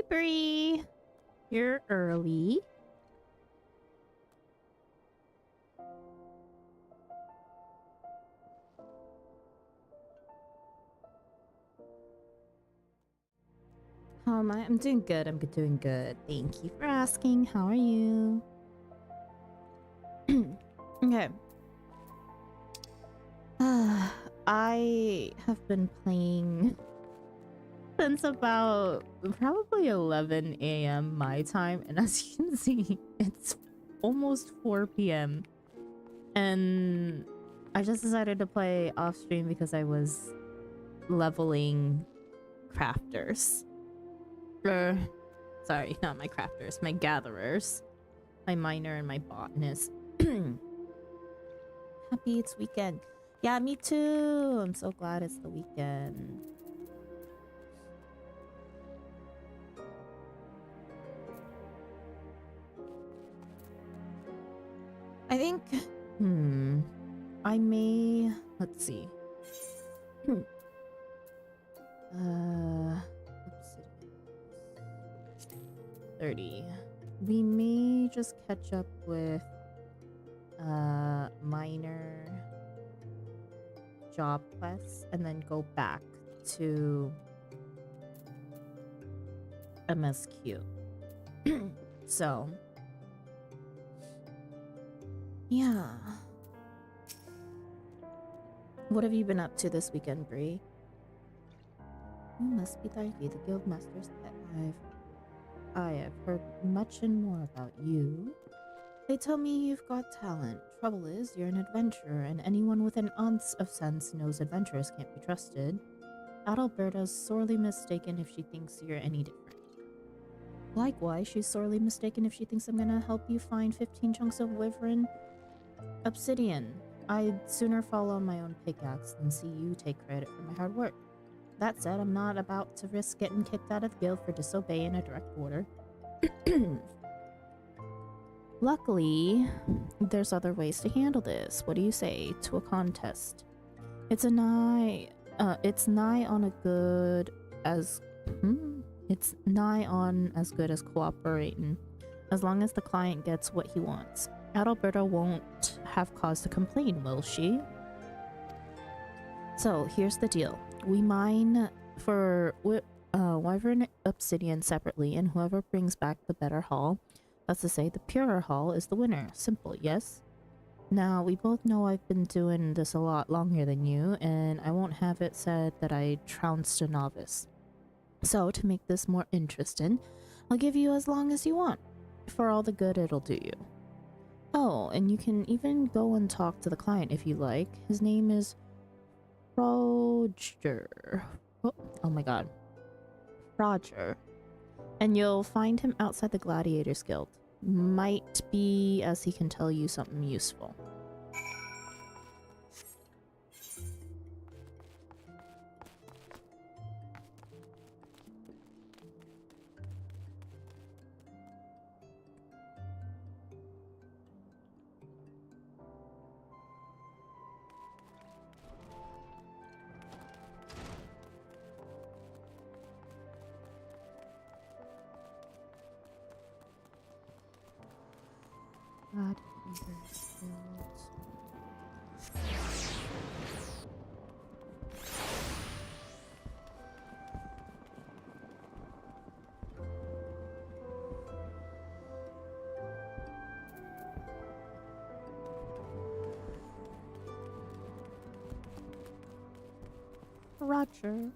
Bree. You're early. How am I? I'm doing good. I'm doing good. Thank you for asking. How are you? Okay. I have been playing since about probably 11 a.m. my time, and as you can see, it's almost 4 p.m. and I just decided to play off stream because I was leveling crafters. Sorry, not my crafters, my gatherers, my miner and my botanist. Happy it's weekend. Yeah, me too. I'm so glad it's the weekend. I think, I may, let's see. 30. We may just catch up with minor job quests and then go back to MSQ. So yeah, what have you been up to this weekend, Bree? You must be Darky, the Guildmaster's pet. I have heard much and more about you. They tell me you've got talent. Trouble is, you're an adventurer, and anyone with an ounce of sense knows adventurers can't be trusted. Adalberta's sorely mistaken if she thinks you're any different. Likewise, she's sorely mistaken if she thinks I'm gonna help you find 15 chunks of wyvern obsidian. I'd sooner fall on my own pickaxe than see you take credit for my hard work. That said, I'm not about to risk getting kicked out of the guild for disobeying a direct order. Luckily, there's other ways to handle this. What do you say to a contest? It's nigh on as good as cooperating, as long as the client gets what he wants. Adalberta won't have cause to complain, will she? So here's the deal. We mine for wyvern obsidian separately, and whoever brings back the better haul, that's to say the purer haul, is the winner. Simple, yes? Now, we both know I've been doing this a lot longer than you, and I won't have it said that I trounced a novice. So, to make this more interesting, I'll give you as long as you want, for all the good it'll do you. Oh, and you can even go and talk to the client if you like. His name is Roger. Oh my god. Roger. And you'll find him outside the Gladiators Guild. Might be as he can tell you something useful. Roger.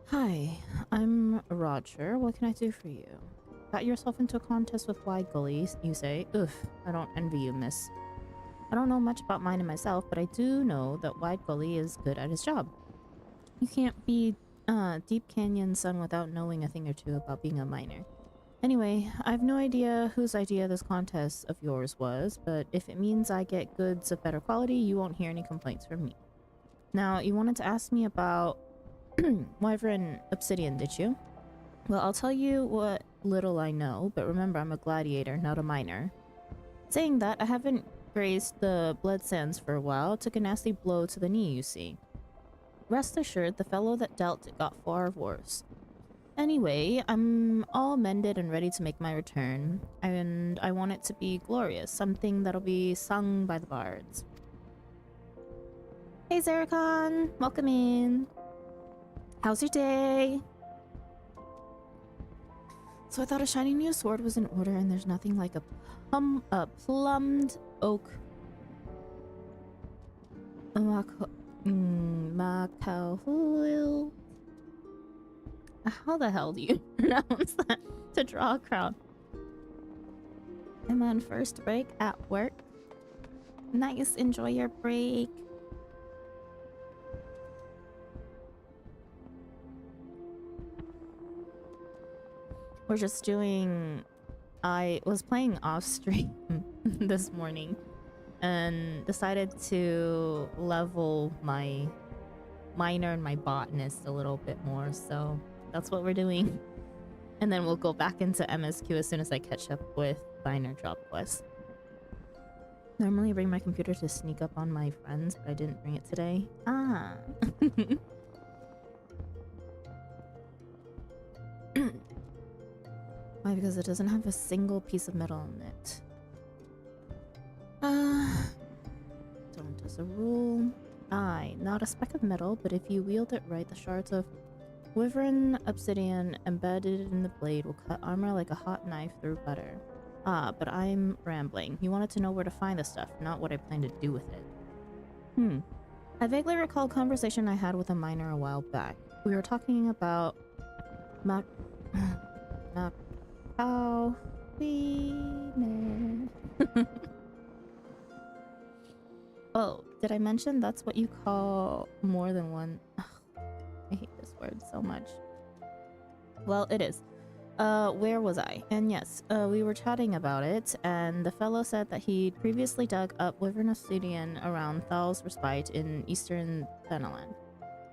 Hi, I'm Roger. What can I do for you? Got yourself into a contest with Wide Gully, you say? Oof, I don't envy you, miss. I don't know much about mine and myself, but I do know that Wide Gully is good at his job. You can't be Deep Canyon son without knowing a thing or two about being a miner. Anyway, I have no idea whose idea this contest of yours was, but if it means I get goods of better quality, you won't hear any complaints from me. Now, you wanted to ask me about wyvern obsidian, did you? Well, I'll tell you what little I know, but remember I'm a gladiator, not a miner. Saying that, I haven't grazed the blood sands for a while. Took a nasty blow to the knee, you see. rest assured, the fellow that dealt it got far worse. Anyway, I'm all mended and ready to make my return, and I want it to be glorious, something that'll be sung by the bards. Hey Zeracon, welcome in. How's your day? So I thought a shiny new sword was in order, and there's nothing like a plumbed oak Macau. How the hell do you pronounce that? To draw a crown. I'm on first break at work. Nice, enjoy your break. We're just doing... I was playing off stream this morning and decided to level my miner and my botanist a little bit more, so that's what we're doing. And then we'll go back into MSQ as soon as I catch up with miner drop quest. Normally I bring my computer to sneak up on my friends, but I didn't bring it today. Ah. Why? Because it doesn't have a single piece of metal in it. Don't as a rule. Aye, not a speck of metal, but if you wield it right, the shards of wyvern obsidian embedded in the blade will cut armor like a hot knife through butter. Ah, but I'm rambling. You wanted to know where to find the stuff, not what I plan to do with it. I vaguely recall a conversation I had with a miner a while back. We were talking about Macau. Oh, did I mention that's what you call more than one? Ugh, I hate this word so much. Well, it is. Where was I? And yes, we were chatting about it, and the fellow said that he'd previously dug up wyvern obsidian around Thal's Respite in eastern Thanaland.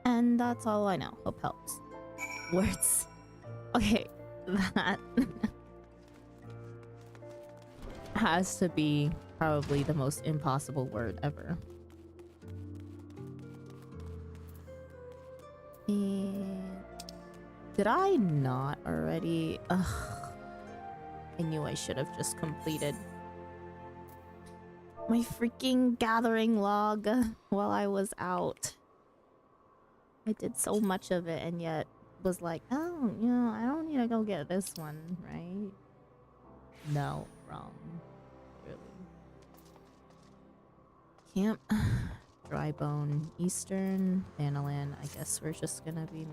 And that's all I know. Hope helps. Words. Okay, that has to be probably the most impossible word ever. And did I not already? Ugh. I knew I should have just completed my freaking gathering log while I was out. I did so much of it and yet was like, oh, you know, I don't need to go get this one, right? No, wrong. Really. Camp Drybone, Eastern Thanaland. I guess we're just gonna be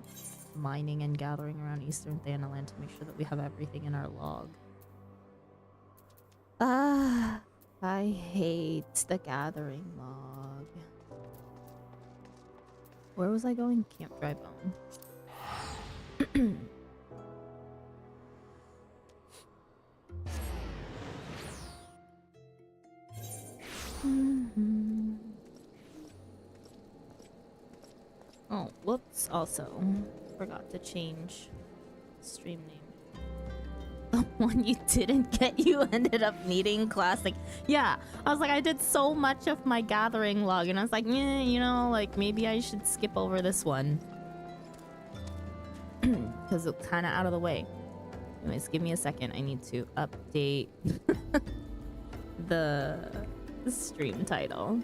mining and gathering around Eastern Thanaland to make sure that we have everything in our log. Ah, I hate the gathering log. Where was I going? Camp Drybone. Oh, whoops. Also, forgot to change stream name. The one you didn't get, you ended up needing classic. Yeah, I was like, I did so much of my gathering log, and I was like, you know, like maybe I should skip over this one. Because it's kind of out of the way. Anyways, give me a second. I need to update the stream title.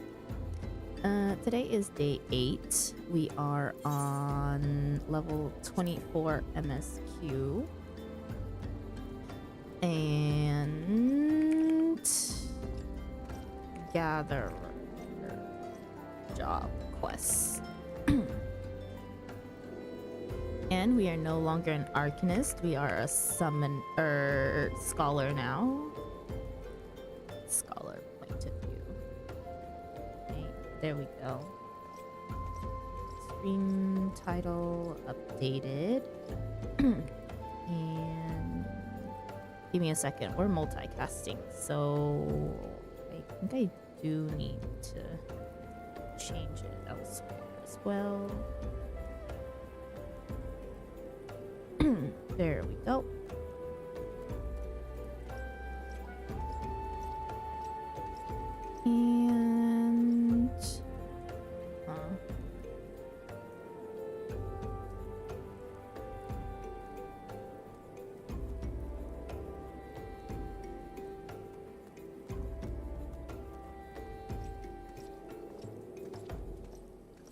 Today is day 8. We are on level 24 MSQ. And gather job quests. And we are no longer an arcanist. We are a scholar now. Scholar point of view. Okay, there we go. Stream title updated. And give me a second. We're multicasting, so I think I do need to change it elsewhere as well. There we go. And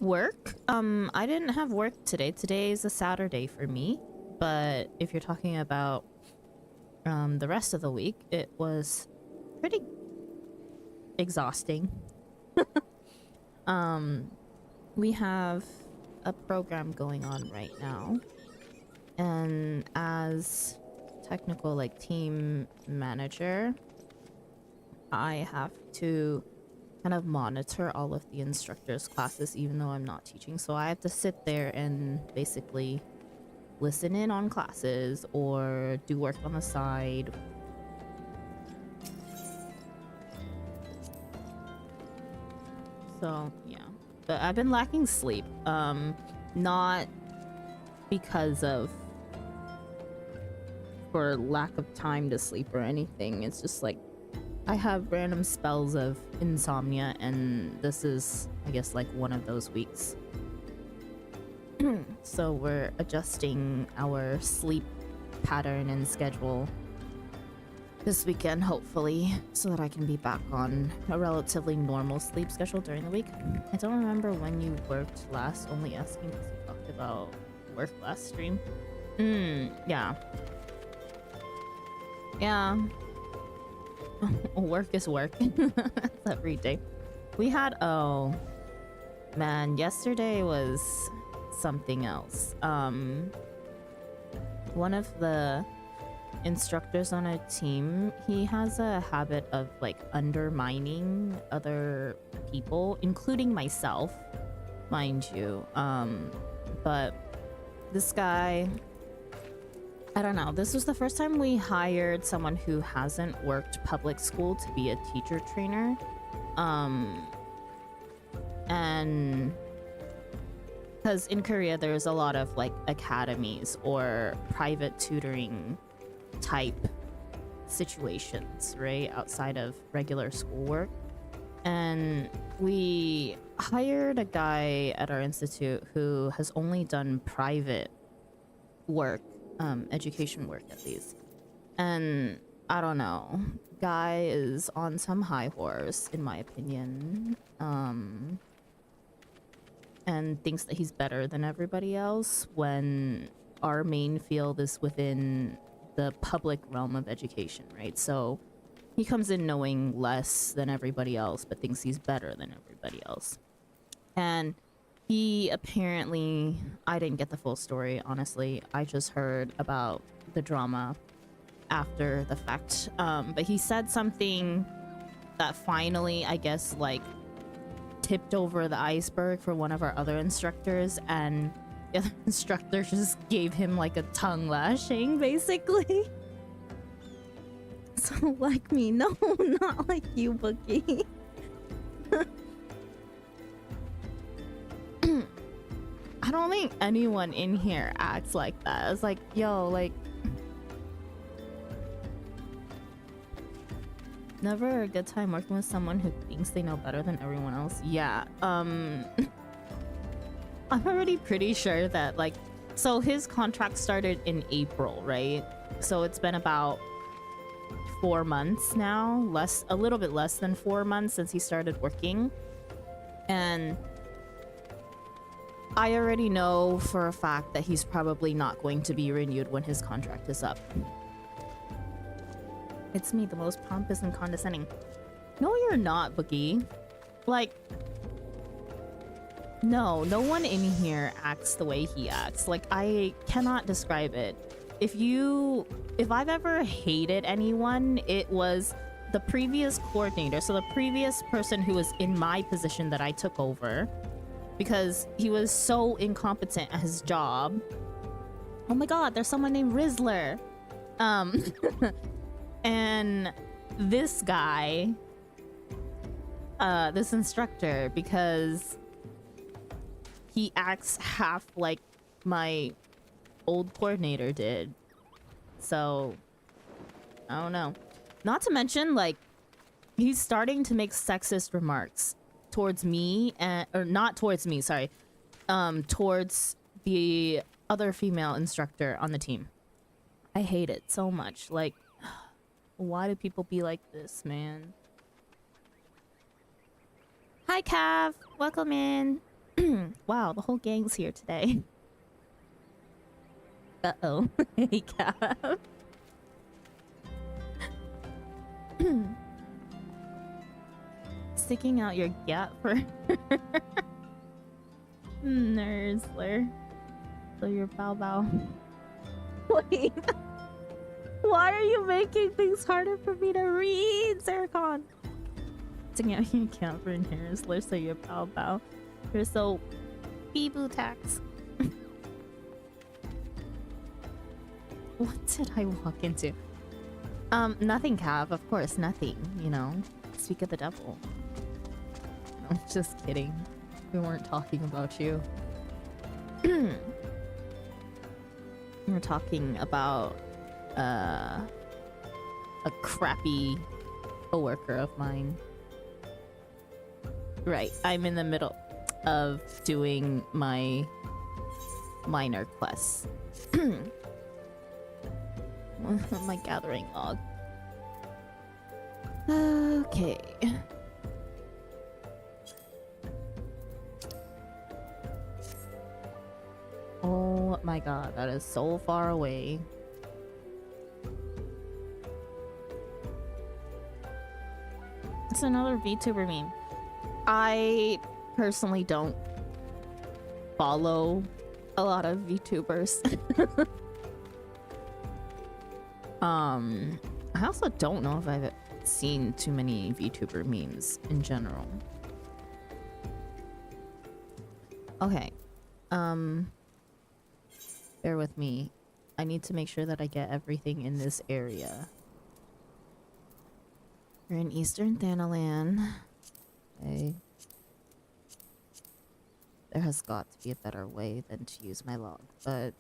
Work? I didn't have work today. Today is a Saturday for me. But if you're talking about the rest of the week, it was pretty exhausting. We have a program going on right now. And as technical like team manager, I have to kind of monitor all of the instructors' classes even though I'm not teaching. So I have to sit there and basically listen in on classes or do work on the side. So yeah, but I've been lacking sleep. Not because of for lack of time to sleep or anything. It's just like I have random spells of insomnia, and this is, I guess, like one of those weeks. So we're adjusting our sleep pattern and schedule this weekend, hopefully, so that I can be back on a relatively normal sleep schedule during the week. I don't remember when you worked last, only asking because you talked about work last stream. Yeah. Yeah. Work is work. That's every day. We had, oh man, yesterday was something else. One of the instructors on a team, he has a habit of like undermining other people, including myself, mind you. But this guy, I don't know, this was the first time we hired someone who hasn't worked public school to be a teacher trainer. And because in Korea there's a lot of like academies or private tutoring type situations, right, outside of regular schoolwork. And we hired a guy at our institute who has only done private work, education work at least. And I don't know, guy is on some high horse in my opinion, and thinks that he's better than everybody else when our main field is within the public realm of education, right? So he comes in knowing less than everybody else but thinks he's better than everybody else. And he apparently, I didn't get the full story, honestly. I just heard about the drama after the fact. But he said something that finally, I guess, like, tipped over the iceberg for one of our other instructors, and the other instructor just gave him, like, a tongue lashing, basically. So, like me. No, not like you, Bookie. I don't think anyone in here acts like that. It's like, yo, like, never a good time working with someone who thinks they know better than everyone else. Yeah, I'm already pretty sure that, like, so his contract started in April, right? So it's been about 4 months now, a little bit less than 4 months since he started working. And I already know for a fact that he's probably not going to be renewed when his contract is up. It's me, the most pompous and condescending. No, you're not, Boogie. Like, no one in here acts the way he acts. Like, I cannot describe it. If I've ever hated anyone, it was the previous coordinator. So the previous person who was in my position that I took over, because he was so incompetent at his job. Oh my god, there's someone named Rizzler. And this guy, this instructor, because he acts half like my old coordinator did. So, I don't know. Not to mention, like, he's starting to make sexist remarks towards me, or not towards me, sorry, towards the other female instructor on the team. I hate it so much. Like, why do people be like this, man? Hi, Cav. Welcome in. Wow, the whole gang's here today. Uh-oh. Hey, Cap. Sticking out your gap for Nursler. So your bow bow. Wait. Why are you making things harder for me to read, Zercon? Sticking out your gap for Nursler, so your bow bow. You're so bee-boo tax. What did I walk into? Nothing, Cav. Of course, nothing. You know, speak of the devil. I'm just kidding. We weren't talking about you. We were talking about a crappy coworker of mine. Right, I'm in the middle of doing my minor quests. My gathering log. Okay. Oh my god, that is so far away. It's another VTuber meme. I personally don't follow a lot of VTubers. I also don't know if I've seen too many VTuber memes in general. Okay. Bear with me. I need to make sure that I get everything in this area. We're in Eastern Thanalan. Okay. There has got to be a better way than to use my log, but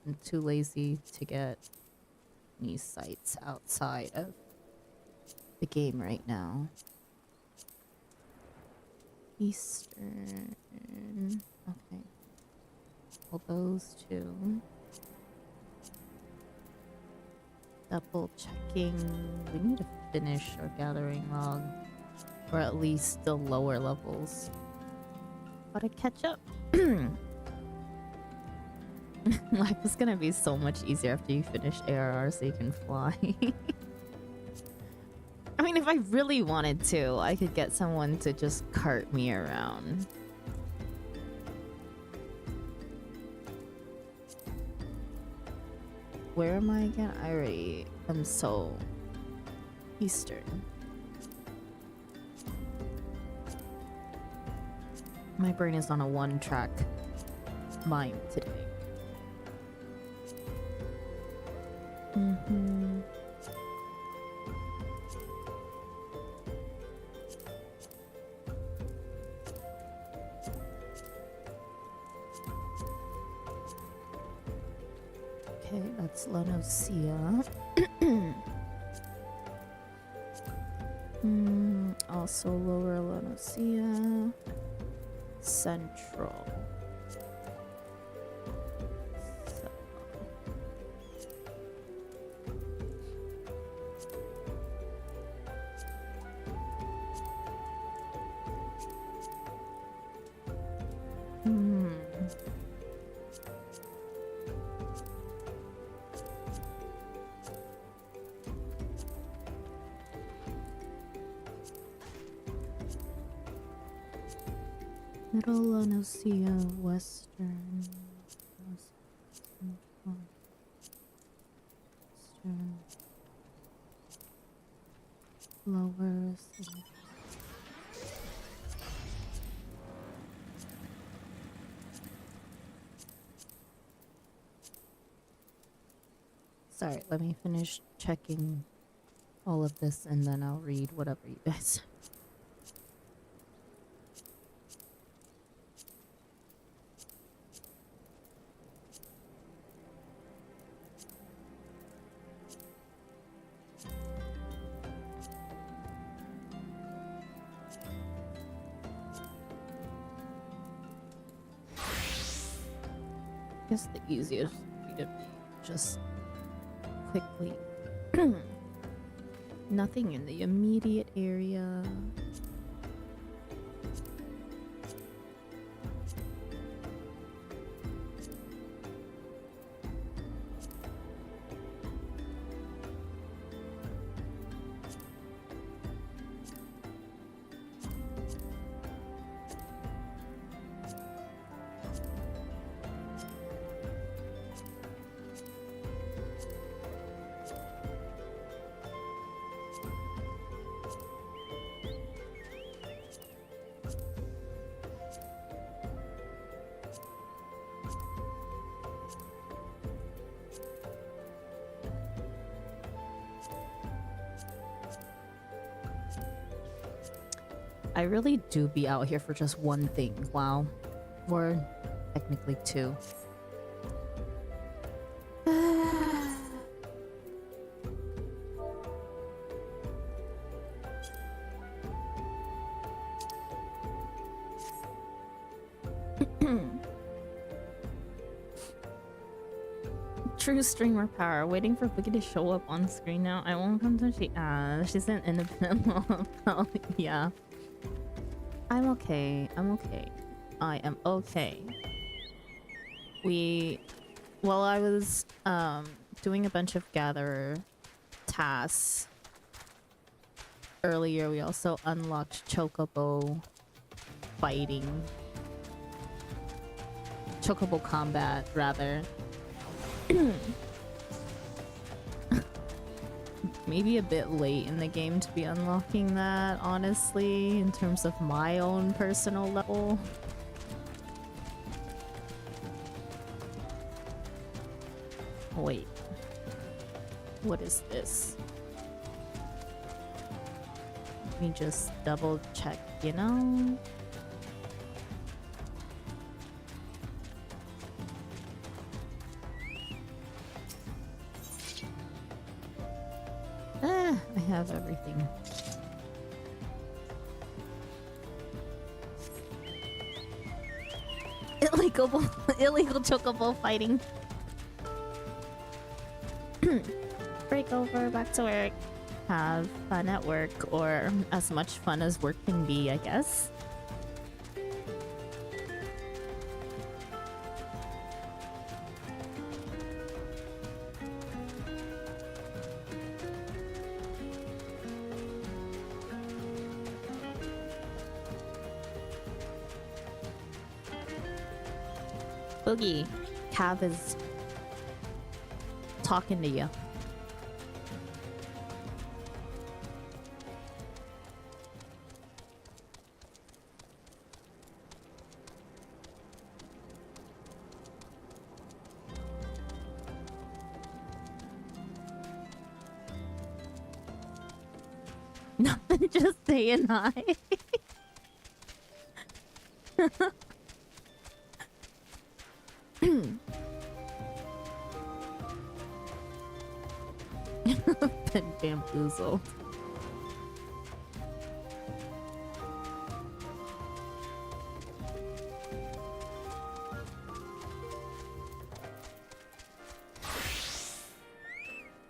I'm too lazy to get any sites outside of the game right now. Eastern. Okay. Well, those two. Double checking. We need to finish our gathering log. Or at least the lower levels. Gotta catch up. Life is gonna be so much easier after you finish ARR so you can fly. I mean, if I really wanted to, I could get someone to just cart me around. Where am I again? I already am so Eastern. My brain is on a one-track mind today. Okay, that's Lanosia. Also lower Lanosia. Central. Middle Lanosia, Western, Western, Lower. Sorry, let me finish checking all of this and then I'll read whatever you guys. I guess the easiest way to be just quickly. Nothing in the immediate area. I really do be out here for just one thing. Wow. Or technically two. True streamer power. Waiting for Boogie to show up on screen now. I won't come to she. She's an independent mom. Oh, yeah. I'm okay. I'm okay. I am okay. While I was doing a bunch of gatherer tasks earlier, we also unlocked Chocobo fighting. Chocobo combat, rather. Maybe a bit late in the game to be unlocking that, honestly, in terms of my own personal level. Wait. What is this? Let me just double check, you know? I have everything. Illegal chocobo fighting. Break over, back to work. Have fun at work, or as much fun as work can be, I guess. Boogie, Cav is talking to you. Nothing, just saying hi. Been bamboozled.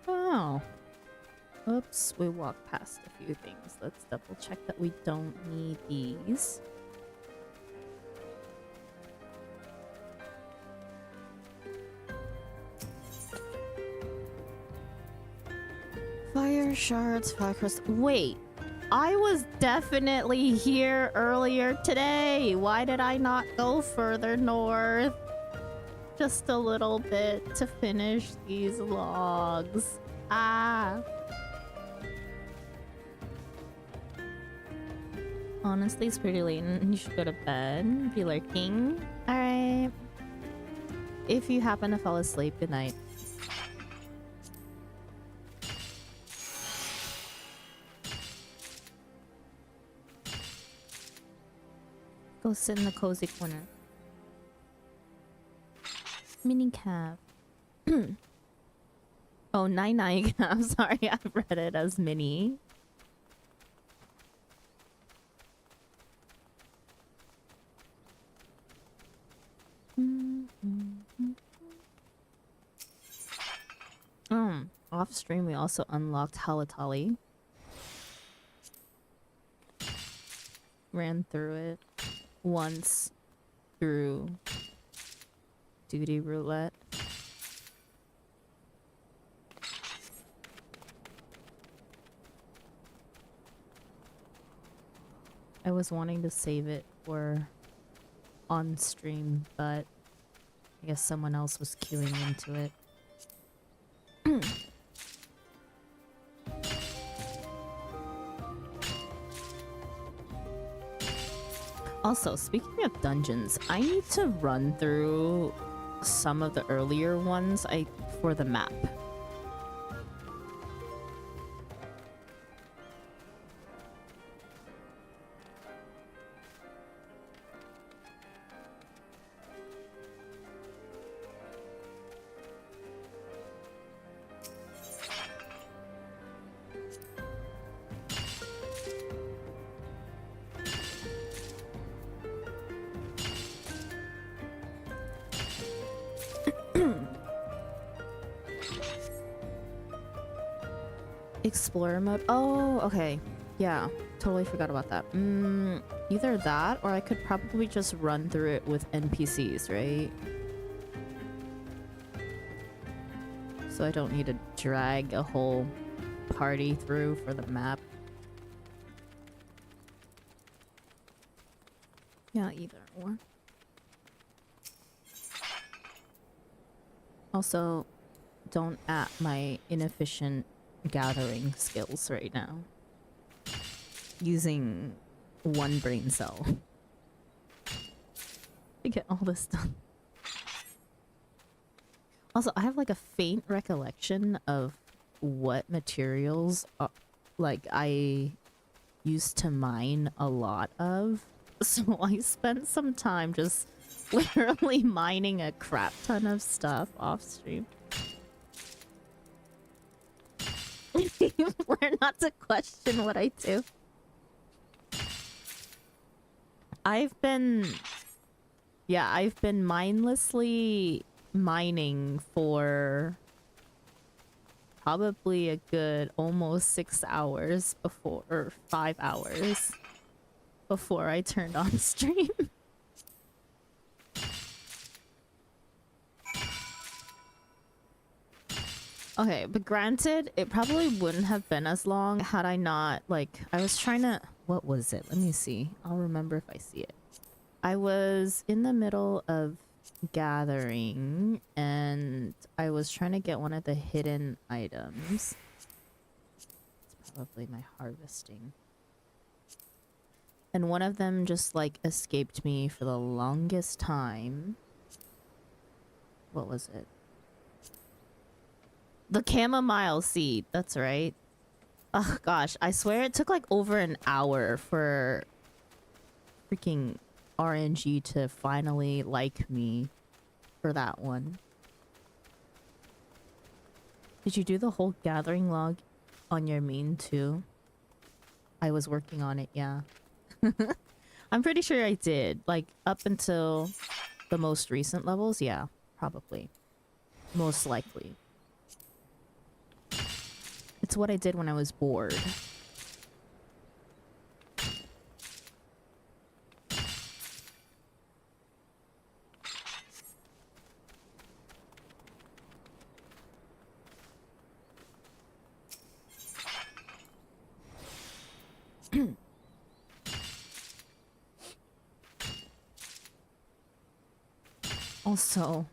Oh. Oops, we walked past a few things. Let's double check that we don't need these. Fire shards, fire crystal. Wait, I was definitely here earlier today. Why did I not go further north? Just a little bit to finish these logs. Ah. Honestly, it's pretty late and you should go to bed. Be lurking. Alright. If you happen to fall asleep, good night. Go sit in the cozy corner. Mini cab. Oh, 99 cab. Sorry, I read it as mini. Off stream we also unlocked Halatali. Ran through it once through duty roulette. I was wanting to save it for on stream, but I guess someone else was queuing into it. Also, speaking of dungeons, I need to run through some of the earlier ones for the map. Explorer mode. Oh, okay. Yeah, totally forgot about that. Either that or I could probably just run through it with NPCs, right? So I don't need to drag a whole party through for the map. Yeah, either or. Also, don't at my inefficient gathering skills right now. Using one brain cell to get all this done. Also, I have like a faint recollection of what materials like I used to mine a lot of. So I spent some time just literally mining a crap ton of stuff off stream. We're not to question what I do. I've been mindlessly mining for probably a good almost 6 hours before, or 5 hours before I turned on stream. Okay, but granted, it probably wouldn't have been as long had I not, like, I was trying to, what was it? Let me see. I'll remember if I see it. I was in the middle of gathering and I was trying to get one of the hidden items. It's probably my harvesting. And one of them just like escaped me for the longest time. What was it? The chamomile seed, that's right. Oh gosh, I swear it took like over an hour for freaking RNG to finally like me for that one. Did you do the whole gathering log on your main too? I was working on it, yeah. I'm pretty sure I did. Like up until the most recent levels, yeah, probably. Most likely. It's what I did when I was bored. Also,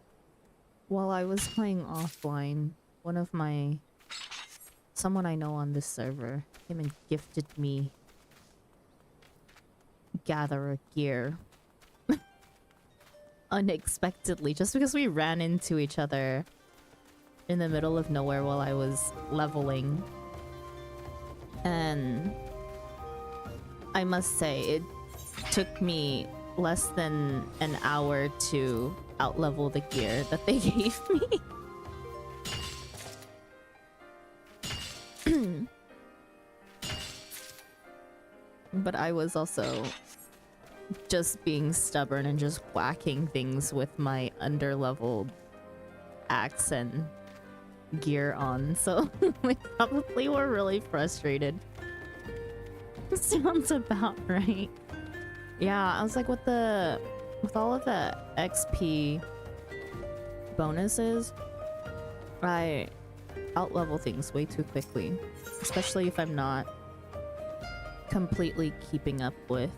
while I was playing offline, someone I know on this server came and gifted me gatherer gear. Unexpectedly, just because we ran into each other in the middle of nowhere while I was leveling. And I must say, it took me less than an hour to outlevel the gear that they gave me. But I was also just being stubborn and just whacking things with my underleveled axe and gear on, so we probably were really frustrated. Sounds about right. Yeah, I was like, with all of the XP bonuses, I outlevel things way too quickly, especially if I'm not completely keeping up with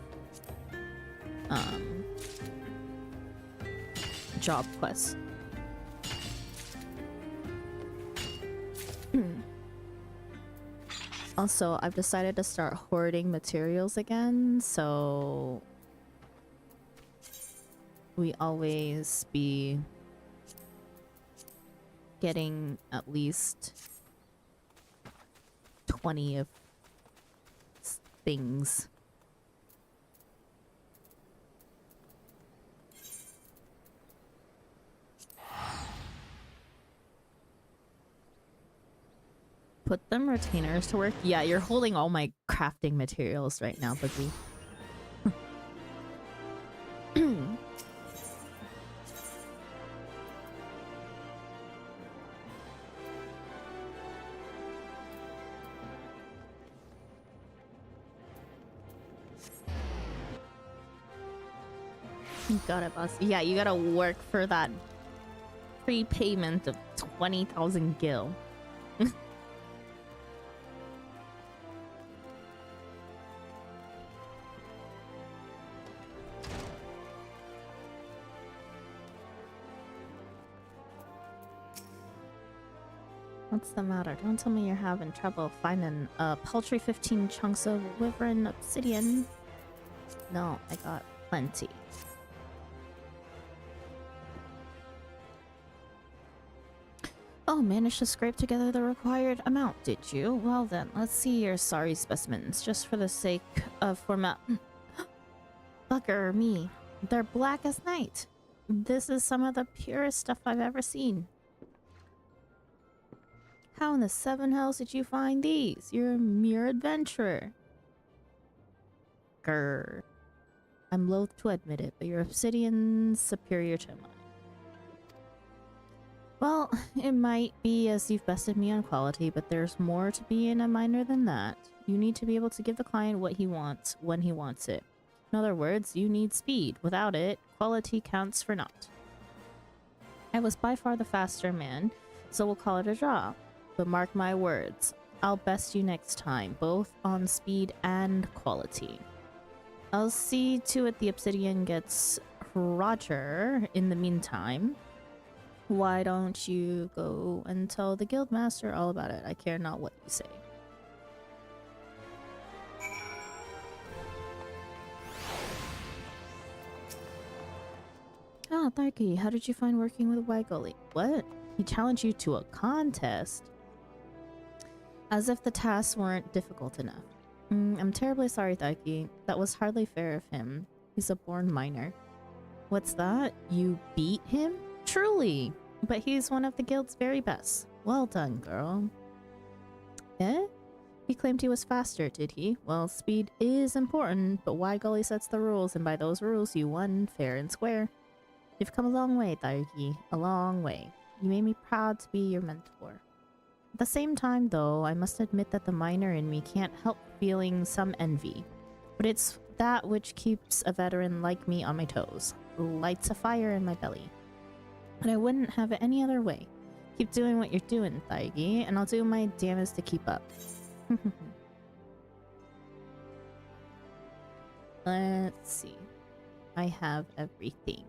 job quests. Also, I've decided to start hoarding materials again, so we always be getting at least 20 of things. Put them retainers to work? Yeah, you're holding all my crafting materials right now, Boogie. Got it, boss. Yeah, you gotta work for that prepayment of 20,000 gil. What's the matter? Don't tell me you're having trouble finding a paltry 15 chunks of wyvern obsidian. No, I got plenty. Oh, managed to scrape together the required amount, did you? Well then, let's see your sorry specimens, just for the sake of format. Bugger me. They're black as night. This is some of the purest stuff I've ever seen. How in the seven hells did you find these? You're a mere adventurer. Grr. I'm loath to admit it, but your obsidian's superior to mine. Well, it might be as you've bested me on quality, but there's more to being a miner than that. You need to be able to give the client what he wants, when he wants it. In other words, you need speed. Without it, quality counts for naught. I was by far the faster man, so we'll call it a draw. But mark my words, I'll best you next time, both on speed and quality. I'll see to it the obsidian gets Roger in the meantime. Why don't you go and tell the guildmaster all about it? I care not what you say. Ah, Tharky, how did you find working with Wygully? What? He challenged you to a contest? As if the tasks weren't difficult enough. I'm terribly sorry, Tharky. That was hardly fair of him. He's a born miner. What's that? You beat him? Truly! But he's one of the guild's very best. Well done, girl. Eh? He claimed he was faster, did he? Well, speed is important, but Wygully sets the rules, and by those rules you won fair and square. You've come a long way, Tharky. A long way. You made me proud to be your mentor. At the same time, though, I must admit that the miner in me can't help feeling some envy. But it's that which keeps a veteran like me on my toes. Lights a fire in my belly. And I wouldn't have it any other way. Keep doing what you're doing, Tharky, and I'll do my damnedest to keep up. Let's see. I have everything.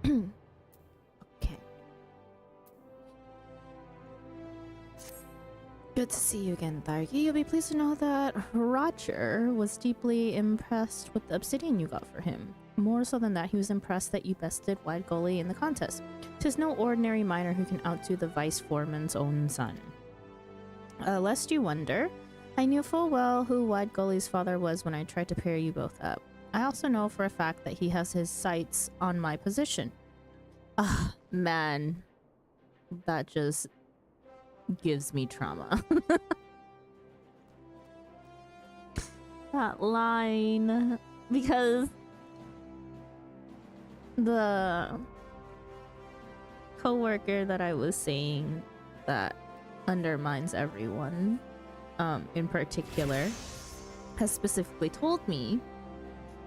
Okay. Good to see you again, Tharky. You'll be pleased to know that Roger was deeply impressed with the obsidian you got for him. More so than that, he was impressed that you bested Wygully in the contest. 'Tis no ordinary miner who can outdo the vice foreman's own son. Lest you wonder, I knew full well who Wygully's father was when I tried to pair you both up. I also know for a fact that he has his sights on my position. Ah, man. That just gives me trauma. That line. Because the coworker that I was saying that undermines everyone, in particular, has specifically told me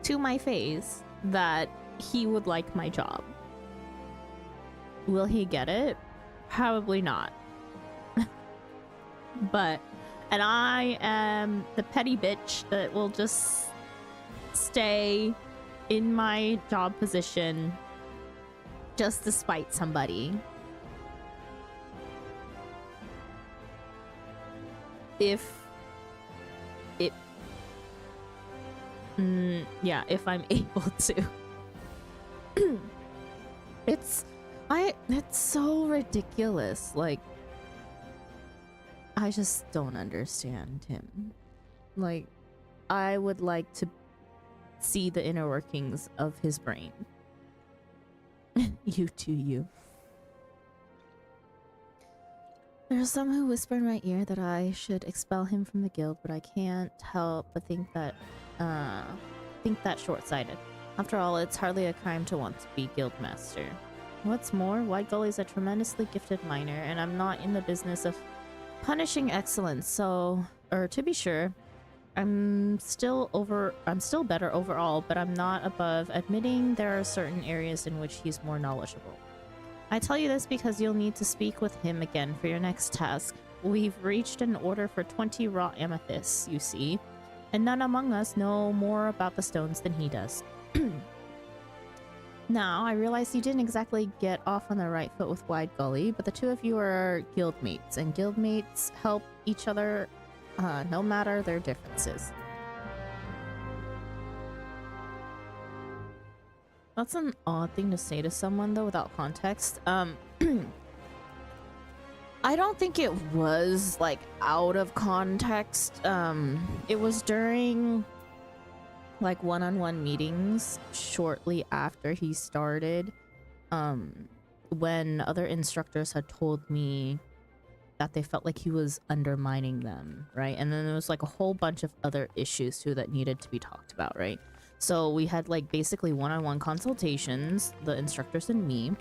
to my face that he would like my job. Will he get it? Probably not. But, and I am the petty bitch that will just stay in my job position just to spite somebody. If I'm able to. It's so ridiculous. Like, I just don't understand him. Like, I would like to see the inner workings of his brain. You to you. There are some who whisper in my ear that I should expel him from the guild, but I can't help but think that short-sighted. After all, it's hardly a crime to want to be guildmaster. What's more, Wygully's a tremendously gifted miner, and I'm not in the business of punishing excellence. So, or to be sure, I'm still better overall, but I'm not above admitting there are certain areas in which he's more knowledgeable. I tell you this because you'll need to speak with him again for your next task. We've reached an order for 20 raw amethysts, you see, and none among us know more about the stones than he does. Now, I realize you didn't exactly get off on the right foot with Wide Gully, but the two of you are guildmates, and guildmates help each other no matter their differences. That's an odd thing to say to someone, though, without context. I don't think it was, like, out of context. It was during, like, one-on-one meetings shortly after he started, when other instructors had told me that they felt like he was undermining them, right? And then there was, like, a whole bunch of other issues, too, that needed to be talked about, right? So we had, like, basically one-on-one consultations, the instructors and me,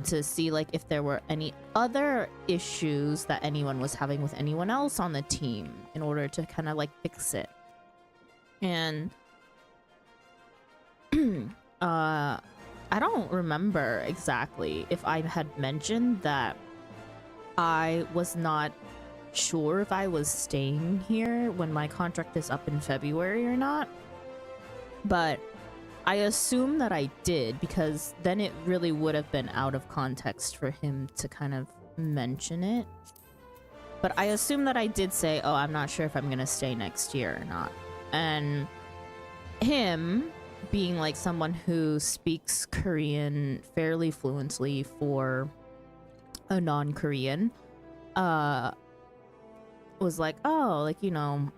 to see, like, if there were any other issues that anyone was having with anyone else on the team in order to kind of, like, fix it. And I don't remember exactly if I had mentioned that I was not sure if I was staying here when my contract is up in February or not. But I assume that I did, because then it really would have been out of context for him to kind of mention it. But I assume that I did say, oh, I'm not sure if I'm gonna stay next year or not. And him being like someone who speaks Korean fairly fluently for a non-Korean, was like, oh, like, you know,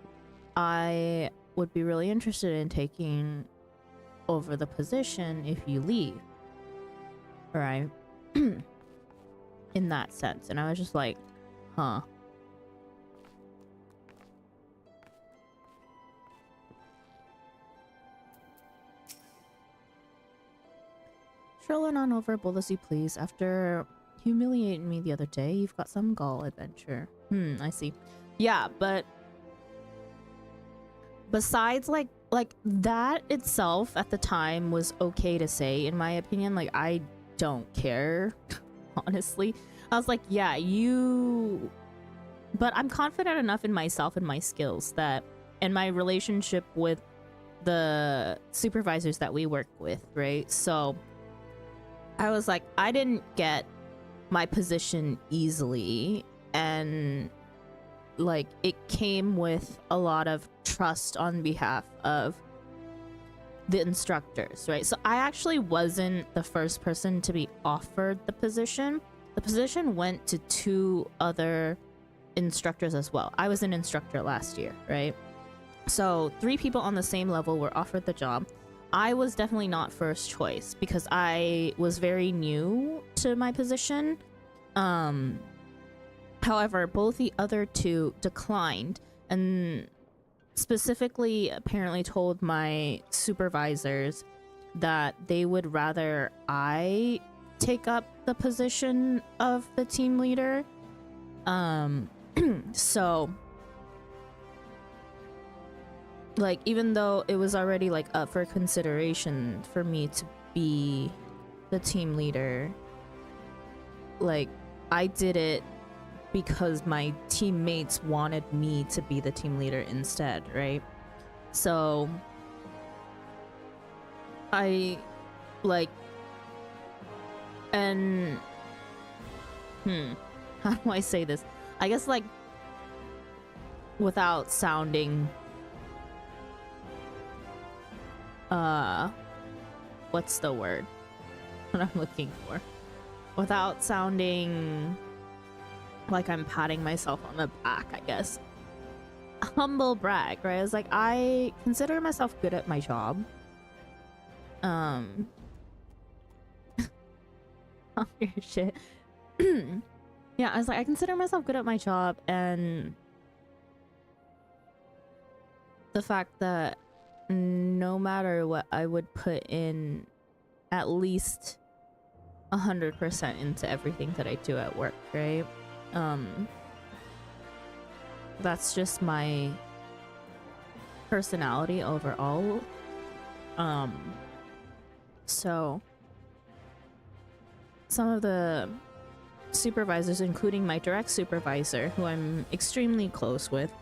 I would be really interested in taking over the position if you leave, right? In that sense. And I was just like, huh. Stroll on over, bold as you please. After humiliating me the other day, you've got some gall adventure. I see. Yeah, but besides, like that itself at the time was okay to say, in my opinion. Like, I don't care, honestly. I was like, yeah, you... But I'm confident enough in myself and my skills that, and my relationship with the supervisors that we work with, right? So I was like, I didn't get my position easily, and like, it came with a lot of trust on behalf of the instructors, right? So I actually wasn't the first person to be offered the position. The position went to 2 other instructors as well. I was an instructor last year, right? So 3 people on the same level were offered the job. I was definitely not first choice because I was very new to my position. However, both the other 2 declined, and specifically apparently told my supervisors that they would rather I take up the position of the team leader. So like, even though it was already like up for consideration for me to be the team leader, like, I did it because my teammates wanted me to be the team leader instead, right? So I like, and how do I say this? I guess, like, without sounding what's the word that I'm looking for? Without sounding like I'm patting myself on the back, I guess. Humble brag, right? I was like, I consider myself good at my job. Oh, your shit. Yeah, I was like, I consider myself good at my job, and the fact that no matter what, I would put in at least 100% into everything that I do at work, right? that's just my personality overall. So some of the supervisors, including my direct supervisor, who I'm extremely close with,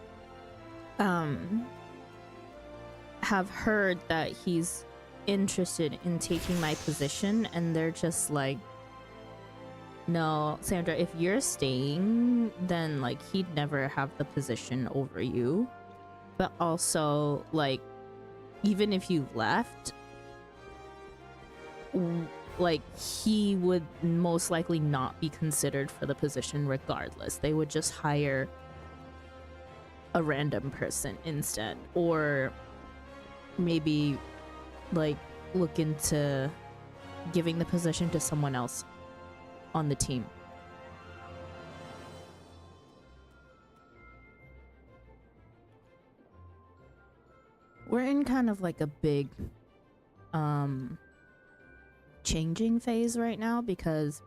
have heard that he's interested in taking my position, and they're just like, no, Sandra, if you're staying, then like he'd never have the position over you. But also, like, even if you left, like, he would most likely not be considered for the position regardless. They would just hire a random person instead, or maybe like look into giving the position to someone else on the team. We're in kind of like a big changing phase right now, because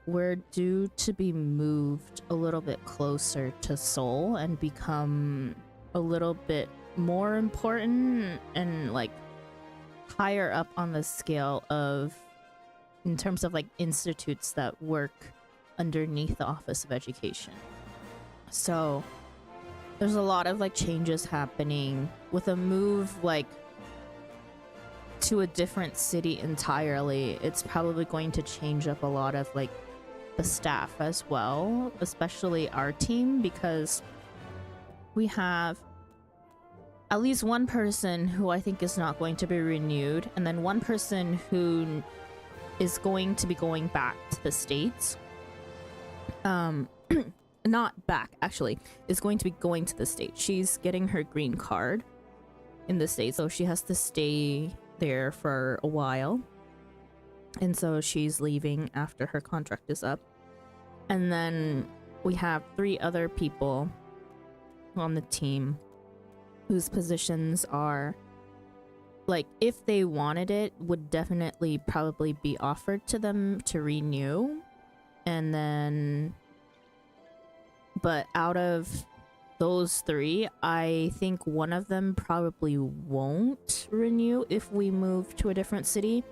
we're due to be moved a little bit closer to Seoul and become a little bit more important and like higher up on the scale of, in terms of like institutes that work underneath the Office of Education. So there's a lot of like changes happening with a move like to a different city entirely. It's probably going to change up a lot of like the staff as well, especially our team, because we have at least one person who I think is not going to be renewed, and then one person who is going to be going back to the States. Not back, actually, is going to be going to the States. She's getting her green card in the States, so she has to stay there for a while. And so she's leaving after her contract is up. And then we have 3 other people on the team whose positions are, like, if they wanted it, would definitely probably be offered to them to renew. And then, but out of those 3, I think one of them probably won't renew if we move to a different city,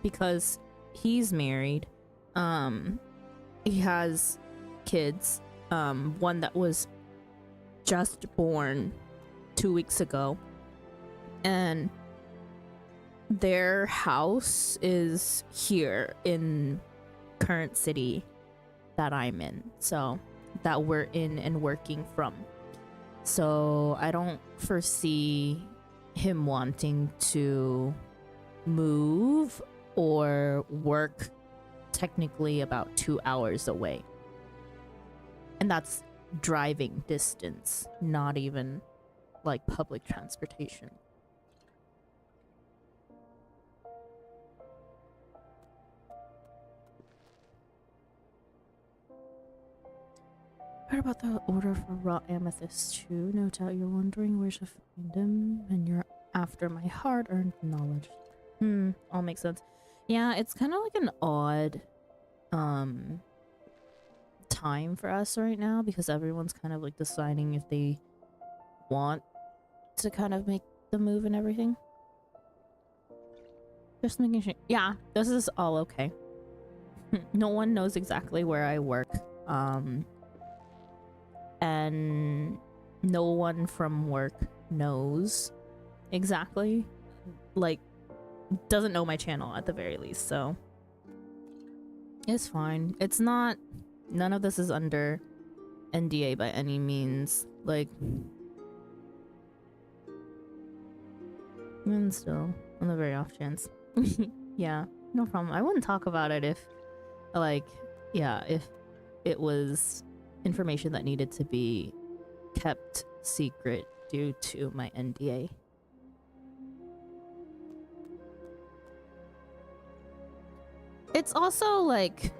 because he's married. He has kids, one that was just born 2 weeks ago, and their house is here in current city that I'm in, so that we're in and working from. So I don't foresee him wanting to move or work technically about 2 hours away, and that's driving distance, not even like public transportation. Heard about the order for raw amethyst too. No doubt you're wondering where to find them, and you're after my hard-earned knowledge. All makes sense. Yeah, it's kind of like an odd time for us right now, because everyone's kind of like deciding if they want to kind of make the move and everything. Just making sure. Yeah, this is all okay. No one knows exactly where I work. And no one from work knows exactly, like, doesn't know my channel at the very least, so it's fine. It's not, none of this is under NDA by any means, like, and still, on the very off chance. Yeah, no problem. I wouldn't talk about it if, like, yeah, if it was information that needed to be kept secret due to my NDA. It's also like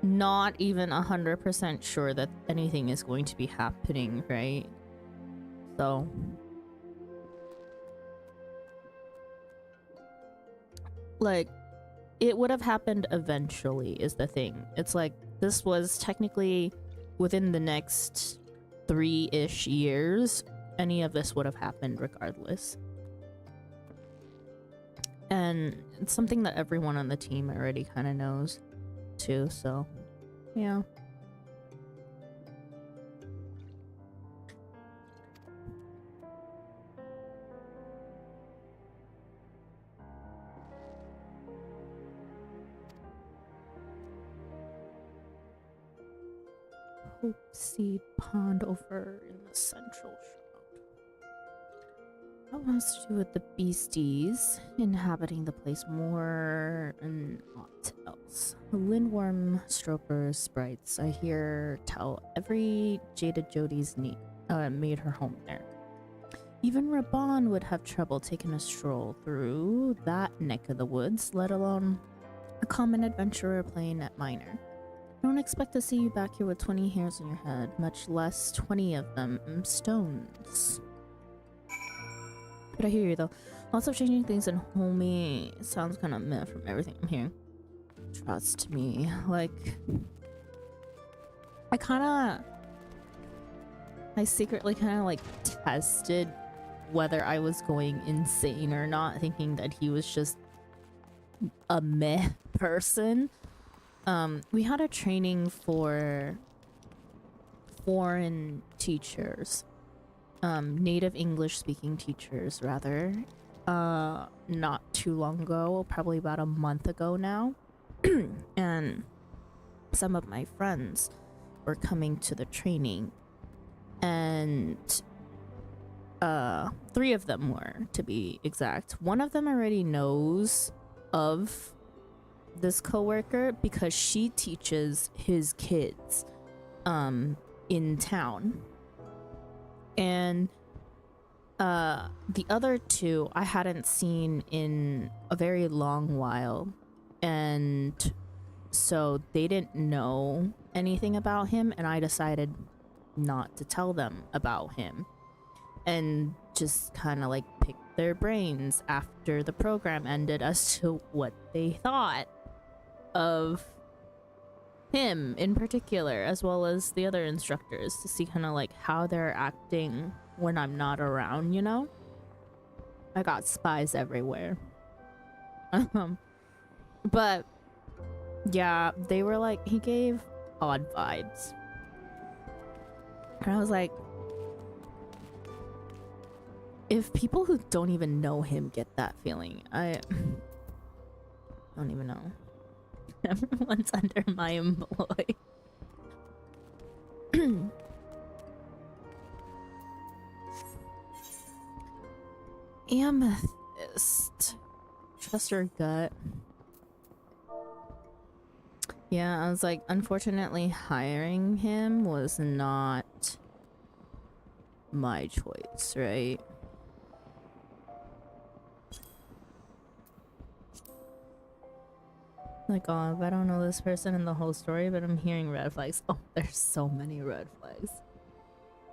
not even 100% sure that anything is going to be happening, right? So like it would have happened eventually is the thing. It's like this was technically within the next 3-ish years, any of this would have happened regardless. And it's something that everyone on the team already kind of knows too, so yeah. Hope Seed Pond over in the central shroud. What has to do with the beasties inhabiting the place more and not else? The Lindworm Stropers sprites I hear tell every Jada Jody's made her home there. Even Raban would have trouble taking a stroll through that neck of the woods, let alone a common adventurer playing at minor. Don't expect to see you back here with 20 hairs on your head, much less 20 of them stones. But I hear you though. Lots of changing things and homie sounds kind of meh from everything I'm hearing. Trust me, like I secretly kind of like tested whether I was going insane or not, thinking that he was just a meh person. We had a training for foreign teachers, native English speaking teachers rather, not too long ago, probably about a month ago now. And some of my friends were coming to the training, and 3 of them were, to be exact. One of them already knows of this coworker because she teaches his kids in town, and the other 2 I hadn't seen in a very long while, and so they didn't know anything about him, and I decided not to tell them about him and just kind of like pick their brains after the program ended as to what they thought of him in particular, as well as the other instructors, to see kind of like how they're acting when I'm not around, you know? I got spies everywhere. But yeah, they were like, he gave odd vibes. And I was like, if people who don't even know him get that feeling, I don't even know. Everyone's under my employ. Amethyst. Trust your gut. Yeah, I was like, unfortunately, hiring him was not my choice, right? Like, oh, if I don't know this person in the whole story, but I'm hearing red flags. Oh, there's so many red flags.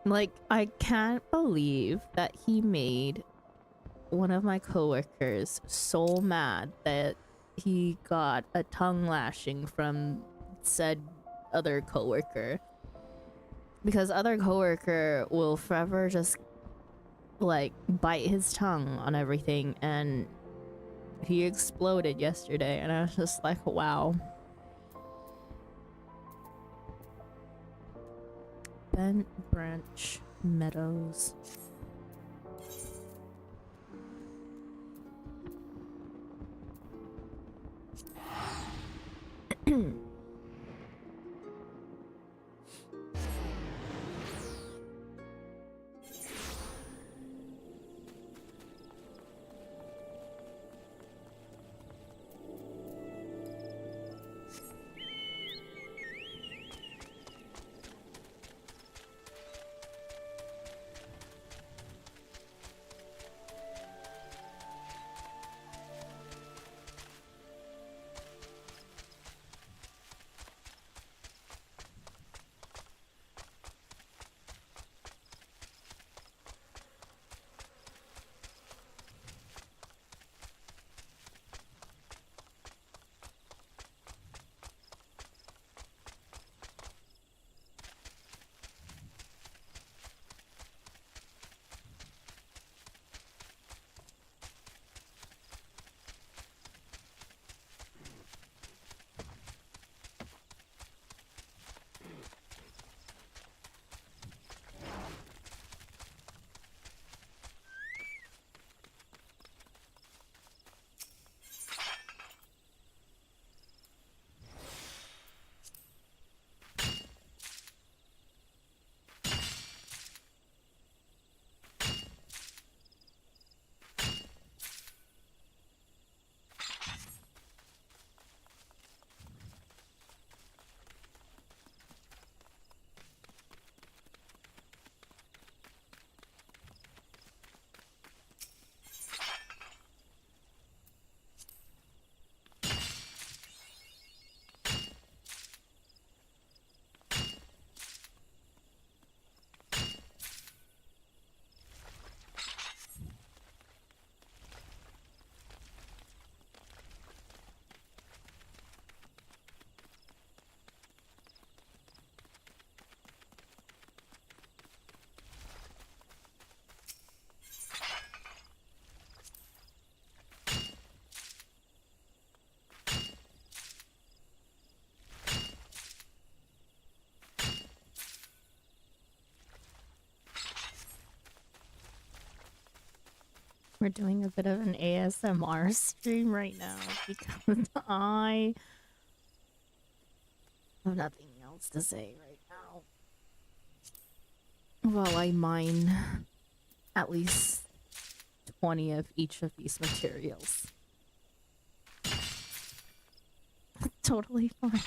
Like, I can't believe that he made one of my coworkers so mad that he got a tongue lashing from said other coworker. Because other coworker will forever just, like, bite his tongue on everything, and he exploded yesterday, and I was just like, wow. Bent Branch Meadows. We're doing a bit of an ASMR stream right now because I have nothing else to say right now. While I mine at least 20 of each of these materials. Totally fine.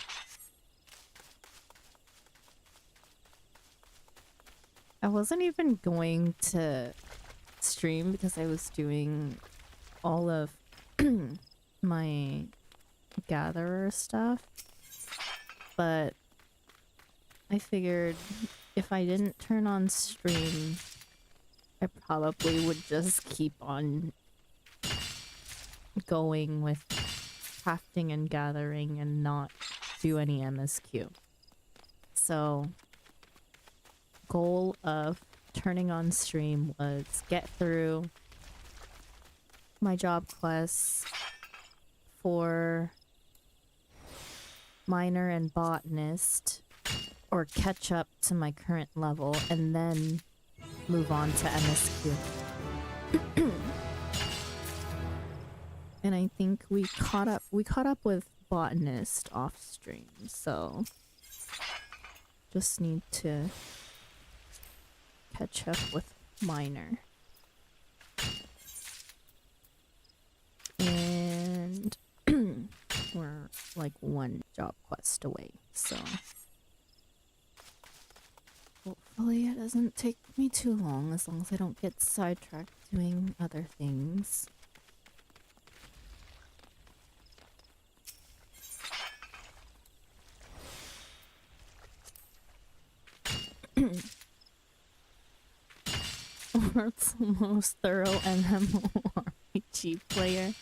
I wasn't even going to stream because I was doing all of my gatherer stuff, but I figured if I didn't turn on stream, I probably would just keep on going with crafting and gathering and not do any MSQ. So goal of turning on stream was get through my job quests for miner and botanist, or catch up to my current level and then move on to MSQ. And I think we caught up with botanist off stream, so just need to catch up with miner. And we're like one job quest away, so hopefully it doesn't take me too long, as long as I don't get sidetracked doing other things. World's most thorough MMORPG player.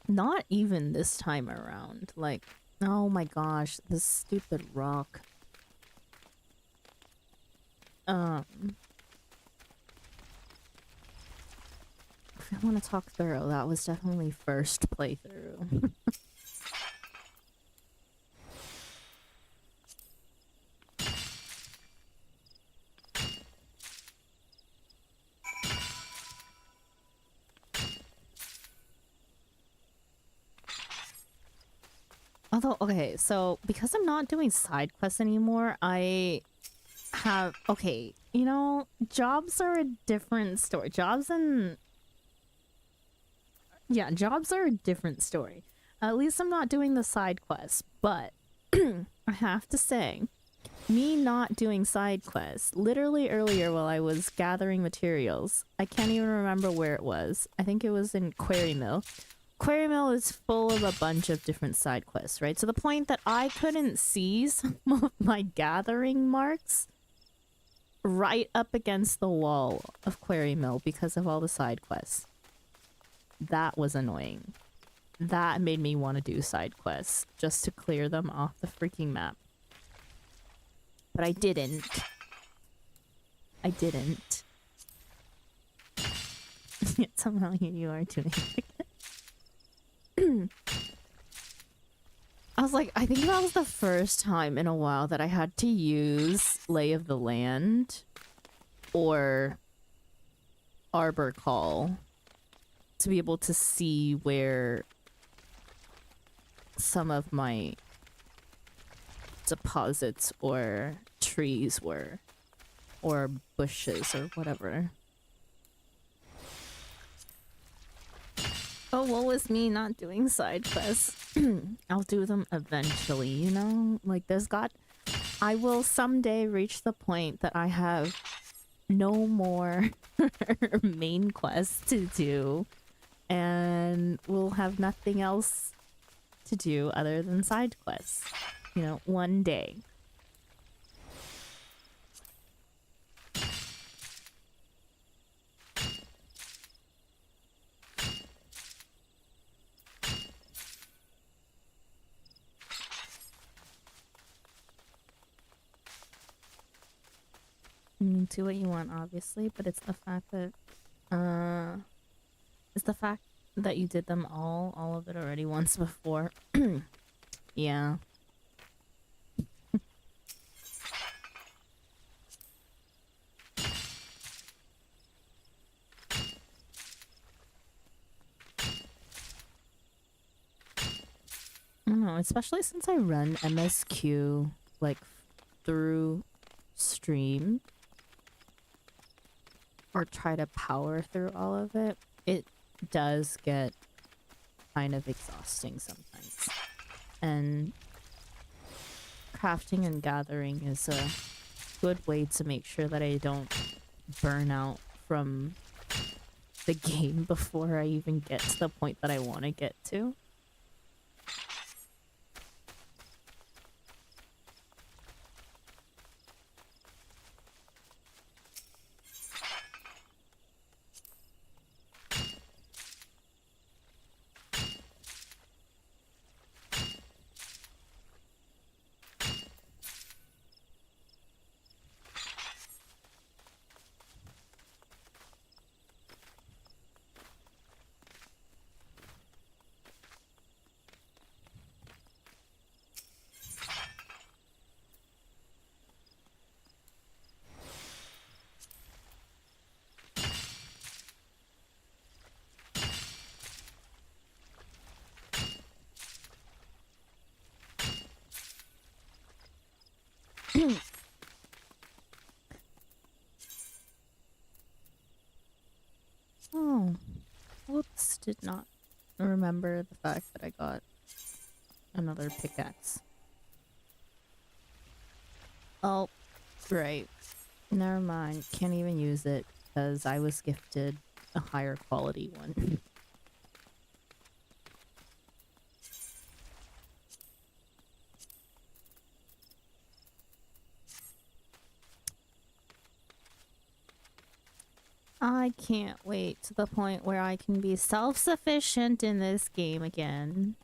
Not even this time around. Like, oh my gosh, this stupid rock. If I want to talk thorough, that was definitely first playthrough. Although, okay, so because I'm not doing side quests anymore, I have, okay, you know, jobs are a different story. Jobs are a different story. At least I'm not doing the side quests, but I have to say, me not doing side quests, literally earlier while I was gathering materials, I can't even remember where it was. I think it was in Quarry Mill. Quarry Mill is full of a bunch of different side quests, right? To the point that I couldn't see some of my gathering marks right up against the wall of Quarry Mill because of all the side quests. That was annoying. That made me want to do side quests just to clear them off the freaking map. But I didn't. I didn't. Yet somehow here you are doing it. I was like, I think that was the first time in a while that I had to use Lay of the Land or Arbor Call to be able to see where some of my deposits or trees were, or bushes or whatever. Oh, what was me not doing side quests? I'll do them eventually, you know? Like, I will someday reach the point that I have no more main quests to do, and we'll have nothing else to do other than side quests. You know, one day. I mean, do what you want, obviously, but it's the fact that, you did them all of it already once before. Yeah. don't know, especially since I run MSQ like through stream or try to power through all of it, it does get kind of exhausting sometimes. And crafting and gathering is a good way to make sure that I don't burn out from the game before I even get to the point that I want to get to. Oh, whoops, did not remember the fact that I got another pickaxe. Oh, right. Never mind. Can't even use it because I was gifted a higher quality one. I can't wait to the point where I can be self-sufficient in this game again.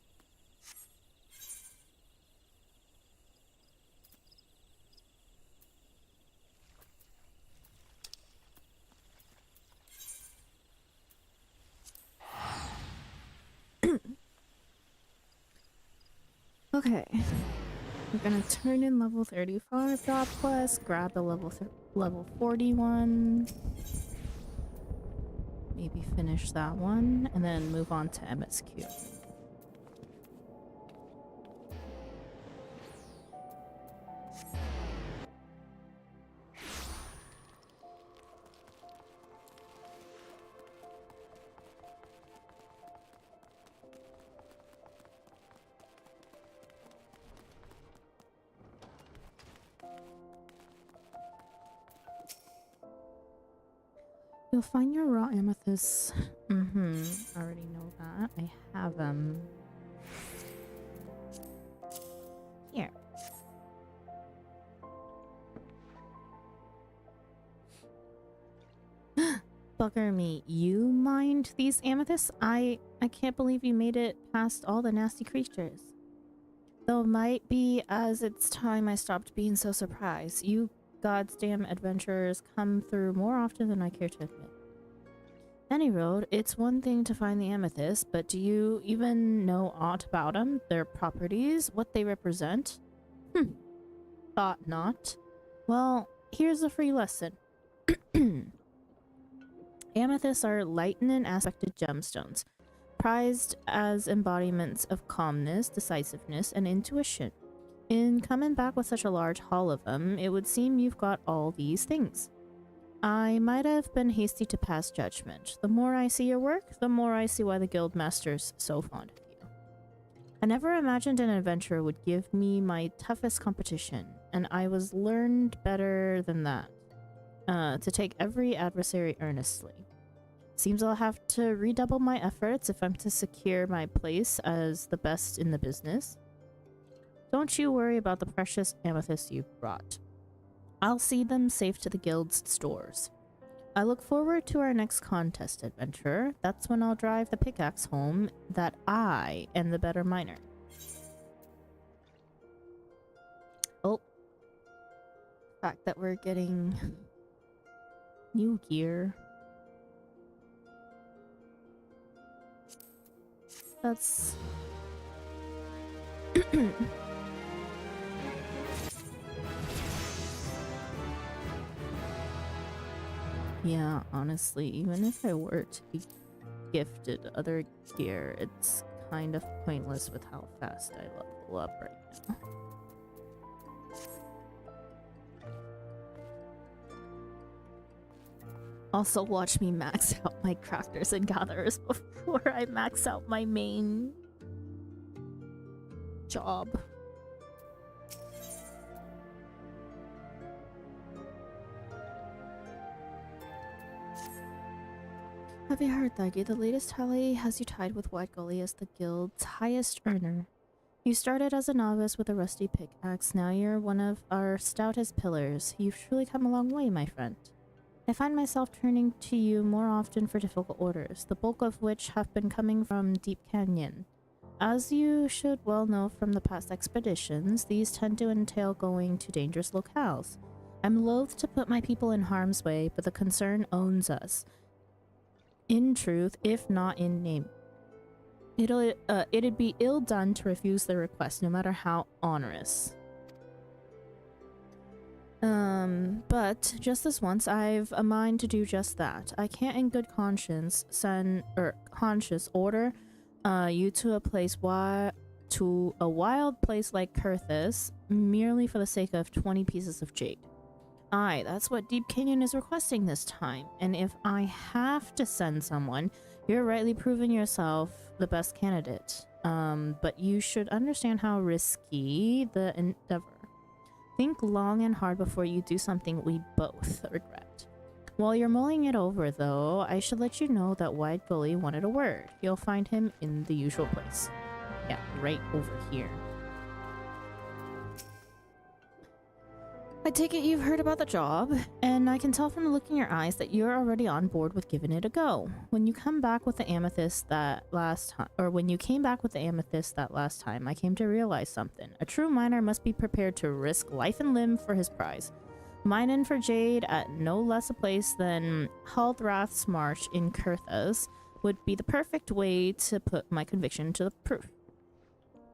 Okay. We're gonna turn in level 35 job quest, grab the level 41. Maybe finish that one, and then move on to MSQ. You'll find your raw amethyst. I already know that. I have them. Here. Bugger me. You mined these amethysts? I can't believe you made it past all the nasty creatures. Though it might be as it's time I stopped being so surprised. You goddamn adventurers come through more often than I care to admit. Any road, it's one thing to find the amethyst, but do you even know aught about them? Their properties? What they represent? Thought not. Well, here's a free lesson. Amethysts are lightning aspected gemstones, prized as embodiments of calmness, decisiveness, and intuition. In coming back with such a large haul of them, it would seem you've got all these things. I might have been hasty to pass judgment. The more I see your work, the more I see why the Guildmaster's so fond of you. I never imagined an adventurer would give me my toughest competition, and I was learned better than that. To take every adversary earnestly. Seems I'll have to redouble my efforts if I'm to secure my place as the best in the business. Don't you worry about the precious amethysts you brought. I'll see them safe to the guild's stores. I look forward to our next contest, adventurer. That's when I'll drive the pickaxe home that I am the better miner. Oh. The fact that we're getting new gear. That's... Yeah, honestly, even if I were to be gifted other gear, it's kind of pointless with how fast I level up right now. Also, watch me max out my crafters and gatherers before I max out my main job. Have you heard, Thuggy? The latest tally has you tied with White Gully as the guild's highest earner. You started as a novice with a rusty pickaxe. Now you're one of our stoutest pillars. You've truly come a long way, my friend. I find myself turning to you more often for difficult orders, the bulk of which have been coming from Deep Canyon. As you should well know from the past expeditions, these tend to entail going to dangerous locales. I'm loath to put my people in harm's way, but the concern owns us. In truth, if not in name. It'd be ill done to refuse their request, no matter how onerous. But just this once, I've a mind to do just that. I can't in good conscience order you to a wild place like Kurthus merely for the sake of 20 pieces of jade. Aye, that's what Deep Canyon is requesting this time, and if I have to send someone, you're rightly proving yourself the best candidate. But you should understand how risky the endeavor. Think long and hard before you do something we both regret. While you're mulling it over, though, I should let you know that White Gully wanted a word. You'll find him in the usual place. Yeah, right over here. I take it you've heard about the job, and I can tell from the look in your eyes that you're already on board with giving it a go. When you come back with the amethyst that last time, I came to realize something. A true miner must be prepared to risk life and limb for his prize. Mining for jade at no less a place than Haldrath's Marsh in Kurthus would be the perfect way to put my conviction to the proof.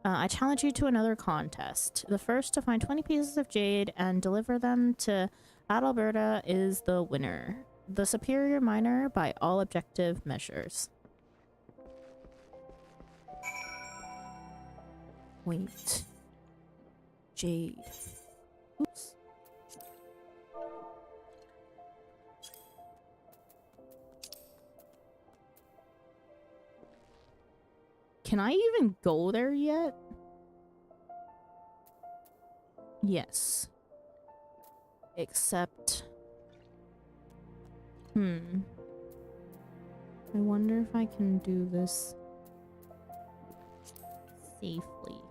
I challenge you to another contest. The first to find 20 pieces of jade and deliver them to Adalberta is the winner. The superior miner by all objective measures. Wait. Jade. Oops. Can I even go there yet? Yes. Except... I wonder if I can do this safely.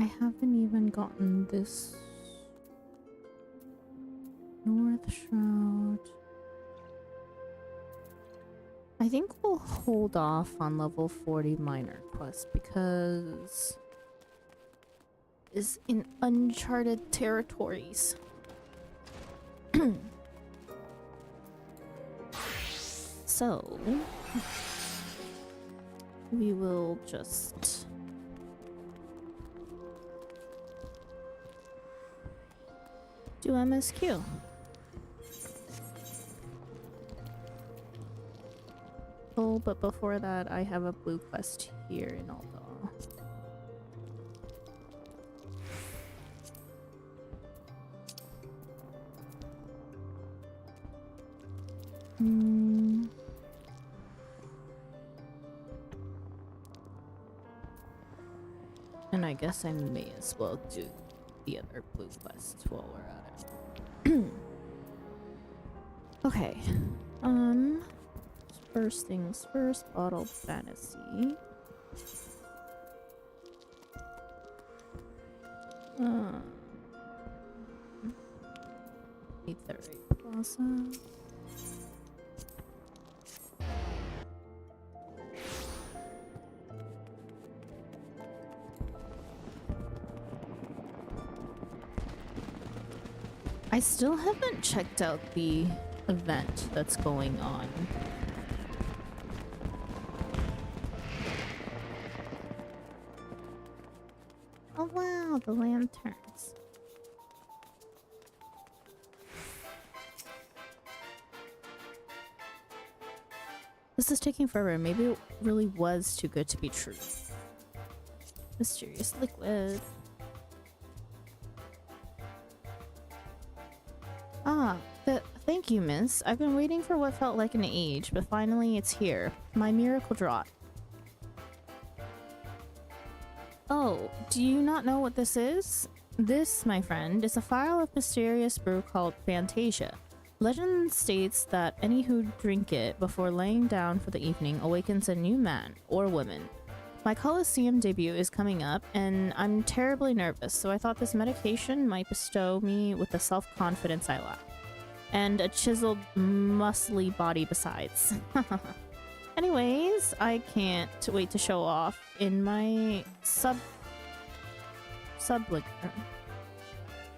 I haven't even gotten this North Shroud. I think we'll hold off on level 40 minor quest because it's in uncharted territories. So we will just do MSQ. Oh, but before that, I have a blue quest here in Aldal. And I guess I may as well do the other blue quest while we're at it. Okay. First things first, bottled fantasy. Aetherite Plaza. I still haven't checked out the event that's going on. Oh wow, the lanterns. This is taking forever. Maybe it really was too good to be true. Mysterious liquid. Ah, thank you, miss. I've been waiting for what felt like an age, but finally it's here. My miracle draught. Oh, do you not know what this is? This, my friend, is a vial of mysterious brew called Fantasia. Legend states that any who drink it before laying down for the evening awakens a new man or woman. My Colosseum debut is coming up, and I'm terribly nervous, so I thought this medication might bestow me with the self-confidence I lack. And a chiseled, muscly body besides. Anyways, I can't wait to show off in my subliquor.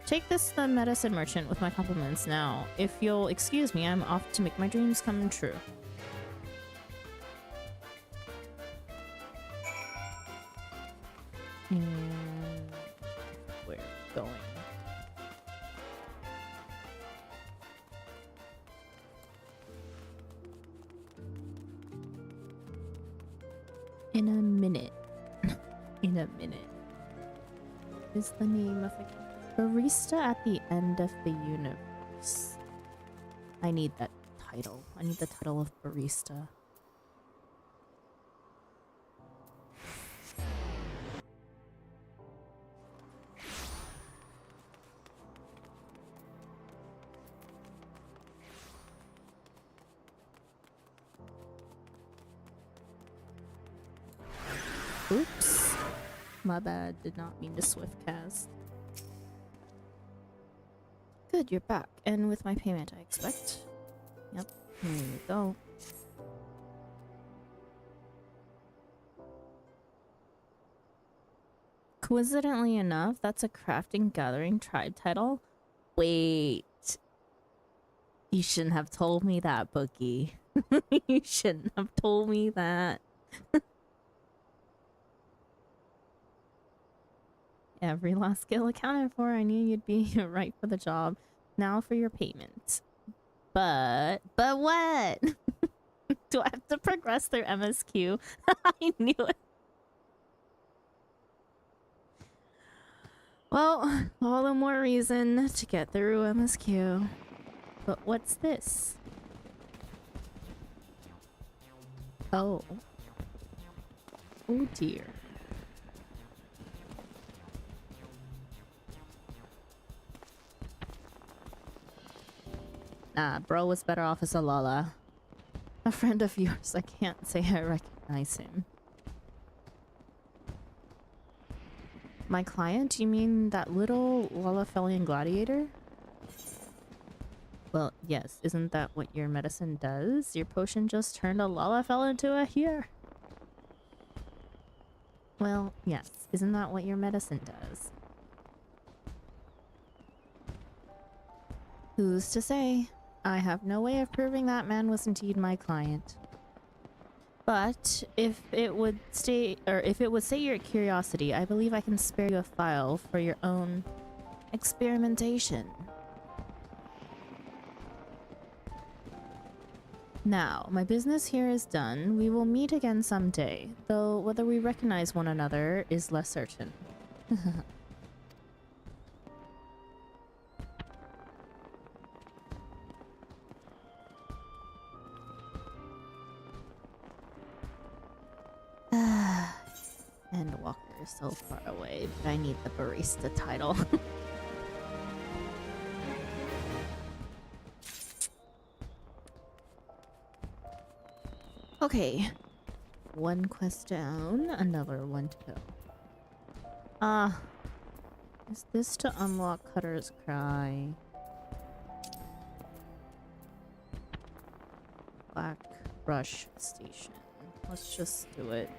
Take this to the medicine merchant with my compliments now. If you'll excuse me, I'm off to make my dreams come true. And we're going. In a minute. In a minute. Is the name of the barista at the end of the universe. I need that title. I need the title of barista. Oops. My bad. Did not mean to swift cast. Good, you're back. And with my payment, I expect. Yep, here you go. Coincidentally enough, that's a crafting gathering tribe title. Wait. You shouldn't have told me that, Bookie. You shouldn't have told me that. Every last skill accounted for. I knew you'd be right for the job. Now for your payment. But what? Do I have to progress through MSQ? I knew it. Well, all the more reason to get through MSQ. But what's this? Oh. Oh dear. Nah, bro was better off as a Lala. A friend of yours, I can't say I recognize him. My client? You mean that little Lalafelian gladiator? Well, yes. Isn't that what your medicine does? Your potion just turned a Lalafell into a here. Well, yes. Isn't that what your medicine does? Who's to say? I have no way of proving that man was indeed my client. But if it would stay, or if it would sate your curiosity, I believe I can spare you a file for your own experimentation. Now, my business here is done. We will meet again someday, though whether we recognize one another is less certain. And Walker is so far away, but I need the barista title. Okay. One quest down, another one to go. Is this to unlock Cutter's Cry? Black Brush Station. Let's just do it.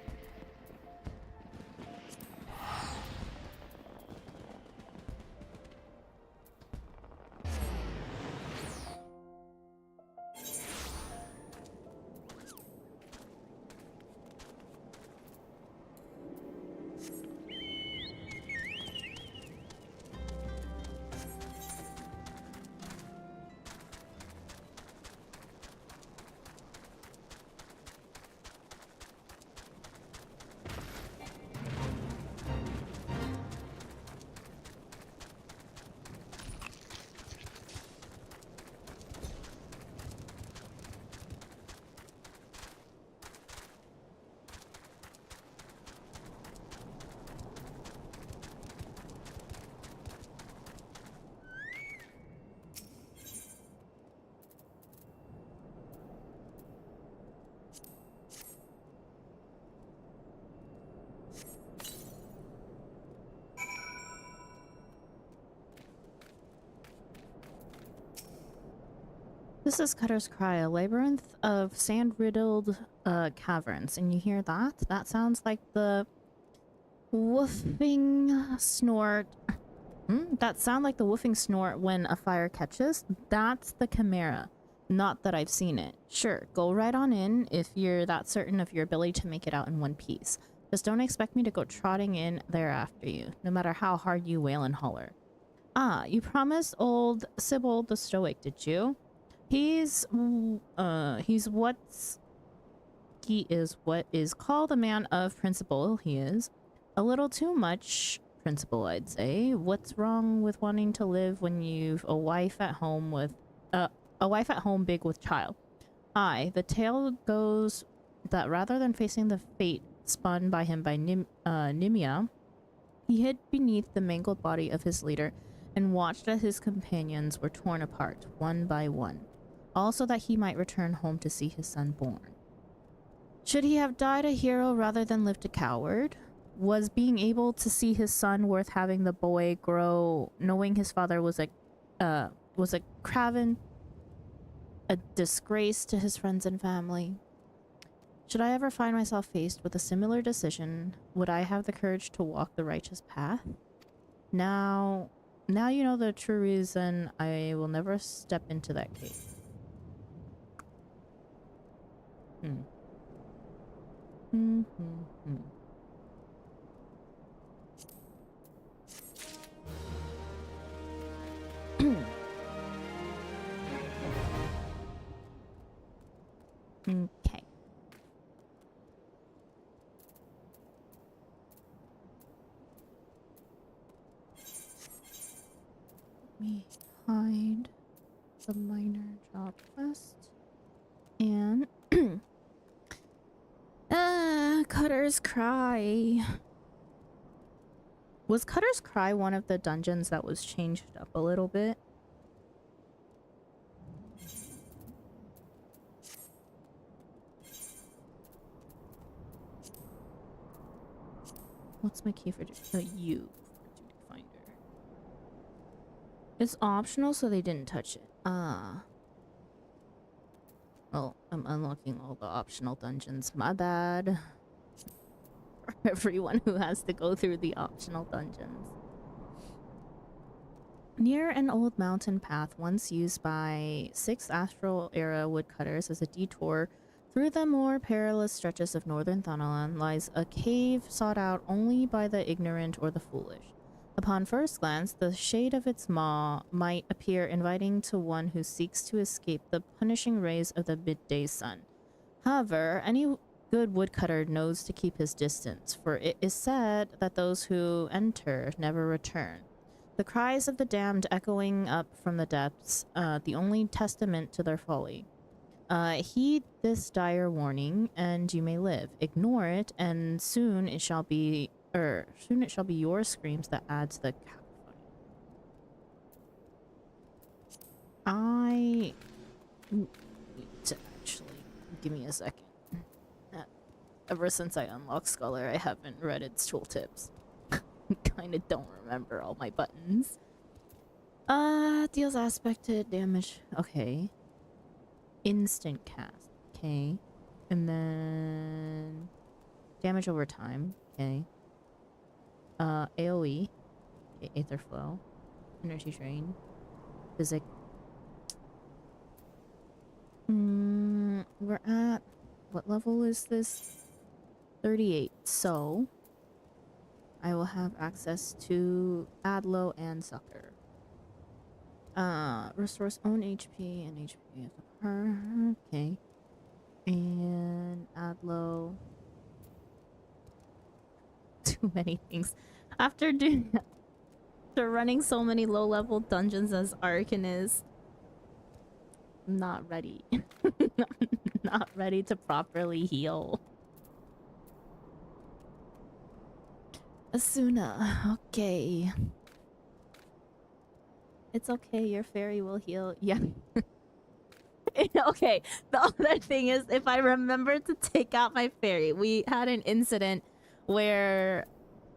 This is Cutter's Cry, a labyrinth of sand-riddled caverns. And you hear that? That sounds like the woofing snort. That sound like the woofing snort when a fire catches? That's the Chimera. Not that I've seen it. Sure, go right on in if you're that certain of your ability to make it out in one piece. Just don't expect me to go trotting in there after you, no matter how hard you wail and holler. Ah, you promised old Sybil the Stoic, did you? He is what is called a man of principle. He is a little too much principle, I'd say. What's wrong with wanting to live when you've a wife at home big with child? Aye, the tale goes that rather than facing the fate spun by him by Nimia, he hid beneath the mangled body of his leader and watched as his companions were torn apart, one by one, also that he might return home to see his son born. Should he have died a hero rather than lived a coward? Was being able to see his son worth having the boy grow, knowing his father was a craven, a disgrace to his friends and family? Should I ever find myself faced with a similar decision, would I have the courage to walk the righteous path? Now you know the true reason I will never step into that cave. Okay. Let me hide the minor job quest. And Cutter's Cry. Was Cutter's Cry one of the dungeons that was changed up a little bit? What's my key for U for duty finder? It's optional, so they didn't touch it. Ah. Well, I'm unlocking all the optional dungeons. My bad. For everyone who has to go through the optional dungeons. Near an old mountain path once used by 6 Astral Era woodcutters as a detour through the more perilous stretches of northern Thanalan lies a cave sought out only by the ignorant or the foolish. Upon first glance, the shade of its maw might appear inviting to one who seeks to escape the punishing rays of the midday sun. However, any good woodcutter knows to keep his distance, for it is said that those who enter never return. The cries of the damned echoing up from the depths, the only testament to their folly. Heed this dire warning, and you may live. Ignore it, and soon it shall be your screams that add to the cacophony. I need to actually give me a second. Ever since I unlocked Scholar, I haven't read its tooltips. Kinda don't remember all my buttons. Deals aspected damage. Okay. Instant cast. Okay. And then damage over time. Okay. AoE. Okay, Aether Flow. Energy Drain. Physic. We're at... what level is this? 38. So... I will have access to Adlo and Sucker. Restores own HP and HP of her. Okay. And Adlo. Too many things. After running so many low-level dungeons as Arcanist, I'm not ready. Not ready to properly heal. Asuna, okay. It's okay, your fairy will heal. Yeah. Okay, the other thing is, if I remember to take out my fairy, we had an incident where,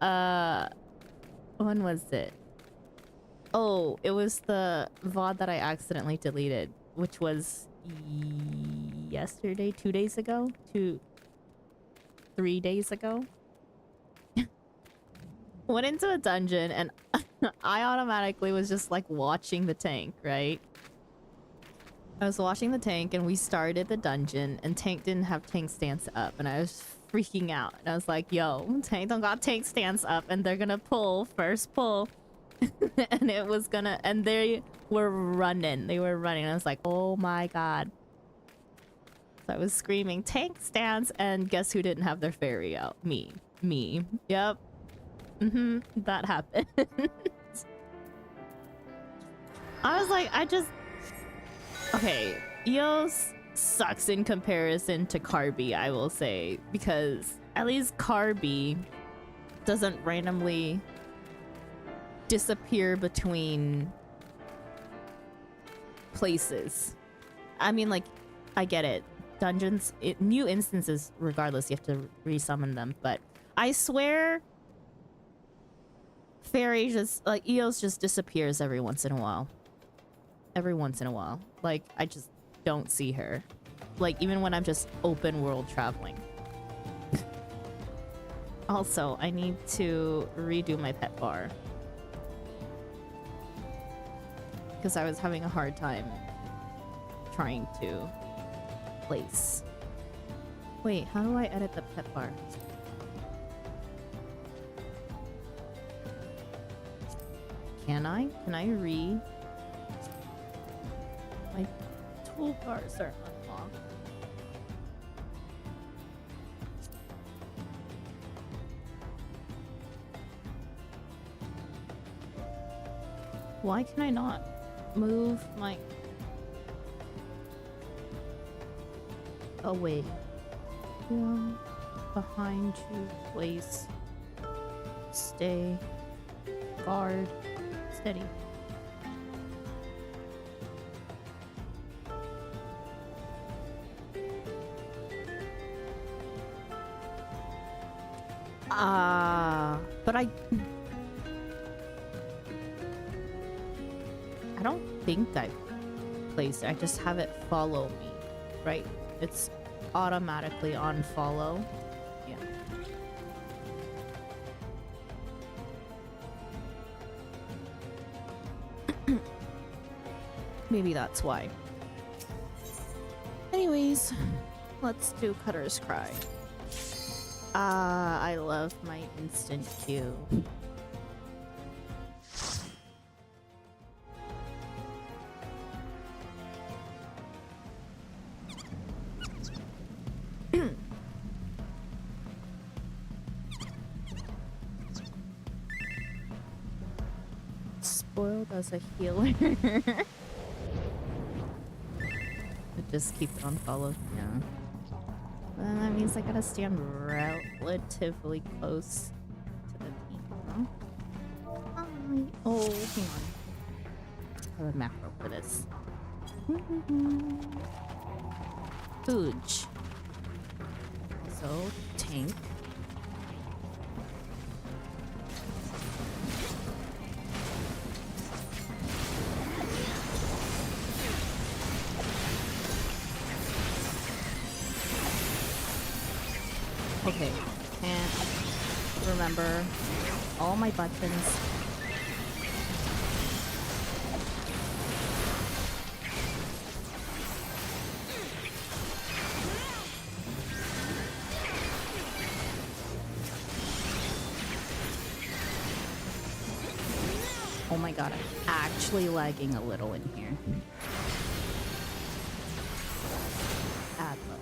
when was it? Oh, it was the VOD that I accidentally deleted. which was yesterday, 2 days ago, 3 days ago. Went into a dungeon and I automatically was just like watching the tank, right? I was watching the tank and we started the dungeon and tank didn't have tank stance up and I was freaking out. And I was like, yo, tank don't got tank stance up and they're gonna pull, first pull. And it was gonna, and they were running. They were running. I was like, oh my god. So I was screaming, tank stance, and guess who didn't have their fairy out? Me. Yep. That happened. I was like, okay, Eos sucks in comparison to Carby, I will say, because at least Carby doesn't randomly disappear between places. I mean, like, I get it. Dungeons, new instances, regardless, you have to resummon them, but I swear Fairy just, like, Eos just disappears every once in a while. Every once in a while. Like, I just don't see her. Like, even when I'm just open world traveling. Also, I need to redo my pet bar. Because I was having a hard time trying to place. Wait, how do I edit the pet bar? Can I? Can I read? My toolbars are unlocked. Why can I not move my... away? One behind you, place, stay, guard, steady. But I don't think I placed it. I just have it follow me, right? It's automatically on follow. Yeah. Maybe that's why. Anyways, let's do Cutter's Cry. I love my instant queue. Spoiled as a healer. Just keep it on follow. Yeah. Then that means I gotta stand relatively close to the team. Huh? Oh, hang on. I have a macro for this. Fooge. Also, tank. Okay, can't remember all my buttons. Oh my god, I'm actually lagging a little in here. Add low.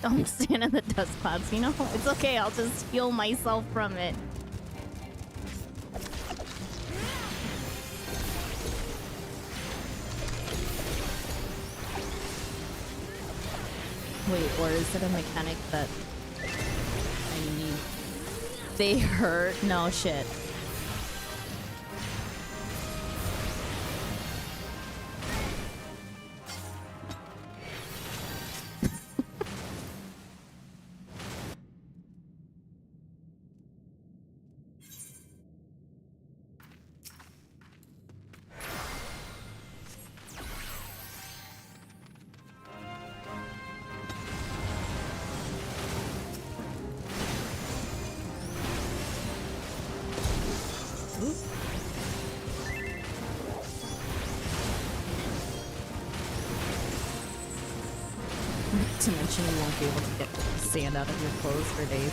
Don't stand in the dust clouds, you know? It's okay, I'll just heal myself from it. Wait, or is it a mechanic that I need? They hurt? No shit. To mention you won't be able to get sand out of your clothes for days.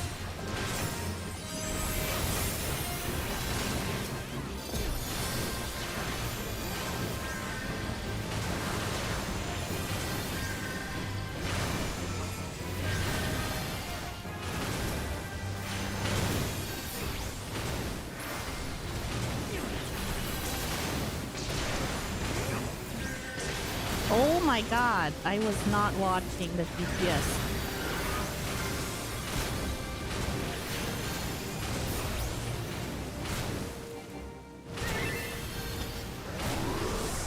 Oh my god, I was not watching the DPS.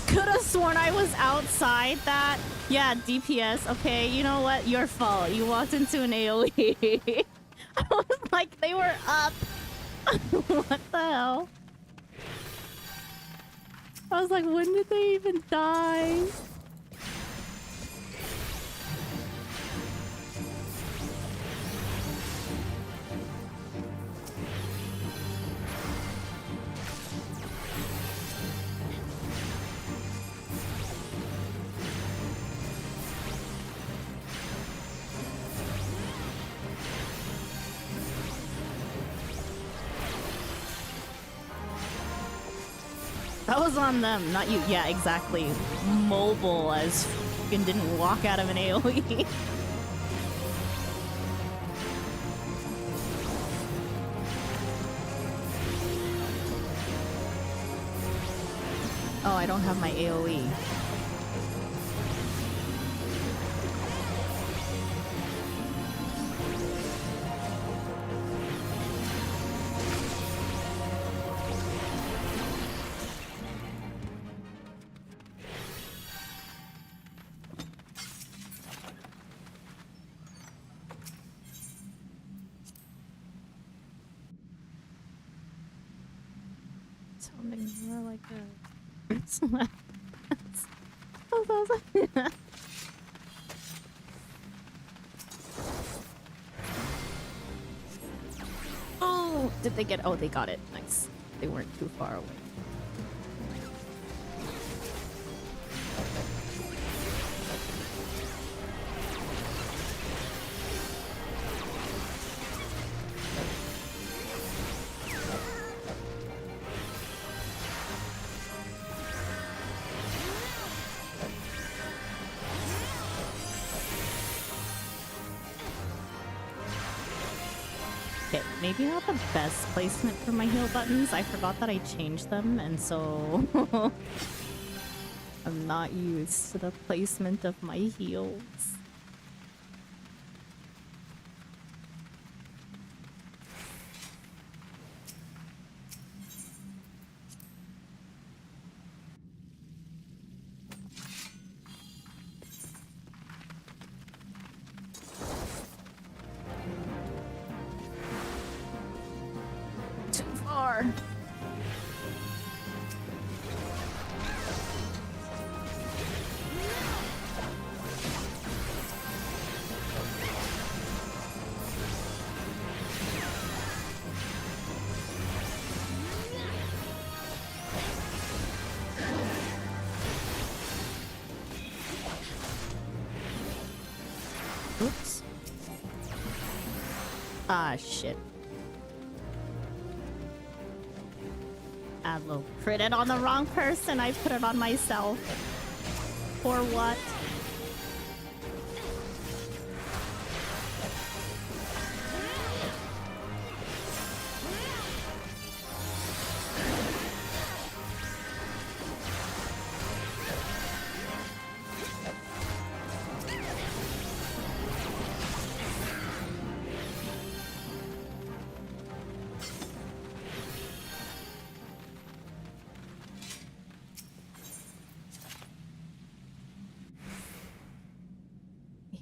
Could have sworn I was outside that. Yeah, DPS. Okay, you know what? Your fault. You walked into an AoE. I was like, they were up. What the hell? I was like, when did they even die? That was on them, not you. Yeah, exactly. Mobile as fucking didn't walk out of an AoE. Oh, I don't have my AoE. Sounding more like a... Oh, did they get... Oh, they got it. Nice. They weren't too far away. Okay, maybe not the best placement for my heal buttons. I forgot that I changed them, and so I'm not used to the placement of my heals. Too far. Oops. Ah, shit. Adlo critted on the wrong person. I put it on myself. For what?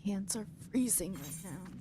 hands are freezing right now.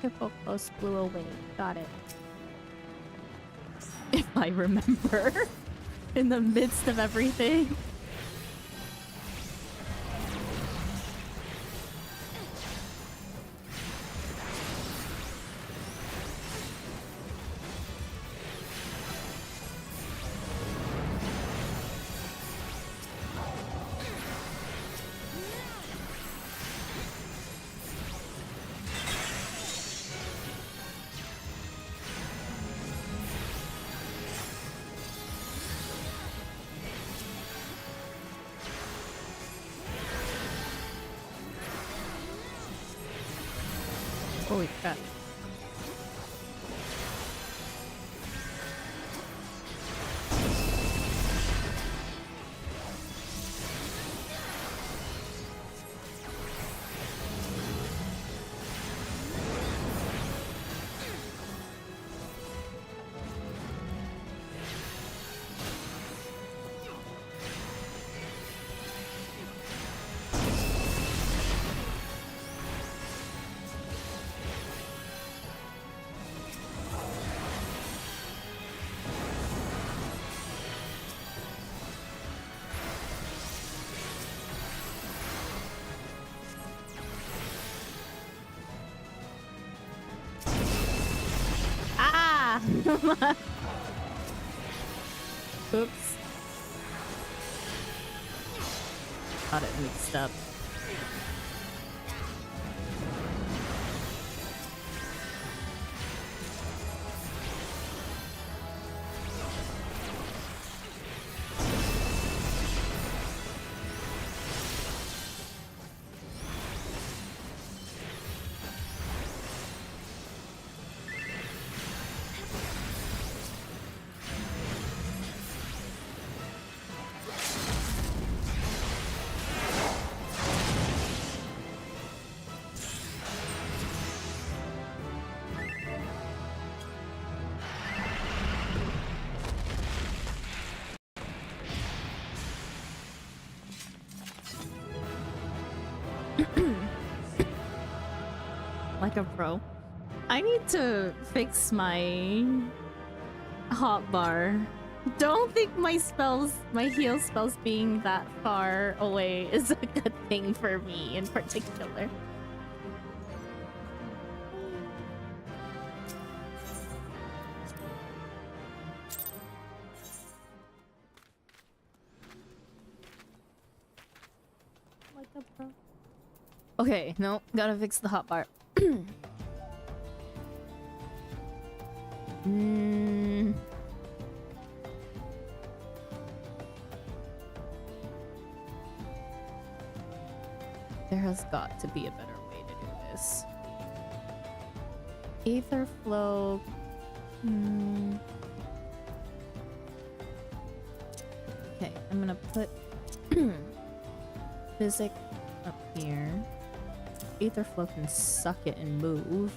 Hippo close flew away. Got it. If I remember. In the midst of everything. Holy crap. Oops. Got it mixed up. Like a pro. I need to fix my hotbar. Don't think my heal spells being that far away is a good thing for me in particular. Like a pro. Okay, no, gotta fix the hotbar. There has got to be a better way to do this. Aether flow. Okay, I'm gonna put physic up here. Aether flow can suck it and move.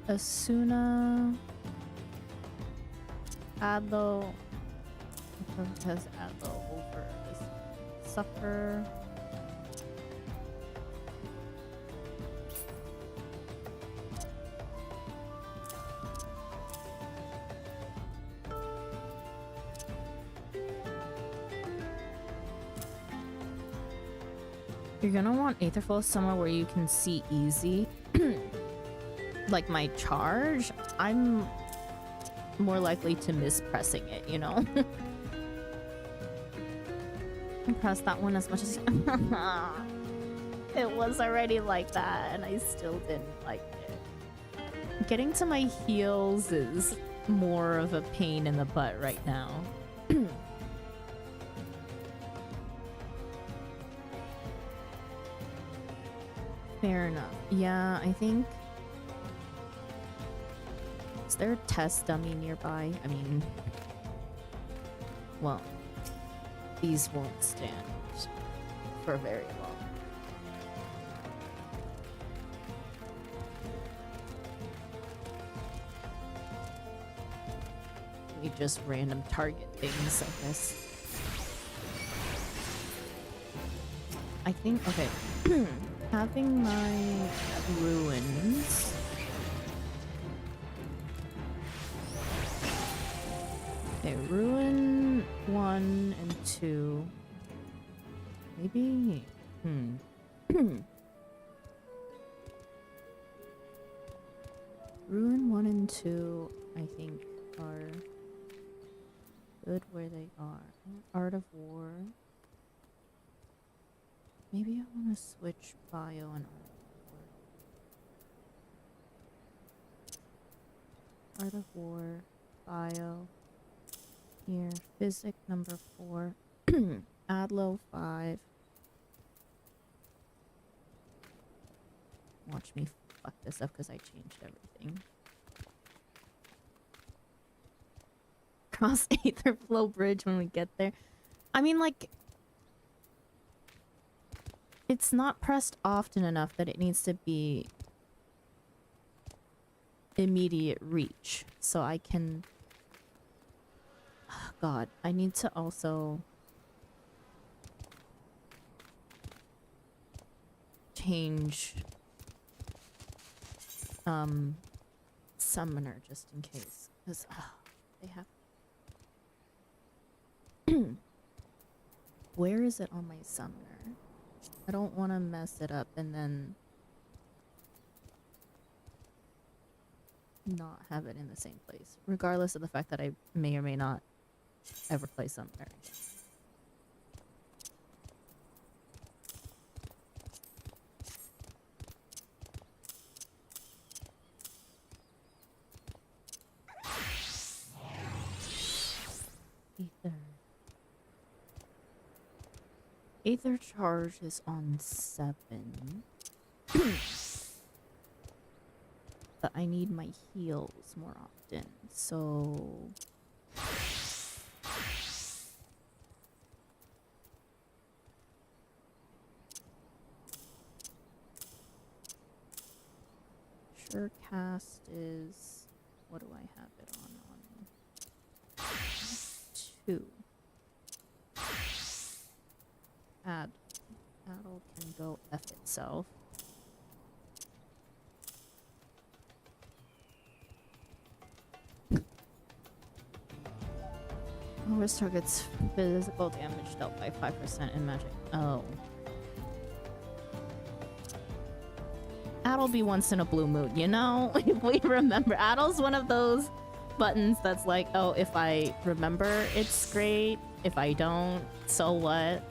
Asuna. Adlo. Has Adlo over this sucker. You're gonna want Aetherflow somewhere where you can see easy. Like my charge, I'm more likely to miss pressing it, you know? I pressed that one as much as it was already like that and I still didn't like it. Getting to my heals is more of a pain in the butt right now. Fair enough. Yeah, I think... Is there a test dummy nearby? I mean... Well... These won't stand for very long. We just random target things, I guess. I think... Okay. having my ruins. Okay, ruin 1 and 2. Maybe. Ruin 1 and 2, I think, are good where they are. Art of War. Maybe I want to switch Bio and Art of War. Bio. Here. Physic number 4. Adlo 5. Watch me fuck this up because I changed everything. Cross Aether Flow Bridge when we get there. I mean, like, it's not pressed often enough that it needs to be immediate reach. So I can... Oh, God, I need to also change summoner just in case, because they have... Where is it on my summoner? I don't want to mess it up and then not have it in the same place, regardless of the fact that I may or may not ever play summoner again. Aether charge is on 7. But I need my heals more often, so... Sure cast is... What do I have it on? 2. Adel can go F itself. Lowest target's physical damage dealt by 5% in magic. Oh. Adel'll be once in a blue moon, you know? If we remember. Adel's one of those buttons that's like, oh, if I remember, it's great. If I don't, so what?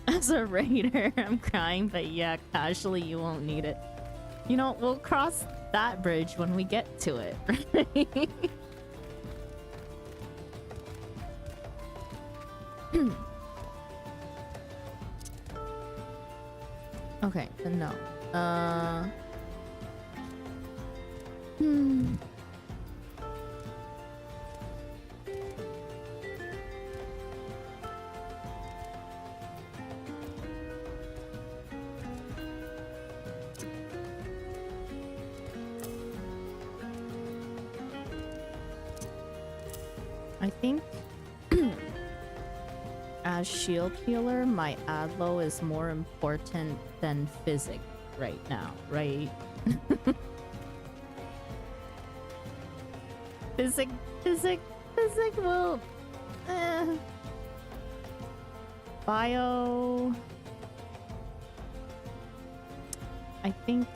As a raider, I'm crying, but yeah, casually you won't need it. You know, we'll cross that bridge when we get to it, right? Okay, then no. I think as shield healer, my Adlo is more important than Physic right now, right? Physic will... Bio... I think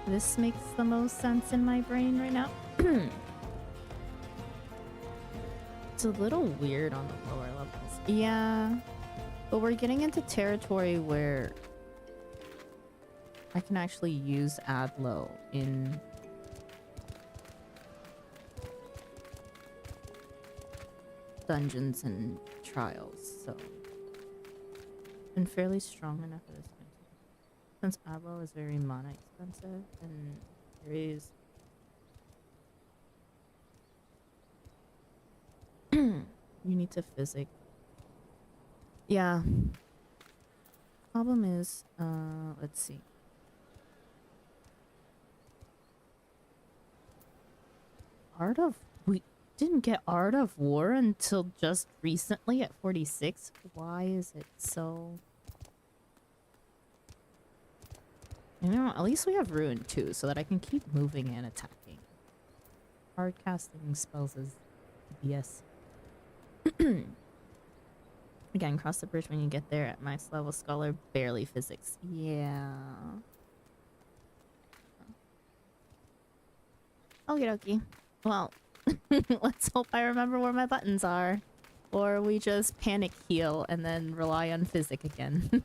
this makes the most sense in my brain right now. It's a little weird on the lower levels. Yeah. But we're getting into territory where I can actually use Adlo in dungeons and trials, so been fairly strong enough at this point. Since Adlo is very mana expensive and there is you need to Physic. Yeah. problem is, let's see. We didn't get Art of War until just recently at 46. Why is it so... You know, at least we have Ruin too, so that I can keep moving and attacking. Hard casting spells is BS. Again, cross the bridge when you get there at max level scholar, barely physics. Yeah. Okie dokie. Well, let's hope I remember where my buttons are. Or we just panic heal and then rely on physic again.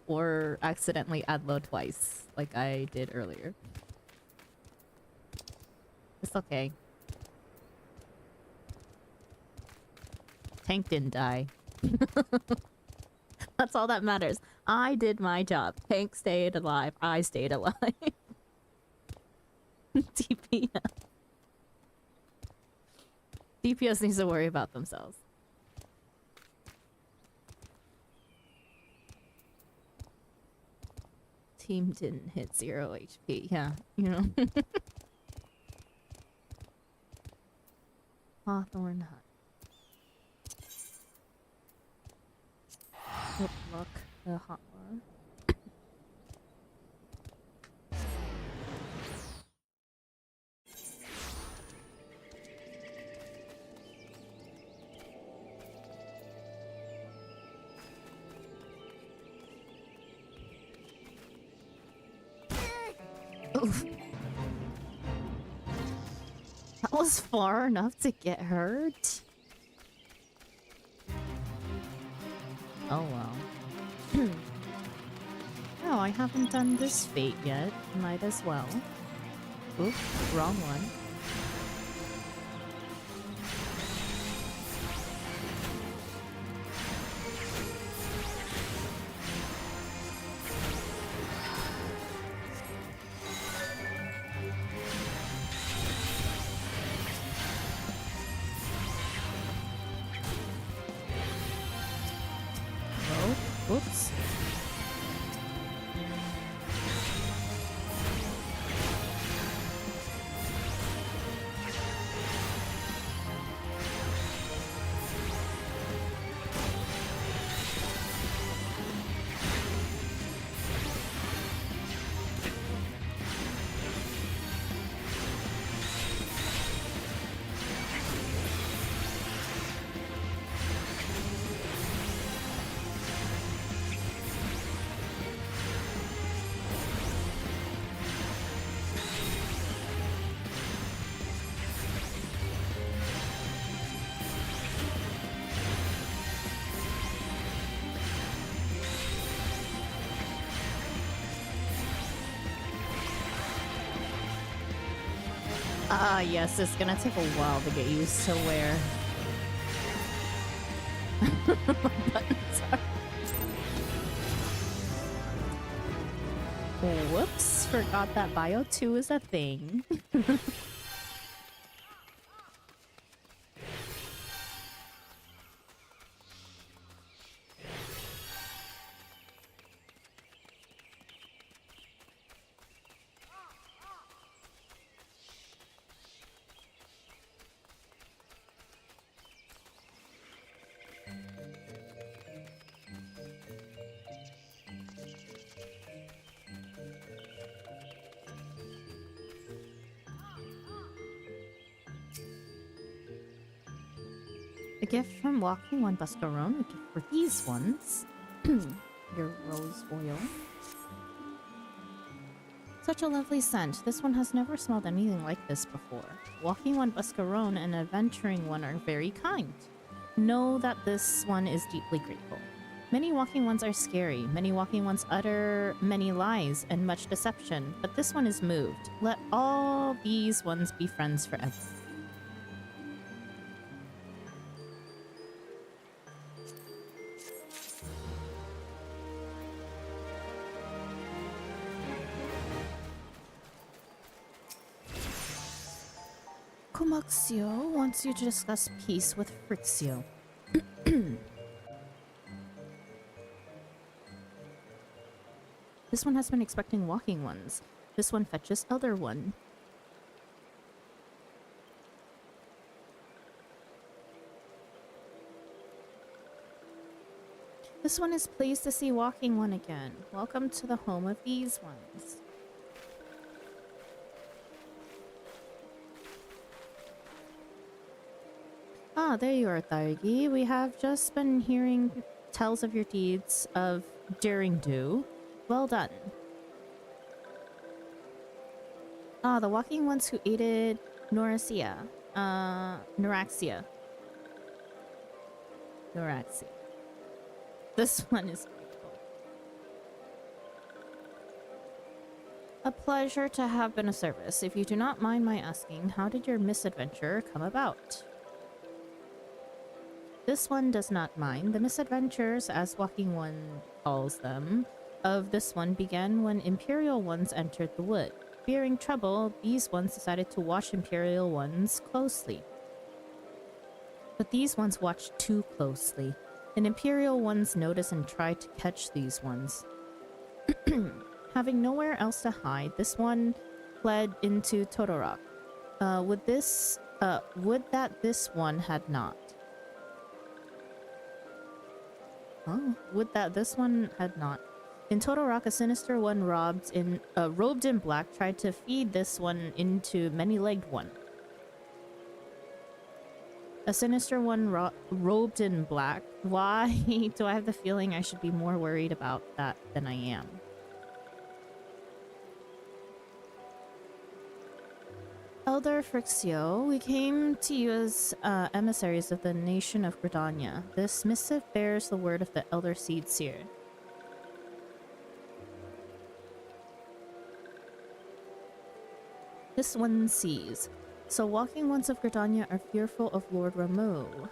Or accidentally add low twice, like I did earlier. It's okay. Tank didn't die. That's all that matters. I did my job. Tank stayed alive. I stayed alive. DPS. DPS needs to worry about themselves. Team didn't hit 0 HP. Yeah, you know. Hawthorne Hut. Good luck, the hot one. Oof. That was far enough to get hurt. Oh well. No, I haven't done this fate yet. Might as well. Oop, wrong one. Oops. Ah, yes, it's gonna take a while to get used to where my buttons are. Whoops, forgot that Bio 2 is a thing. A gift from Walking One Buscarone, a gift for these ones. Your rose oil. Such a lovely scent. This one has never smelled anything like this before. Walking One Buscarone and Adventuring One are very kind. Know that this one is deeply grateful. Many walking ones are scary. Many walking ones utter many lies and much deception, but this one is moved. Let all these ones be friends forever. Comaxio wants you to discuss peace with Fritzio. This one has been expecting walking ones. This one fetches elder one. This one is pleased to see walking one again. Welcome to the home of these ones. Ah, there you are, Thaigi. We have just been hearing tells of your deeds of daring do. Well done. Ah, the walking ones who aided Noraxia. Noraxia. Noraxia. This one is grateful. A pleasure to have been of service. If you do not mind my asking, how did your misadventure come about? This one does not mind. The misadventures, as Walking One calls them, of this one began when Imperial ones entered the wood. Fearing trouble, these ones decided to watch Imperial ones closely. But these ones watched too closely. And Imperial ones noticed and tried to catch these ones. Having nowhere else to hide, this one fled into Todorok. Would that this one had not. Oh, would that this one had not. In Todorok, a sinister one robed in black tried to feed this one into many-legged one. A sinister one robed in black. Why do I have the feeling I should be more worried about that than I am? Elder Frixio, we came to you as emissaries of the nation of Gridania. This missive bears the word of the Elder Seed Seer. This one sees. So walking ones of Gridania are fearful of Lord Ramu.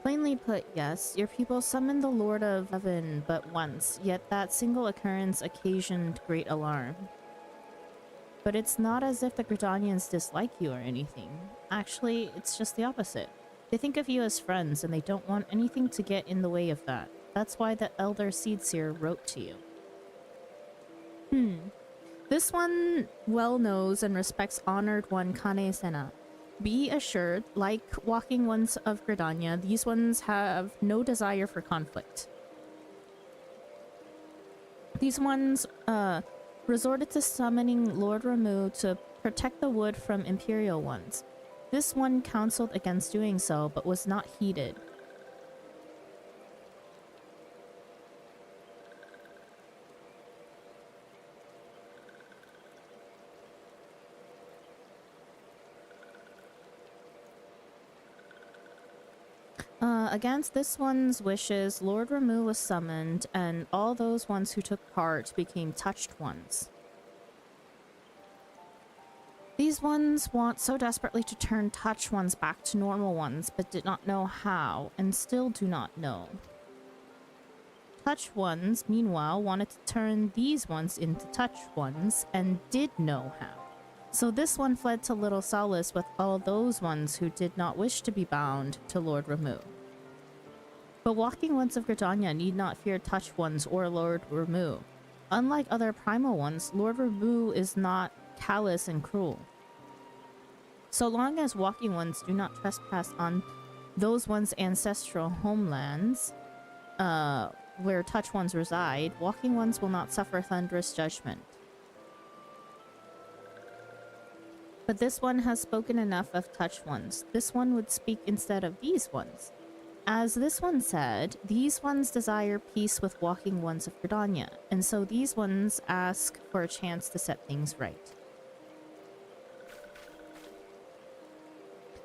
Plainly put, yes, your people summoned the Lord of Heaven but once, yet that single occurrence occasioned great alarm. But it's not as if the Gridanians dislike you or anything. Actually, it's just the opposite. They think of you as friends and they don't want anything to get in the way of that. That's why the Elder Seedseer wrote to you. This one well knows and respects honored one Kane Sena. Be assured, like walking ones of Gridania, these ones have no desire for conflict. These ones, resorted to summoning Lord Ramu to protect the wood from Imperial ones. This one counseled against doing so, but was not heeded. Against this one's wishes, Lord Ramu was summoned, and all those ones who took part became touched ones. These ones want so desperately to turn touch ones back to normal ones, but did not know how, and still do not know. Touch ones, meanwhile, wanted to turn these ones into touch ones, and did know how. So this one fled to Little Solace with all those ones who did not wish to be bound to Lord Ramu. But walking ones of Gridania need not fear touch ones or Lord Ramu. Unlike other primal ones, Lord Ramu is not callous and cruel. So long as walking ones do not trespass on those ones' ancestral homelands, where touch ones reside, walking ones will not suffer thunderous judgment. But this one has spoken enough of touch ones. This one would speak instead of these ones. As this one said, these ones desire peace with walking ones of Gridania, and so these ones ask for a chance to set things right.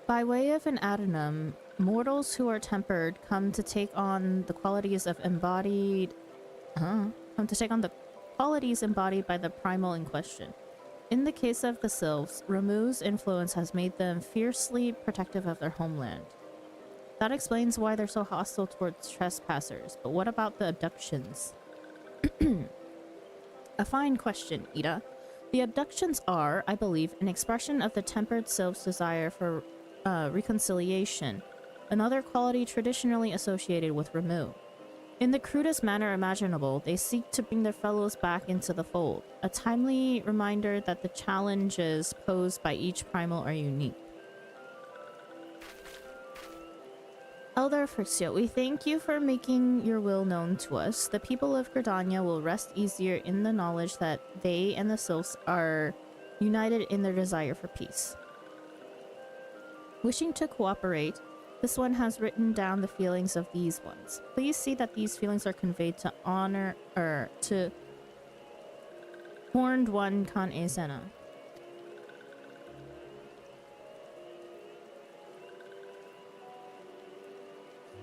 By way of an addendum, mortals who are tempered come to take on the qualities of embodied by the primal in question. In the case of the Sylphs, Ramu's influence has made them fiercely protective of their homeland. That explains why they're so hostile towards trespassers, but what about the abductions? A fine question, Ida. The abductions are, I believe, an expression of the tempered Sylph's desire for reconciliation, another quality traditionally associated with Ramu. In the crudest manner imaginable, they seek to bring their fellows back into the fold, a timely reminder that the challenges posed by each primal are unique. Elder Frixio, we thank you for making your will known to us. The people of Gridania will rest easier in the knowledge that they and the Sylphs are united in their desire for peace. Wishing to cooperate, this one has written down the feelings of these ones. Please see that these feelings are conveyed to to Horned One Kan Ezena.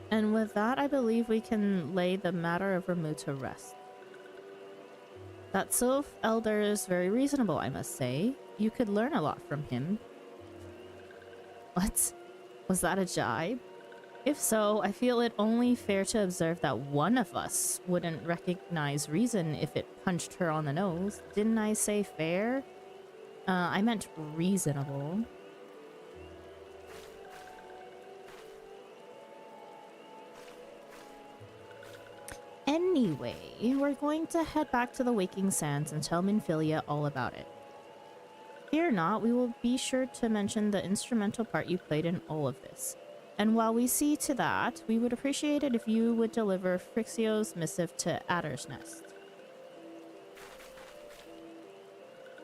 And with that, I believe we can lay the matter of Ramu to rest. That Sylph Elder is very reasonable, I must say. You could learn a lot from him. What? Was that a jibe? If so, I feel it only fair to observe that one of us wouldn't recognize reason if it punched her on the nose. Didn't I say fair? I meant reasonable. Anyway, we're going to head back to the Waking Sands and tell Minfilia all about it. Fear not, we will be sure to mention the instrumental part you played in all of this. And while we see to that, we would appreciate it if you would deliver Frixio's missive to Adder's Nest.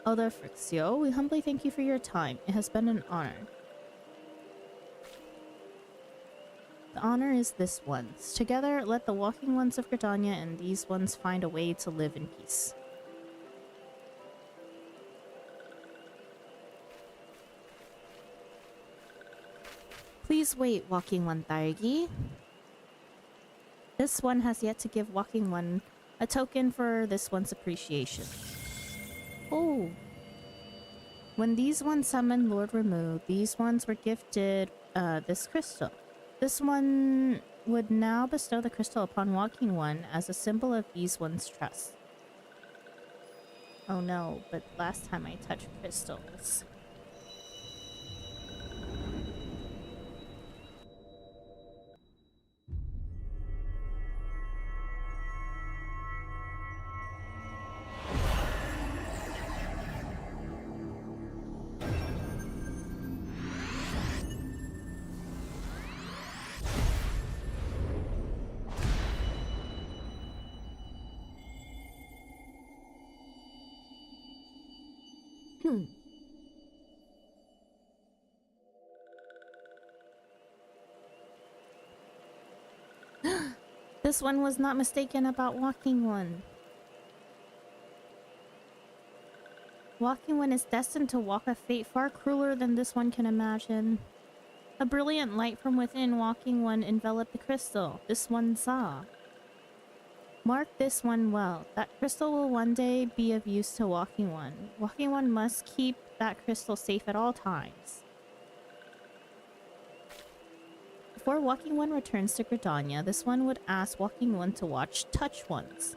Elder Frixio, we humbly thank you for your time. It has been an honor. The honor is this one's. Together, let the walking ones of Gridania and these ones find a way to live in peace. Please wait, Walking One Thargi. This one has yet to give Walking One a token for this one's appreciation. Oh. When these ones summoned Lord Ramu, these ones were gifted this crystal. This one would now bestow the crystal upon Walking One as a symbol of these one's trust. Oh no, but last time I touched crystals. This one was not mistaken about Walking One. Walking One is destined to walk a fate far crueler than this one can imagine. A brilliant light from within Walking One enveloped the crystal. This one saw. Mark this one well. That crystal will one day be of use to Walking One. Walking One must keep that crystal safe at all times. Before Walking One returns to Gridania, this one would ask Walking One to watch Touch Ones.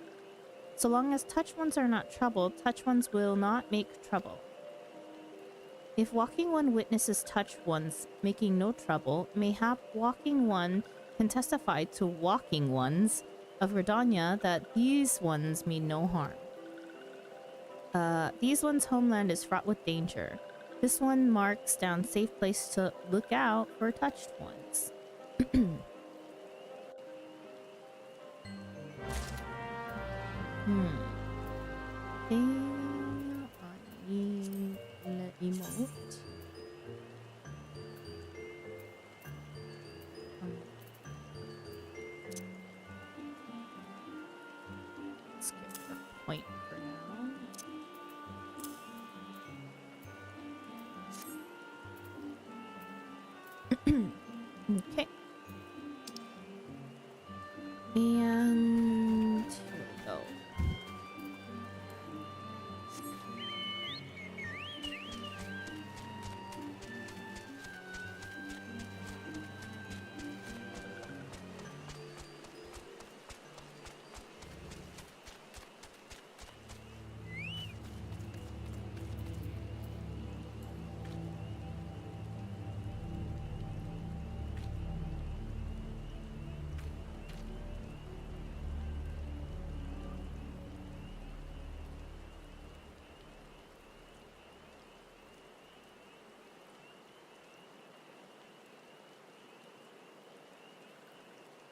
So long as Touch Ones are not troubled, Touch Ones will not make trouble. If Walking One witnesses Touch Ones making no trouble, mayhap Walking One can testify to Walking Ones of Gridania that these ones mean no harm. These ones' homeland is fraught with danger. This one marks down safe place to look out for touched ones. Thing I need emote. Let's get the point for now. Okay. And here we go.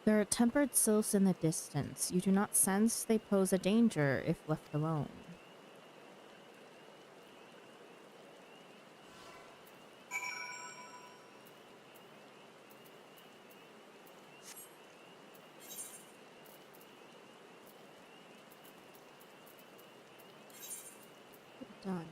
There are tempered sylphs in the distance. You do not sense they pose a danger if left alone. Done.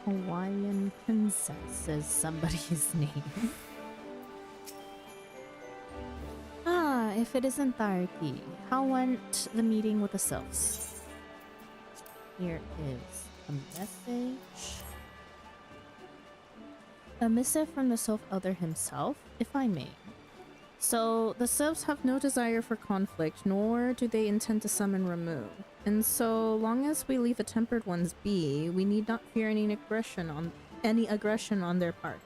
Hawaiian princess is somebody's name. Ah, if it isn't Tharki, how went the meeting with the sylphs? Here is a message. A missive from the sylph elder himself, if I may. So, the sylphs have no desire for conflict, nor do they intend to summon Ramu. And so long as we leave the tempered ones be, we need not fear any aggression on their part.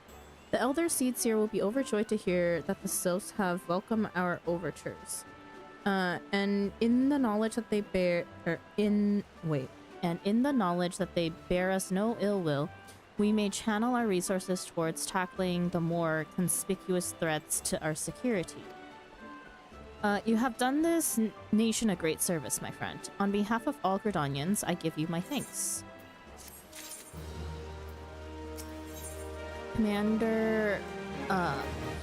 The elder seedseer will be overjoyed to hear that the sylphs have welcomed our overtures. And in the knowledge that they bear us no ill will, we may channel our resources towards tackling the more conspicuous threats to our security. You have done this nation a great service, my friend. On behalf of all Gridanians, I give you my thanks. Commander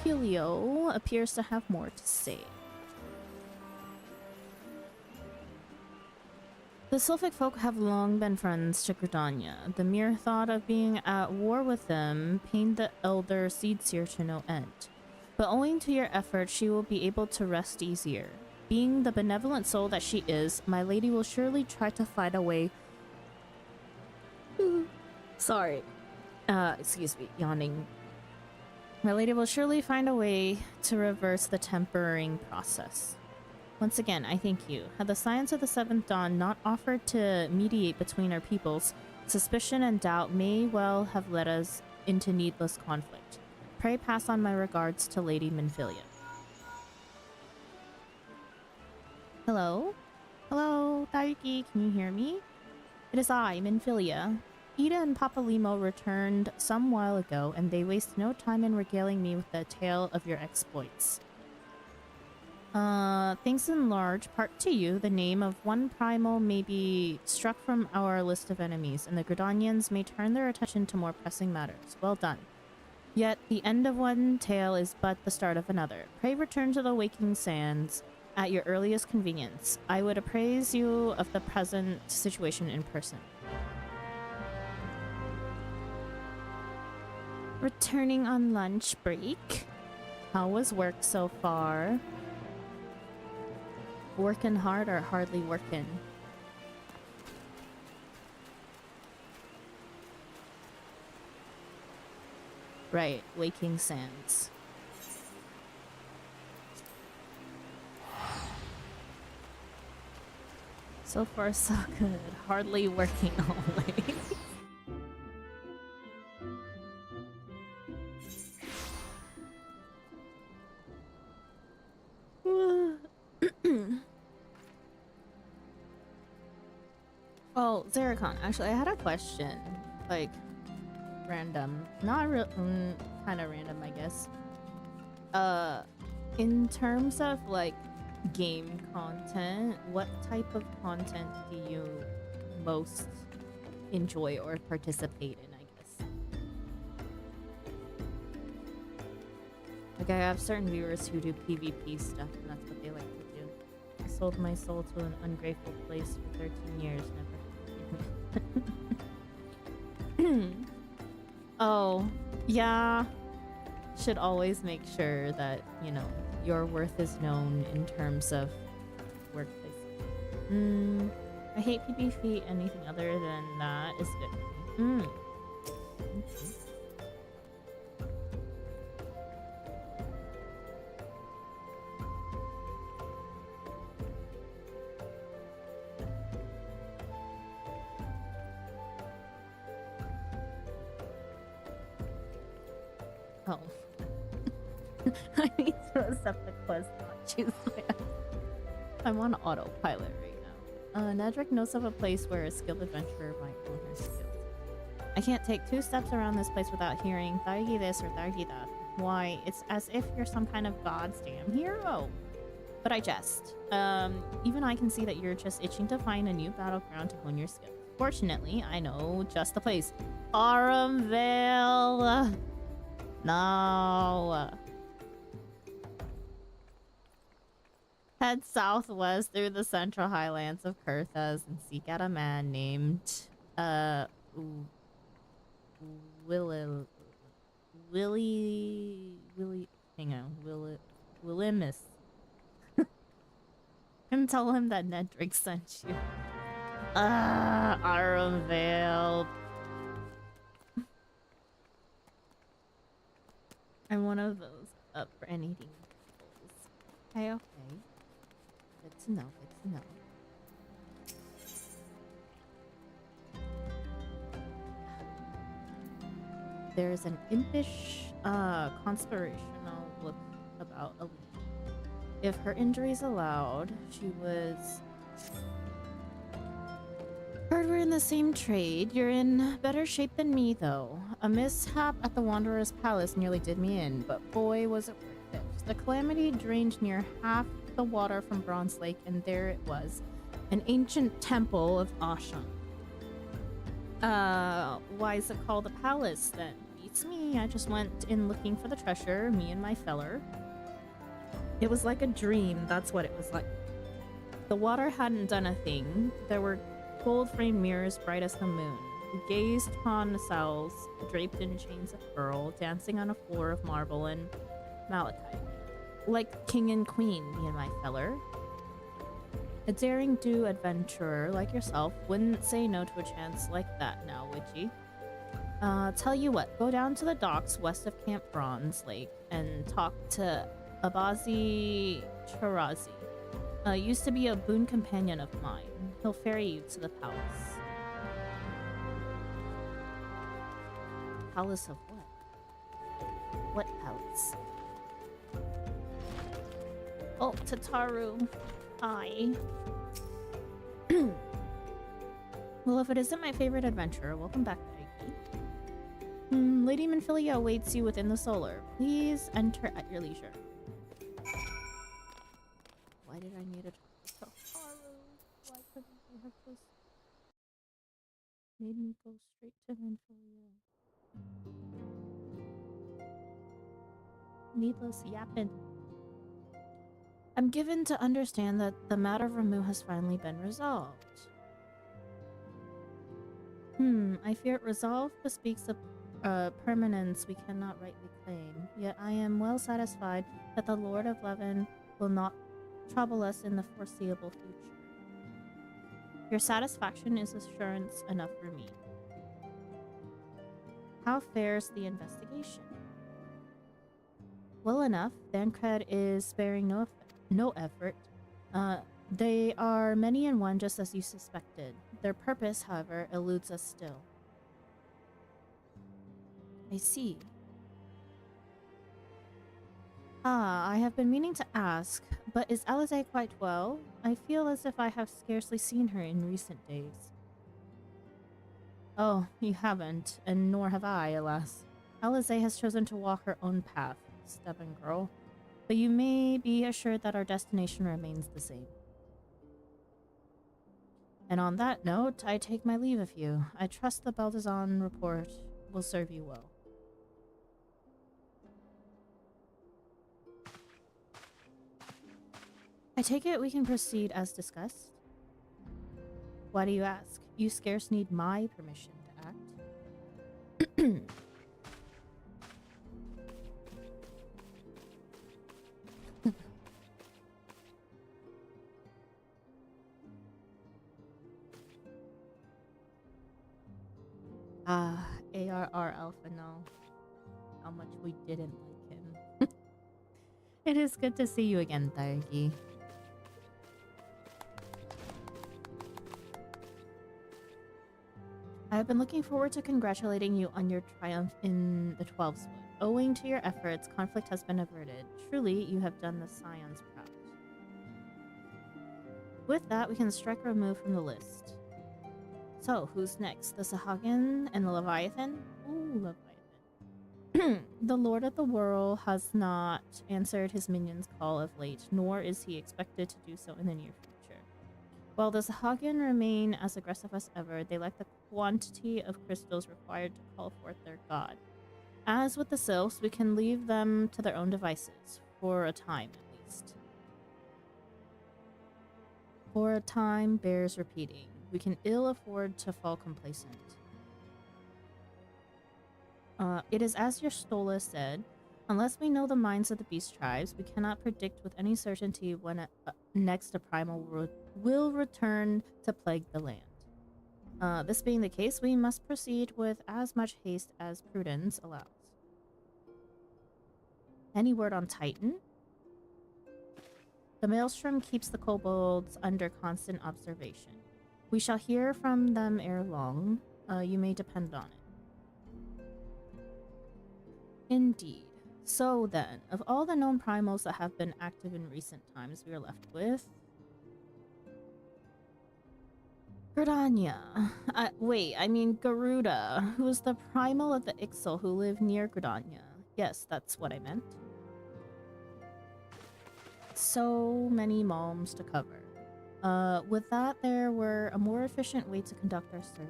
Helio appears to have more to say. The Sylphic folk have long been friends to Gridania. The mere thought of being at war with them pained the elder seedseer to no end. But owing to your efforts, she will be able to rest easier. Being the benevolent soul that she is, my lady will surely try to find a way... Sorry. Excuse me, yawning. My lady will surely find a way to reverse the tempering process. Once again, I thank you. Had the Science of the Seventh Dawn not offered to mediate between our peoples, suspicion and doubt may well have led us into needless conflict. Pray pass on my regards to Lady Minfilia. Hello? Hello, Tharki, can you hear me? It is I, Minfilia. Ida and Papa Limo returned some while ago, and they waste no time in regaling me with the tale of your exploits. Thanks in large part to you, the name of one primal may be struck from our list of enemies, and the Gridanians may turn their attention to more pressing matters. Well done. Yet, the end of one tale is but the start of another. Pray return to the waking sands at your earliest convenience. I would appraise you of the present situation in person. Returning on lunch break. How was work so far? Working hard or hardly working? Right, waking sands. So far so good. Hardly working always. Oh, Zeracon, actually I had a question. Like, random. Not real, kind of random, I guess. In terms of like game content, what type of content do you most enjoy or participate in, I guess? Like, I have certain viewers who do PvP stuff, and that's what they like to do. I sold my soul to an ungrateful place for 13 years, never. Oh, yeah. Should always make sure that, you know, your worth is known in terms of workplace. I hate PvP. Anything other than that is good. Oh. I need to accept the quest, not choose my app. I'm on autopilot right now. Nedrick knows of a place where a skilled adventurer might own her skills. I can't take 2 steps around this place without hearing Thargi this or Thargi that. Why, it's as if you're some kind of god's damn hero. But I jest. Even I can see that you're just itching to find a new battleground to hone your skills. Fortunately, I know just the place. Aramvale! No. Head southwest through the central highlands of Kurthas and seek out a man named, Willimus. And tell him that Nedrick sent you. Aramvale. I'm one of those up for anything. Okay, okay. Good to know, good to know. There's an impish, conspirational look about Elite. If her injuries allowed, she was... Heard we're in the same trade. You're in better shape than me, though. A mishap at the Wanderer's Palace nearly did me in, but boy, was it worth it. The calamity drained near half the water from Bronze Lake, and there it was. An ancient temple of Ashan. Why is it called a palace, then? Beats me. I just went in looking for the treasure, me and my feller. It was like a dream, that's what it was like. The water hadn't done a thing. There were gold-framed mirrors bright as the moon. We gazed upon the cells, draped in chains of pearl, dancing on a floor of marble and malachite. Like king and queen, me and my feller. A daring-do adventurer like yourself wouldn't say no to a chance like that now, would ye? Tell you what, go down to the docks west of Camp Bronze Lake and talk to Abazi Charazi. Used to be a boon companion of mine. He'll ferry you to the palace. Palace of what? What palace? Oh, Tataru. Hi. Well, if it isn't my favorite adventure, welcome back, Daiki. Lady Minfilia awaits you within the solar. Please enter at your leisure. Why did I need it? Tataru. Why couldn't you have just made me go straight to Minfilia? Needless yapping. I'm given to understand that the matter of Ramu has finally been resolved. I fear it resolved bespeaks a permanence we cannot rightly claim. Yet I am well satisfied that the Lord of Levin will not trouble us in the foreseeable future. Your satisfaction is assurance enough for me. How fares the investigation? Well enough. Thancred is sparing no effort. They are many in one, just as you suspected. Their purpose, however, eludes us still. I see. I have been meaning to ask, but is Alize quite well? I feel as if I have scarcely seen her in recent days. Oh, you haven't, and nor have I, alas. Alize has chosen to walk her own path, stubborn girl. But you may be assured that our destination remains the same. And on that note, I take my leave of you. I trust the Baldazan report will serve you well. I take it we can proceed as discussed? Why do you ask? You scarce need my permission to act. ARR Alpha, no. How much we didn't like him. It is good to see you again, Thargi. I have been looking forward to congratulating you on your triumph in the 12's Wood. Owing to your efforts, conflict has been averted. Truly, you have done the Scions proud. With that, we can strike a remove from the list. So, who's next? The Sahagin and the Leviathan? Ooh, Leviathan. The Lord of the World has not answered his minions' call of late, nor is he expected to do so in the near future. While the Sahagin remain as aggressive as ever, they lack the quantity of crystals required to call forth their god. As with the Sylphs, we can leave them to their own devices, for a time at least. For a time bears repeating. We can ill afford to fall complacent. It is as your Stola said, unless we know the minds of the beast tribes, we cannot predict with any certainty when next a primal will return to plague the land. This being the case, we must proceed with as much haste as prudence allows. Any word on Titan? The Maelstrom keeps the kobolds under constant observation. We shall hear from them ere long. You may depend on it. Indeed. So then, of all the known primals that have been active in recent times, we are left with... Gridania. Wait, I mean Garuda, who is the primal of the Ixal who live near Gridania. Yes, that's what I meant. So many malms to cover. With that, there were a more efficient way to conduct our surveys.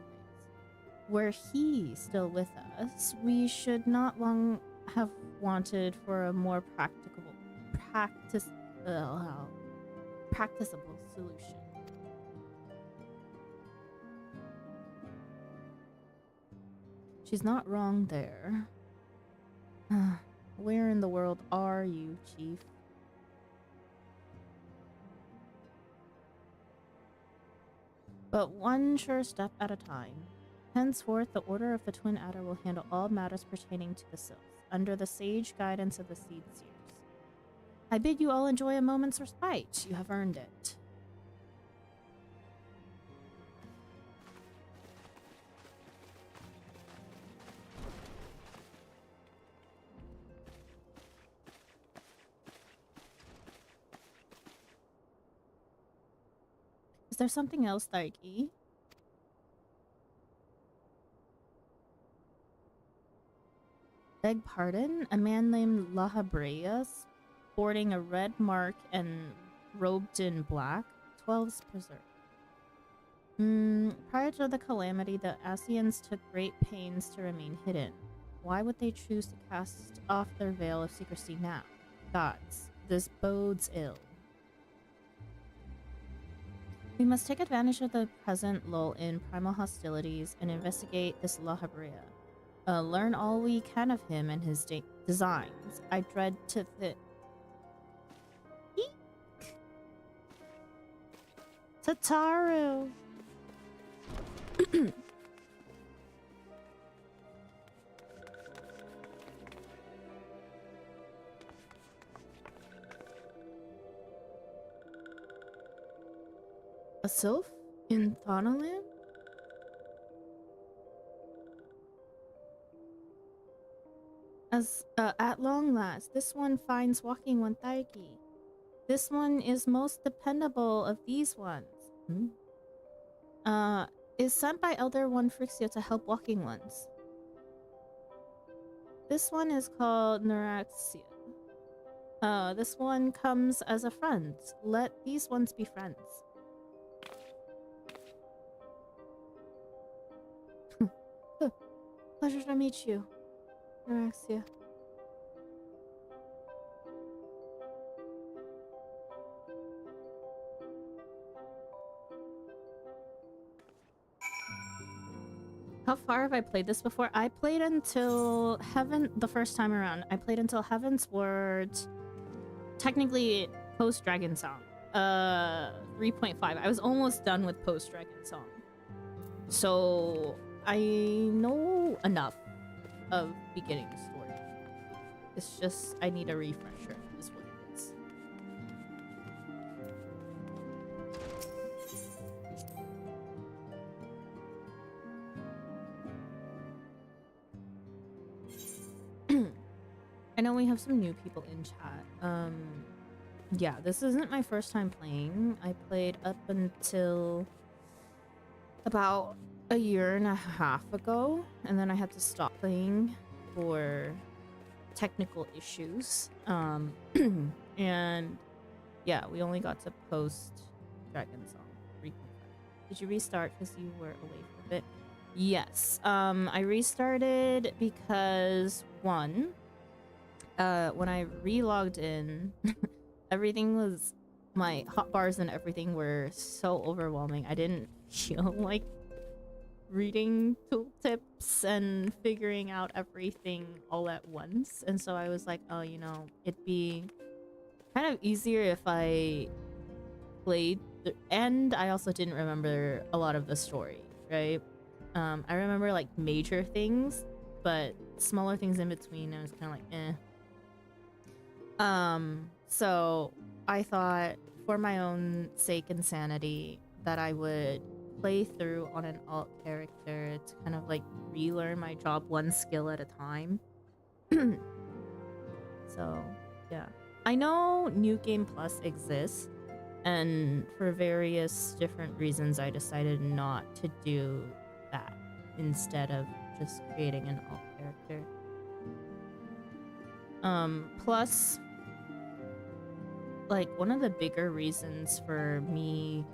Were he still with us, we should not long have wanted for a more practicable solution. She's not wrong there. Where in the world are you, Chief? But one sure step at a time. Henceforth, the Order of the Twin Adder will handle all matters pertaining to the Sylphs, under the sage guidance of the Seed Seers. I bid you all enjoy a moment's respite. You have earned it. Is there something else, Tharki? Beg pardon? A man named Lahabrea, sporting a red mark and robed in black? 12's preserved. Prior to the calamity, the Asians took great pains to remain hidden. Why would they choose to cast off their veil of secrecy now? Gods, this bodes ill. We must take advantage of the present lull in primal hostilities and investigate this Lahabrea. Learn all we can of him and his designs. I dread to Eek! Tataru! A sylph? In Thanalan? At long last, this one finds walking one Tharki. This one is most dependable of these ones. Is sent by Elder One Frixia to help walking ones. This one is called Neuraxia. This one comes as a friend. Let these ones be friends. Pleasure to meet you, Neuraxia. How far have I played this before? I played until Heaven the first time around. I played until Heaven's Word. Technically post Dragon Song. 3.5. I was almost done with post Dragon Song. So I know enough of beginning the story. It's just I need a refresher is what it is. I know we have some new people in chat. Yeah, this isn't my first time playing. I played up until about a year and a half ago, and then I had to stop playing for technical issues. And yeah, we only got to post Dragon Song 3.5. Did you restart because you were away for a bit? Yes. I restarted because one, when I re-logged in, everything was, my hotbars and everything were so overwhelming. I didn't feel like reading tooltips and figuring out everything all at once. And so I was like, oh, you know, it'd be kind of easier if I played and I also didn't remember a lot of the story, right? I remember like major things, but smaller things in between, I was kind of like, eh. So I thought for my own sake and sanity that I would play through on an alt character to kind of like relearn my job one skill at a time. So yeah, I know New Game Plus exists, and for various different reasons I decided not to do that instead of just creating an alt character. Plus, like, one of the bigger reasons for me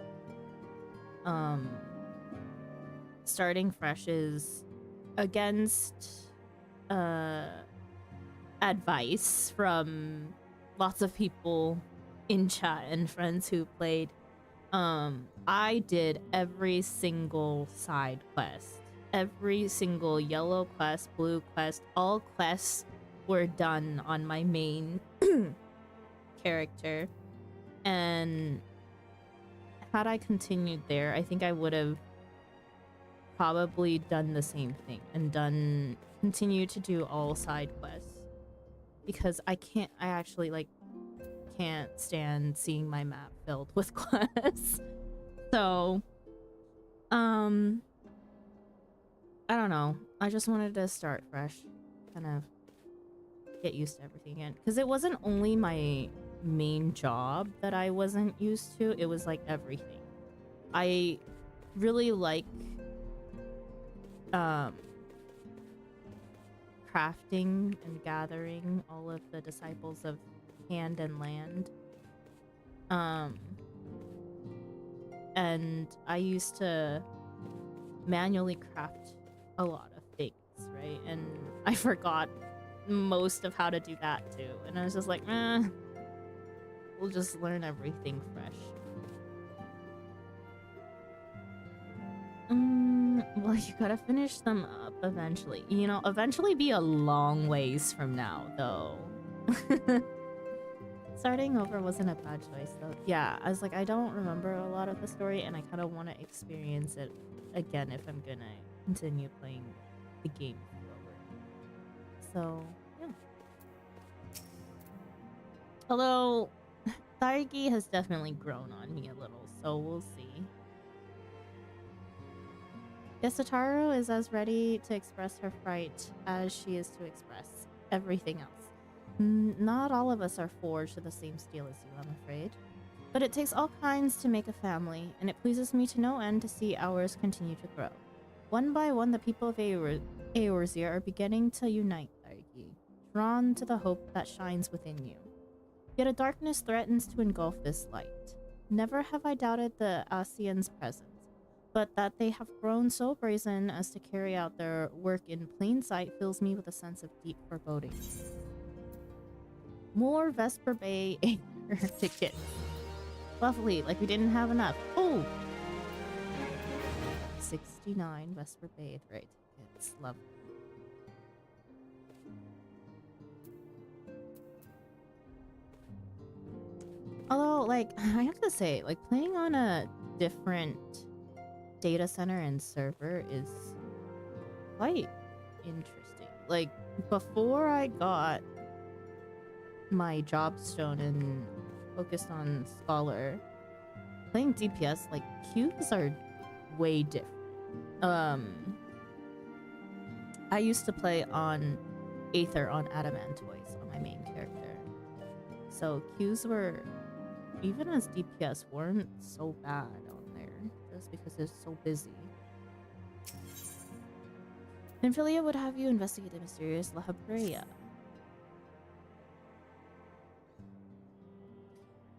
starting fresh is against advice from lots of people in chat and friends who played. I did every single side quest, every single yellow quest, blue quest, all quests were done on my main character, and had I continued there, I think I would have probably done the same thing and continue to do all side quests, because I actually like can't stand seeing my map filled with quests. So I don't know, I just wanted to start fresh, kind of get used to everything again, because it wasn't only my main job that I wasn't used to, it was like everything. I really like crafting and gathering all of the disciples of hand and land, and I used to manually craft a lot of things, right? And I forgot most of how to do that too, and I was just like, we'll just learn everything fresh. Well, you gotta finish them up eventually. You know, eventually be a long ways from now, though. Starting over wasn't a bad choice, though. Yeah, I was like, I don't remember a lot of the story, and I kind of want to experience it again if I'm gonna continue playing the game forward. So, yeah. Although, Thargi has definitely grown on me a little, so we'll see. Yasutaru is as ready to express her fright as she is to express everything else. Not all of us are forged to the same steel as you, I'm afraid. But it takes all kinds to make a family, and it pleases me to no end to see ours continue to grow. One by one, the people of Eorzea are beginning to unite, Thargi, drawn to the hope that shines within you. Yet a darkness threatens to engulf this light. Never have I doubted the Asians' presence, but that they have grown so brazen as to carry out their work in plain sight fills me with a sense of deep foreboding. More Vesper Bay AR tickets. Lovely, like we didn't have enough. Oh! 69 Vesper Bay right tickets. Lovely. Although, like, I have to say, like, playing on a different data center and server is quite interesting. Like, before I got my jobstone and focused on Scholar, playing DPS, like, queues are way different. I used to play on Aether on Adamantoise on my my main character. So Qs were, even as DPS, weren't so bad on there, just because it's so busy. Pinfilia would have you investigate the mysterious La Habrea.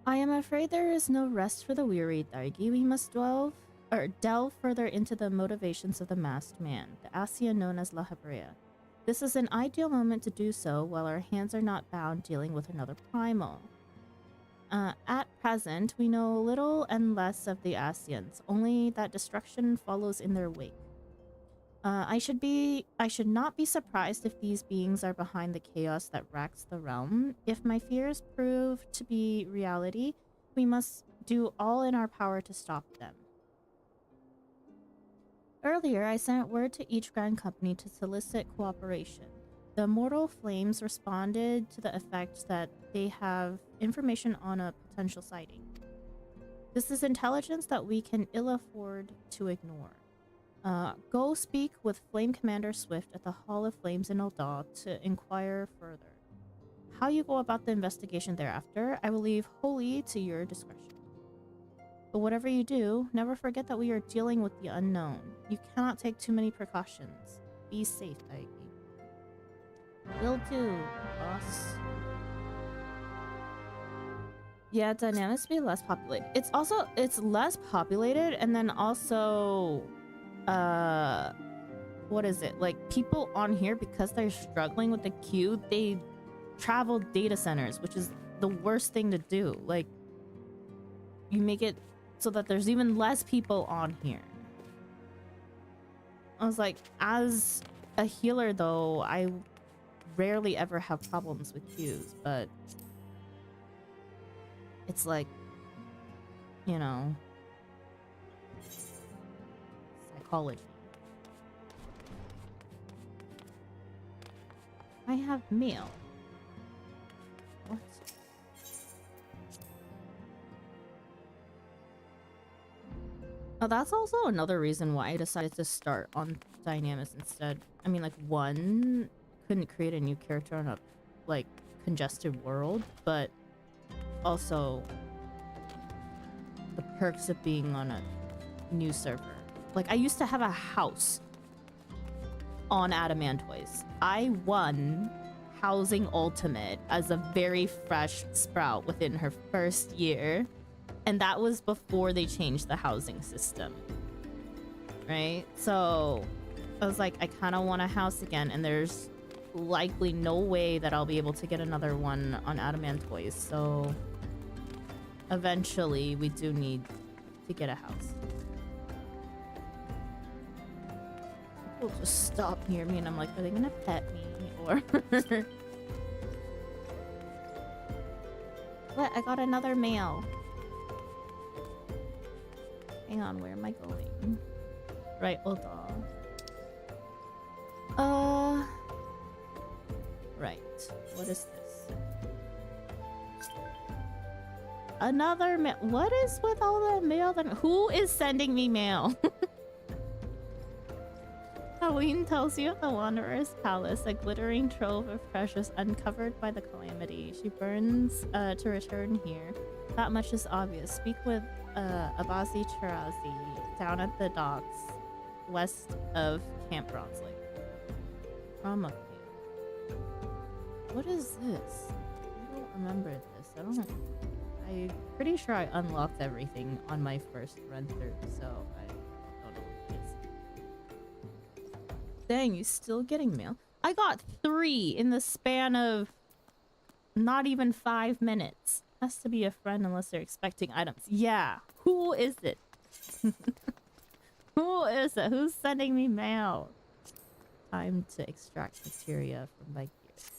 I am afraid there is no rest for the weary, Dargi. We must delve further into the motivations of the masked man, the Asian known as La Habrea. This is an ideal moment to do so while our hands are not bound dealing with another primal. At present, we know little and less of the Asians, only that destruction follows in their wake. I should not be surprised if these beings are behind the chaos that racks the realm. If my fears prove to be reality, we must do all in our power to stop them. Earlier, I sent word to each Grand Company to solicit cooperation. The Immortal Flames responded to the effect that they have information on a potential sighting. This is intelligence that we can ill afford to ignore. Go speak with Flame Commander Swift at the Hall of Flames in Ul'dah to inquire further. How you go about the investigation thereafter, I will leave wholly to your discretion. But whatever you do, never forget that we are dealing with the unknown. You cannot take too many precautions. Be safe, Daigi. Will do, boss. Yeah, Dynamis be less populated. It's less populated, and then also what is it, like, people on here, because they're struggling with the queue, they travel data centers, which is the worst thing to do. Like, you make it so that there's even less people on here. I was like, as a healer though, I rarely ever have problems with queues, but it's like, you know, psychology. I have mail. What? Oh, that's also another reason why I decided to start on Dynamis instead. I mean, like, one, couldn't create a new character on a, like, congested world, but also the perks of being on a new server. Like, I used to have a house on Adamantoise. I won Housing Ultimate as a very fresh sprout within her first year. And that was before they changed the housing system. Right? So I was like, I kind of want a house again. And there's likely no way that I'll be able to get another one on Adamantoise. So eventually we do need to get a house. People just stop near me and I'm like, are they gonna pet me? Or what? I got another mail. Hang on, where am I going? Right, Ul'dah. Right. What is this? Another mail. What is with all the mail? Who is sending me mail? Halloween tells you of the Wanderer's Palace, a glittering trove of precious uncovered by the calamity. She burns to return here. That much is obvious. Speak with Abazi Chirazi down at the docks west of Camp Bronzeley. From what is this? I don't remember this. I'm pretty sure I unlocked everything on my first run through, so I don't know what it is. Dang, you still getting mail? I got 3 in the span of not even 5 minutes. Has to be a friend unless they're expecting items. Yeah. Who is it? Who is it? Who's sending me mail? Time to extract materia from my gears.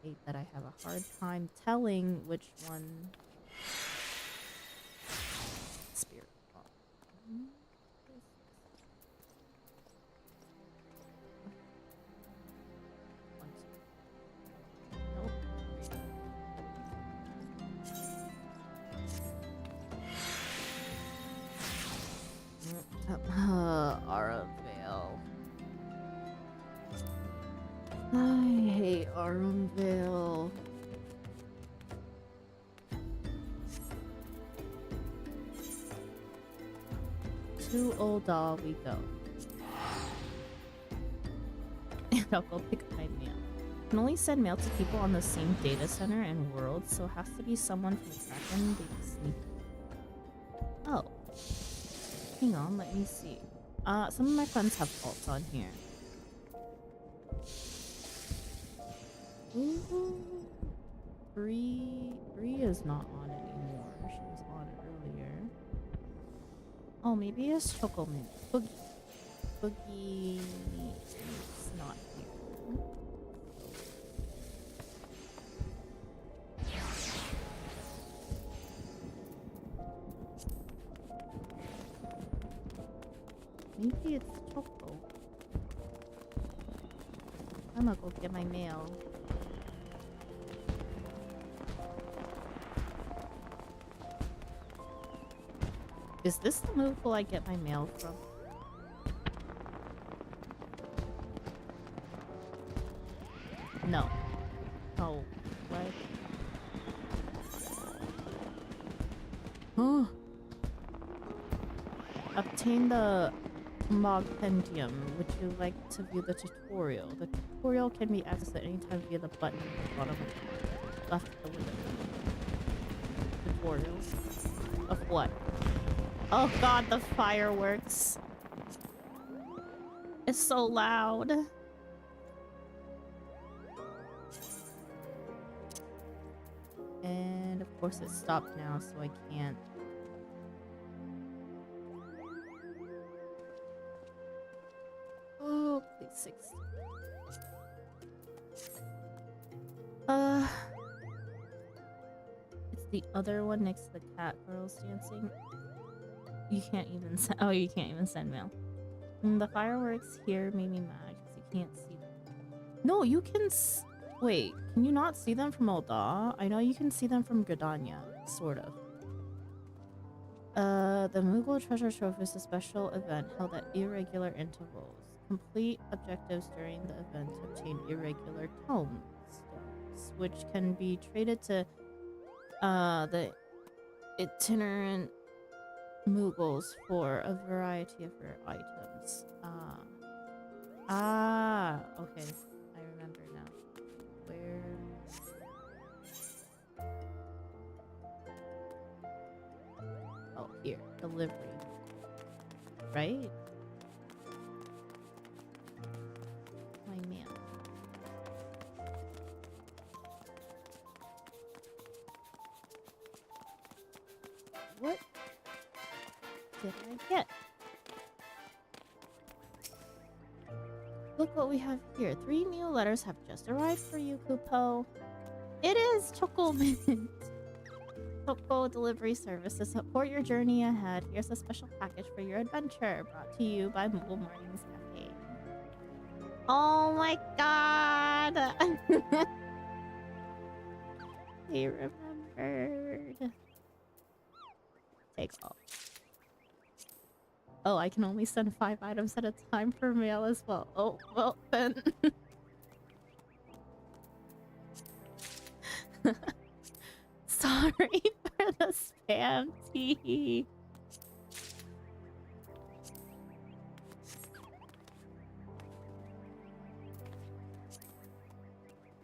I hate that I have a hard time telling which one. Spirit. Aravale. Farmville. To Oldal we go. And I'll go pick my mail. Can only send mail to people on the same data center and world, so it has to be someone from Kraken. They sleep. Oh. Hang on, let me see. Some of my friends have faults on here. Ooh. Bree is not on anymore. She was on it earlier. Oh, maybe it's Chocomint. Boogie is not here. Maybe it's Choco. I'm gonna go get my mail. Is this the move will I get my mail from? No. Oh, what? Oh. Obtain the Mogpendium. Would you like to view the tutorial? The tutorial can be accessed at any time via the button at the bottom left of the window. Tutorials? Of what? Oh god, the fireworks. It's so loud. And of course it stopped now, so I can't. Oh, please 60. It's the other one next to the cat girls dancing. You can't even send. Oh, you can't even send mail. The fireworks here made me mad because you can't see them. No, you can. Wait, can you not see them from Ul'dah? I know you can see them from Gridania, sort of. The Moogle Treasure Trove is a special event held at irregular intervals. Complete objectives during the event to obtain irregular tomes, which can be traded to the itinerant Moogles for a variety of rare items. Okay. I remember now. Where? Oh, here. Delivery. Right? My man. What did I get? Look what we have here. 3 new letters have just arrived for you, Kupo. It is Chocomint. Choco delivery service to support your journey ahead. Here's a special package for your adventure, brought to you by Mobile Mornings Cafe. Oh my god! They remembered. Take off. Oh, I can only send 5 items at a time for mail as well. Oh, well then. Sorry for the spam tea.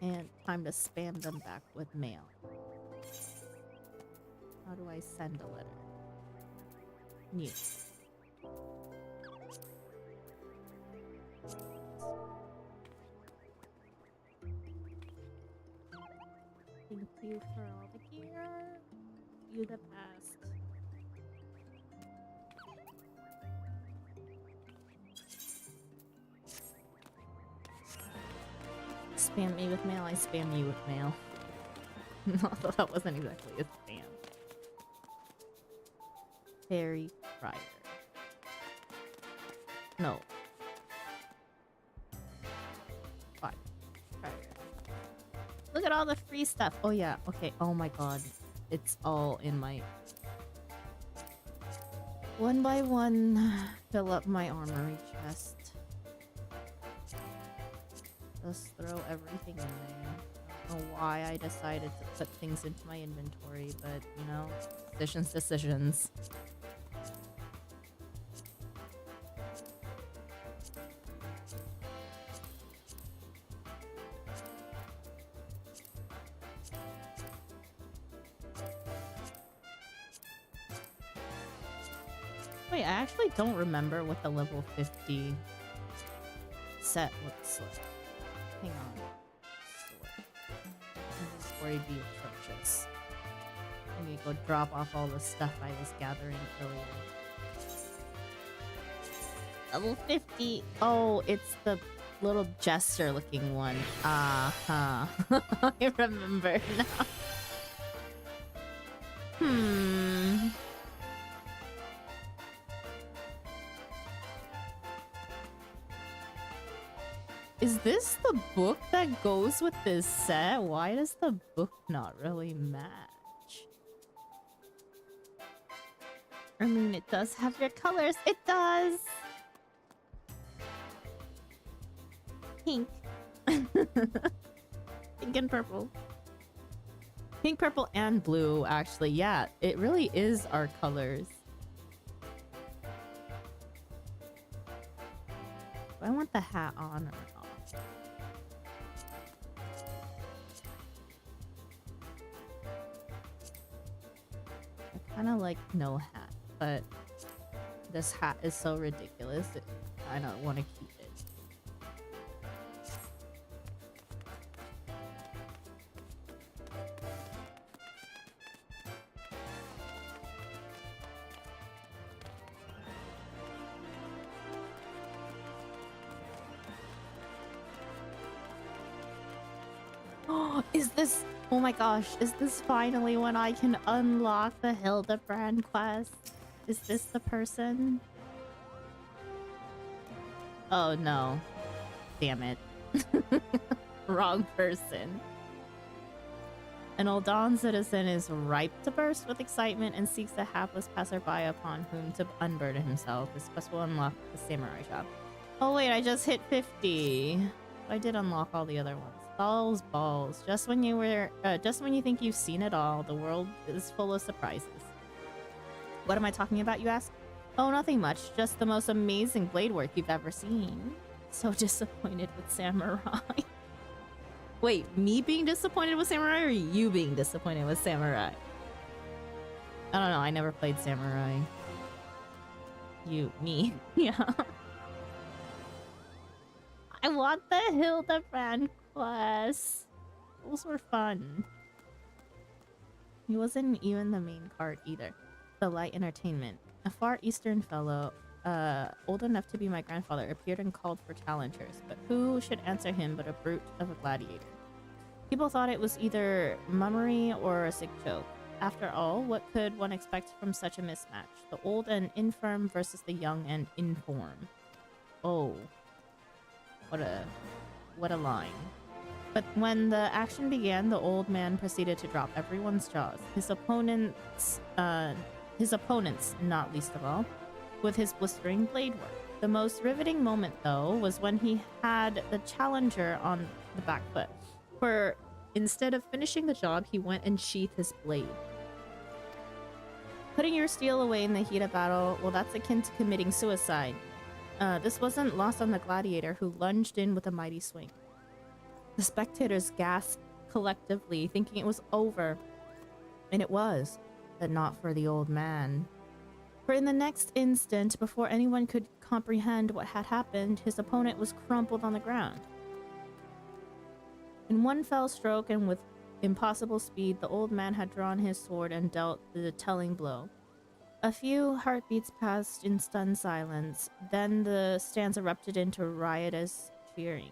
And time to spam them back with mail. How do I send a letter? New. Thank you for all the gear. You the best. Spam me with mail, I spam you with mail. Although that wasn't exactly a spam. Fairy Friar. No. Fine. Friar. Look at all the free stuff. Oh yeah, okay. Oh my god. It's all in my... One by one, fill up my armory chest. Just throw everything in there. I don't know why I decided to put things into my inventory, but you know, decisions. Wait, I actually don't remember what the level 50 set looks like. Hang on. Sword. This is where it'd be atrocious. I need to go drop off all the stuff I was gathering earlier. Level 50. Oh, it's the little jester looking one. I remember now. Is this the book that goes with this set? Why does the book not really match? I mean, it does have your colors. It does! Pink. Pink and purple. Pink, purple, and blue, actually. Yeah, it really is our colors. Do I want the hat on or not? I kind of like no hat, but this hat is so ridiculous. I don't want to keep it. Is this... Oh my gosh, is this finally when I can unlock the Hildebrand quest? Is this the person? Oh no. Damn it. Wrong person. An Uldan citizen is ripe to burst with excitement and seeks a hapless passerby upon whom to unburden himself. This quest will unlock the samurai shop. Oh wait, I just hit 50. I did unlock all the other ones. Balls. Just when you think you've seen it all, the world is full of surprises. What am I talking about, you ask? Oh, nothing much. Just the most amazing blade work you've ever seen. So disappointed with Samurai. Wait, me being disappointed with Samurai or you being disappointed with Samurai? I don't know, I never played Samurai. Me. Yeah. I want the Hildebrand quest. Those were fun. He wasn't even the main card either. The light entertainment. A far eastern fellow, old enough to be my grandfather, appeared and called for challengers, but who should answer him but a brute of a gladiator? People thought it was either mummery or a sick joke. After all, what could one expect from such a mismatch? The old and infirm versus the young and inform. Oh. What a line. But when the action began, the old man proceeded to drop everyone's jaws. His opponents not least of all, with his blistering blade work. The most riveting moment, though, was when he had the challenger on the back foot. For instead of finishing the job, he went and sheathed his blade. Putting your steel away in the heat of battle, well, that's akin to committing suicide. This wasn't lost on the gladiator, who lunged in with a mighty swing. The spectators gasped collectively, thinking it was over. And it was, but not for the old man. For in the next instant, before anyone could comprehend what had happened, his opponent was crumpled on the ground. In one fell stroke and with impossible speed, the old man had drawn his sword and dealt the telling blow. A few heartbeats passed in stunned silence, then the stands erupted into riotous cheering.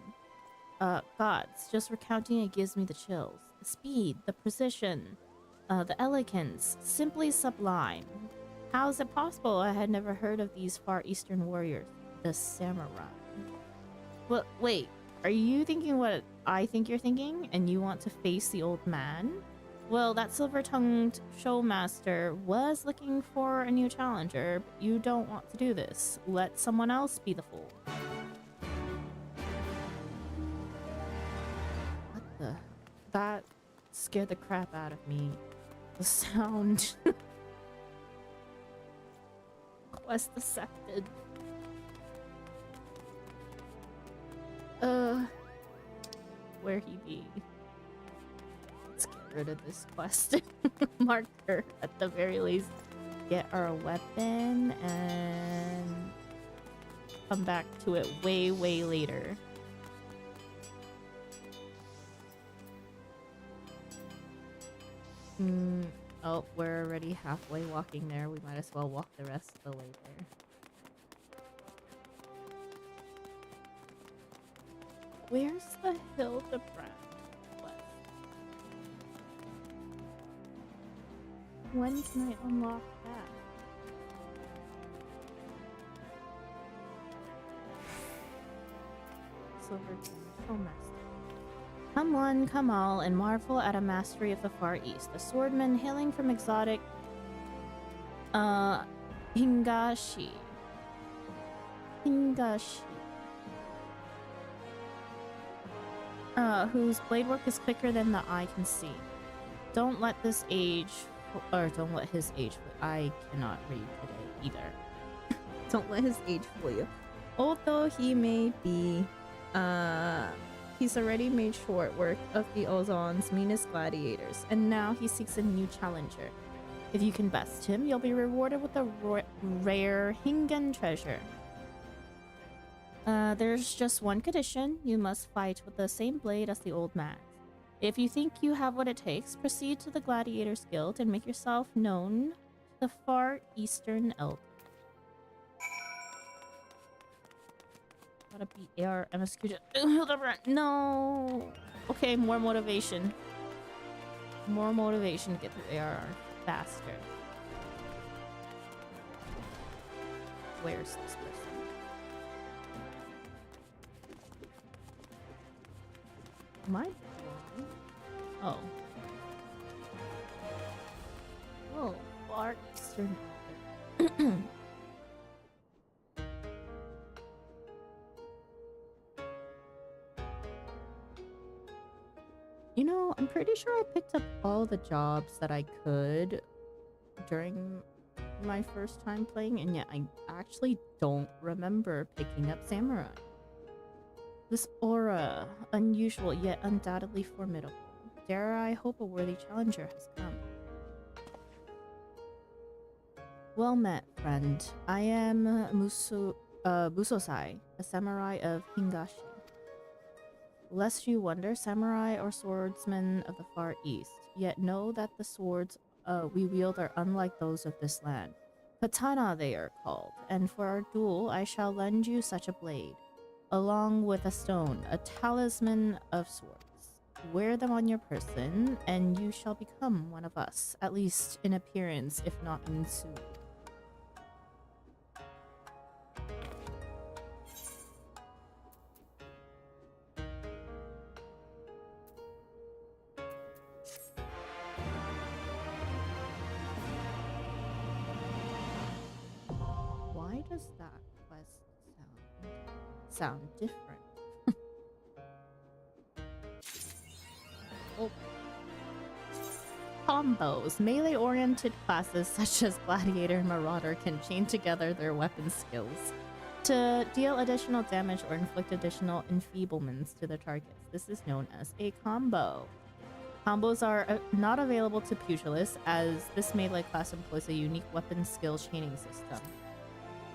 Gods, just recounting it gives me the chills. The speed, the precision, the elegance, simply sublime. How is it possible I had never heard of these Far Eastern warriors? The samurai. Well, wait, are you thinking what I think you're thinking, and you want to face the old man? Well, that silver-tongued showmaster was looking for a new challenger, but you don't want to do this. Let someone else be the fool. Ugh. That scared the crap out of me. The sound. Quest accepted. Where he be? Let's get rid of this quest marker at the very least. Get our weapon and come back to it way, way later. Oh, we're already halfway walking there. We might as well walk the rest of the way there. Where's the Hildebrand quest? When can I unlock that? Silver so messed up. Come one, come all, and marvel at a mastery of the Far East. A swordman hailing from exotic Hingashi. Whose blade work is quicker than the eye can see. Don't let his age I cannot read today either. Don't let his age fool you. Although he may be, he's already made short work of the Ozon's meanest gladiators, and now he seeks a new challenger. If you can best him, you'll be rewarded with a rare Hingan treasure. There's just one condition. You must fight with the same blade as the old man. If you think you have what it takes, proceed to the Gladiators Guild and make yourself known to the Far Eastern Elder. Gotta be AR MSQ. No! Okay, more motivation. More motivation to get through ARR faster. Where's this person? Am I wrong? Oh. Oh, Far Eastern Elder. You know, I'm pretty sure I picked up all the jobs that I could during my first time playing, and yet I actually don't remember picking up Samurai. This aura, unusual yet undoubtedly formidable. Dare I hope a worthy challenger has come. Well met, friend. I am Busosai, a samurai of Hingashi. Lest you wonder, samurai are swordsmen of the Far East, yet know that the swords we wield are unlike those of this land. Katana they are called, and for our duel I shall lend you such a blade, along with a stone, a talisman of swords. Wear them on your person, and you shall become one of us, at least in appearance, if not in suit. Why does that quest sound different? Oh. Combos. Melee-oriented classes such as Gladiator and Marauder can chain together their weapon skills to deal additional damage or inflict additional enfeeblements to their targets. This is known as a combo. Combos are not available to pugilists, as this melee class employs a unique weapon skill chaining system.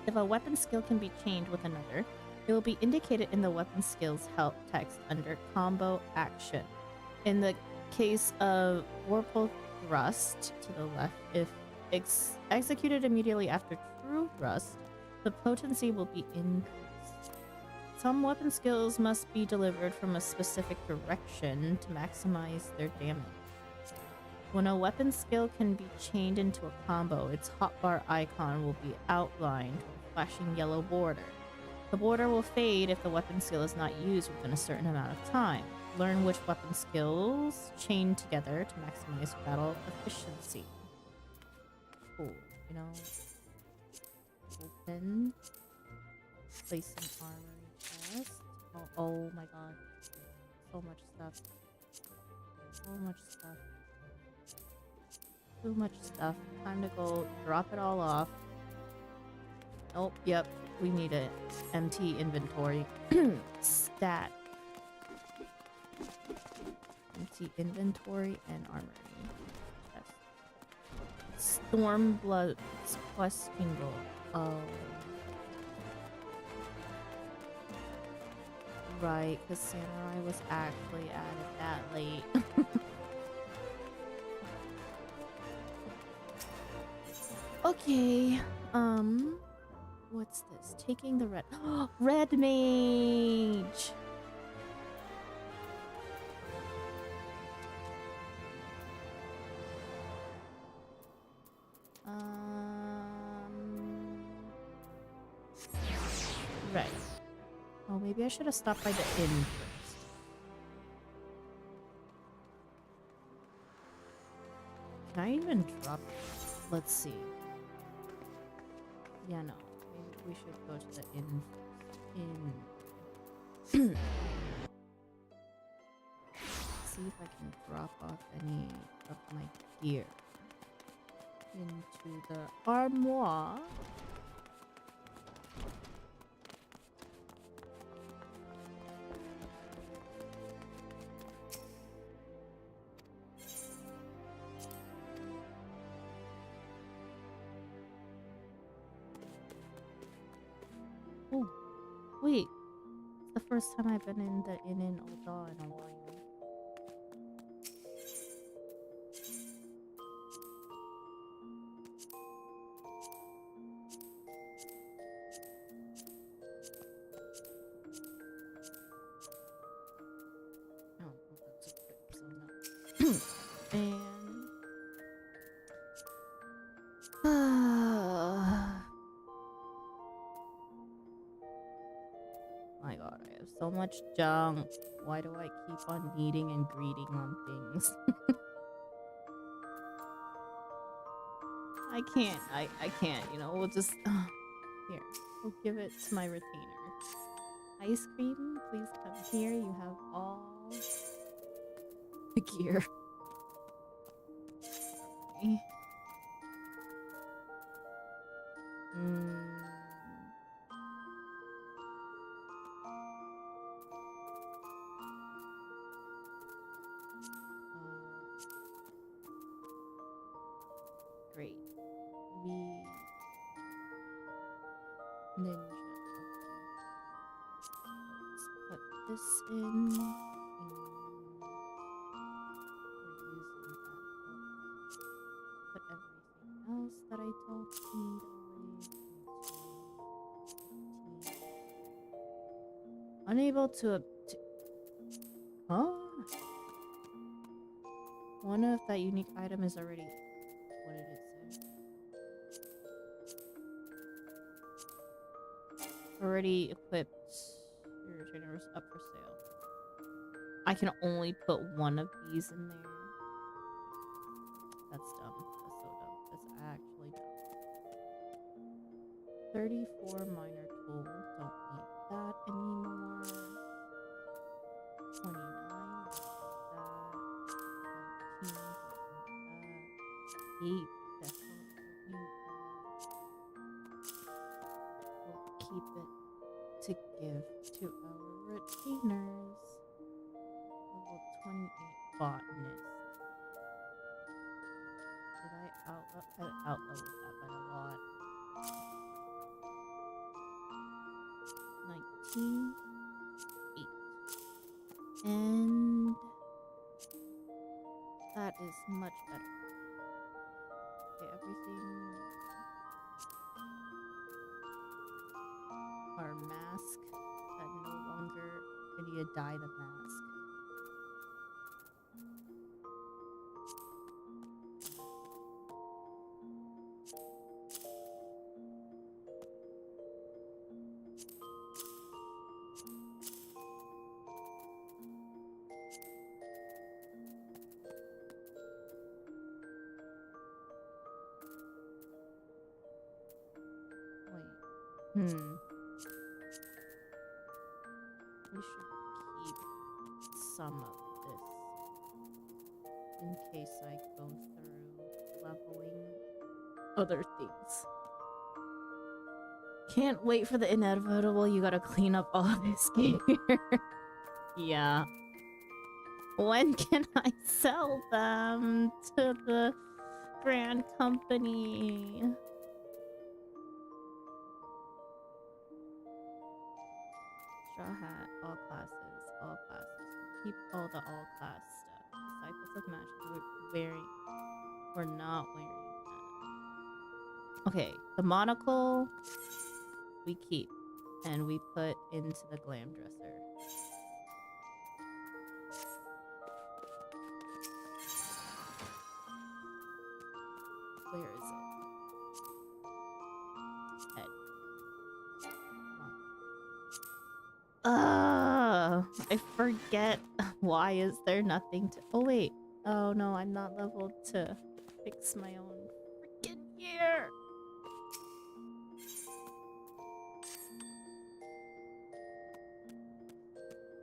If a weapon skill can be chained with another, it will be indicated in the weapon skills help text under combo action. In the case of Warped Thrust to the left, if executed immediately after True Thrust, the potency will be increased. Some weapon skills must be delivered from a specific direction to maximize their damage. When a weapon skill can be chained into a combo, its hotbar icon will be outlined with a flashing yellow border. The border will fade if the weapon skill is not used within a certain amount of time. Learn which weapon skills chain together to maximize battle efficiency. Cool, you know. Open. Place an armory chest. Oh my god. So much stuff. So much stuff. Too much stuff. Time to go drop it all off. Oh, yep. We need a empty inventory. Stat. Empty inventory and armory. Chest. Stormbloods plus Jingle. Oh. Right, because Samurai was actually added that late. Okay. What's this? Taking the red. Red mage. Right. Oh, maybe I should have stopped by the inn first. Can I even drop? Let's see. Yeah, no. Maybe we should go to the inn first. Inn. See if I can drop off any of my gear into the armoire. Oh, wait. It's the first time I've been in the inn in Ulda in a while. Oh, that's a so no. And my god, I have so much junk. Why do I keep on needing and greeting on things? I can't. I can't, you know, we'll just here. We'll give it to my retainer. Ice cream, please come here. You have all the gear. Great. Ninja. Okay. Let's put this in. And we're using that. Put everything else that I don't need away into 15. Unable to huh? One of that unique item is already. What did it say? Already equipped. Your retainer is up for sale. I can only put one of these in there. That's dumb. That's so dumb. That's actually dumb. 34 minor tool. Don't need that anymore. 29. Don't need that. 19. Don't need that. 8. Definitely don't need that. We'll keep it to give to our retainers. Level 28 botanist. Did I outleveled that by a lot? 19. 8. And that is much better. Okay, everything. Our mask that no longer I need to dye the mask. Wait. We should keep some of this. in case I go through leveling other things. Can't wait for the inevitable. You gotta clean up all this gear. Yeah. When can I sell them to the brand company? Straw hat, all classes, all classes. Keep all the all class stuff. Disciples of Magic, we're not wearing that. Okay, the monocle we keep and we put into the glam dresser. Where is it? Head. I forget. Why is there nothing to... Oh, wait. Oh, no, I'm not leveled to fix my own freaking gear.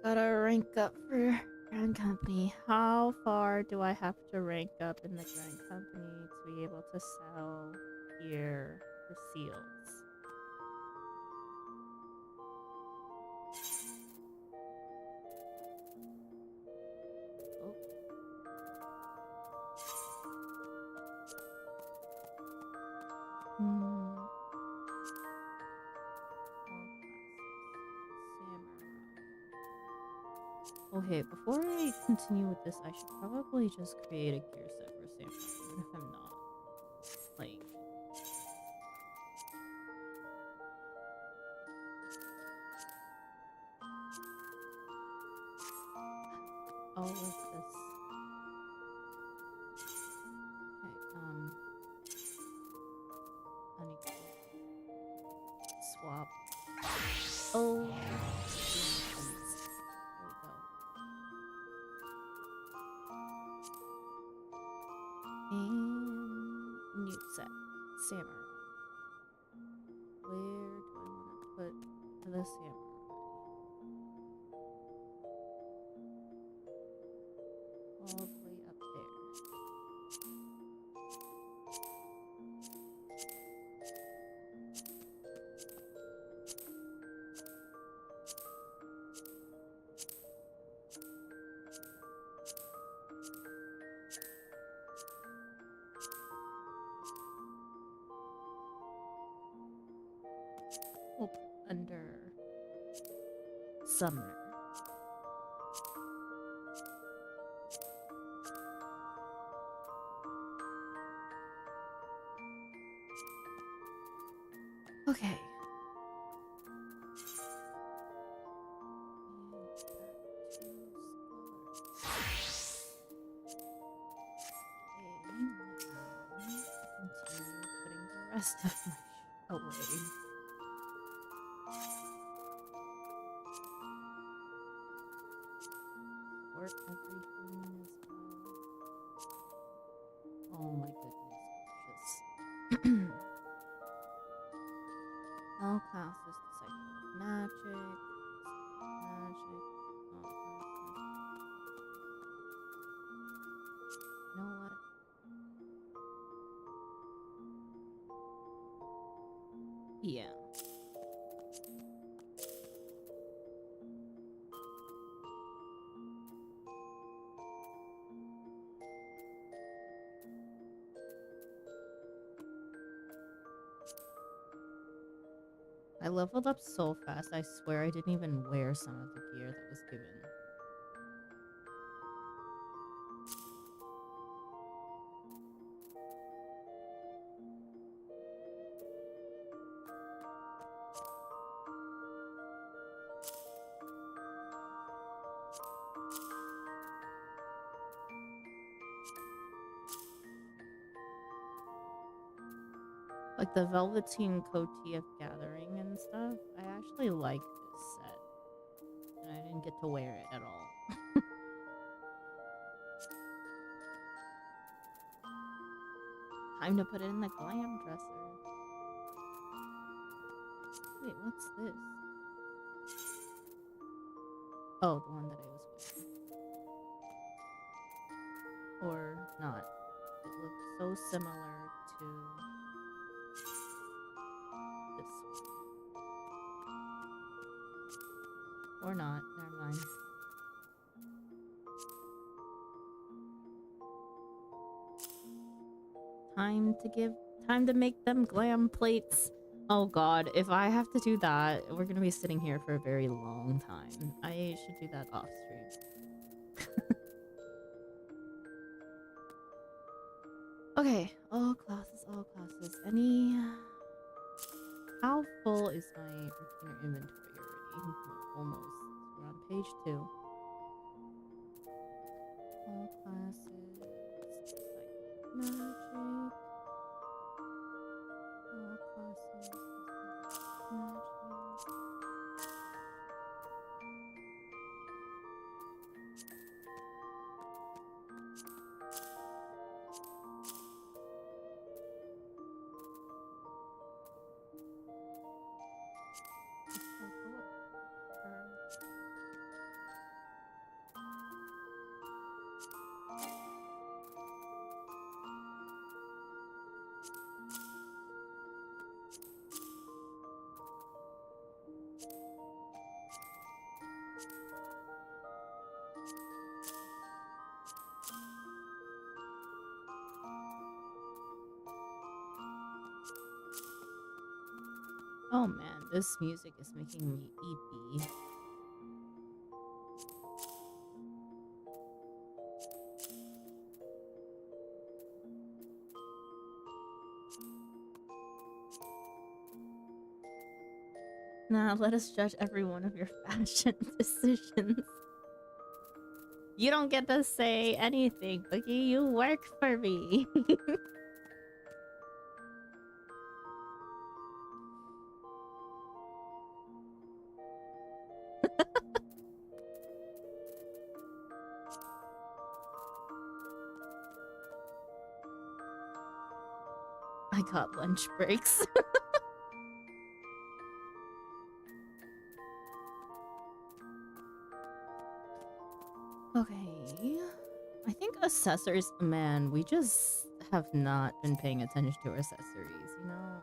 Gotta rank up for Grand Company. How far do I have to rank up in the Grand Company to be able to sell gear for seals? Oh. Okay, before I continue with this, I should probably just create a gear set for Samurai, even if I'm not playing it. All of this. Okay, swap. Oh, there we go. And new set, Samurai. Where do I want to put the Samurai? All the way up there. Oh, under Summoner. Okay. Continue putting the rest of my away. Sort everything as well. Oh my goodness gracious. All classes, Disciple of Magic. You know what? Yeah. I leveled up so fast, I swear I didn't even wear some of the gear that was given. Like the Velveteen Coatee of Gathering and stuff, I actually like this set. And I didn't get to wear it at all. Time to put it in the glam dresser. Wait, what's this? Oh, the one that I was wearing. Or... not. It looks so similar to this one. Or not. Never mind. Time to make them glam plates. Oh god, if I have to do that, we're gonna be sitting here for a very long time. I should do that off stream. Okay, all classes, all classes. How full is my retainer inventory already? Almost. We're on page 2. All classes. Magic. All classes. Magic. Oh man, this music is making me eepy. Nah, let us judge every one of your fashion decisions. You don't get to say anything, Boogie. You work for me. I got lunch breaks. Okay. I think accessories, man, we just have not been paying attention to our accessories, you know?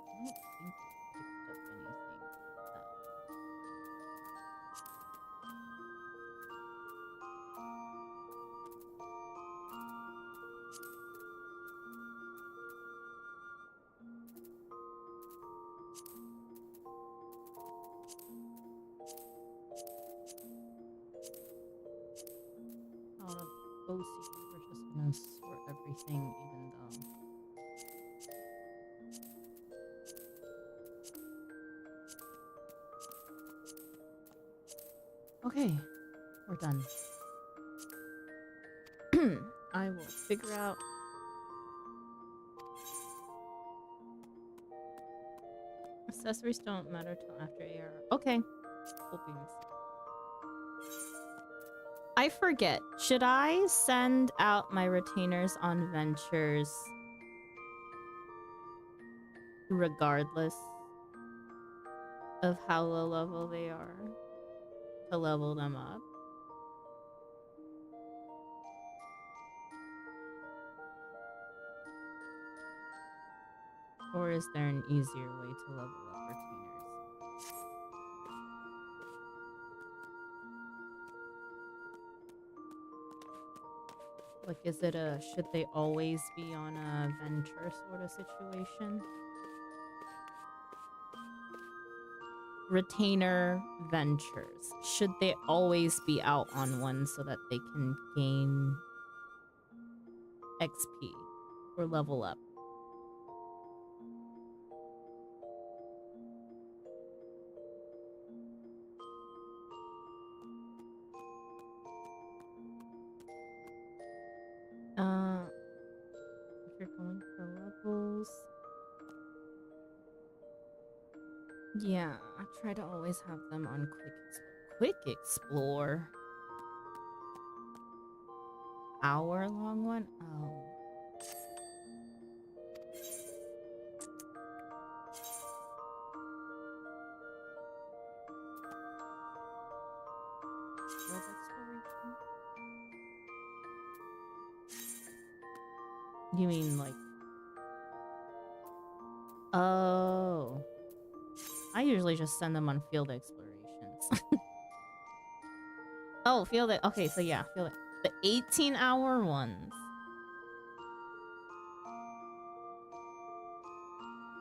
I don't think I picked up anything. Out of OC, we're just gonna sort everything even though. Okay, we're done. I will figure out. Accessories don't matter till after AR. Okay. Cool beans. I forget. Should I send out my retainers on ventures regardless of how low level they are to level them up? Or is there an easier way to level up retainers? Like, is it a should they always be on a venture sort of situation? Retainer ventures. Should they always be out on one so that they can gain XP or level up? If you're going for levels, yeah, I try to always have them on quick explore. Hour long one? Oh. Field exploration? You mean like... Oh. I usually just send them on field explorations. Oh, field... Okay, so yeah, field... The 18-hour ones.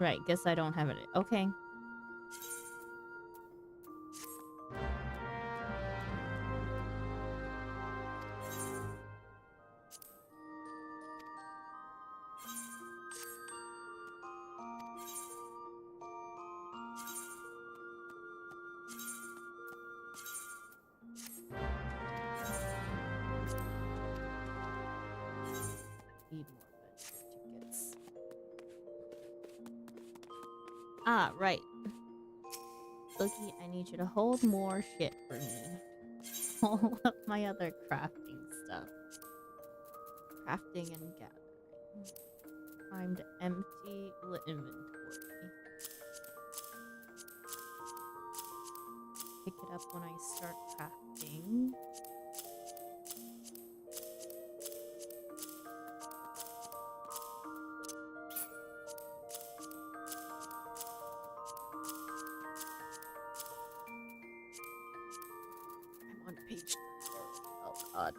Right, guess I don't have it. Okay. Need more vendor tickets. Ah, right. Boogie, I need you to hold more shit for me. All of my other crafting stuff. Crafting and gathering. Time to empty the inventory. Pick it up when I start crafting. I'm on page 3 already. Oh god.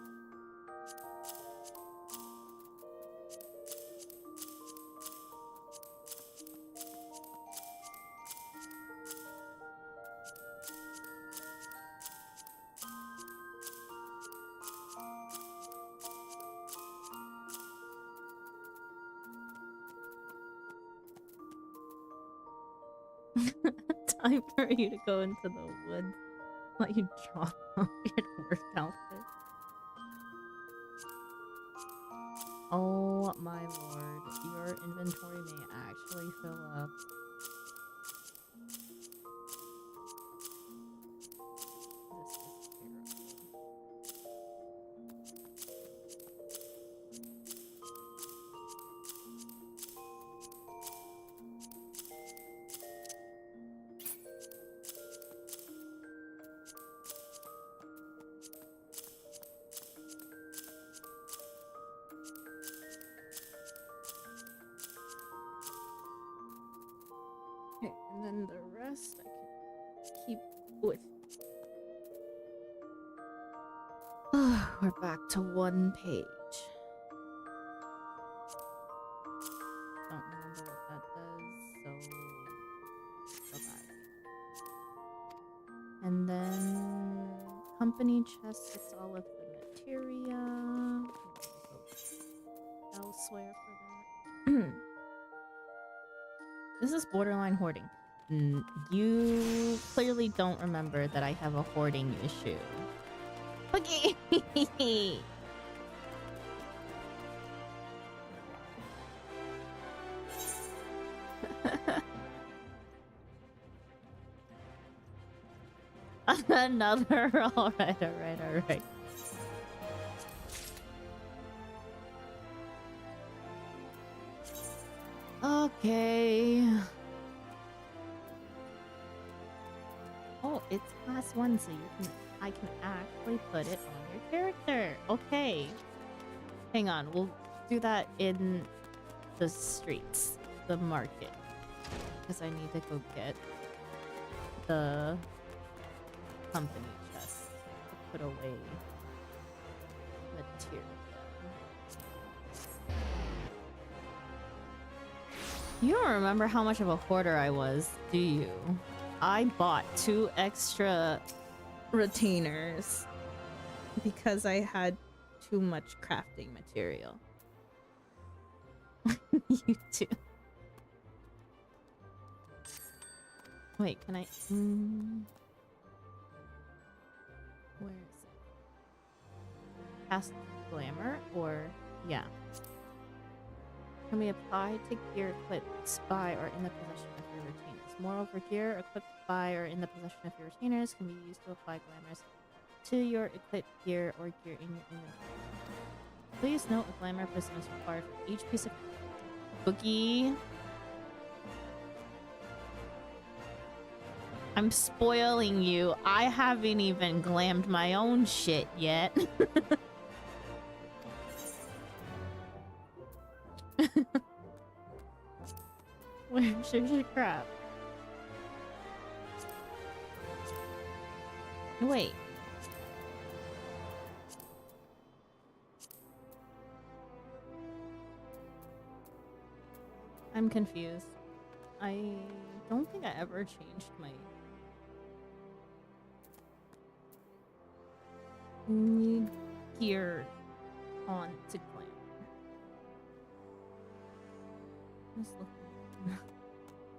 Time for you to go into the woods while you drop off your work outfit. Oh my lord, your inventory may actually fill up. This is terrible. Okay, and then the rest I can keep with. We're back to one page. Don't remember what that does, so bye-bye. And then company chest gets all of the materia. Go elsewhere for that. This is borderline hoarding. You clearly don't remember that I have a hoarding issue. Okay. Another. All right. Okay. Oh, it's class 1, so I can actually put it on your character. Okay. Hang on, we'll do that in the streets, the market. Because I need to go get the company chest to put away material. You don't remember how much of a hoarder I was, do you? I bought 2 extra retainers because I had too much crafting material. You too. Wait, can I... Where is it? Cast glamour or... Yeah. Can be applied to gear equipped by or in the possession of your retainers. Moreover, gear equipped by or in the possession of your retainers can be used to apply glamours to your equipped gear or gear in your inventory. Please note a glamour prism is required for each piece of boogie. I'm spoiling you. I haven't even glammed my own shit yet. Where's your crap? Wait. I'm confused. I don't think I ever changed my gear on to clan. Just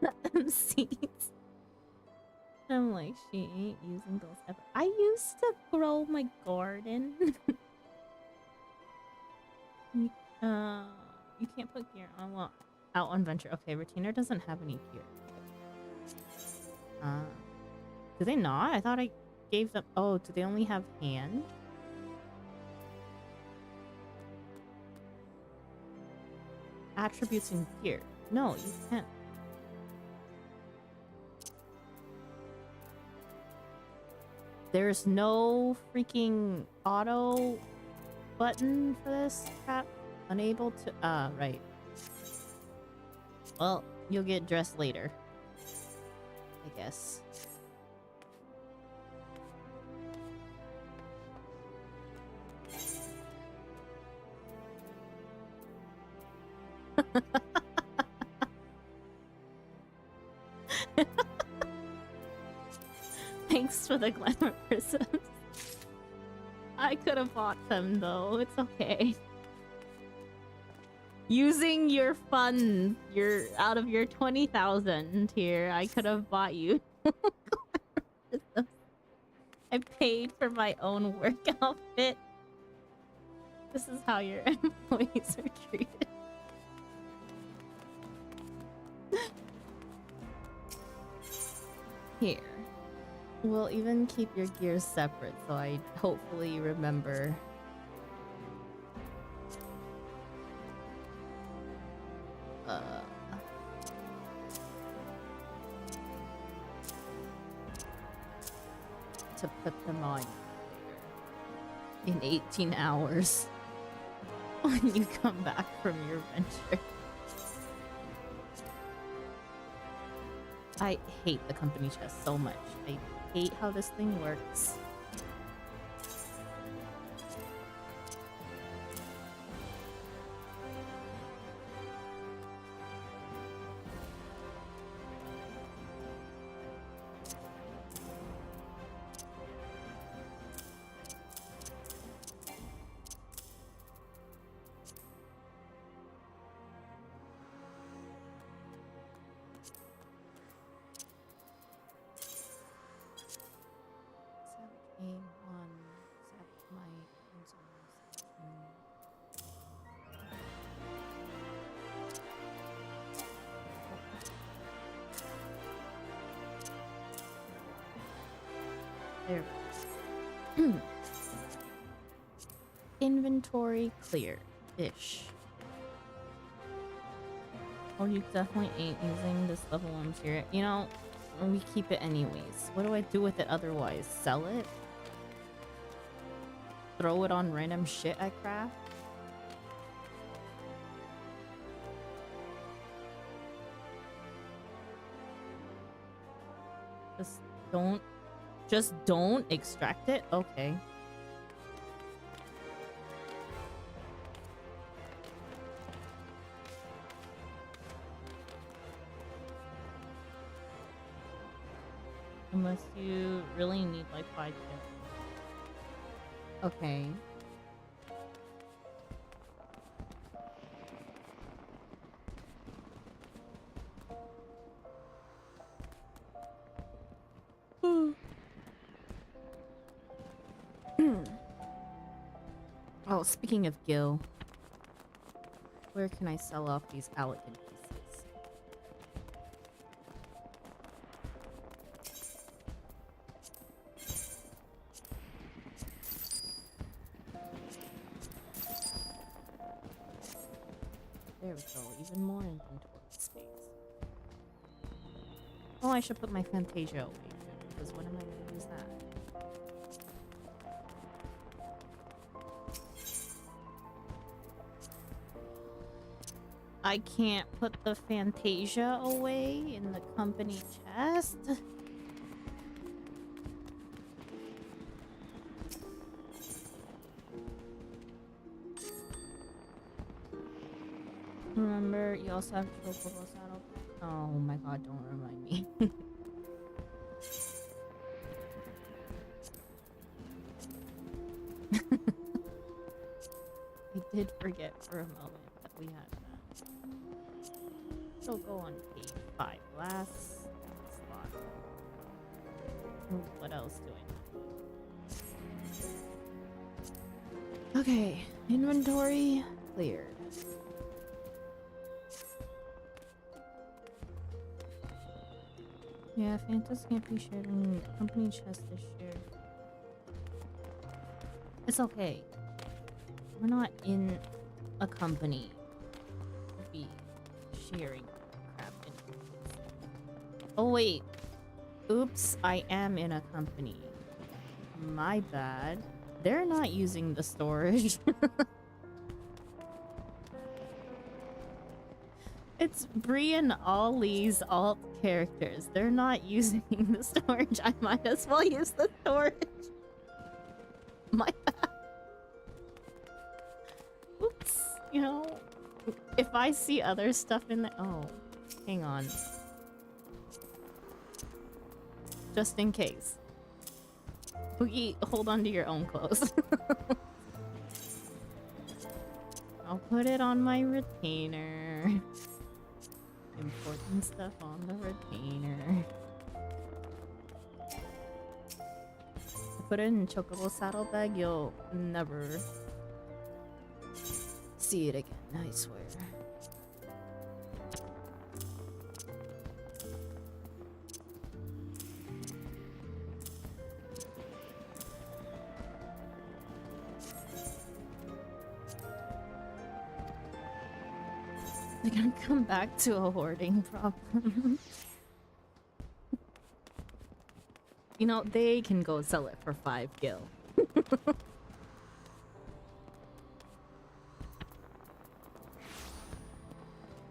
looking at seeds. I'm like, she ain't using those ever. I used to grow my garden. you can't put gear on out on venture. Okay, retainer doesn't have any gear. Do they not? I thought I gave them. Oh, do they only have hand? Attributes and gear. No, you can't. There's no freaking auto button for this crap. Unable to. Right. Well, you'll get dressed later, I guess. Thanks for the glamour prisms. I could have bought them though. It's okay. Using your funds, out of your 20,000 here, I could have bought you. I paid for my own work outfit. This is how your employees are treated. Here. We'll even keep your gears separate, so I hopefully remember. To put them on in 18 hours when you come back from your venture. I hate the company chest so much. I hate how this thing works. Inventory clear-ish. Oh, you definitely ain't using this level 1 tier. You know, we keep it anyways. What do I do with it otherwise? Sell it? Throw it on random shit I craft? Just don't extract it? Okay. Unless you really need like 5 kills. Okay. Oh, speaking of Gil, where can I sell off these Alakin pieces? There we go, even more inventory space. Oh, I should put my Fantasia away too. because when am I going to use that? I can't put the Fantasia away in the company chest. Remember, you also have Chocobo Saddle. Oh my god, don't remind me. I did forget for a moment that we had that. So go on page 5. Last slot. What else do I know? Okay, inventory cleared. Yeah, Phantoms can't be shared and company chest is shared. It's okay. We're not in a company to be sharing crap. Oh wait. Oops, I am in a company. My bad. They're not using the storage. It's Bree and Ollie's alt characters. They're not using the storage. I might as well use the storage. My bad. Oops. You know, if I see other stuff in the... Oh, hang on. Just in case. Boogie, hold on to your own clothes. I'll put it on my retainer. Important stuff on the retainer. Put it in Chocobo saddlebag, you'll never see it again, I swear. They're gonna come back to a hoarding problem. You know, they can go sell it for 5 gil.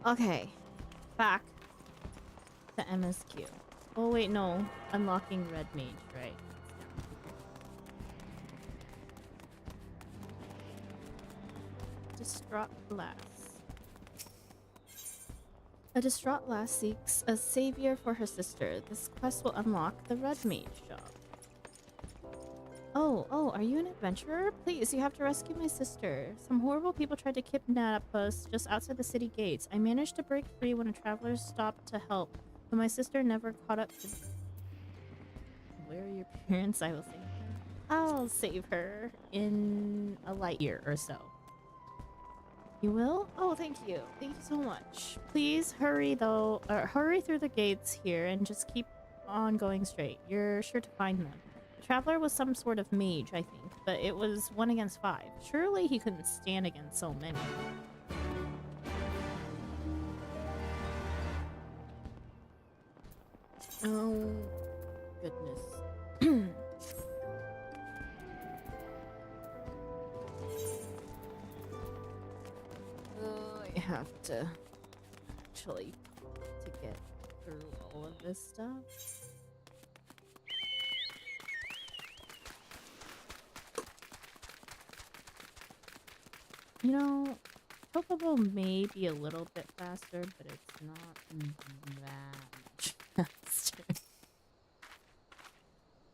Okay, back to MSQ. Oh wait, no. Unlocking Red Mage, right? Distraught Lass. A distraught lass seeks a savior for her sister. This quest will unlock the Red Mage shop. Oh, are you an adventurer? Please, you have to rescue my sister. Some horrible people tried to kidnap us just outside the city gates. I managed to break free when a traveler stopped to help, but my sister never caught up to... Where are your parents? I will save her. I'll save her in a light year or so. You will? Oh, thank you. Thank you so much. Please hurry though, or hurry through the gates here and just keep on going straight. You're sure to find them. The traveler was some sort of mage, I think, but it was 1 against 5. Surely he couldn't stand against so many. Oh, goodness. I have to actually to get through all of this stuff. You know, Chocobo may be a little bit faster, but it's not that much faster.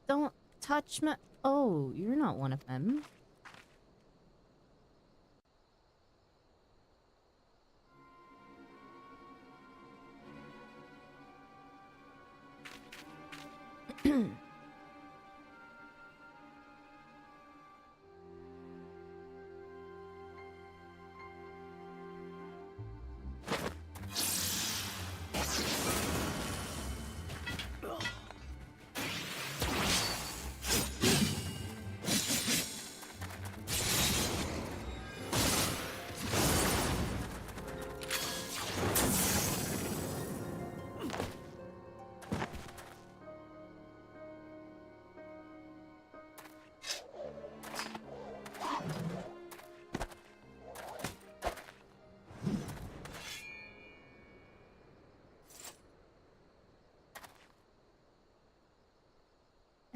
Don't touch my... Oh, you're not one of them.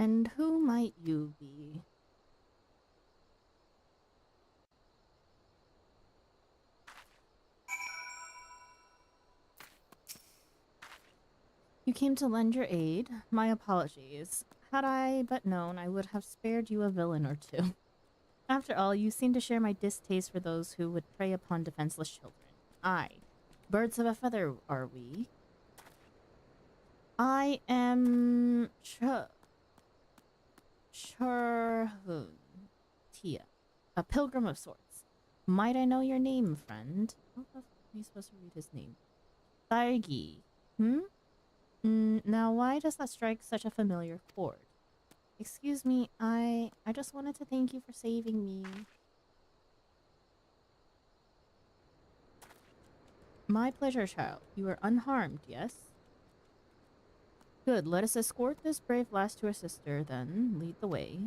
And who might you be? You came to lend your aid. My apologies. Had I but known, I would have spared you a villain or two. After all, you seem to share my distaste for those who would prey upon defenseless children. Aye. Birds of a feather, are we? I am... Charhun. Tia. A pilgrim of sorts. Might I know your name, friend? How the f am I supposed to read his name? Thairgi. Now why does that strike such a familiar chord? Excuse me, I just wanted to thank you for saving me. My pleasure, child. You are unharmed, yes? Good, let us escort this brave lass to her sister, then. Lead the way.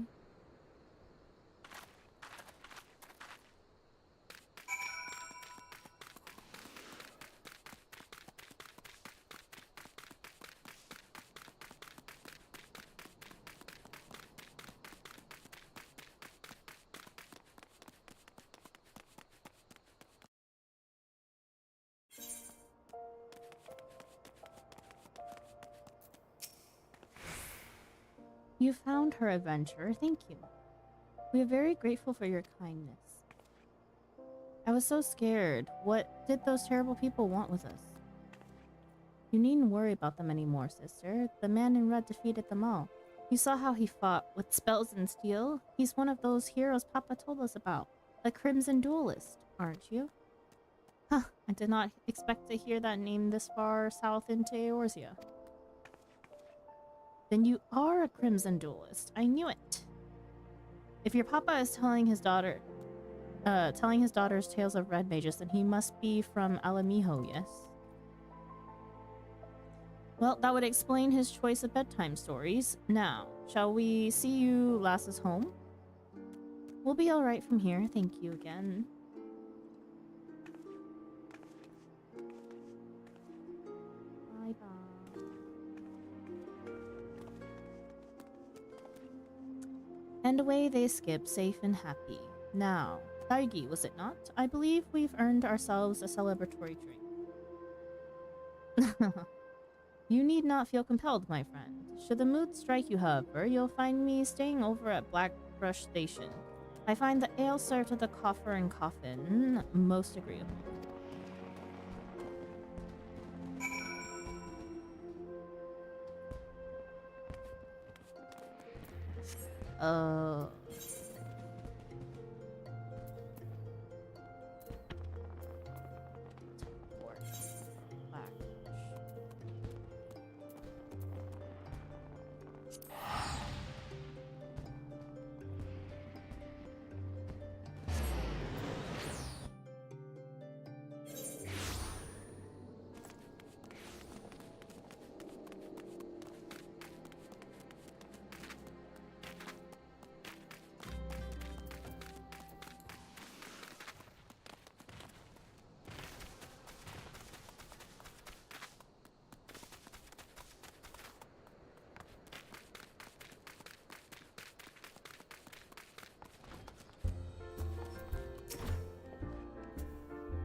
You found her, adventurer. Thank you. We are very grateful for your kindness. I was so scared. What did those terrible people want with us? You needn't worry about them anymore, sister. The man in red defeated them all. You saw how he fought with spells and steel? He's one of those heroes Papa told us about. The Crimson Duelist, aren't you? Huh, I did not expect to hear that name this far south into Eorzea. Then you are a Crimson Duelist. I knew it. If your papa is telling his daughters tales of red mages, then he must be from Alamijo, yes? Well, that would explain his choice of bedtime stories. Now, shall we see you lasses home? We'll be alright from here, thank you again. Bye-bye. And away they skip, safe and happy. Now, Thairgi, was it not? I believe we've earned ourselves a celebratory drink. You need not feel compelled, my friend. Should the mood strike you, however, you'll find me staying over at Blackbrush Station. I find the ale served at the coffer and coffin most agreeable.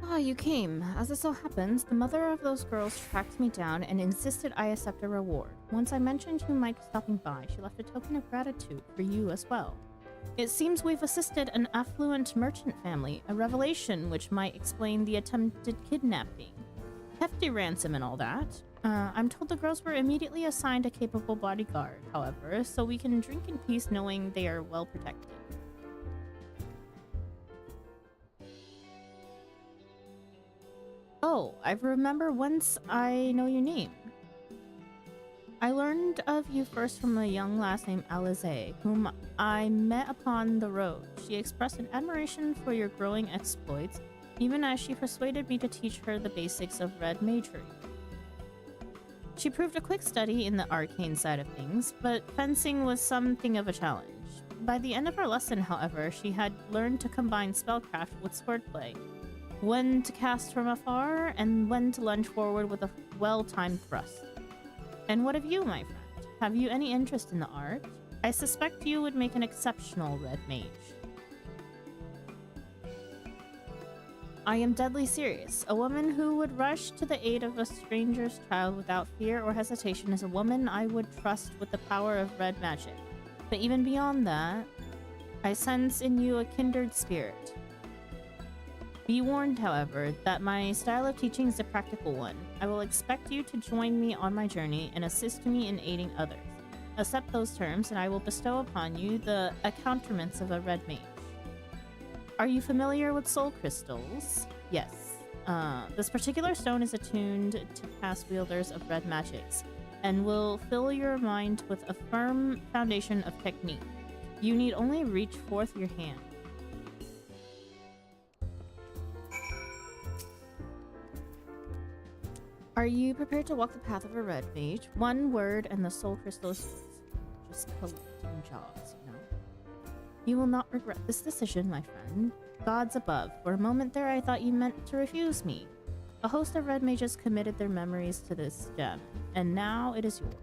Ah, you came. As it so happens, the mother of those girls tracked me down and insisted I accept a reward. Once I mentioned you might be stopping by, she left a token of gratitude for you as well. It seems we've assisted an affluent merchant family, a revelation which might explain the attempted kidnapping. Hefty ransom and all that. I'm told the girls were immediately assigned a capable bodyguard, however, so we can drink in peace knowing they are well protected. Oh, I remember once I know your name. I learned of you first from a young lass named Alize, whom I met upon the road. She expressed an admiration for your growing exploits, even as she persuaded me to teach her the basics of red magery. She proved a quick study in the arcane side of things, but fencing was something of a challenge. By the end of her lesson, however, she had learned to combine spellcraft with swordplay, when to cast from afar, and when to lunge forward with a well-timed thrust. And what of you, my friend? Have you any interest in the art? I suspect you would make an exceptional red mage. I am deadly serious. A woman who would rush to the aid of a stranger's child without fear or hesitation is a woman I would trust with the power of red magic. But even beyond that, I sense in you a kindred spirit. Be warned, however, that my style of teaching is a practical one. I will expect you to join me on my journey and assist me in aiding others. Accept those terms, and I will bestow upon you the accoutrements of a red mage. Are you familiar with soul crystals? Yes. This particular stone is attuned to past wielders of red magics and will fill your mind with a firm foundation of technique. You need only reach forth your hand. Are you prepared to walk the path of a red mage? One word and the soul crystals just collecting jobs, you know? You will not regret this decision, my friend. Gods above, for a moment there I thought you meant to refuse me. A host of red mages committed their memories to this gem, and now it is yours.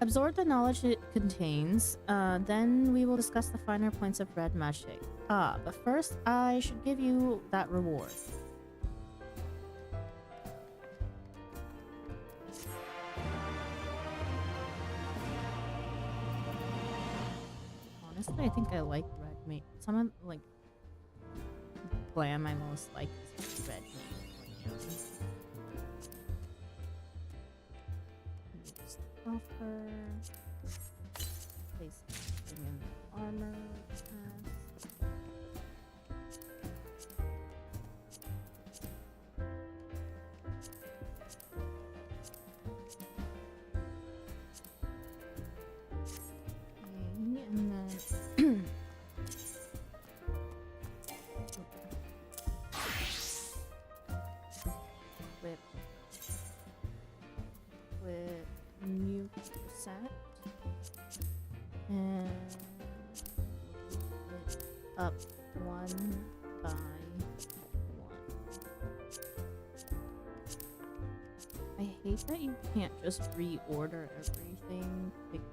Absorb the knowledge it contains, then we will discuss the finer points of red magic. But first, I should give you that reward. Honestly, I think I like red mage. Someone like Glam I most like is red mage. Use the buffer. Place in the armor test. And then with new set and it up 1 by 1. I hate that you can't just reorder everything quickly.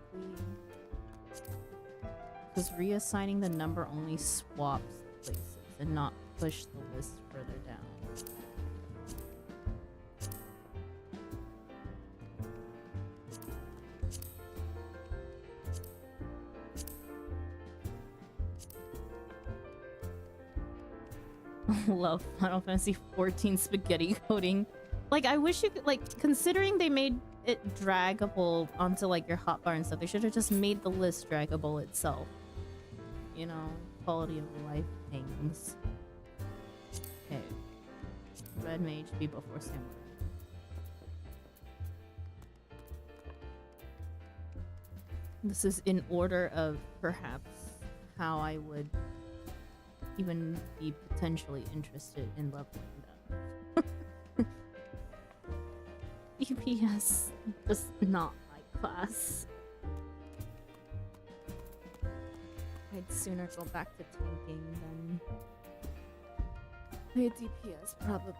Because reassigning the number only swaps places and not push the list further down. Love Final Fantasy XIV spaghetti coding. Like, I wish you could, like, considering they made it draggable onto, like, your hotbar and stuff, they should have just made the list draggable itself. You know, quality of life things. Okay. Red Mage be before Samurai. This is in order of perhaps how I would even be potentially interested in leveling them. EPS, just not my class. I'd sooner go back to tanking than play DPS, probably.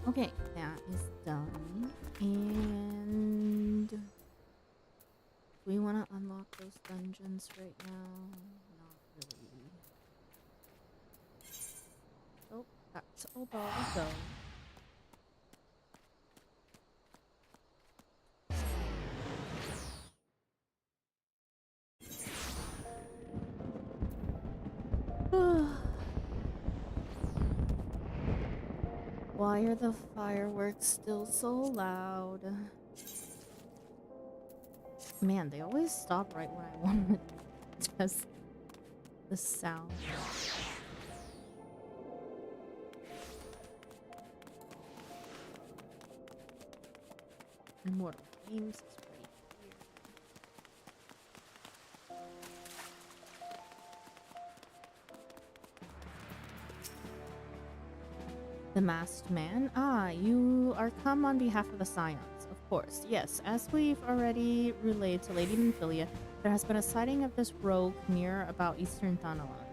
Okay, that is done. And do we want to unlock those dungeons right now? Not really. Oh, back to Obal we go. Why are the fireworks still so loud? Man, they always stop right when I want to test the sound. Immortal Games is right here. The Masked Man? Ah, you are come on behalf of the Scions. Of course, yes. As we've already relayed to Lady Nymphilia, there has been a sighting of this rogue near about Eastern Thanalan.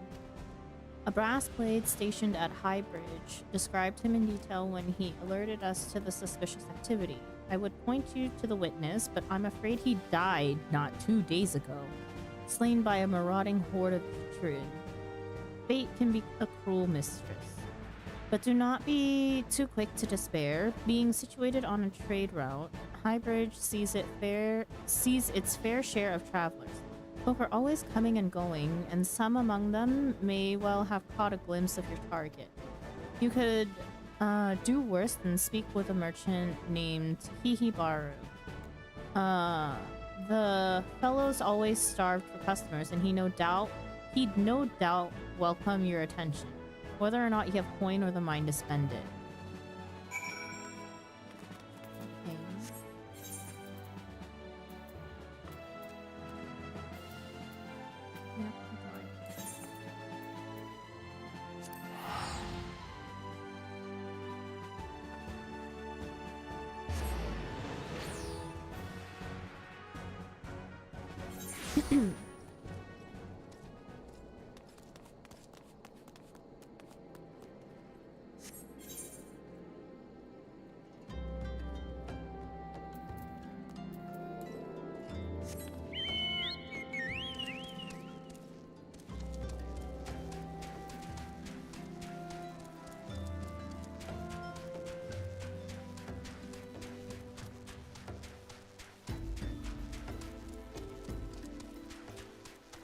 A brass blade stationed at High Bridge described him in detail when he alerted us to the suspicious activity. I would point you to the witness, but I'm afraid he died not 2 days ago, slain by a marauding horde of Trin. Fate can be a cruel mistress. But do not be too quick to despair. Being situated on a trade route, Highbridge sees its fair share of travelers. Folk are always coming and going, and some among them may well have caught a glimpse of your target. You could do worse than speak with a merchant named Hihibaru. The fellow's always starved for customers, and he'd no doubt welcome your attention, whether or not you have coin or the mind to spend it. Okay. Yeah, I'm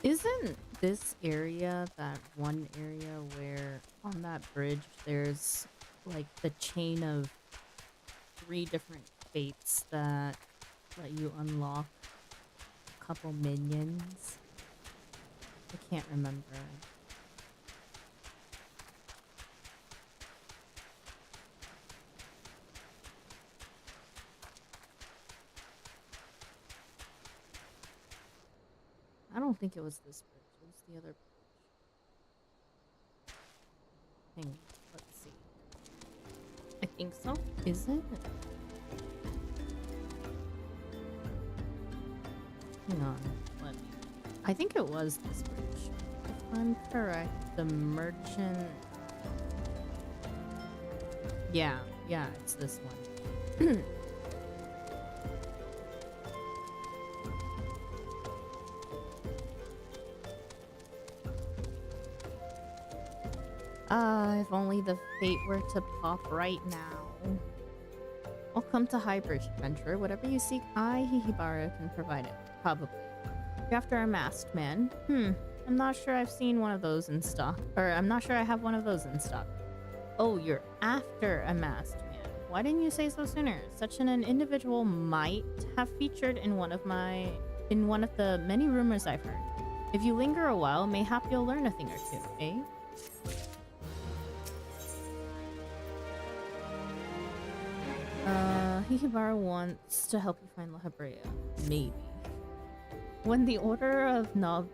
Isn't this area that one area where on that bridge there's like the chain of 3 different fates that let you unlock a couple minions? I can't remember. I don't think it was this bridge. It was the other bridge. Hang on. Let's see. I think so. Is it? Hang on. Let me. I think it was this bridge. If I'm correct, the merchant. Yeah, it's this one. If only the fate were to pop right now. Welcome to Highbridge, adventurer. Whatever you seek, I, Hihibaru, can provide it. Probably. You're after a masked man. I'm not sure I've seen one of those in stock. Or, I'm not sure I have one of those in stock. Oh, you're after a masked man. Why didn't you say so sooner? Such an individual might have featured in one of the many rumors I've heard. If you linger a while, mayhap you'll learn a thing or two, eh? Hihibaru wants to help you find La Hebrea. Maybe. When the Order of Null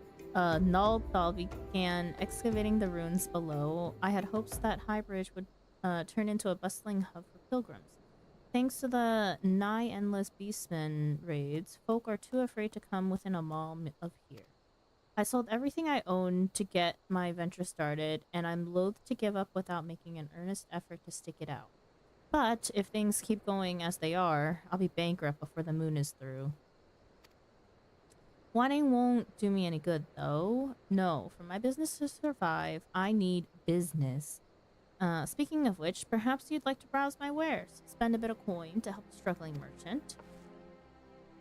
began excavating the ruins below, I had hopes that Highbridge would turn into a bustling hub for pilgrims. Thanks to the nigh endless beastmen raids, folk are too afraid to come within a mile of here. I sold everything I owned to get my venture started, and I'm loath to give up without making an earnest effort to stick it out. But if things keep going as they are, I'll be bankrupt before the moon is through. Whining won't do me any good, though. No, for my business to survive, I need business. Speaking of which, perhaps you'd like to browse my wares. Spend a bit of coin to help a struggling merchant.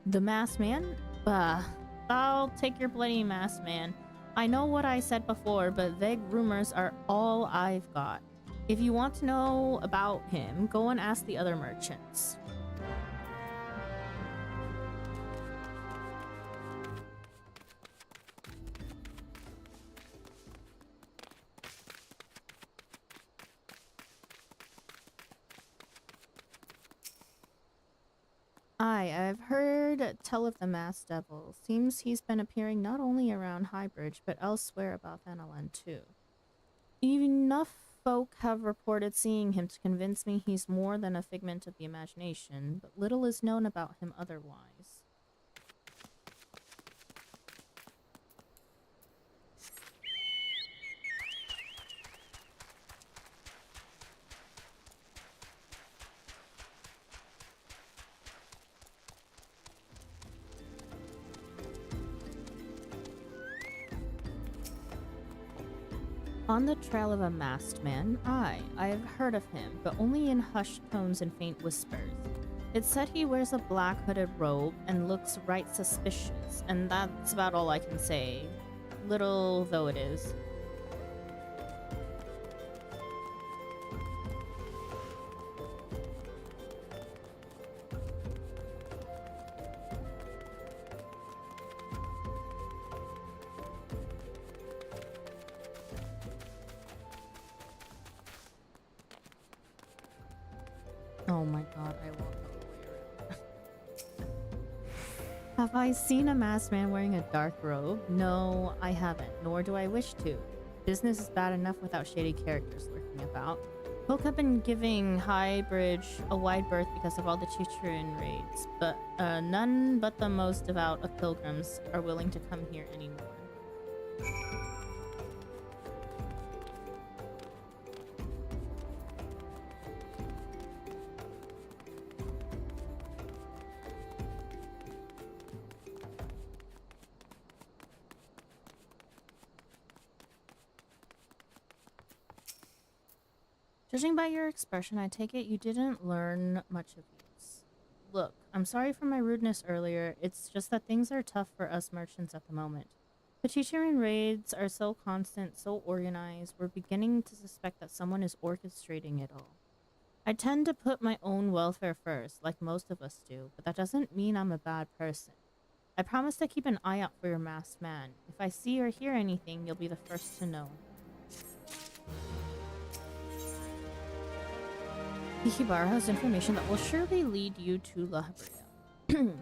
The masked man? Bah, I'll take your bloody masked man. I know what I said before, but vague rumors are all I've got. If you want to know about him, go and ask the other merchants. I've heard tell of the masked devil. Seems he's been appearing not only around Highbridge, but elsewhere about Thanalan too. Enough folk have reported seeing him to convince me he's more than a figment of the imagination, but little is known about him otherwise. On the trail of a masked man? Aye, I've heard of him, but only in hushed tones and faint whispers. It's said he wears a black hooded robe and looks right suspicious, and that's about all I can say, little though it is. Oh my god, I walked all the way around. Have I seen a masked man wearing a dark robe? No, I haven't, nor do I wish to. Business is bad enough without shady characters lurking about. Folk have been giving High Bridge a wide berth because of all the Chicherin raids, but none but the most devout of pilgrims are willing to come here anymore. Judging by your expression, I take it you didn't learn much of use. Look, I'm sorry for my rudeness earlier. It's just that things are tough for us merchants at the moment. The Chicherin raids are so constant, so organized, we're beginning to suspect that someone is orchestrating it all. I tend to put my own welfare first, like most of us do, but that doesn't mean I'm a bad person. I promise to keep an eye out for your masked man. If I see or hear anything, you'll be the first to know. Hikibar has information that will surely lead you to La Habrea.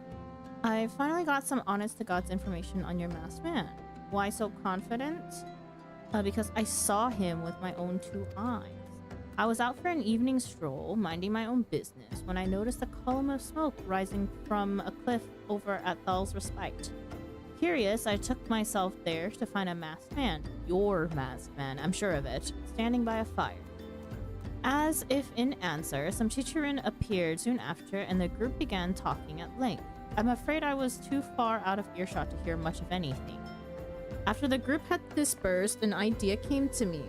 I finally got some honest-to-God's information on your masked man. Why so confident? Because I saw him with my own 2 eyes. I was out for an evening stroll, minding my own business, when I noticed a column of smoke rising from a cliff over at Thal's Respite. Curious, I took myself there to find a masked man, your masked man, I'm sure of it, standing by a fire. As if in answer, some Chicherin appeared soon after, and the group began talking at length. I'm afraid I was too far out of earshot to hear much of anything. After the group had dispersed, an idea came to me.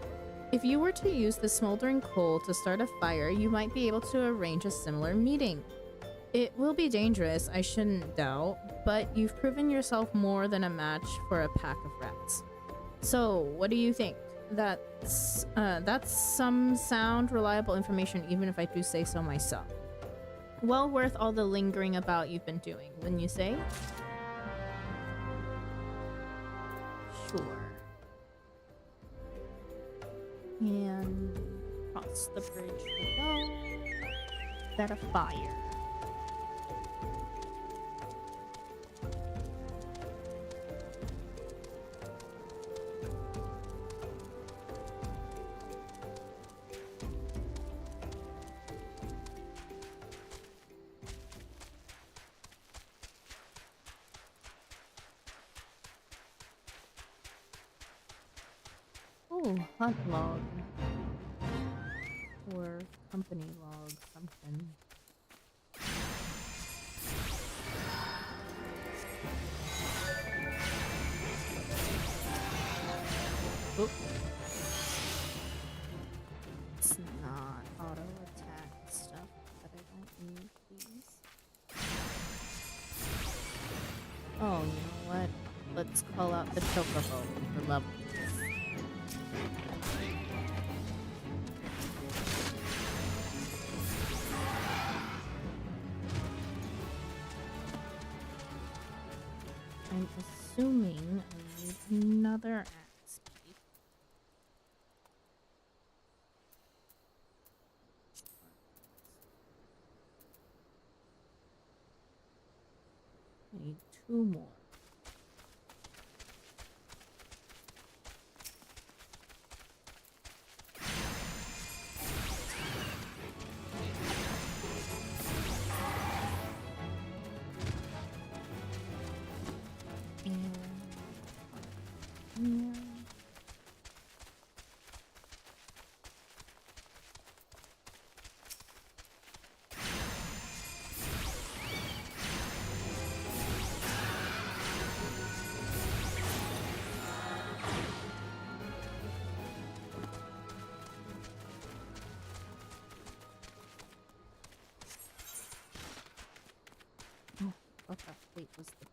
If you were to use the smoldering coal to start a fire, you might be able to arrange a similar meeting. It will be dangerous, I shouldn't doubt, but you've proven yourself more than a match for a pack of rats. So, what do you think? That's some sound, reliable information, even if I do say so myself. Well worth all the lingering about you've been doing, wouldn't you say? Sure. And across the bridge we go. Set a fire. Oh, hunt log. Or company log, something. Oop. It's not auto attack stuff that I don't need, please. Oh, you know what? Let's call out the chocobo for levels. I'm assuming I need another axe piece. I need 2 more.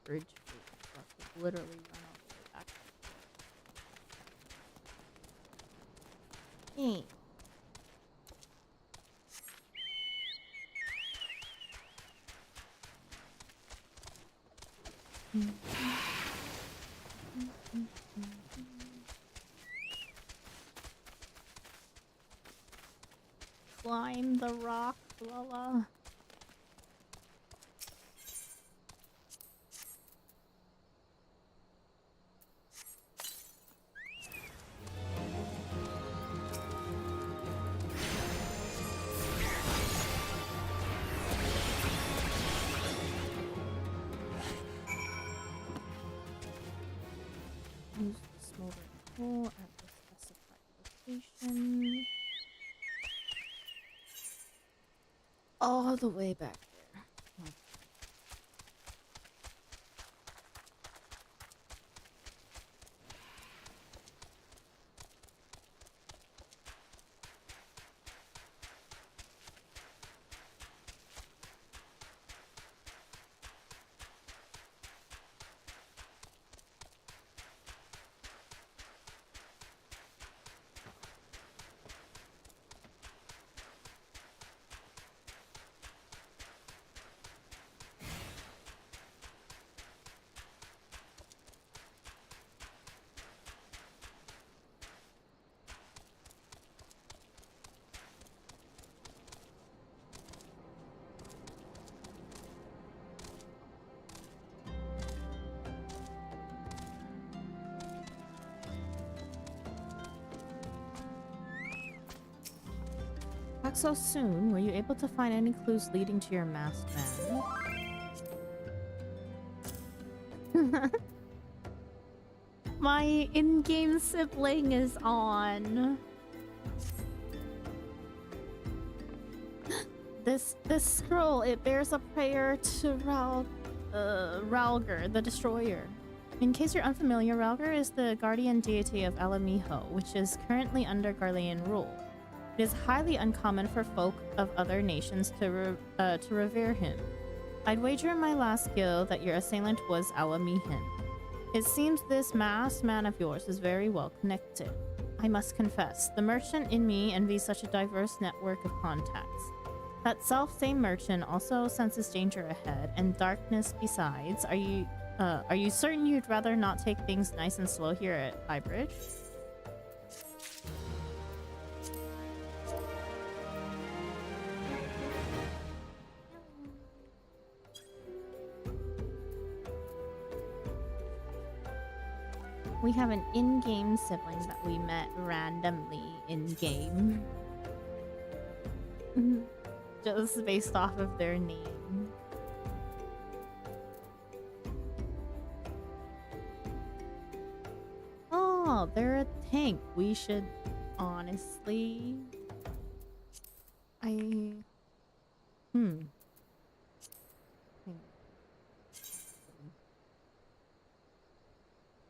bridge for us to literally run all the way back. Hey. Climb the rock, Lala. Use the smoldering coal at the specified location. All the way back there. Oh. Back so soon, were you able to find any clues leading to your masked man? My in-game sibling is on. This scroll, it bears a prayer to Ralger, the Destroyer. In case you're unfamiliar, Ralger is the guardian deity of Alamiho, which is currently under Garlean rule. It is highly uncommon for folk of other nations to revere him. I'd wager my last skill that your assailant was Alamihin. It seems this masked man of yours is very well connected. I must confess, the merchant in me envies such a diverse network of contacts. That self-same merchant also senses danger ahead and darkness besides. Are you certain you'd rather not take things nice and slow here at Highbridge? We have an in-game sibling that we met randomly in-game. Just based off of their name. Oh, they're a tank. We should honestly...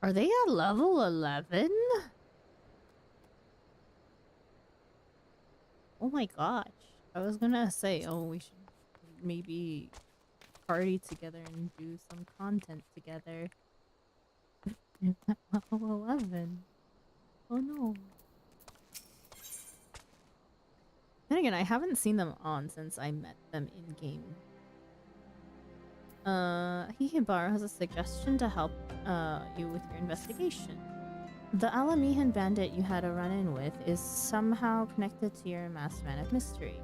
Are they at level 11? Oh my gosh. I was gonna say, oh, we should maybe party together and do some content together. At level 11. Oh no. Then again, I haven't seen them on since I met them in game. Hihibaru has a suggestion to help you with your investigation. The Alamihan bandit you had a run-in with is somehow connected to your masked man of mystery.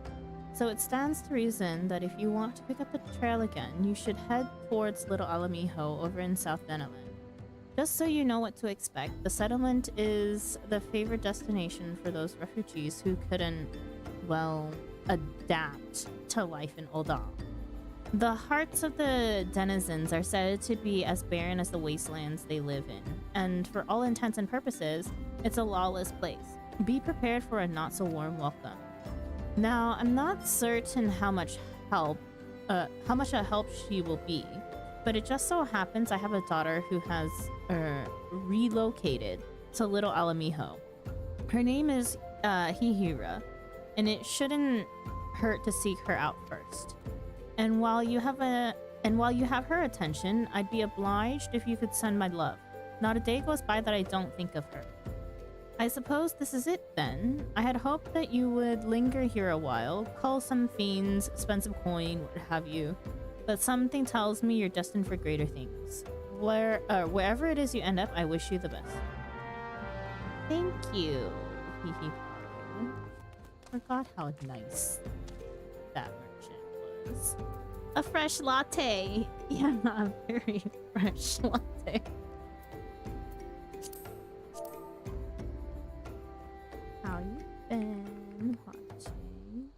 So it stands to reason that if you want to pick up the trail again, you should head towards Little Alamiho over in South Denelan. Just so you know what to expect, the settlement is the favorite destination for those refugees who couldn't, well, adapt to life in Ul'dah. The hearts of the denizens are said to be as barren as the wastelands they live in, and for all intents and purposes, it's a lawless place. Be prepared for a not-so-warm welcome. Now, I'm not certain how much a help she will be, but it just so happens I have a daughter who has relocated to Little Alamiho. Her name is Hihira, and it shouldn't hurt to seek her out first. And while you have And while you have her attention, I'd be obliged if you could send my love. Not a day goes by that I don't think of her. I suppose this is it then. I had hoped that you would linger here a while, cull some fiends, spend some coin, what have you. But something tells me you're destined for greater things. Wherever it is you end up, I wish you the best. Thank you. Forgot how nice that merchant was. A fresh latte. Yeah, a very fresh latte. How you been watching?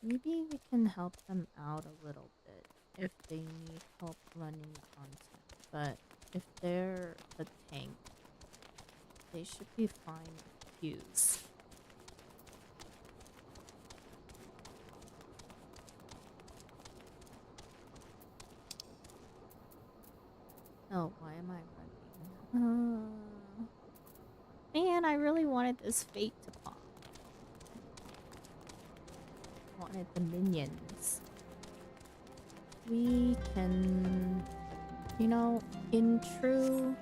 Maybe we can help them out a little bit if they need help running content. But if they're the tank, they should be fine with queues. Oh, why am I running? Man, I really wanted this fate to pop. Wanted the minions. We can, you know, in true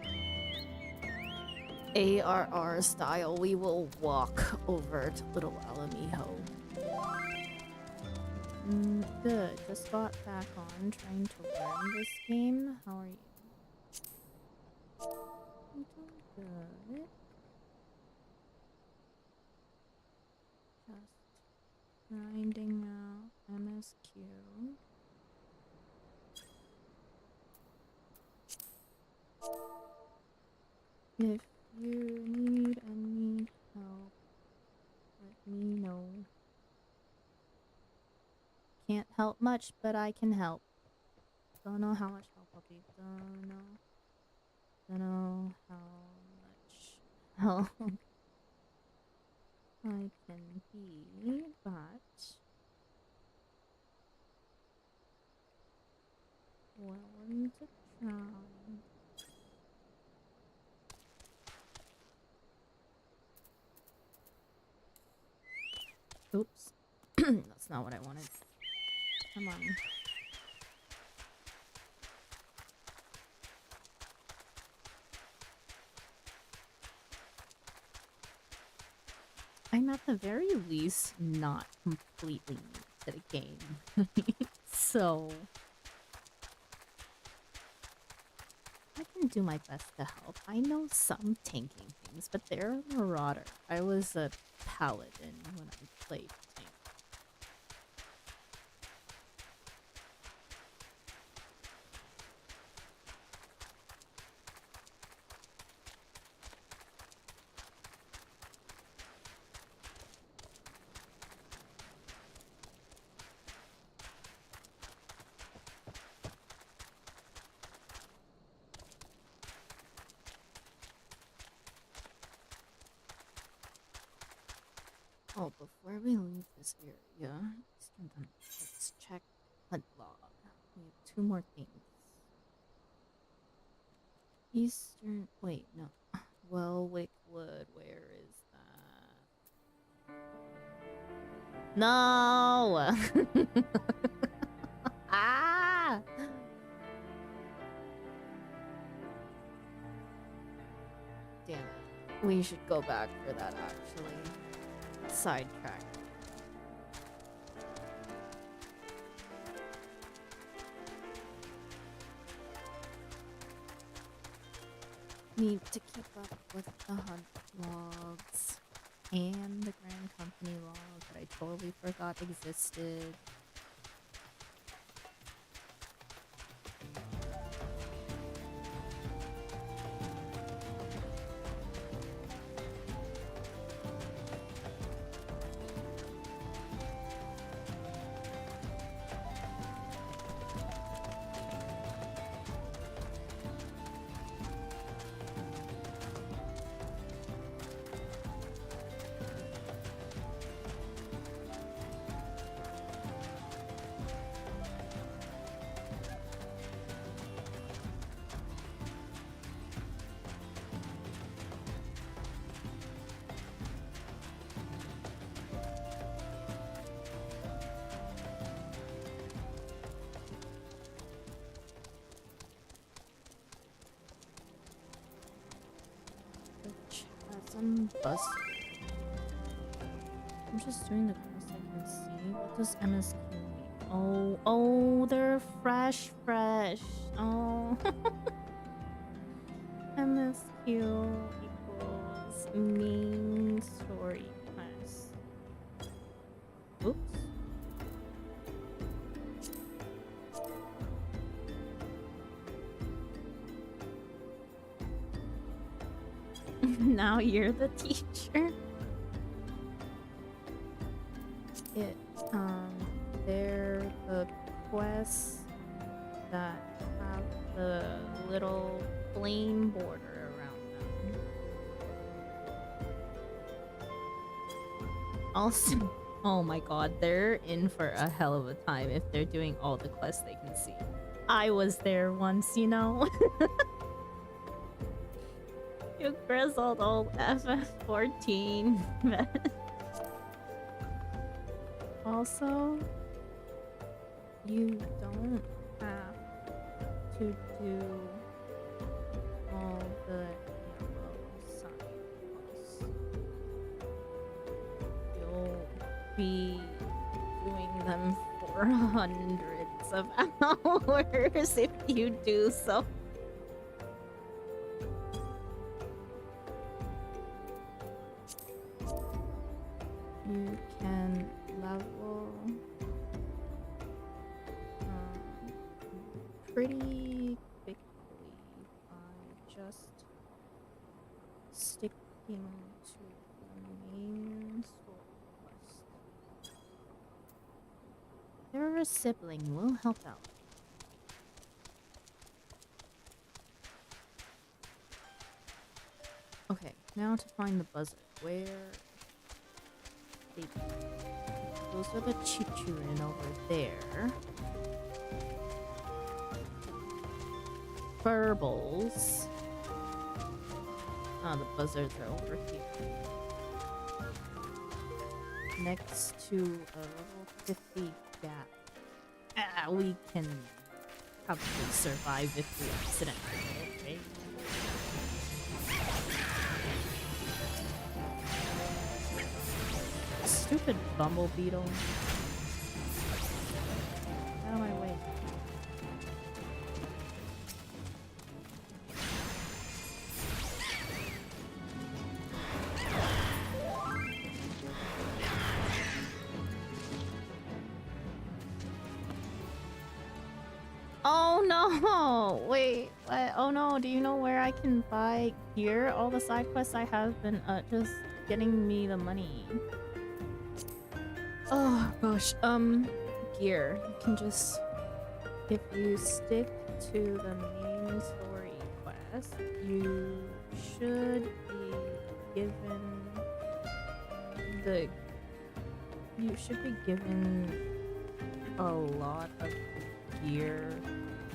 ARR style, we will walk over to Little Alamiho. Good. Just got back on trying to learn this game. How are you? I'm doing good. Just grinding out MSQ. If you need any help, let me know. Can't help much, but I can help. Don't know how much help I'll be. Don't know how much help I can be, but willing to try. Oops. That's not what I wanted. Come on. I'm at the very least not completely new to the game. So I can do my best to help. I know some tanking things, but they're a marauder. I was a paladin when I played tank. Oh, before we leave this area, let's check hunt log. We have 2 more things. Eastern, wait, no. Wellwick Wood, where is that? No! Ah! Damn it. We should go back for that, actually. Sidetrack. Need to keep up with the hunt logs and the Grand Company log that I totally forgot existed. Some bus. I'm just doing the quest I can see. What does MSQ mean? Oh, they're fresh. Oh. MSQ equals main story quest. Oops. Now you're the teacher. They're the quests that have the little flame border around them. Also, oh my god, they're in for a hell of a time if they're doing all the quests they can see. I was there once, you know? You grizzled old FF14. Also, you don't have to do all the yellow side quests. You'll be doing them for hundreds of hours if you do so. You can level pretty quickly by just sticking to the main story quest. You're a sibling, we'll help out. Okay, now to find the buzzer. Where those are the Chichurin over there. Burbles. Ah, the buzzards are over here. Next to a level 50 gap. Ah, we can probably survive if we accidentally. Okay. Stupid bumble beetle. Out of my way. Oh no! Wait, what? Oh no, do you know where I can buy gear? All the side quests I have been just getting me the money. Oh gosh, gear. You can just, if you stick to the main story quest, you should be given a lot of gear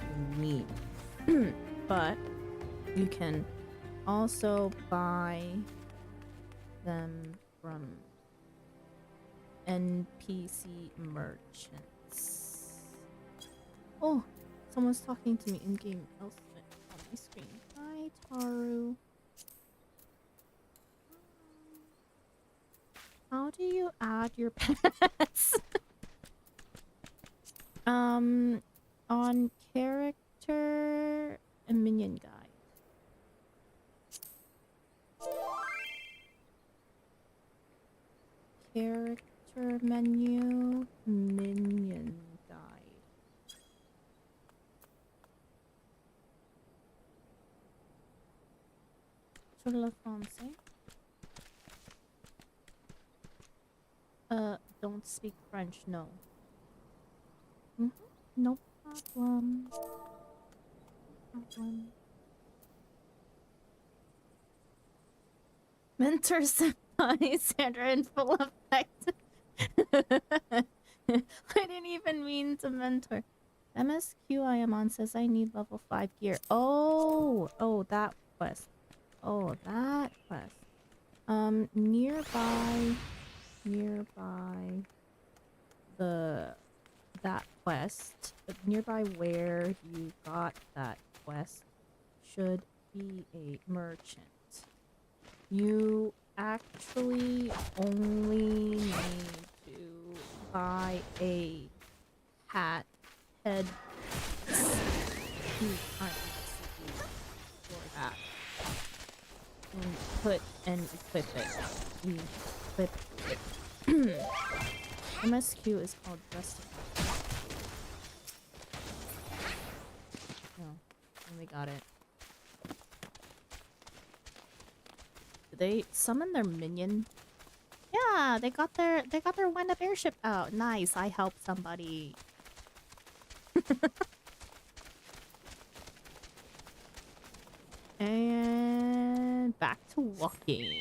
you need. But you can also buy them from NPC merchants. Oh, someone's talking to me in-game elsewhere on my screen. Hi, Taru. How do you add your pets? On character and minion guide. Character menu, minion guide. Sur le français. Don't speak French, no. No problem. Mentor Senpai, Sandra in full effect. I didn't even mean to mentor. MSQ I am on says I need level 5 gear. Oh, that quest. Oh, that quest. Nearby that quest, nearby where you got that quest should be a merchant. You actually only need to buy a hat head for that and put and equip it. You equip it. MSQ is called justify. No, we got it. Did they summon their minion? Yeah, they got their wind up airship out. Nice, I helped somebody. And back to walking.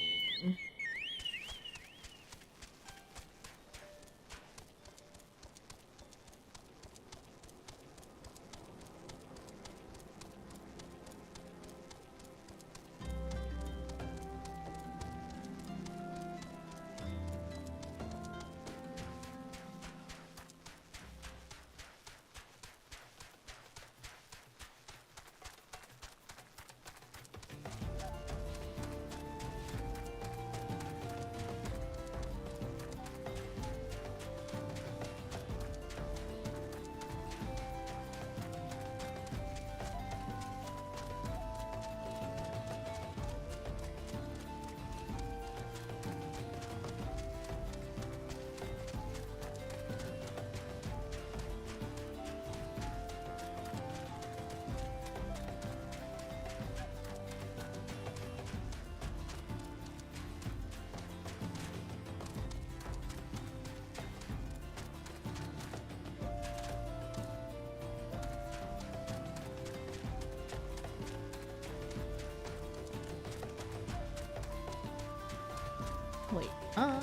Wait, oh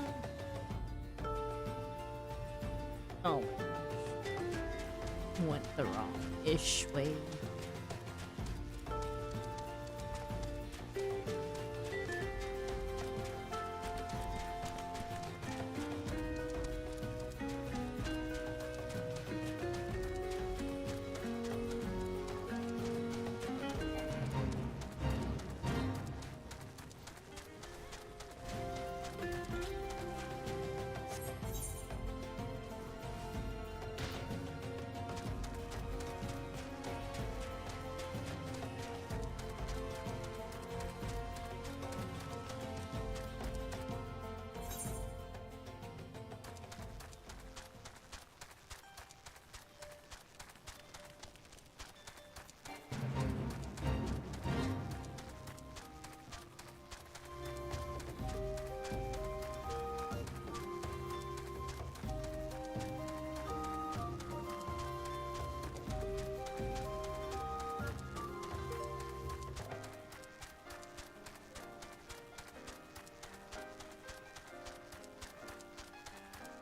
my gosh. Went the wrong-ish way.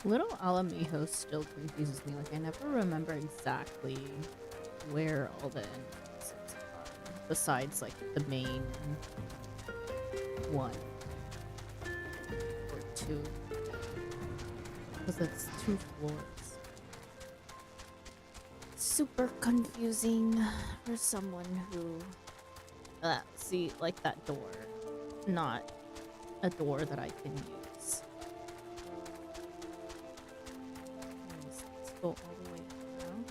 Little Alamijo still confuses me. Like, I never remember exactly where all the enemies are, besides, like, the main one. Or two. Because it's 2 floors. Super confusing for someone who... see, like that door. Not a door that I can use. Let's go all the way around.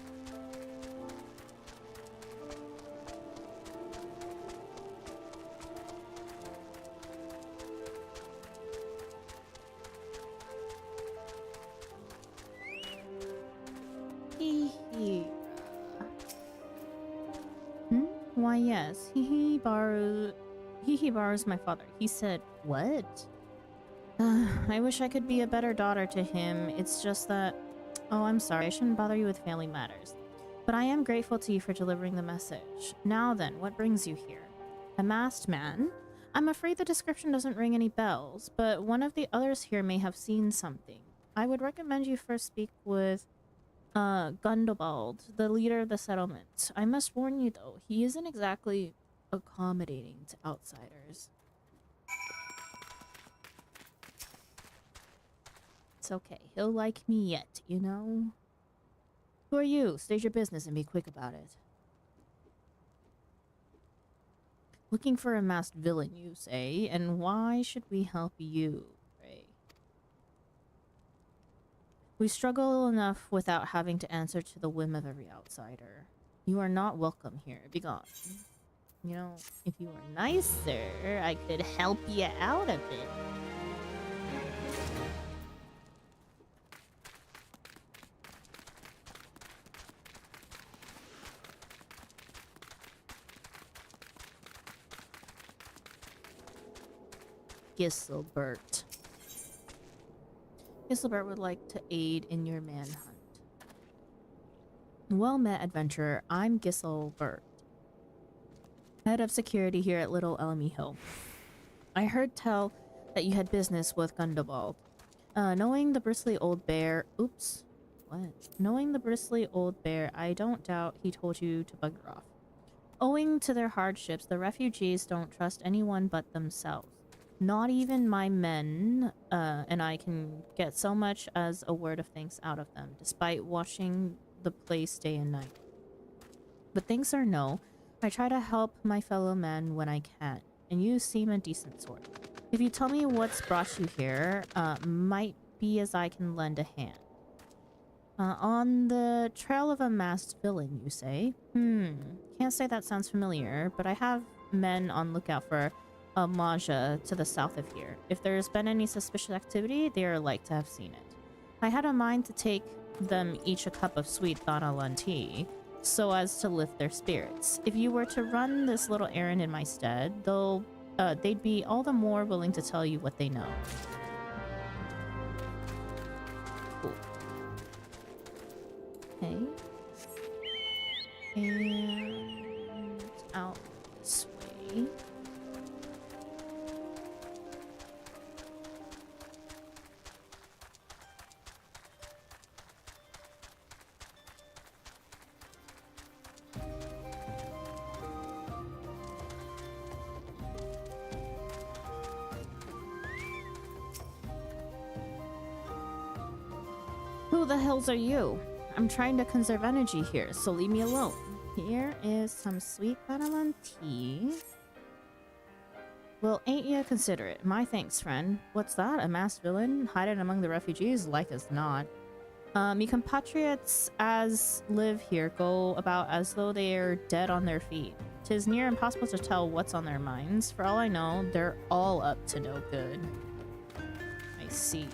Hee. Why yes, he borrows my father. He said, what? I wish I could be a better daughter to him. It's just that... Oh, I'm sorry. I shouldn't bother you with family matters. But I am grateful to you for delivering the message. Now then, what brings you here? A masked man? I'm afraid the description doesn't ring any bells, but one of the others here may have seen something. I would recommend you first speak with Gundobald, the leader of the settlement. I must warn you though, he isn't exactly accommodating to outsiders. It's okay, he'll like me yet, you know? Who are you? State your business and be quick about it. Looking for a masked villain, you say? And why should we help you, Ray? We struggle enough without having to answer to the whim of every outsider. You are not welcome here. Be gone. You know, if you were nicer, I could help you out a bit. Giselbert. Giselbert would like to aid in your manhunt. Well met, adventurer. I'm Giselbert, head of security here at Little Elmy Hill. I heard tell that you had business with Gundobald. Knowing the bristly old bear... Oops. What? Knowing the bristly old bear, I don't doubt he told you to bugger off. Owing to their hardships, the refugees don't trust anyone but themselves. Not even my men, and I can get so much as a word of thanks out of them, despite watching the place day and night. But things are no. I try to help my fellow men when I can, and you seem a decent sort. If you tell me what's brought you here, might be as I can lend a hand. On the trail of a masked villain, you say? Can't say that sounds familiar, but I have men on lookout for a Maja to the south of here. If there's been any suspicious activity, they are like to have seen it. I had a mind to take them each a cup of sweet Thanalan tea, so as to lift their spirits. If you were to run this little errand in my stead, they'd be all the more willing to tell you what they know. Cool. Okay. And out this way. Who the hells are you? I'm trying to conserve energy here, so leave me alone. Here is some sweet Thanalan tea. Well, ain't you considerate? My thanks, friend. What's that? A masked villain hiding among the refugees? Like as not. Me compatriots as live here go about as though they are dead on their feet. 'Tis near impossible to tell what's on their minds. For all I know, they're all up to no good. I see.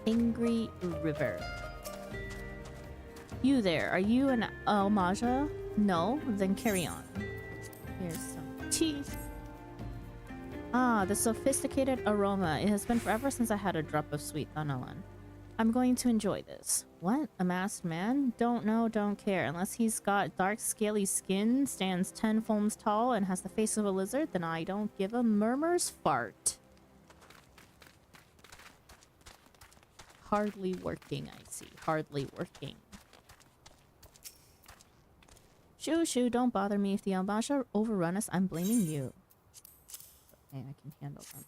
Angry River. You there, are you an Almaja? No? Then carry on. Here's some tea. Ah, the sophisticated aroma. It has been forever since I had a drop of sweet Thanalan. I'm going to enjoy this. What? A masked man? Don't know, don't care. Unless he's got dark, scaly skin, stands 10 foams tall, and has the face of a lizard, then I don't give a murmur's fart. Hardly working, I see. Hardly working. Shoo, shoo, don't bother me. If the Almasha overrun us, I'm blaming you. Okay, I can handle them.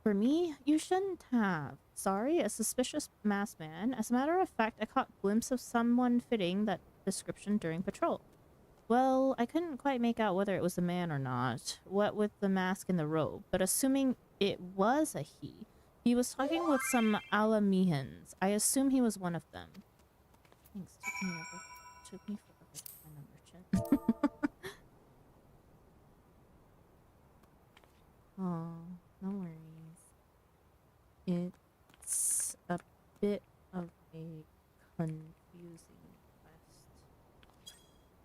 For me, you shouldn't have. Sorry, a suspicious masked man. As a matter of fact, I caught a glimpse of someone fitting that description during patrol. Well, I couldn't quite make out whether it was a man or not, what with the mask and the robe, but assuming it was a he was talking with some Alamehans. I assume he was one of them. Thanks, took me forever to find a merchant. Oh, no worries. It's a bit of a confusing quest.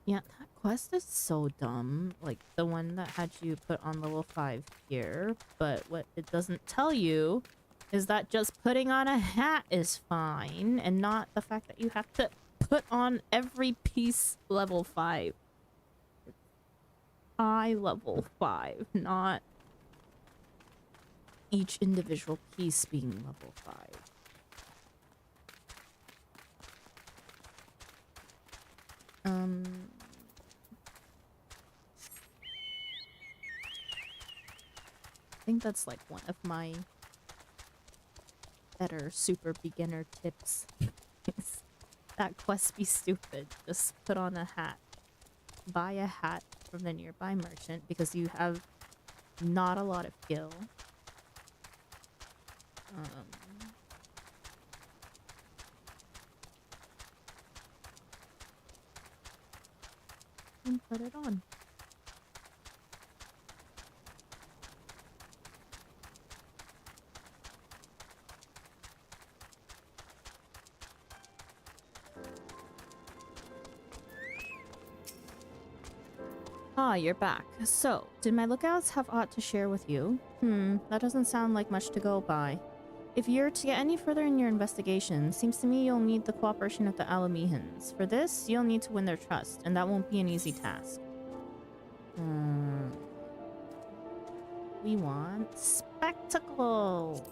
Yeah, that quest is so dumb. Like, the one that had you put on level 5 here. But what it doesn't tell you is that just putting on a hat is fine, and not the fact that you have to put on every piece level 5. I level 5, not each individual piece being level 5. I think that's like one of my better super beginner tips. That quest be stupid. Just put on a hat. Buy a hat from the nearby merchant because you have not a lot of gil. And put it on. Ah, you're back. So, did my lookouts have aught to share with you? That doesn't sound like much to go by. If you're to get any further in your investigation, seems to me you'll need the cooperation of the Alamehans. For this, you'll need to win their trust, and that won't be an easy task. We want spectacles.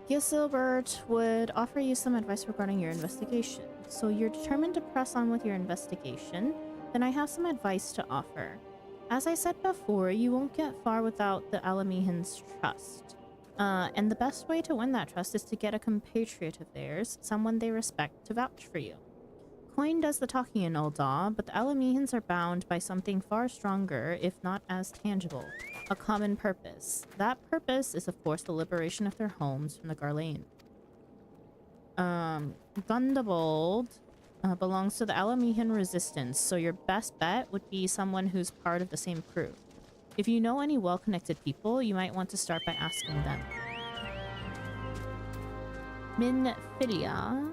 Gisilbert would offer you some advice regarding your investigation. So you're determined to press on with your investigation, then I have some advice to offer. As I said before, you won't get far without the Alamehans' trust. And the best way to win that trust is to get a compatriot of theirs, someone they respect, to vouch for you. Coin does the talking in Ul'dah, but the Alamehans are bound by something far stronger, if not as tangible. A common purpose. That purpose is, of course, the liberation of their homes from the Garlean. Gundebold belongs to the Alamehan resistance, so your best bet would be someone who's part of the same crew. If you know any well-connected people, you might want to start by asking them. Minfilia.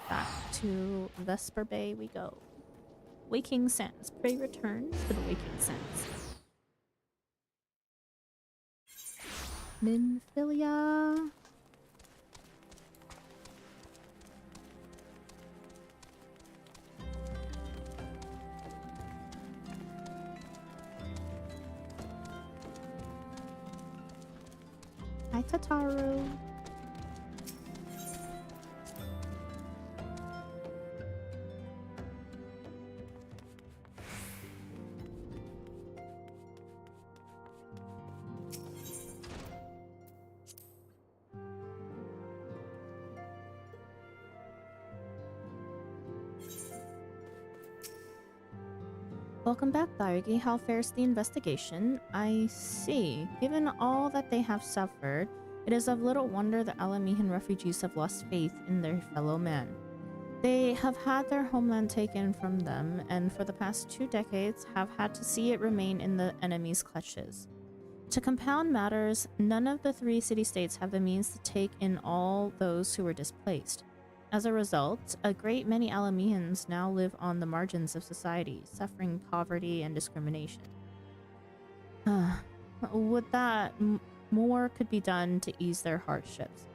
Back to Vesper Bay we go. Waking Sands. Prey returns to the Waking Sands. Minfilia. Hi, Tataru. Welcome back, Thyergy. How fares the investigation? I see. Given all that they have suffered, it is of little wonder the Alamehan refugees have lost faith in their fellow man. They have had their homeland taken from them, and for the past 2 decades have had to see it remain in the enemy's clutches. To compound matters, none of the 3 city-states have the means to take in all those who were displaced. As a result, a great many Alamehans now live on the margins of society, suffering poverty and discrimination. Would that more could be done to ease their hardships.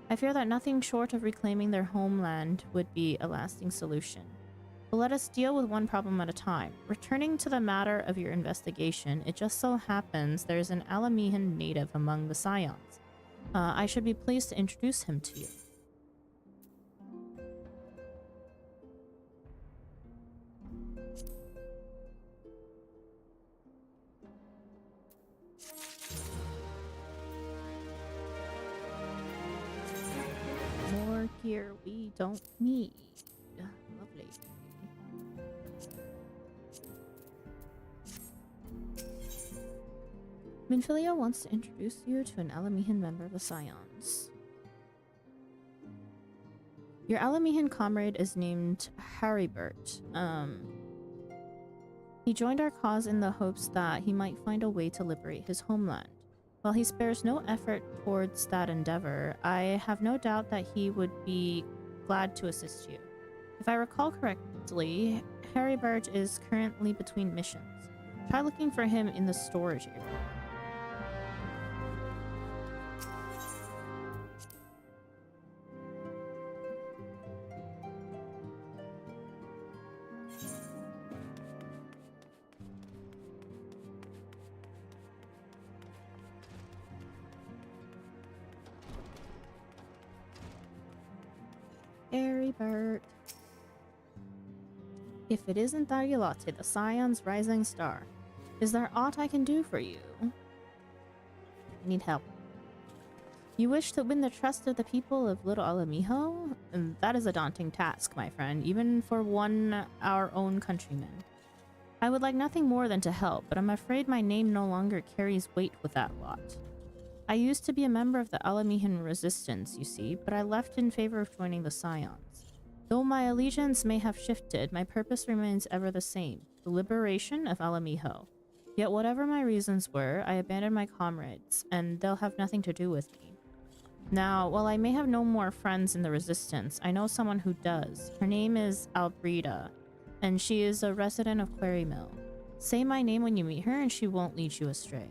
I fear that nothing short of reclaiming their homeland would be a lasting solution. But let us deal with one problem at a time. Returning to the matter of your investigation, it just so happens there's an Alamehan native among the Scions. I should be pleased to introduce him to you. More gear we don't need. Lovely. Minfilia wants to introduce you to an Alamehan member of the Scions. Your Alamehan comrade is named Harrybert. He joined our cause in the hopes that he might find a way to liberate his homeland. While he spares no effort towards that endeavor, I have no doubt that he would be glad to assist you. If I recall correctly, Harrybert is currently between missions. Try looking for him in the storage area. Bert. If it isn't Darilotte, the Scion's rising star, is there aught I can do for you? I need help. You wish to win the trust of the people of Little Alamijo? That is a daunting task, my friend, even for our own countrymen. I would like nothing more than to help, but I'm afraid my name no longer carries weight with that lot. I used to be a member of the Alamihan resistance, you see, but I left in favor of joining the Scions. Though my allegiance may have shifted, my purpose remains ever the same, the liberation of Alamijo. Yet whatever my reasons were, I abandoned my comrades, and they'll have nothing to do with me. Now, while I may have no more friends in the resistance, I know someone who does. Her name is Albreda, and she is a resident of Quarry Mill. Say my name when you meet her and she won't lead you astray.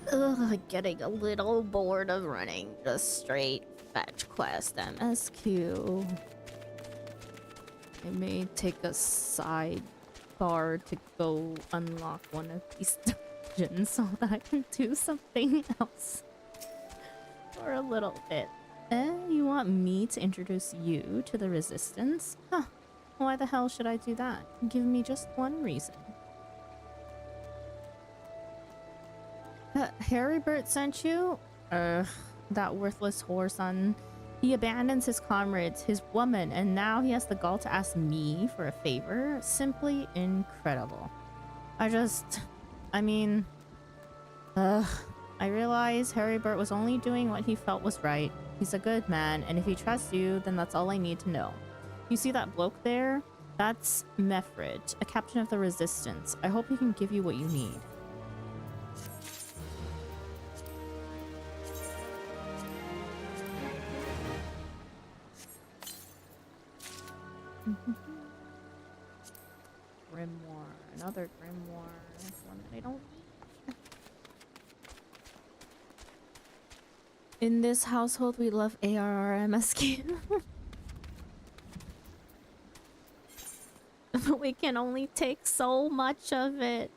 Ugh, getting a little bored of running just straight fetch quest MSQ. I may take a side bar to go unlock one of these dungeons so that I can do something else for a little bit. You want me to introduce you to the resistance? Huh. Why the hell should I do that? Give me just one reason. Harrybert sent you? That worthless whoreson. He abandons his comrades, his woman, and now he has the gall to ask me for a favor? Simply incredible. I realize Harrybert was only doing what he felt was right. He's a good man, and if he trusts you, then that's all I need to know. You see that bloke there? That's Mefrid, a captain of the resistance. I hope he can give you what you need. Grimoire, another grimoire, one that I don't need. In this household, we love ARR MSQ. But we can only take so much of it.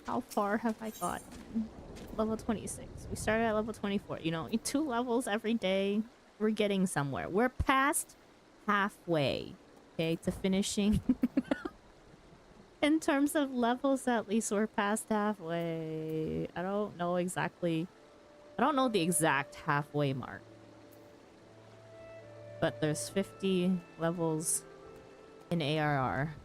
How far have I gotten? Level 26. We started at level 24. You know, 2 levels every day. We're getting somewhere. We're past halfway, okay, to finishing. In terms of levels, at least we're past halfway. I don't know the exact halfway mark. But there's 50 levels in ARR.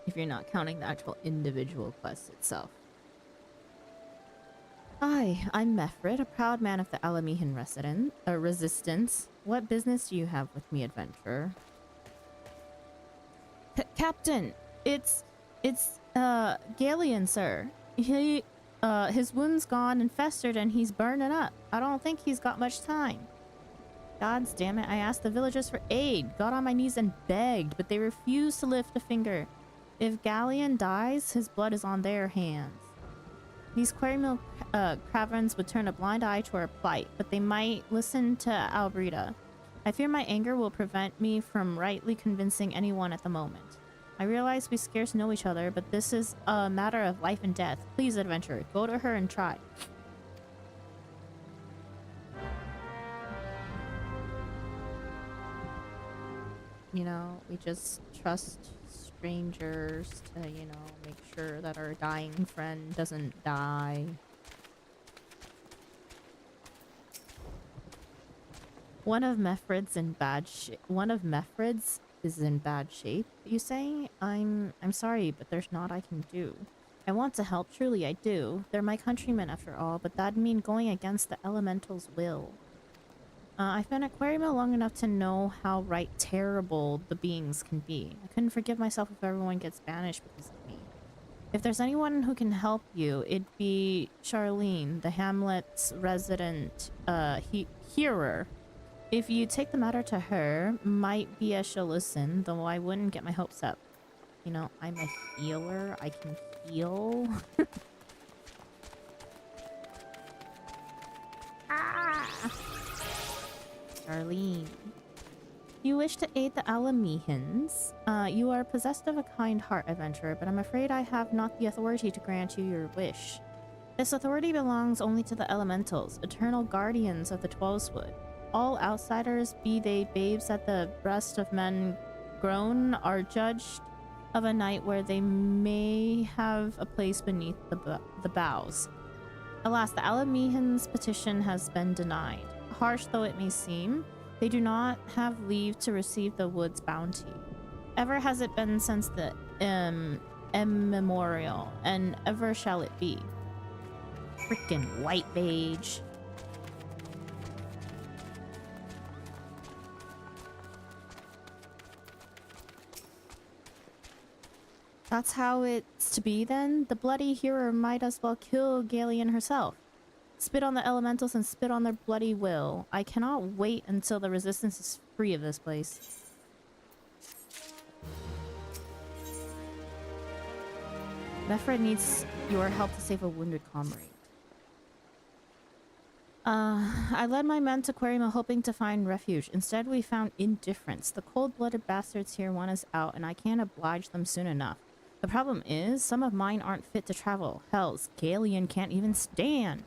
If you're not counting the actual individual quest itself. Hi, I'm Mefrid, a proud man of the Alamihan resistance. What business do you have with me, adventurer? Captain, it's Galeon, sir. His wound's gone and festered and he's burning up. I don't think he's got much time. Gods damn it, I asked the villagers for aid, got on my knees and begged, but they refused to lift a finger. If Galeon dies, his blood is on their hands. These Quarry Mill caverns would turn a blind eye to our plight, but they might listen to Albreda. I fear my anger will prevent me from rightly convincing anyone at the moment. I realize we scarce know each other, but this is a matter of life and death. Please, adventurer, go to her and try. You know, we just trust strangers to, you know, make sure that our dying friend doesn't die. One of Mefrid's is in bad shape, you say? I'm sorry, but there's naught I can do. I want to help, truly I do. They're my countrymen after all, but that'd mean going against the elemental's will. I've been at Aquarium long enough to know how right terrible the beings can be. I couldn't forgive myself if everyone gets banished because of me. If there's anyone who can help you, it'd be Charlene, the Hamlet's resident hearer. If you take the matter to her, might be as she'll listen, though I wouldn't get my hopes up. You know, I'm a healer. I can heal. Ah! Charlene. You wish to aid the Alamehans. You are possessed of a kind heart, adventurer, but I'm afraid I have not the authority to grant you your wish. This authority belongs only to the elementals, eternal guardians of the Twelveswood. All outsiders, be they babes at the breast of men grown, are judged of a night where they may have a place beneath the boughs. Alas, the Alamehans' petition has been denied. Harsh though it may seem, they do not have leave to receive the wood's bounty. Ever has it been since the immemorial, and ever shall it be. Freaking white beige. That's how it's to be then? The bloody hero might as well kill Galeon herself. Spit on the elementals and spit on their bloody will. I cannot wait until the resistance is free of this place. Mephra needs your help to save a wounded comrade. I led my men to Aquarium hoping to find refuge. Instead, we found indifference. The cold-blooded bastards here want us out, and I can't oblige them soon enough. The problem is, some of mine aren't fit to travel. Hells, Galeon can't even stand.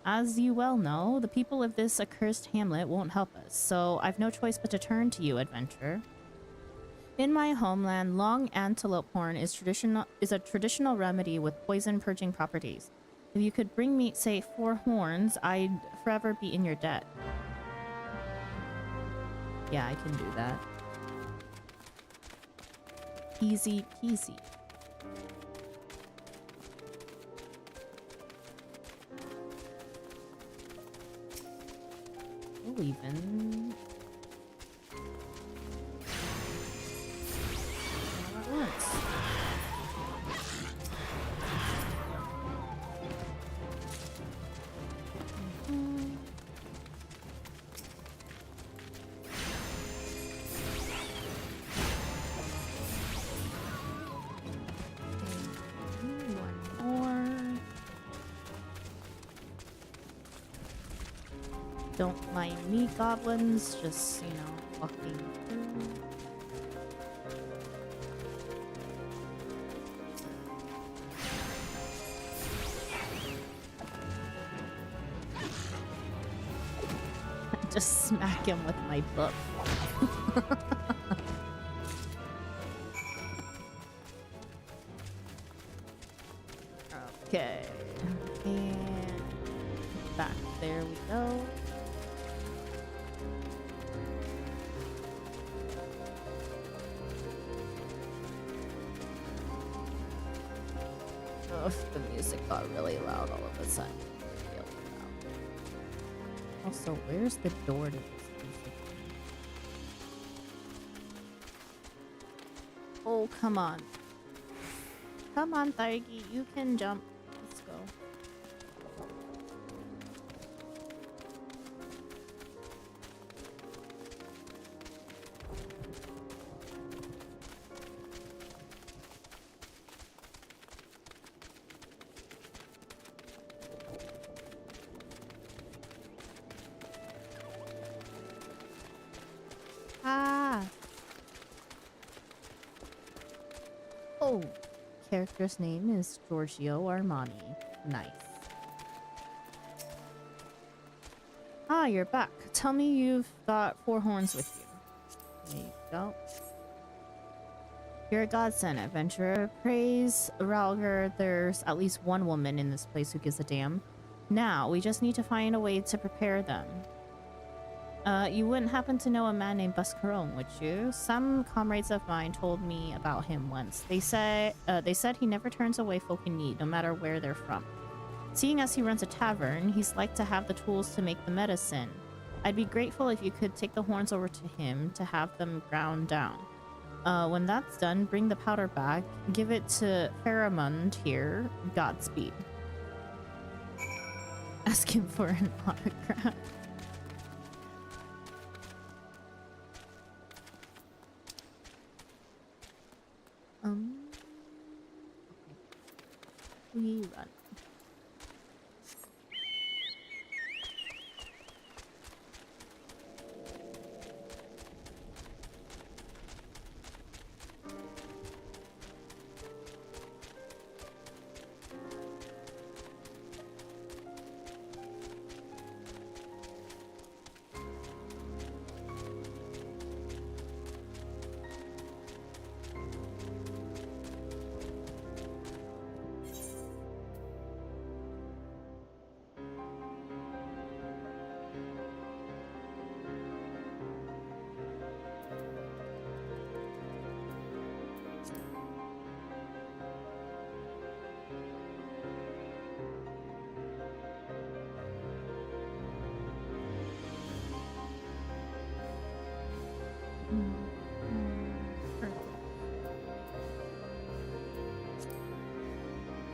As you well know, the people of this accursed hamlet won't help us, so I've no choice but to turn to you, adventurer. In my homeland, long antelope horn is a traditional remedy with poison-purging properties. If you could bring me, say, 4 horns, I'd forever be in your debt. Yeah, I can do that. Easy peasy. We'll even... all at once. Don't mind me, goblins, just, you know, walking through. Just smack him with my book. Okay. And back. There we go. Oh, the music got really loud all of a sudden. Really loud. Also, where's the door to this music? Oh, come on. Come on, Thargi, you can jump. Let's go. Ah! Oh! Character's name is Giorgio Armani. Nice. Ah, you're back. Tell me you've got 4 horns with you. There you go. You're a godsend, adventurer. Praise Ralger, there's at least one woman in this place who gives a damn. Now, we just need to find a way to prepare them. You wouldn't happen to know a man named Buscaron, would you? Some comrades of mine told me about him once. They said he never turns away folk in need, no matter where they're from. Seeing as he runs a tavern, he's like to have the tools to make the medicine. I'd be grateful if you could take the horns over to him to have them ground down. When that's done, bring the powder back, give it to Pharamond here. Godspeed. Ask him for an autograph. Okay. We run.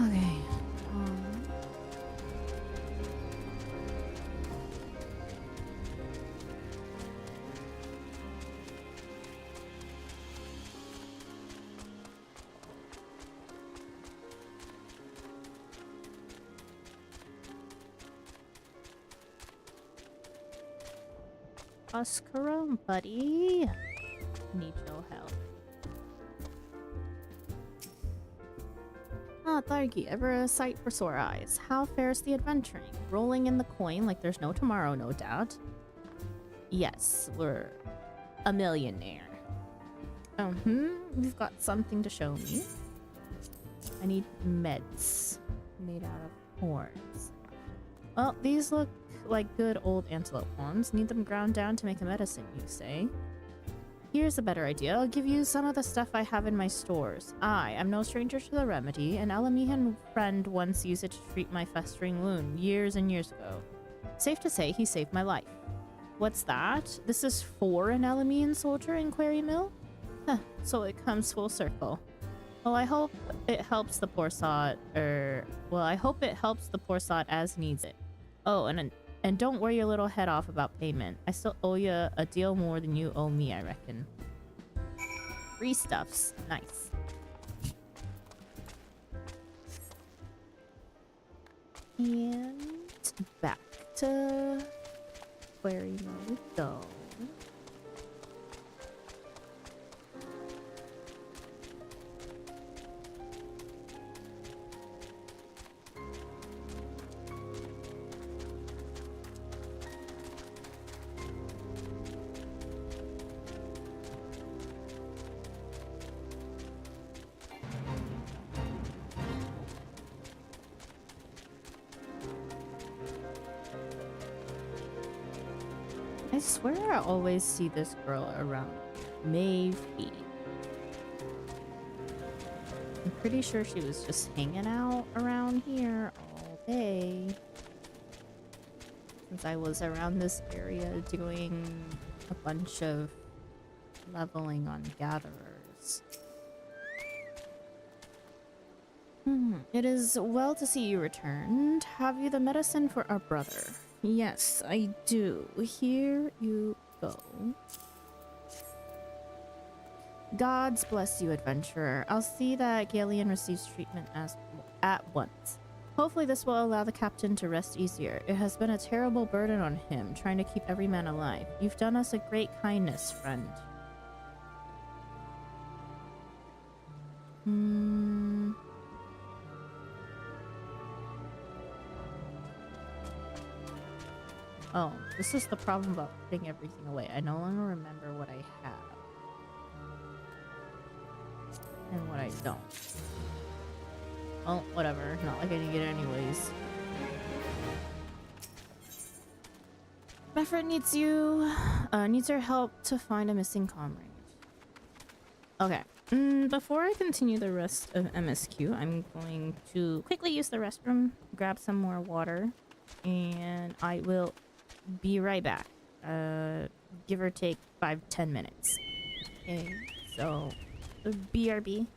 Okay. Oscarum, buddy. Need your help. Ah, Thargy, ever a sight for sore eyes. How fares the adventuring? Rolling in the coin like there's no tomorrow, no doubt. Yes, we're a millionaire. You've got something to show me. I need meds made out of horns. Well, these look like good old antelope horns. Need them ground down to make a medicine, you say? Here's a better idea. I'll give you some of the stuff I have in my stores. I am no stranger to the remedy. An Elamihan friend once used it to treat my festering wound years and years ago. Safe to say, he saved my life. What's that? This is for an Elamian soldier in Quarry Mill? Huh, so it comes full circle. Well, I hope it helps the poor sod, I hope it helps the poor sod as needs it. Oh, and don't worry your little head off about payment. I still owe you a deal more than you owe me, I reckon. Free stuffs. Nice. And back to where we go. I swear I always see this girl around. Maybe. I'm pretty sure she was just hanging out around here all day. Since I was around this area doing a bunch of leveling on gatherers. It is well to see you returned. Have you the medicine for our brother? Yes, I do. Here you go. Gods bless you, adventurer. I'll see that Galeon receives treatment at once. Hopefully this will allow the captain to rest easier. It has been a terrible burden on him, trying to keep every man alive. You've done us a great kindness, friend. Oh, this is the problem about putting everything away. I no longer remember what I have. And what I don't. Oh, whatever. Not like I need it anyways. My friend needs your help to find a missing comrade. Okay. Before I continue the rest of MSQ, I'm going to quickly use the restroom, grab some more water, and I will be right back. give or take 5-10 minutes. Okay, so BRB.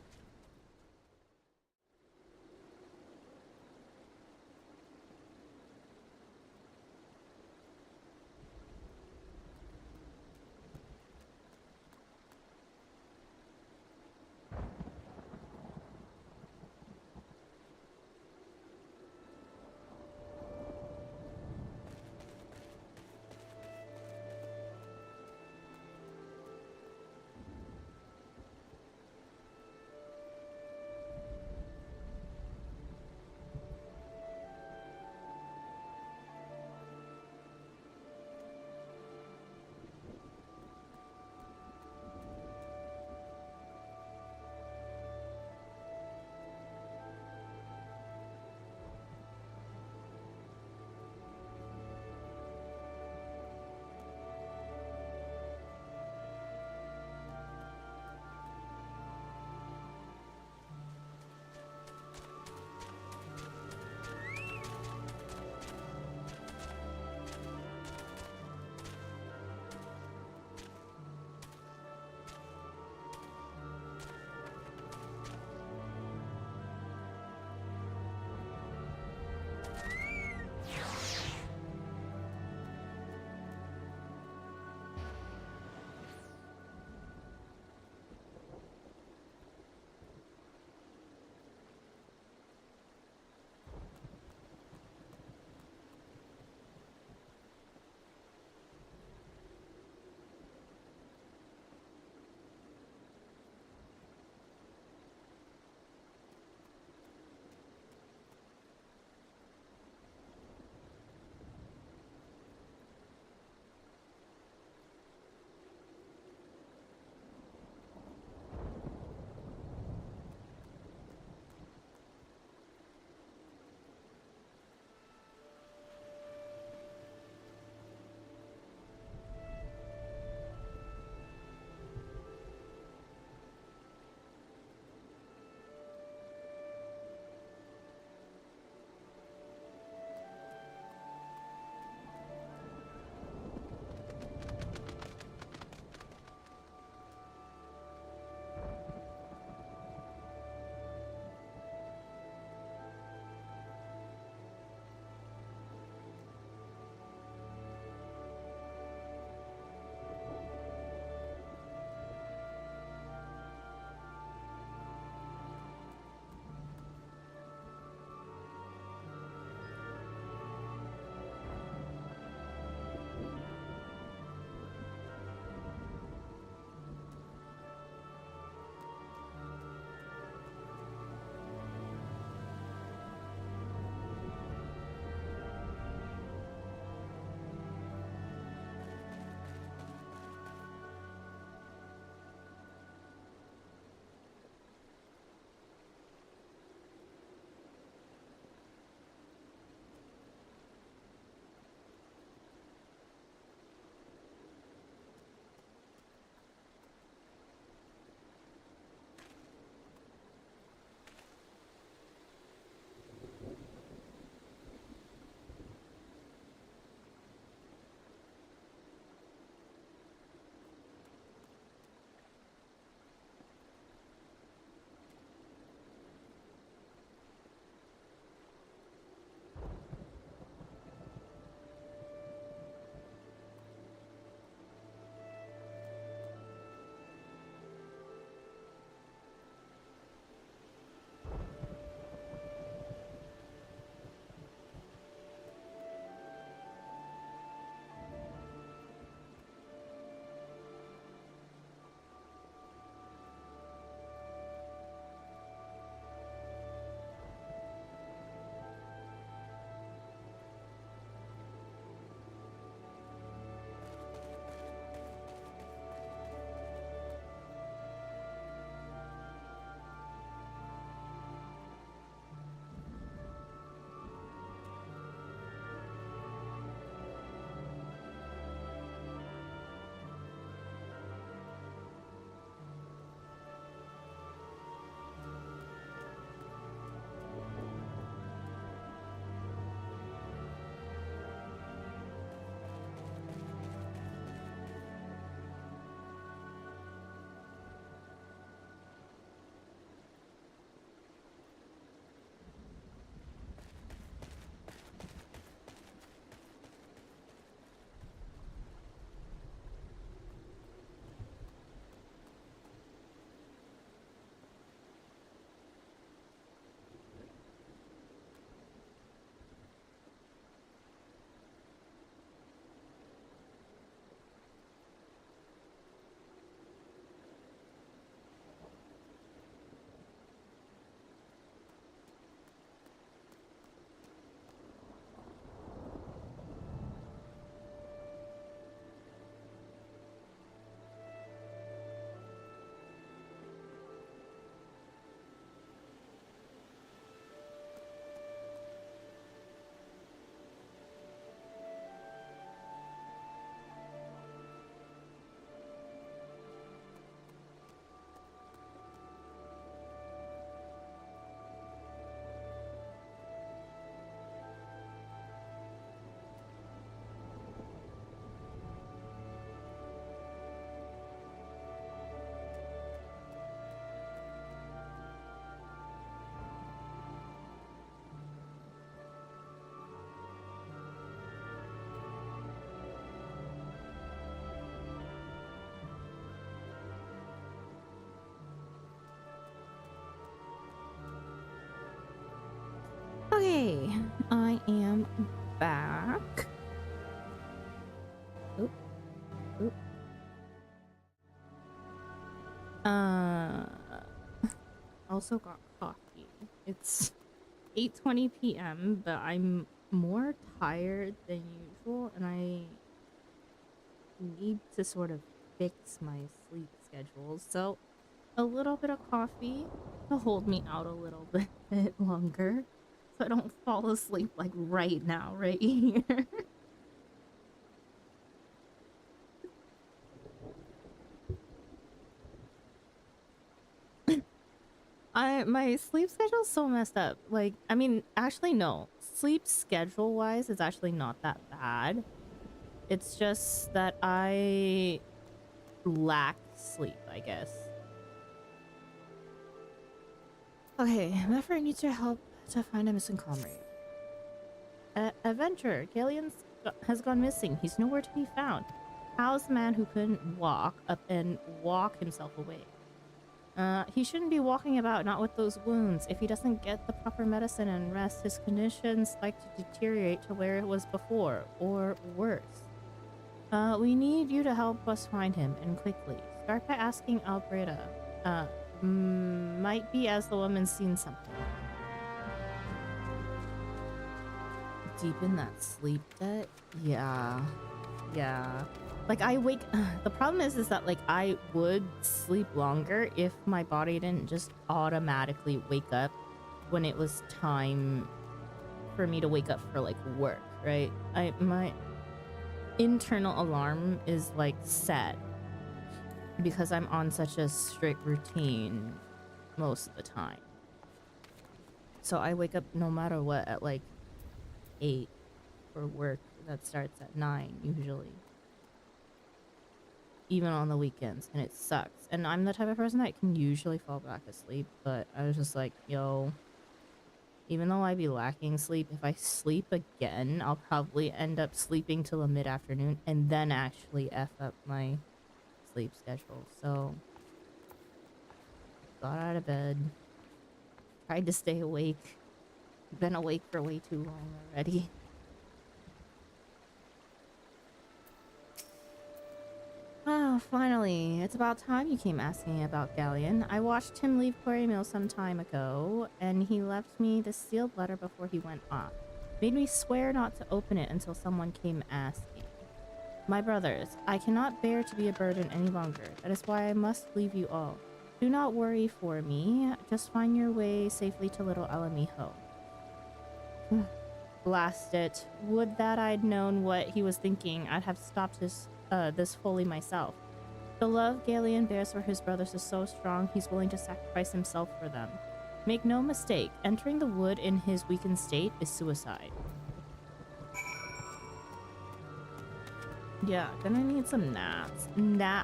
am back. Oop. Oop. Also got coffee. It's 8:20 p.m., but I'm more tired than usual, and I need to sort of fix my sleep schedule. So a little bit of coffee to hold me out a little bit longer so I don't fall asleep like right now, right here. My sleep schedule's so messed up. Like, I mean, actually no. Sleep schedule wise, it's actually not that bad. It's just that I lack sleep, I guess. Okay, Meffert needs your help to find a missing comrade. Adventurer, has gone missing. He's nowhere to be found. How's the man who couldn't walk up and walk himself away? He shouldn't be walking about, not with those wounds. If he doesn't get the proper medicine and rest, his condition's like to deteriorate to where it was before, or worse. We need you to help us find him, and quickly. Start by asking Albreda. Might be as the woman's seen something. Deep in that sleep debt? Yeah. Like, I wake... the problem is that, like, I would sleep longer if my body didn't just automatically wake up when it was time for me to wake up for, like, work, right? My internal alarm is, like, set because I'm on such a strict routine most of the time. So I wake up no matter what at, like, 8 for work that starts at 9 usually. Even on the weekends, and it sucks. And I'm the type of person that can usually fall back asleep, but I was just like, yo, even though I be lacking sleep, if I sleep again, I'll probably end up sleeping till the mid-afternoon and then actually F up my sleep schedule. So got out of bed, tried to stay awake, been awake for way too long already. Oh, finally. It's about time you came asking about Galleon. I watched him leave Quarry Mill some time ago, and he left me the sealed letter before he went off. Made me swear not to open it until someone came asking. My brothers, I cannot bear to be a burden any longer. That is why I must leave you all. Do not worry for me. Just find your way safely to Little Alamijo. Blast it. Would that I'd known what he was thinking. I'd have stopped this fully myself. The love Galleon bears for his brothers is so strong, he's willing to sacrifice himself for them. Make no mistake, entering the wood in his weakened state is suicide. Yeah, gonna need some naps.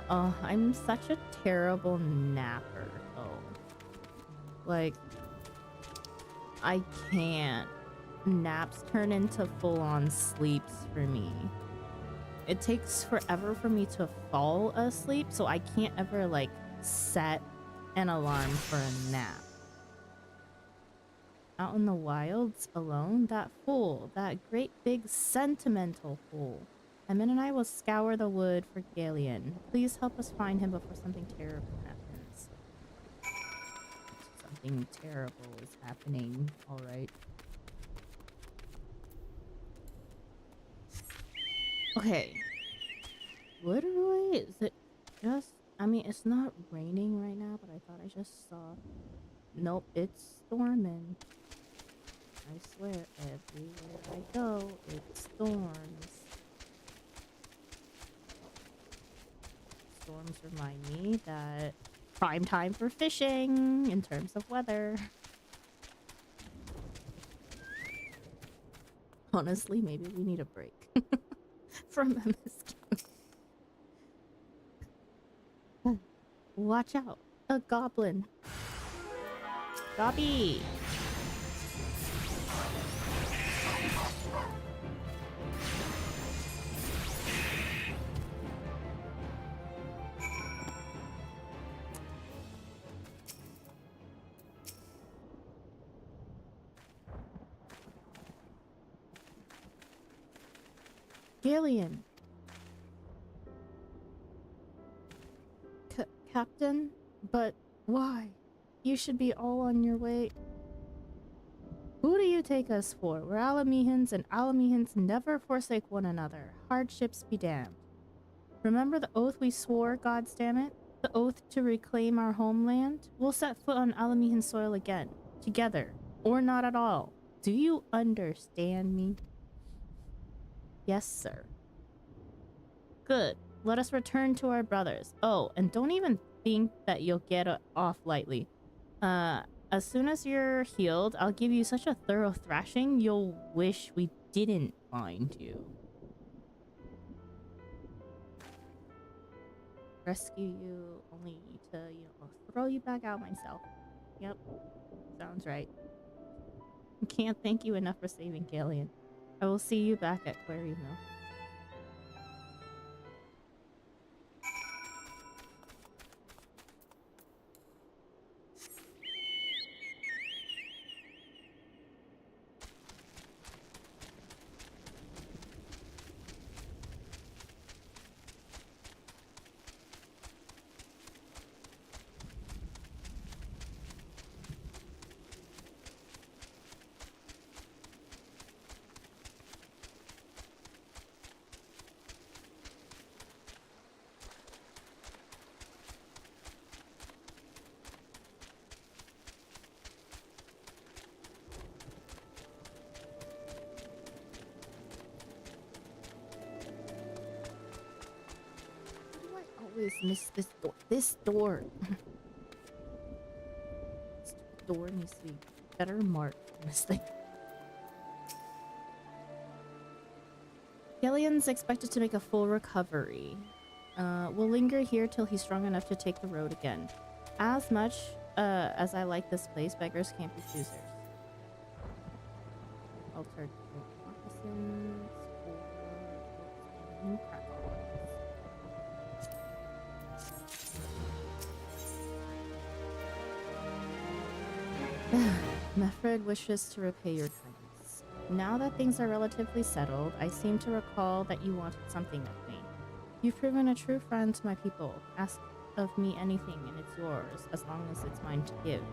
Oh, I'm such a terrible napper, though. Like, I can't. Naps turn into full-on sleeps for me. It takes forever for me to fall asleep, so I can't ever, like, set an alarm for a nap. Out in the wilds, alone? That fool. That great big sentimental fool. Emin and I will scour the wood for Galleon. Please help us find him before something terrible happens. Something terrible is happening, alright. Okay. Literally, is it just... I mean, it's not raining right now, but I thought I just saw... Nope, it's storming. I swear, everywhere I go, it storms. Storms remind me that prime time for fishing in terms of weather. Honestly, maybe we need a break from MSQ. Watch out, a goblin. Gobby! Gillian! Captain? But why? You should be all on your way. Who do you take us for? We're Alamehans, and Alamehans never forsake one another. Hardships be damned. Remember the oath we swore, goddamn, the oath to reclaim our homeland? We'll set foot on Alamehan soil again, together, or not at all. Do you understand me? Yes, sir. Good. Let us return to our brothers. Oh, and don't even think that you'll get off lightly. As soon as you're healed, I'll give you such a thorough thrashing, you'll wish we didn't find you. Rescue you, only to, throw you back out myself. Yep, sounds right. I can't thank you enough for saving Gillian. I will see you back at Quarry Mill. Miss this door. This door. This door needs to be better marked than this thing. Gillian's expected to make a full recovery. We'll linger here till he's strong enough to take the road again. As much as I like this place, beggars can't be choosers. Altered moccasins or new crack. Meffred wishes to repay your kindness. Now that things are relatively settled, I seem to recall that you wanted something of me. You've proven a true friend to my people. Ask of me anything and it's yours, as long as it's mine to give.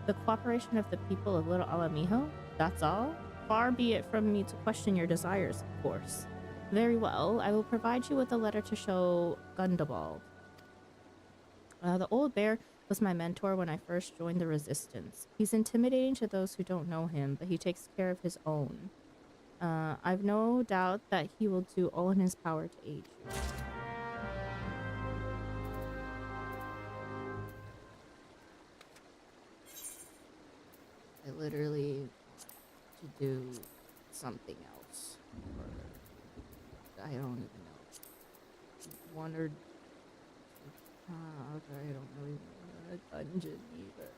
The cooperation of the people of Little Alamijo? That's all? Far be it from me to question your desires, of course. Very well, I will provide you with a letter to show Gundabald. The old bear was my mentor when I first joined the Resistance. He's intimidating to those who don't know him, but he takes care of his own. I've no doubt that he will do all in his power to aid you. I literally want to do something else. Or I don't even know. One or... I don't really want a dungeon either.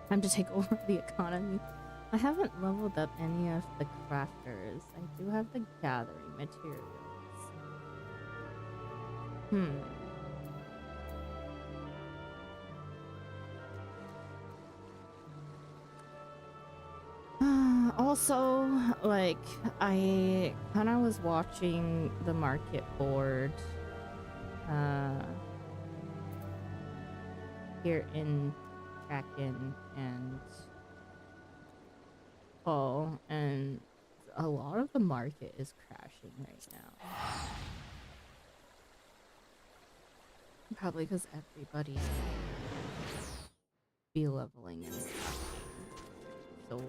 Time to take over the economy. I haven't leveled up any of the crafters. I do have the gathering materials. Also, like, I kind of was watching the market board here in Kraken and and a lot of the market is crashing right now. Probably because everybody be leveling and so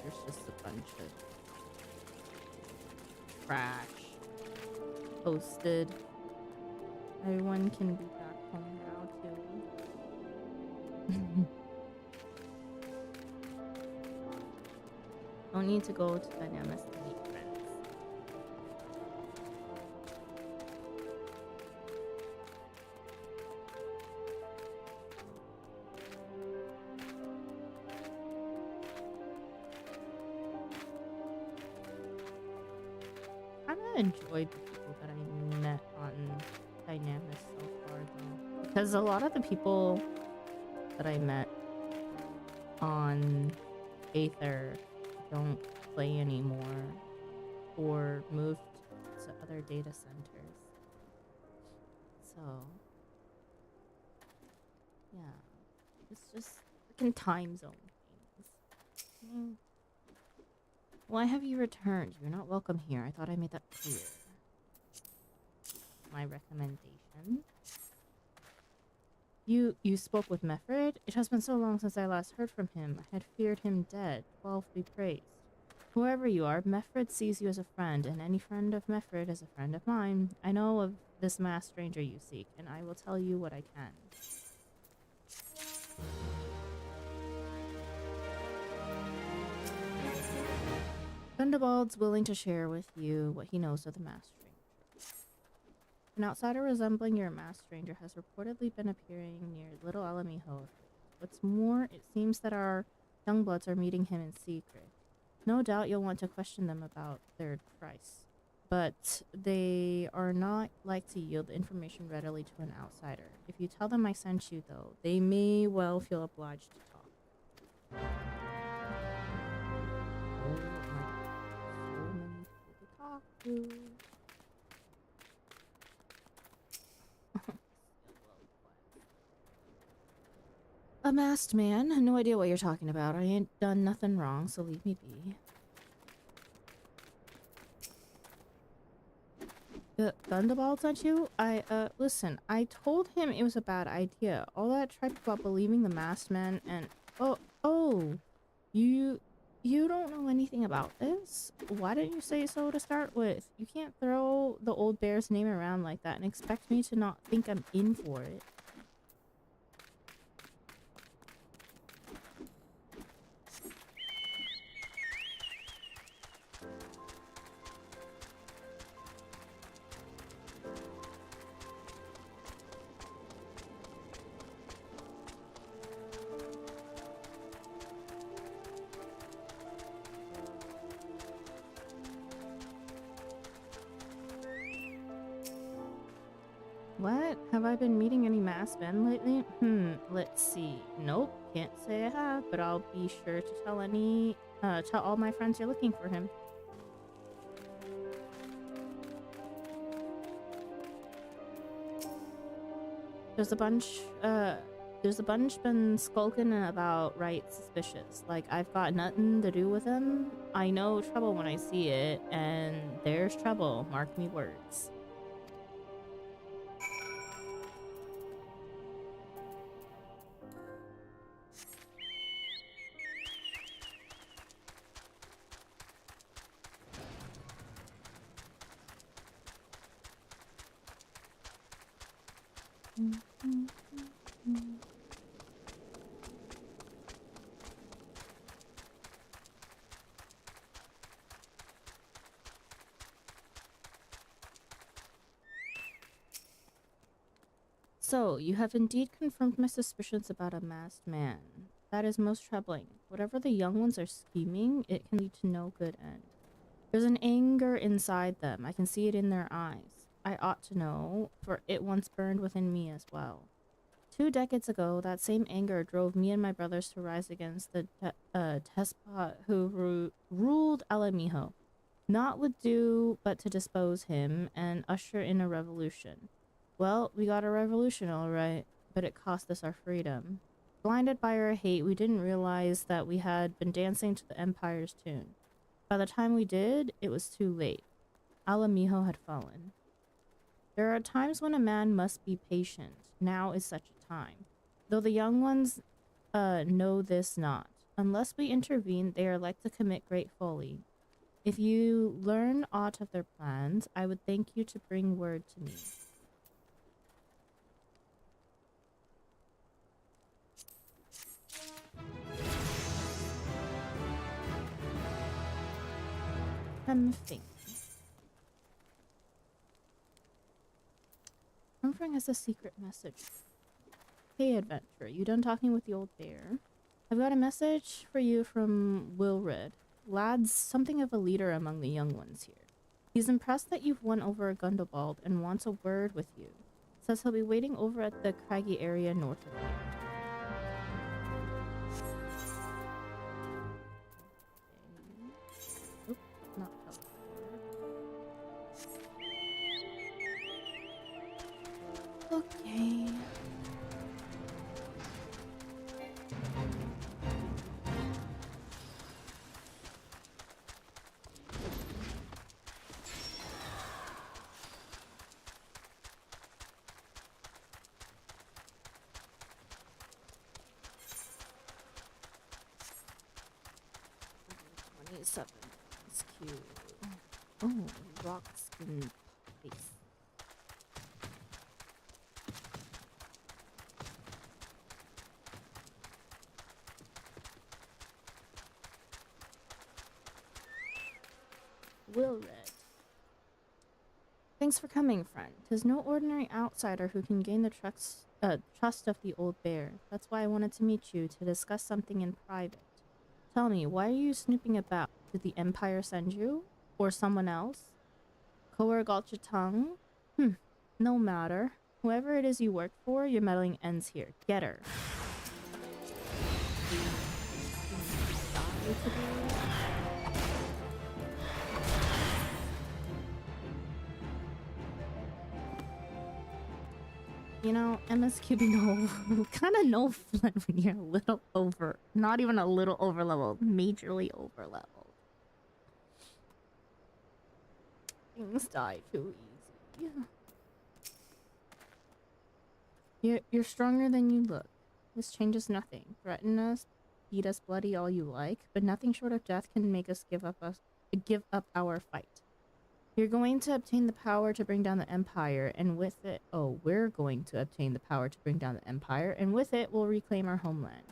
there's just a bunch of trash posted Everyone can be back home now too. Don't need to go to Dynamis to meet friends. I kinda enjoyed the people that I met on Dynamis so far though. Because a lot of the people that I met on Aether don't play anymore or moved to other data centers. So, yeah. It's just freaking time zone things. Mm. Why have you returned? You're not welcome here. I thought I made that clear. My recommendation. You spoke with Meffred? It has been so long since I last heard from him. I had feared him dead. 12 be praised. Whoever you are, Meffred sees you as a friend, and any friend of Meffred is a friend of mine. I know of this masked stranger you seek, and I will tell you what I can. Gundabald's willing to share with you what he knows of the masked stranger. An outsider resembling your masked stranger has reportedly been appearing near Little Alamiho. What's more, it seems that our youngbloods are meeting him in secret. No doubt you'll want to question them about their price, but they are not like to yield the information readily to an outsider. If you tell them I sent you, though, they may well feel obliged to talk. Oh my god, so many people to talk to. A masked man? No idea what you're talking about. I ain't done nothing wrong, so leave me be. Thunderball sent you? Listen, I told him it was a bad idea. All that tripe about believing the masked man and... Oh, you don't know anything about this? Why didn't you say so to start with? You can't throw the old bear's name around like that and expect me to not think I'm in for it. What? Have I been meeting any masked men lately? Let's see. Nope, can't say I have, but I'll be sure to tell all my friends you're looking for him. There's a bunch been skulking about right suspicious. Like, I've got nothing to do with them. I know trouble when I see it, and there's trouble, mark me words. So, you have indeed confirmed my suspicions about a masked man. That is most troubling. Whatever the young ones are scheming, it can lead to no good end. There's an anger inside them. I can see it in their eyes. I ought to know, for it once burned within me as well. 2 decades ago, that same anger drove me and my brothers to rise against the despot who ruled Alamiho. Naught would do but to depose him and usher in a revolution. Well, we got a revolution all right, but it cost us our freedom. Blinded by our hate, we didn't realize that we had been dancing to the Empire's tune. By the time we did, it was too late. Alamiho had fallen. There are times when a man must be patient. Now is such a time. Though the young ones know this not. Unless we intervene, they are like to commit great folly. If you learn aught of their plans, I would thank you to bring word to me. Something. Comforting has a secret message. Hey, adventurer, you done talking with the old bear? I've got a message for you from Wilred. Lad's something of a leader among the young ones here. He's impressed that you've won over a Gundobald and wants a word with you. Says he'll be waiting over at the craggy area north of here. Okay. Oop, not teleport. Okay. SQ. Oh, rock skin face. Wilred. Thanks for coming, friend. 'Tis no ordinary outsider who can gain the trust of the old bear. That's why I wanted to meet you to discuss something in private. Tell me, why are you snooping about? Did the Empire send you? Or someone else? Coer got your tongue? No matter. Whoever it is you work for, your meddling ends here. Get her. You know, MSQ no, kind of no fun when you're a little over, not even a little over leveled, majorly over leveled. Things die too easy. You're stronger than you look. This changes nothing. Threaten us, beat us bloody all you like, but nothing short of death can make us give up our fight. You're going to obtain the power to bring down the Empire, and with it... Oh, we're going to obtain the power to bring down the Empire, and with it, we'll reclaim our homeland.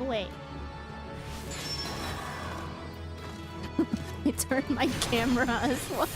Wait. I turned my camera as well.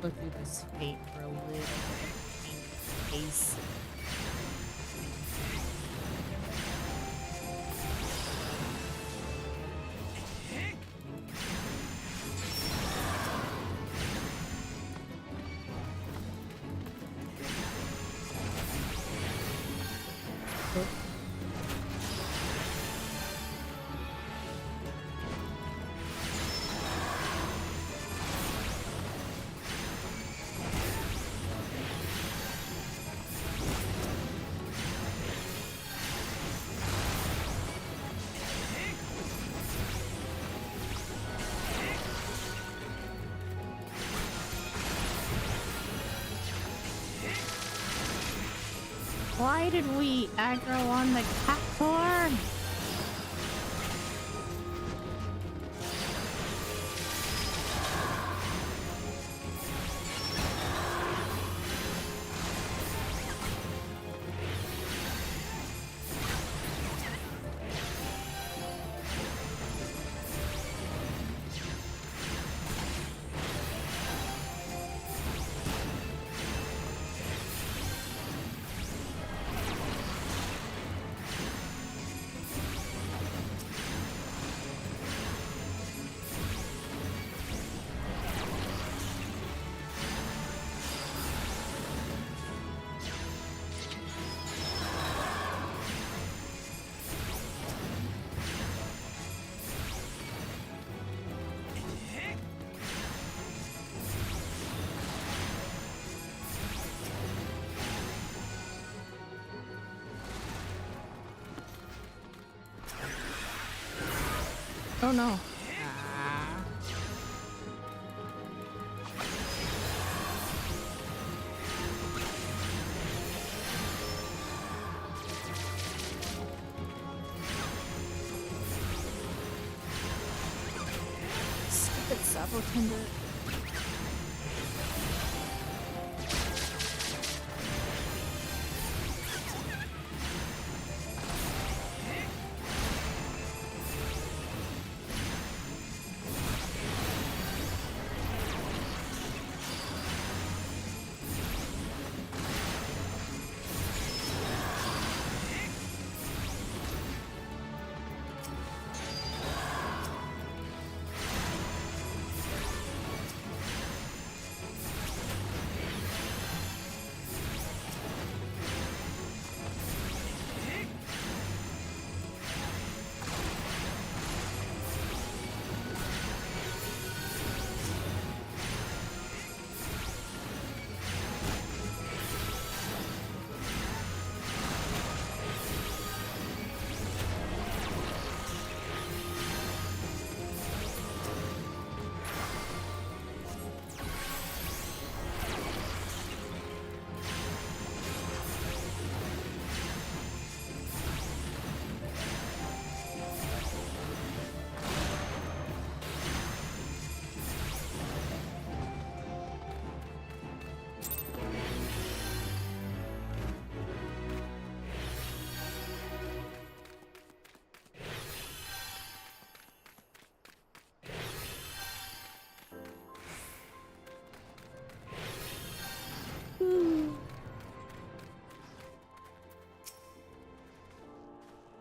Look through this fate for a little bit of pace. Oops. Why did we aggro on the Cactor? Oh no. Stupid Sabo Tender.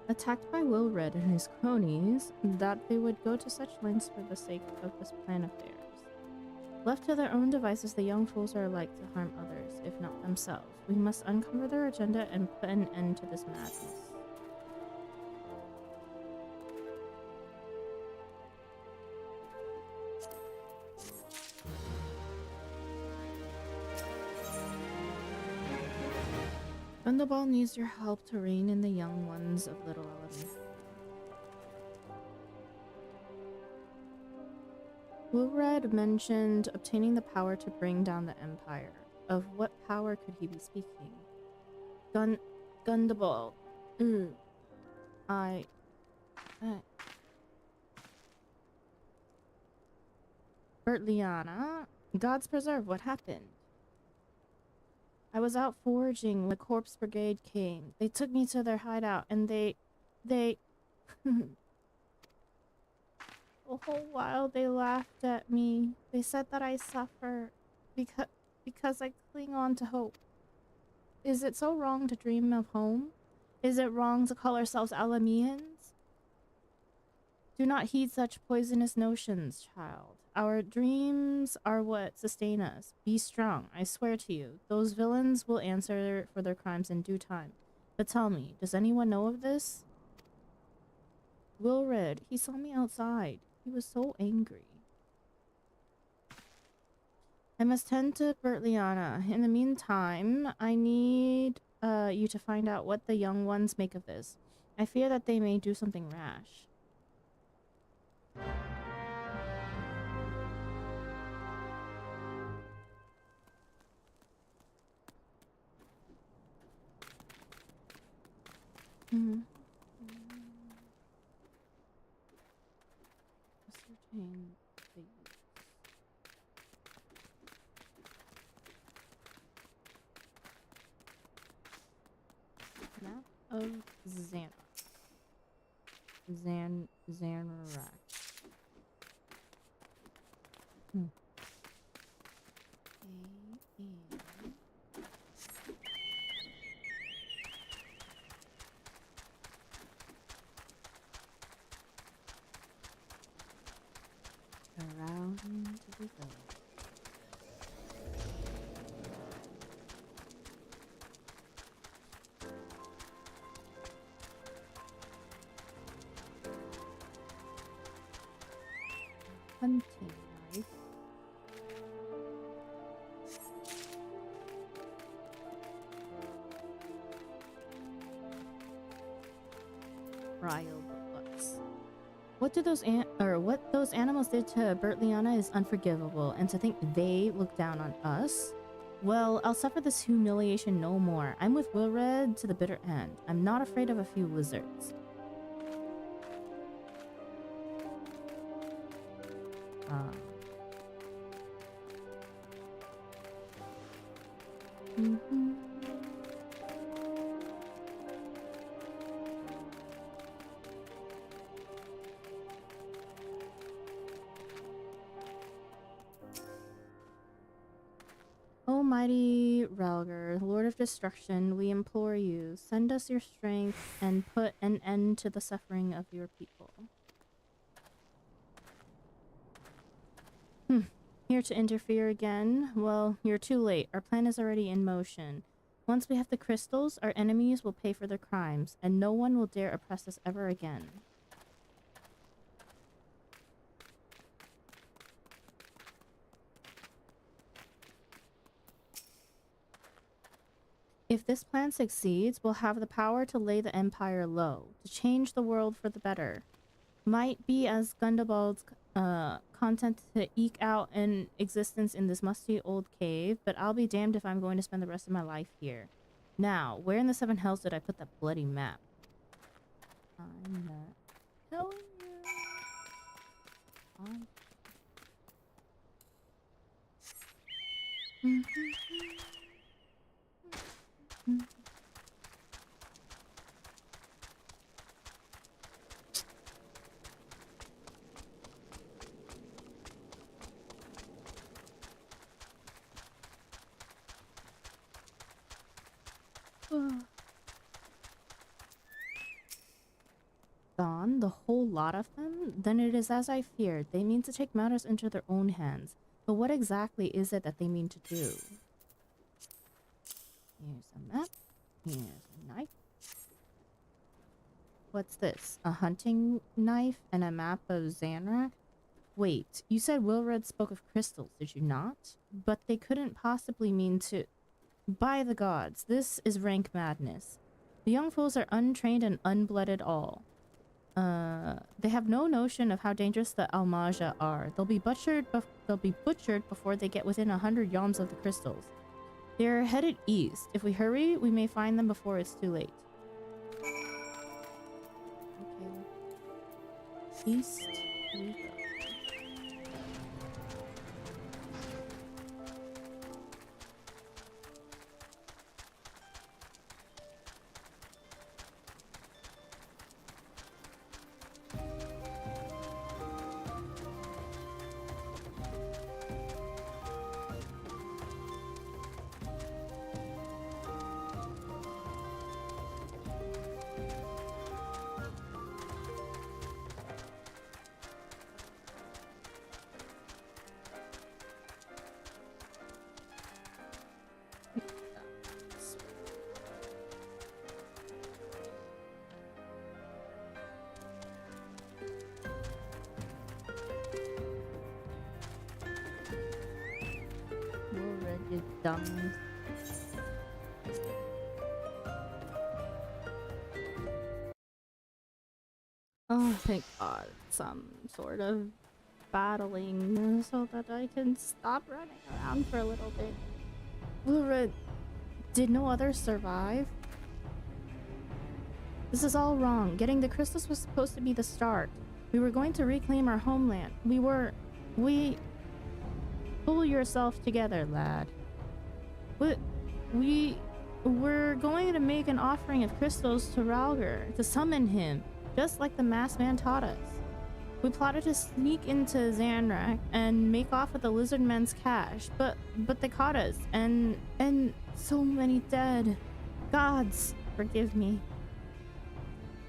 Attacked by Will Red and his cronies, that they would go to such lengths for the sake of this plan of theirs. Left to their own devices, the young fools are like to harm others, if not themselves. We must uncover their agenda and put an end to this madness. Thunderball needs your help to rein in the young ones of Little Element. Will Red mentioned obtaining the power to bring down the Empire. Of what power could he be speaking? Gundaball. I... Bertliana? Gods preserve, what happened? I was out foraging when the Corpse Brigade came. They took me to their hideout and they... The whole while they laughed at me. They said that I suffer because I cling on to hope. Is it so wrong to dream of home? Is it wrong to call ourselves Alameans? Do not heed such poisonous notions, child. Our dreams are what sustain us. Be strong, I swear to you. Those villains will answer for their crimes in due time. But tell me, does anyone know of this? Wilred, he saw me outside. He was so angry. I must tend to Bertliana. In the meantime, I need you to find out what the young ones make of this. I fear that they may do something rash. Ascertain the use. Map of Xanarak. Around we go. Hunting knife. Trial books. What those animals did to Bertliana is unforgivable, and to think they look down on us? Well, I'll suffer this humiliation no more. I'm with Wilred to the bitter end. I'm not afraid of a few lizards. Almighty Ralgar, Lord of Destruction, we implore you, send us your strength and put an end to the suffering of your people. Here to interfere again? Well, you're too late. Our plan is already in motion. Once we have the crystals, our enemies will pay for their crimes, and no one will dare oppress us ever again. If this plan succeeds, we'll have the power to lay the Empire low, to change the world for the better. Might be as Gundabald's content to eke out an existence in this musty old cave, but I'll be damned if I'm going to spend the rest of my life here. Now, where in the seven hells did I put that bloody map? I'm not telling you. Gone? The whole lot of them? Then it is as I feared. They mean to take matters into their own hands. But what exactly is it that they mean to do? Here's a map. Here's a knife. What's this? A hunting knife and a map of Xanarak? Wait, you said Wilred spoke of crystals, did you not? But they couldn't possibly mean to... By the gods, this is rank madness. The young fools are untrained and unblooded all. They have no notion of how dangerous the Almaja are. They'll be butchered before they get within 100 yalms of the crystals. They're headed east. If we hurry, we may find them before it's too late. Okay. East we go. Dummies. Oh, thank God. Some sort of battling so that I can stop running around for a little bit. Laura, did no others survive? This is all wrong. Getting the crystals was supposed to be the start. We were going to reclaim our homeland. We... Pull yourself together, lad. We were going to make an offering of crystals to Ralger to summon him, just like the masked man taught us. We plotted to sneak into Zanrak and make off with the lizard men's cash, but they caught us, and so many dead. Gods, forgive me.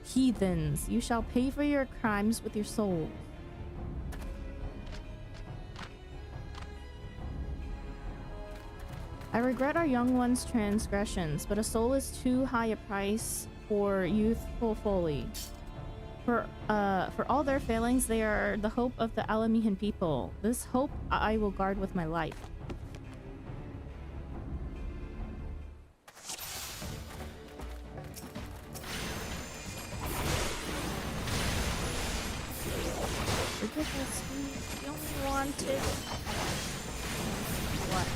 Heathens, you shall pay for your crimes with your souls. I regret our young ones' transgressions, but a soul is too high a price for youthful folly. For all their failings, they are the hope of the Alamihan people. This hope I will guard with my life. Ridiculous. You only wanted... What?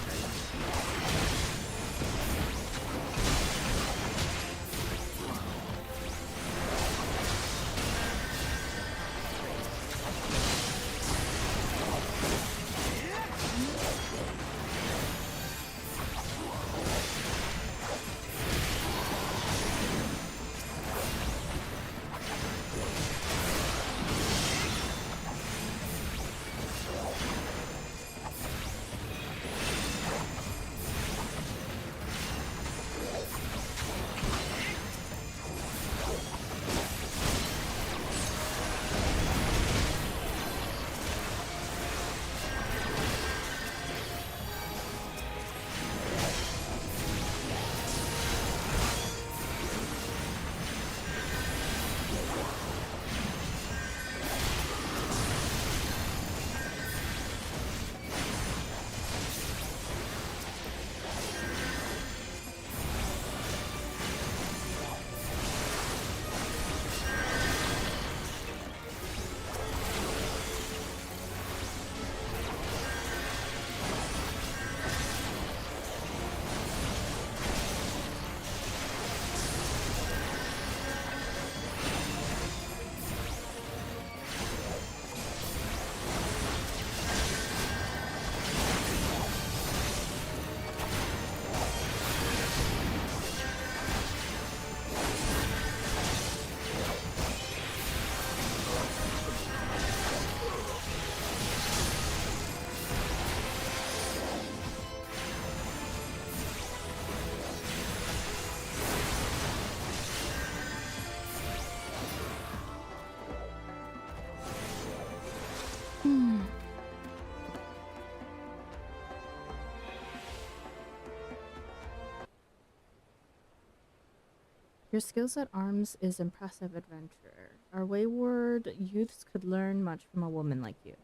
Your skills at arms is impressive, adventurer. Our wayward youths could learn much from a woman like you.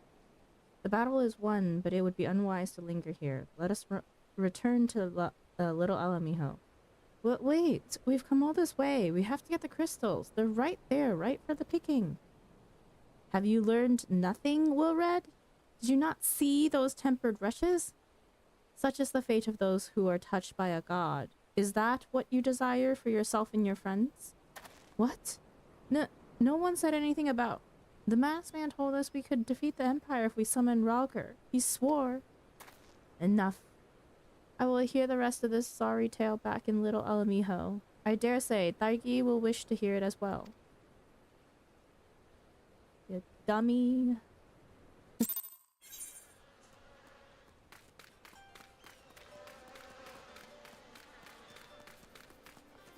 The battle is won, but it would be unwise to linger here. Let us return to Little Alamiho. Wait, we've come all this way. We have to get the crystals. They're right there, right for the picking. Have you learned nothing, Wilred? Did you not see those tempered rushes? Such is the fate of those who are touched by a god. Is that what you desire for yourself and your friends? What? No one said anything about... The masked man told us we could defeat the Empire if we summoned Ralger. He swore. Enough. I will hear the rest of this sorry tale back in Little Alamiho. I dare say Thaigi will wish to hear it as well. You dummy.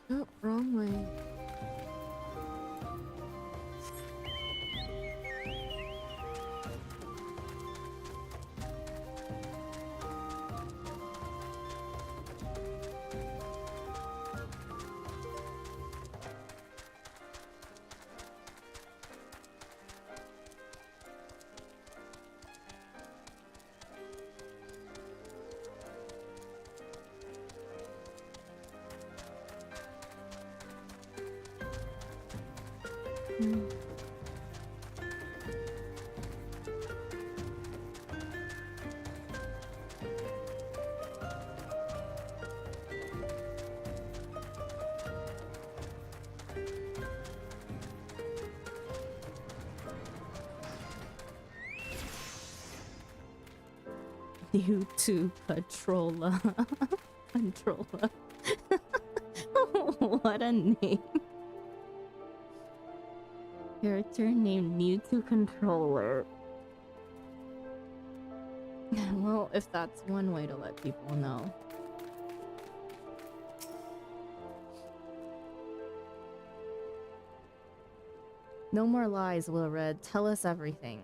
Oh, wrong way. YouTube controller. Controller. What a name. Character named Mewtwo Controller. Well, if that's one way to let people know. No more lies, Wilred. Tell us everything.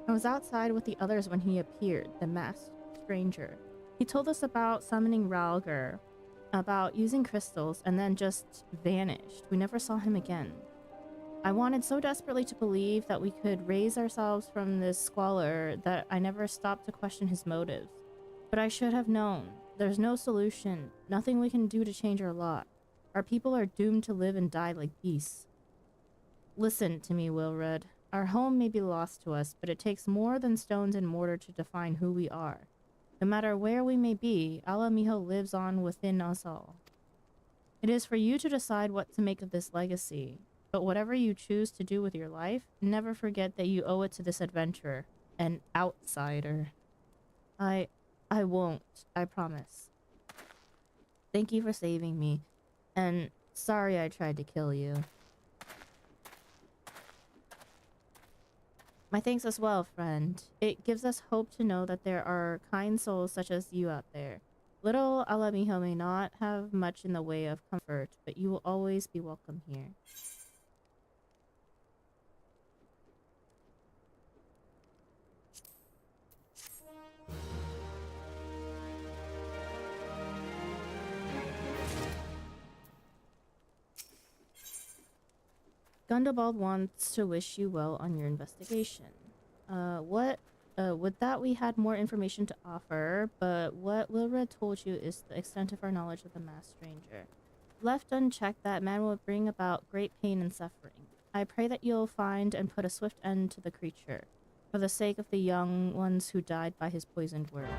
I was outside with the others when he appeared, the masked stranger. He told us about summoning Ralger, about using crystals, and then just vanished. We never saw him again. I wanted so desperately to believe that we could raise ourselves from this squalor that I never stopped to question his motives. But I should have known. There's no solution, nothing we can do to change our lot. Our people are doomed to live and die like beasts. Listen to me, Wilred. Our home may be lost to us, but it takes more than stones and mortar to define who we are. No matter where we may be, Alamijo lives on within us all. It is for you to decide what to make of this legacy, but whatever you choose to do with your life, never forget that you owe it to this adventurer, an outsider. I won't, I promise. Thank you for saving me, and sorry I tried to kill you. My thanks as well, friend. It gives us hope to know that there are kind souls such as you out there. Little Alamijo may not have much in the way of comfort, but you will always be welcome here. Gundabald wants to wish you well on your investigation. With that, we had more information to offer, but what Wilred told you is the extent of our knowledge of the masked stranger. Left unchecked, that man will bring about great pain and suffering. I pray that you'll find and put a swift end to the creature, for the sake of the young ones who died by his poisoned words.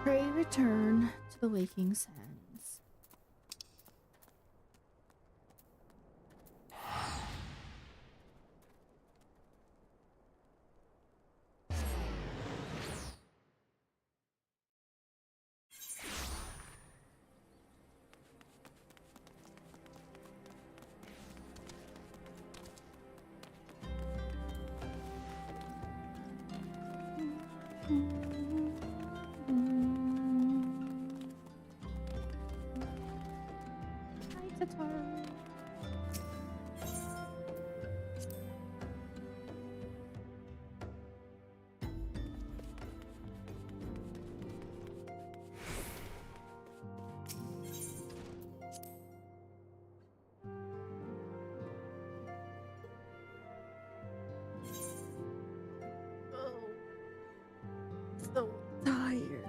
Pray return to the waking sands. So tired.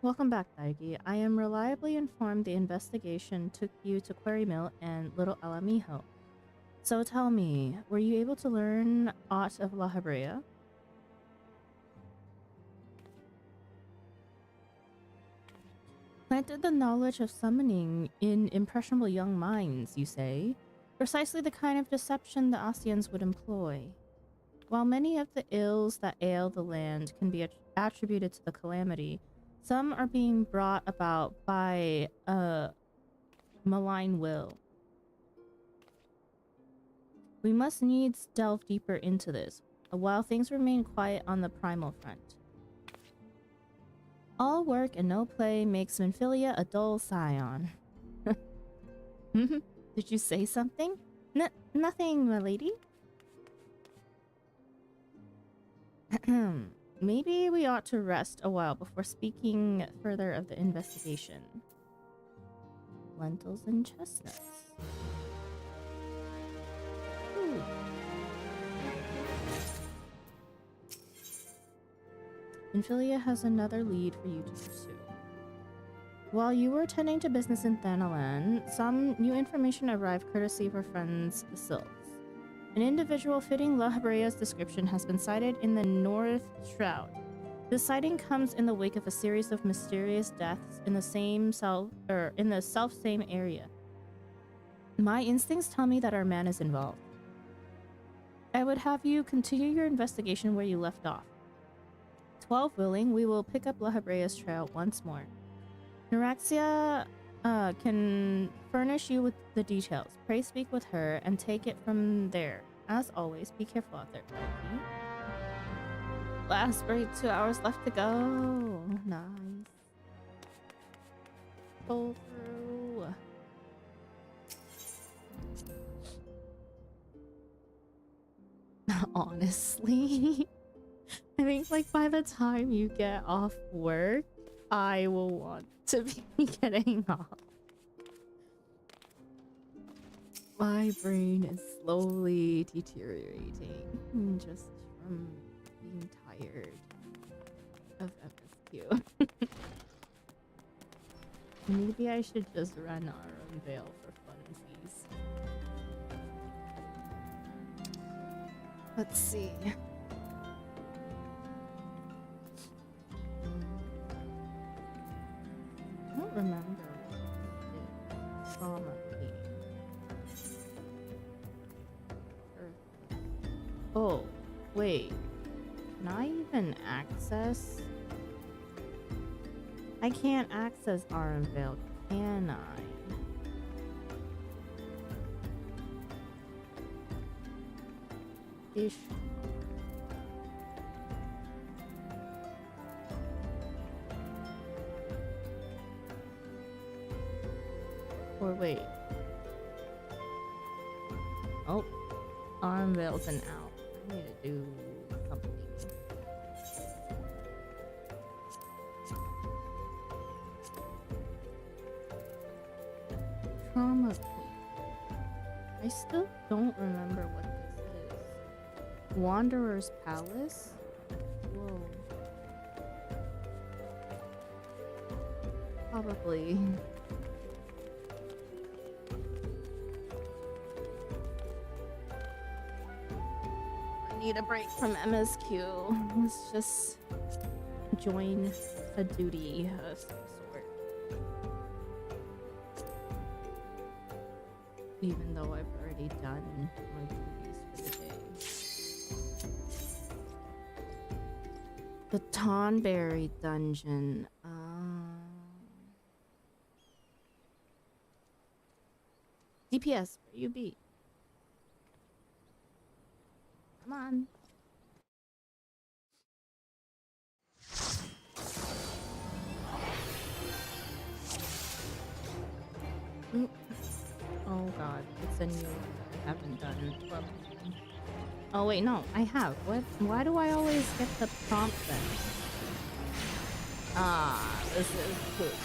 Welcome back, Daigi. I am reliably informed the investigation took you to Quarry Mill and Little Alamijo. So tell me, were you able to learn aught of La Habrea? Planted the knowledge of summoning in impressionable young minds, you say? Precisely the kind of deception the Ostians would employ. While many of the ills that ail the land can be attributed to the calamity, some are being brought about by a malign will. We must needs delve deeper into this, while things remain quiet on the primal front. All work and no play makes Minfilia a dull scion. Did you say something? Nothing, my lady. Maybe we ought to rest a while before speaking further of the investigation. Lentils and chestnuts. Ooh. Infilia has another lead for you to pursue. While you were attending to business in Thanalan, some new information arrived courtesy of our friends, the Sylphs. An individual fitting La Habrea's description has been sighted in the North Shroud. This sighting comes in the wake of a series of mysterious deaths in the same self-same area. My instincts tell me that our man is involved. I would have you continue your investigation where you left off. 12 willing, we will pick up La Habrea's trail once more. Neuraxia can furnish you with the details. Pray speak with her and take it from there. As always, be careful out there. Last break, 2 hours left to go. Nice. Pull through. Honestly, I think like by the time you get off work, I will want to be getting off. My brain is slowly deteriorating just from being tired of MSQ. Maybe I should just run our own veil for funsies. Let's see. I don't remember what it trauma being. Oh, wait. Can I even access? I can't access Arenvale, can I? Ish. Or wait. Oh, Arenvale's an out. I need to do something. Trauma Queen. I still don't remember what this is. Wanderer's Palace? Whoa. Probably. I need a break from MSQ. Let's just join a duty of some sort. Even though I've already done my duties for the day. The Tonberry Dungeon. DPS, where you be? Come on. Oop. Oh god, it's a new one that I haven't done. Oh wait, no, I have. What? Why do I always get the prompt then? Ah, this is poop.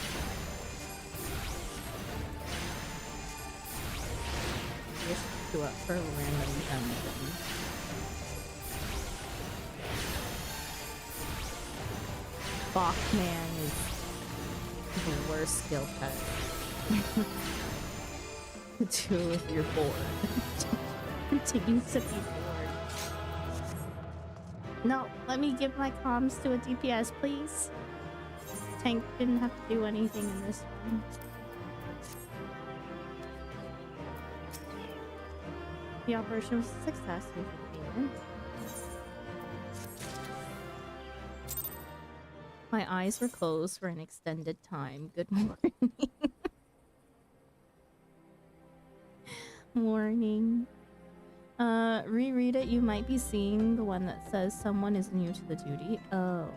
Just do it for random dungeon. Bachman is the worst skill set. To do if you're bored. Continues to be bored. No, let me give my comms to a DPS, please. Tank didn't have to do anything in this one. The operation was a success. My eyes were closed for an extended time. Good morning. Morning. Reread it. You might be seeing the one that says someone is new to the duty. Oh.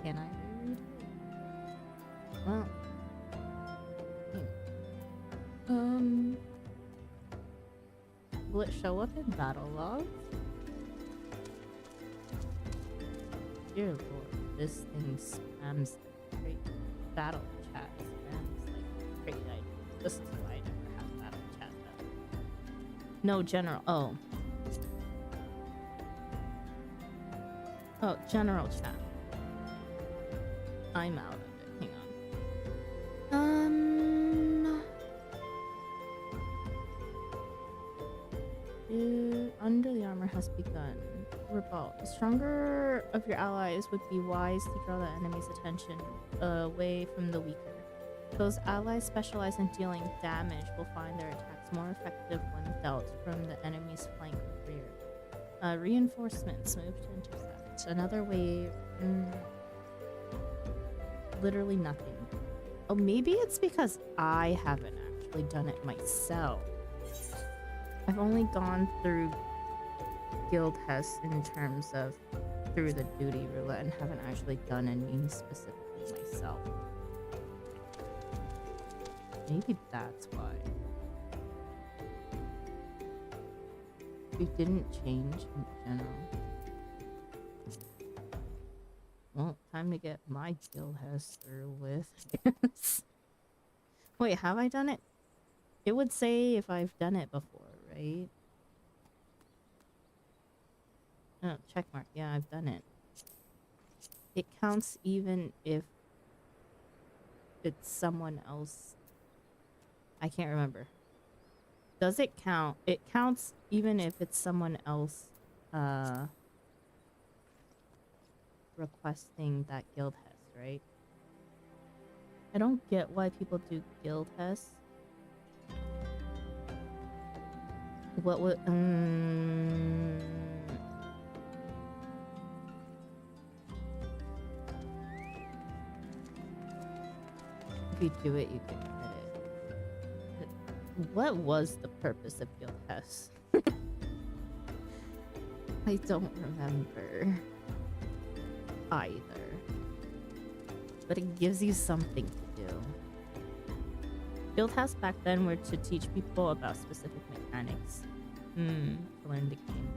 Can I reread it? Well, Will it show up in battle logs? Dear lord, this thing spams like great battle chat. Spams like great ideas. This is why I never have battle chat though. No general. Oh. Oh, general chat. I'm out of it. Hang on. Under the armor has begun. Revolt. The stronger of your allies would be wise to draw the enemy's attention away from the weaker. Those allies specialized in dealing damage will find their attacks more effective when dealt from the enemy's flank or rear. Reinforcements move to intercept. Another wave. Literally nothing. Oh, maybe it's because I haven't actually done it myself. I've only gone through Guild Hess in terms of through the duty roulette and haven't actually done any specifically myself. Maybe that's why. We didn't change in general. Well, time to get my Guild Hess through with. Wait, have I done it? It would say if I've done it before, right? Oh, check mark. Yeah, I've done it. It counts even if it's someone else. I can't remember. Does it count? It counts even if it's someone else requesting that Guild Hess, right? I don't get why people do Guild Hess. What would if you do it, you can get it. What was the purpose of Guild Hess? I don't remember either. But it gives you something to do. Guild Hess back then were to teach people about specific mechanics. To learn the game.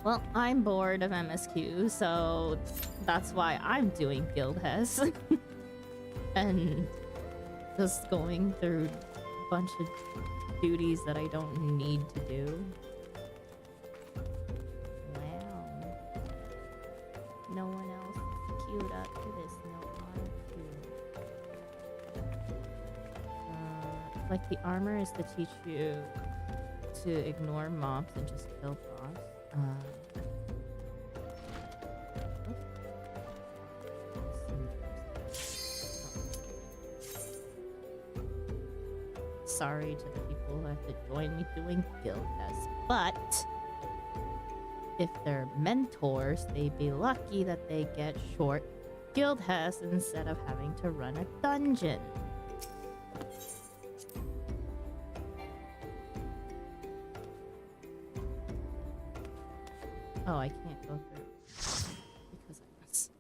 Well, I'm bored of MSQ, so that's why I'm doing Guild Hess. And just going through a bunch of duties that I don't need to do. Wow. No one else is queued up for this. No, I'm queued. Like the armor is to teach you to ignore mobs and just kill boss. Sorry to the people who have to join me doing Guild Hess, but if they're mentors, they'd be lucky that they get short Guild Hess instead of having to run a dungeon. Oh, I can't go through because I must.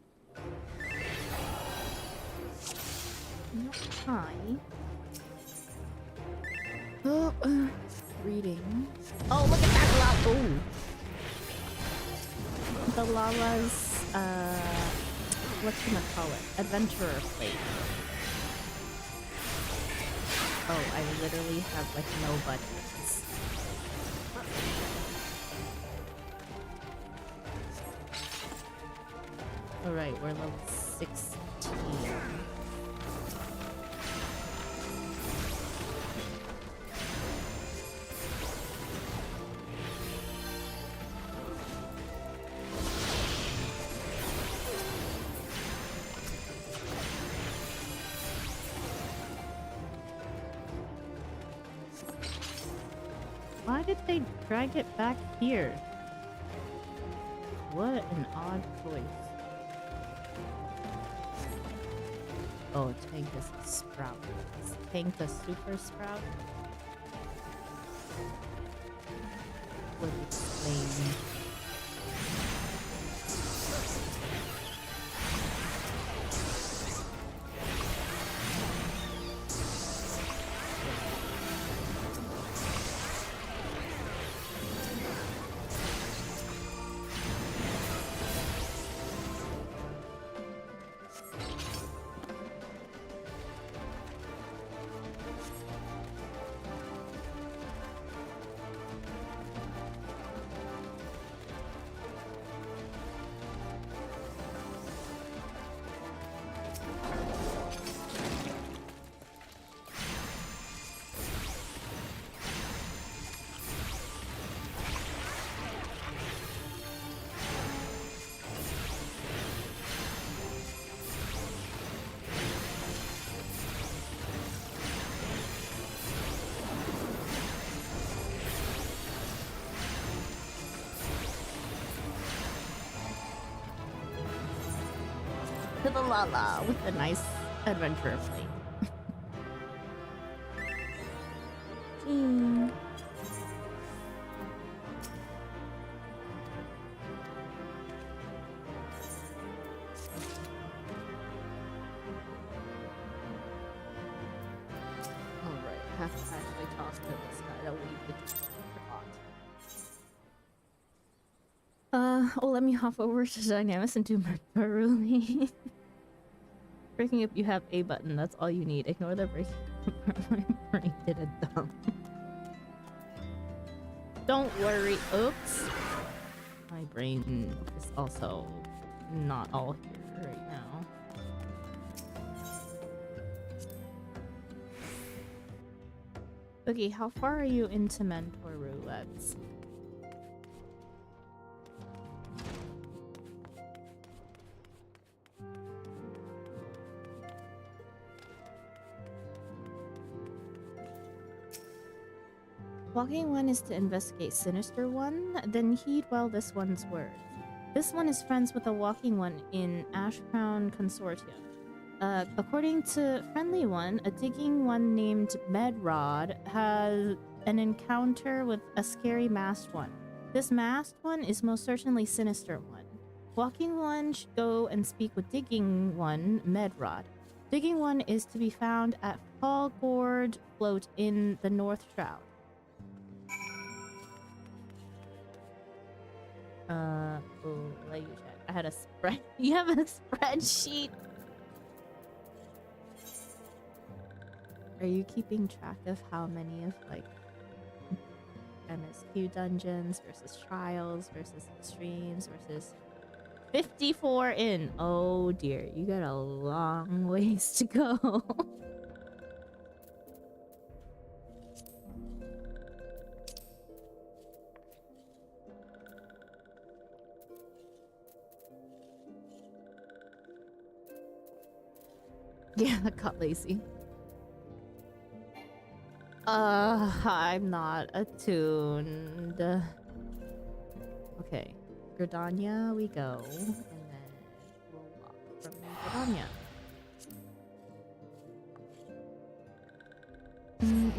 No, hi. Oh, reading. Oh, look at that lava! Oh, the lava's whatchamacallit? Adventurer plate. Oh, I literally have like no buttons. Alright, we're level 16. Why did they drag it back here? What an odd choice. Oh, tank is a sprout. Is tank a super sprout? Would explain. to the Lala with a nice adventure flight. Alright, have to actually talk to this guy to leave the oh, let me hop over to Dynamis and do my Baruli. Breaking up, you have a button. That's all you need. Ignore the breaking up. My brain did a dump. Don't worry. Oops. My brain is also not all here right now. Okay, how far are you into mentor roulettes? Walking one is to investigate Sinister One, then heed well this one's words. This one is friends with a walking one in Ashcrown Consortium. According to Friendly One, a digging one named Medrod has an encounter with a scary masked one. This masked one is most certainly Sinister One. Walking one should go and speak with digging one, Medrod. Digging one is to be found at Fallgourd Float in the North Shroud. Oh, let you check. I had a spread. You have a spreadsheet. Are you keeping track of how many of like MSQ dungeons versus trials versus extremes versus 54 in? Oh dear, you got a long ways to go. Yeah, I got lazy. I'm not attuned. Okay, Gridania we go, and then we'll walk from Gridania.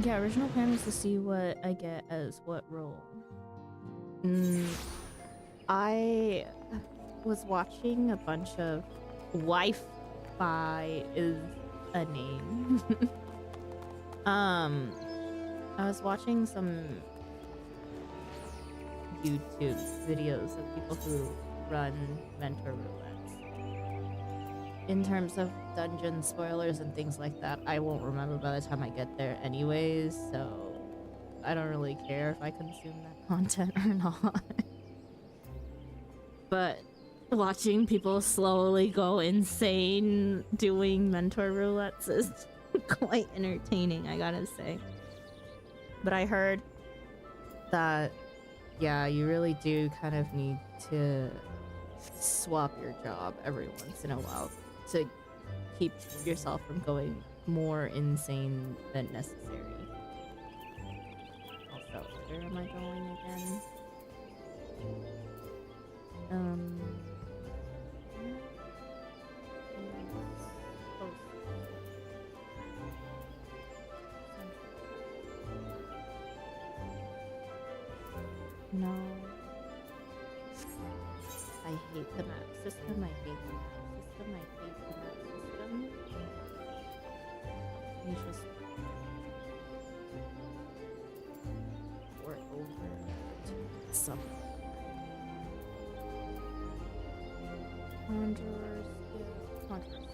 Yeah, original plan was to see what I get as what role. I was watching a bunch of Wi-Fi is a name. I was watching some YouTube videos of people who run mentor roulettes. In terms of dungeon spoilers and things like that, I won't remember by the time I get there anyways, so I don't really care if I consume that content or not. But watching people slowly go insane doing mentor roulettes is quite entertaining, I gotta say. But I heard that, yeah, you really do kind of need to swap your job every once in a while to keep yourself from going more insane than necessary. Also, where am I going again? No. I hate the map system. I hate the map system. I hate the map system. You just pour it over to some contours. Yeah, contours.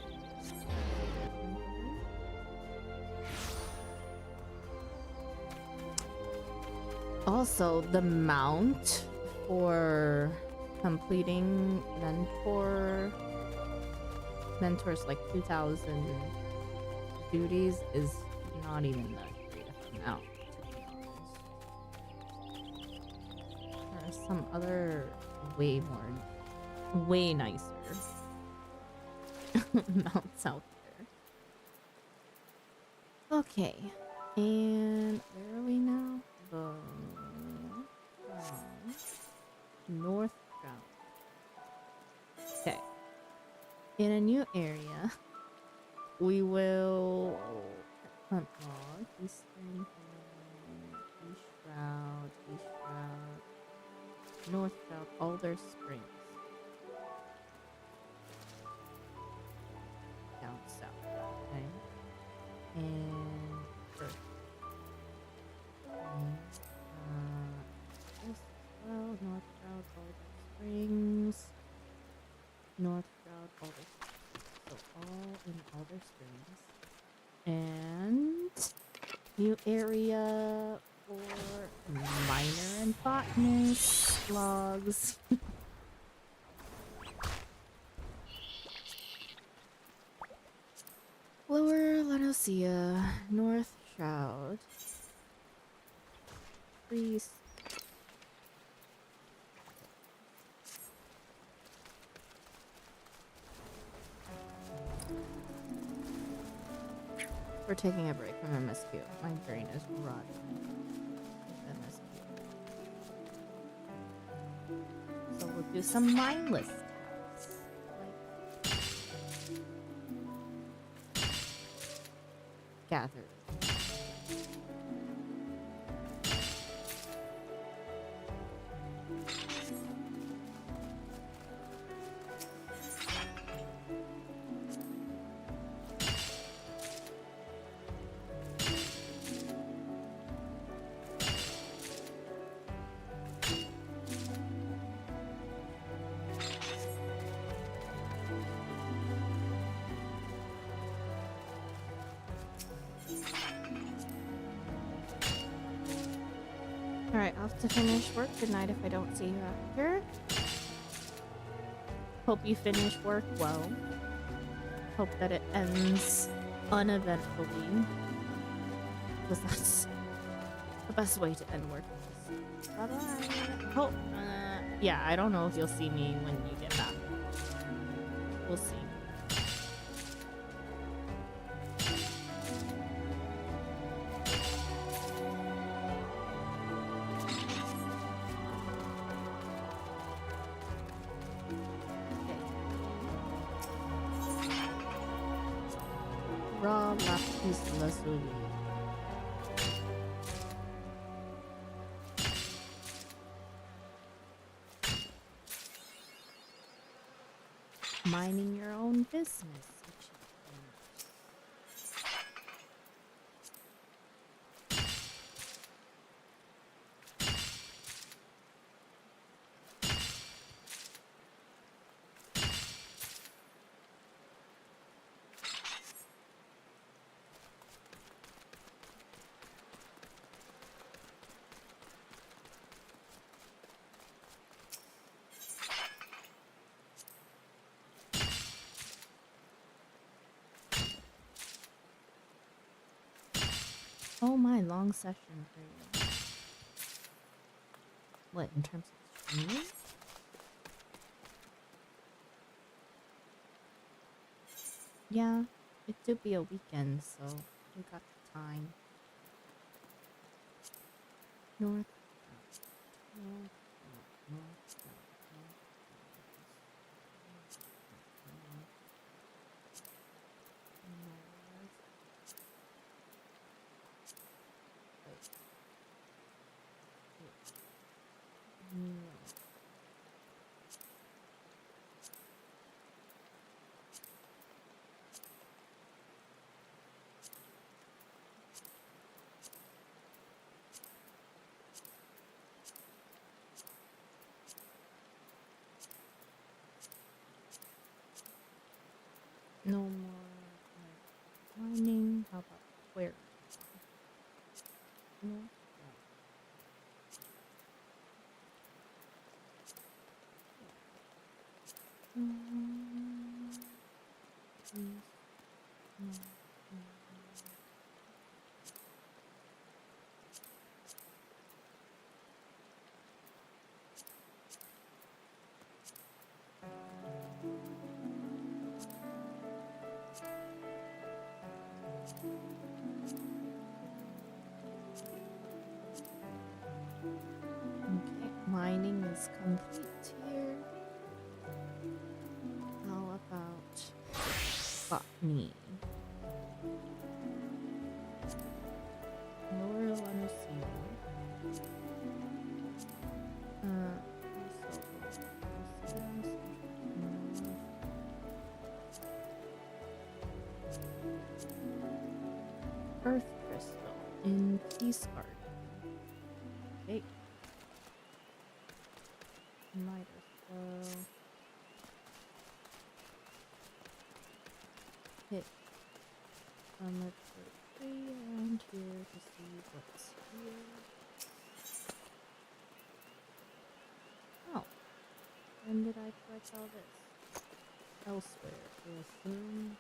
Also, the mount for completing mentors like 2,000 duties is not even that great of an amount, to be honest. There are some other way nicer mounts out there. Okay, and where are we now? North Ground. Okay. In a new area, we will hunt log, eastern, east shroud, north shroud, Alder Springs, down south. Okay, and earth. Okay. This as well, north shroud, Alder Springs, north shroud, Alder Springs. So all in Alder Springs. And new area for miner and botanist logs. Lower Laodicea, North Shroud, Priest. We're taking a break from MSQ. My brain is rotting. MSQ. So we'll do some mindless tasks. Like gather. Alright, off to finish work. Good night if I don't see you after. Hope you finish work well. Hope that it ends uneventfully. Because that's the best way to end work. Bye-bye. Hope, yeah, I don't know if you'll see me when you get back. We'll see. Raw lapis lazuli. Minding your own business. Oh my, long session for you. What, in terms of streaming? Yeah, it could be a weekend, so we got the time. North, north, north, no more mining. How about where? North. Okay, mining is complete here. How about Botany. Lower Lanosea. Earth crystal in Peace Garden. Okay. Might as well hit summit for 3 around here to see what's here. Oh, when did I collect all this? Elsewhere, I assume.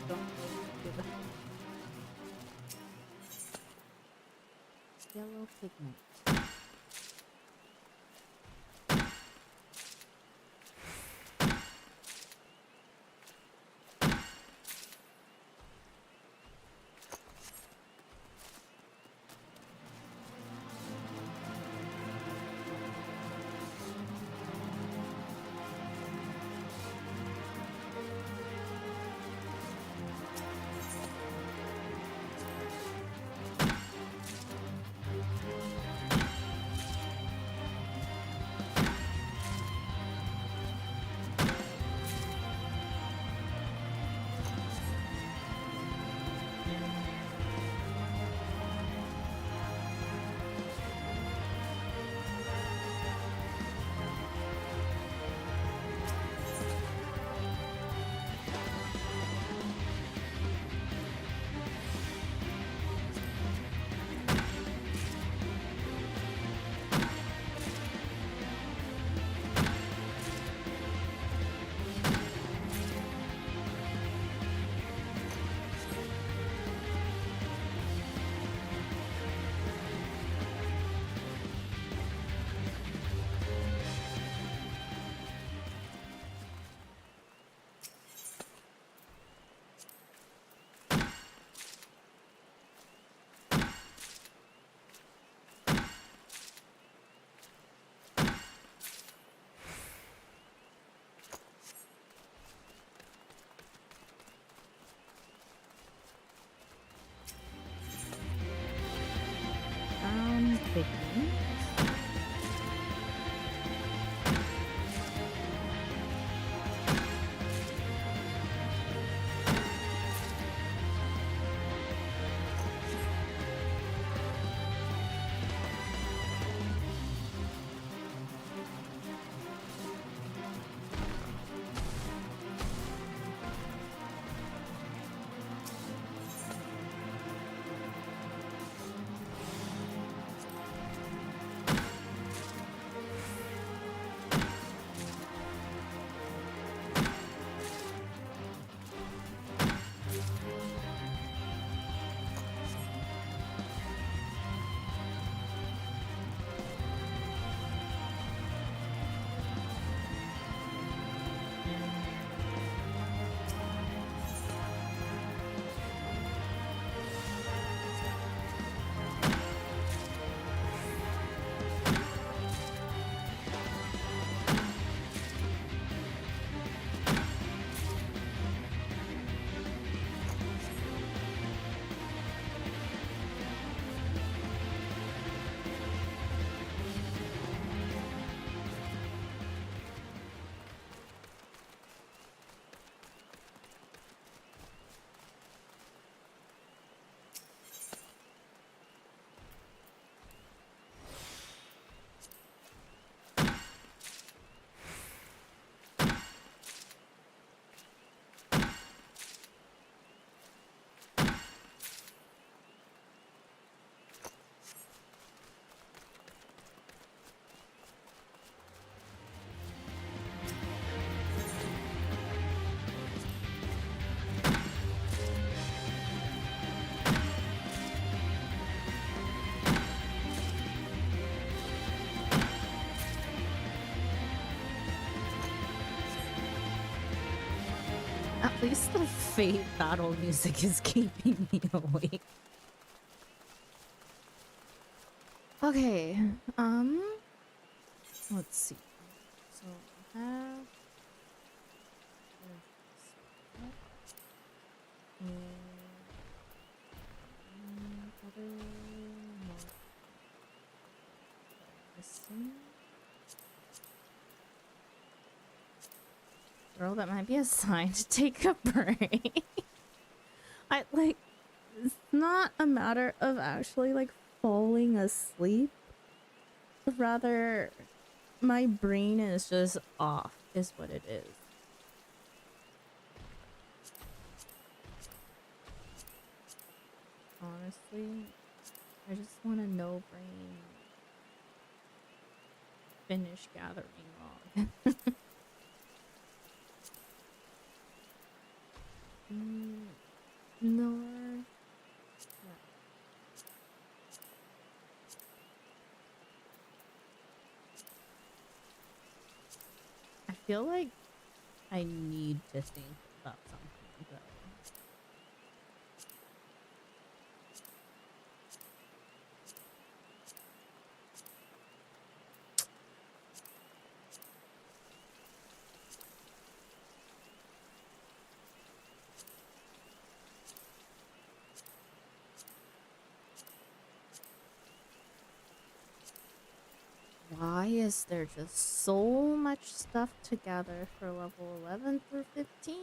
Don't do that. Yellow pigment. least the Fate battle music is keeping me awake. Okay, let's see. So I have other missing. Girl, that might be a sign to take a break. It's not a matter of actually like falling asleep. Rather, my brain is just off, is what it is. Honestly, I just want to no brain finish gathering log. Nor. Yeah. I feel like I need to think about something though. Why is there just so much stuff to gather for level 11 through 15?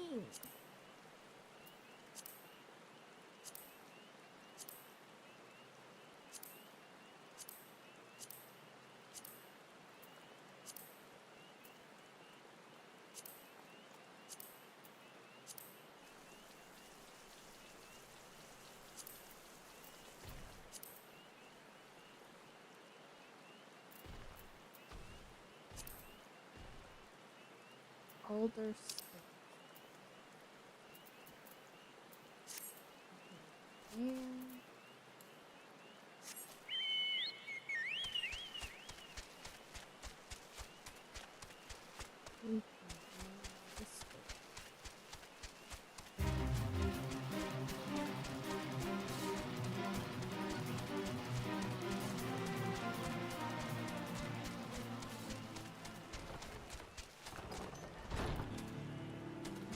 Older stuff. Okay. We can do this way.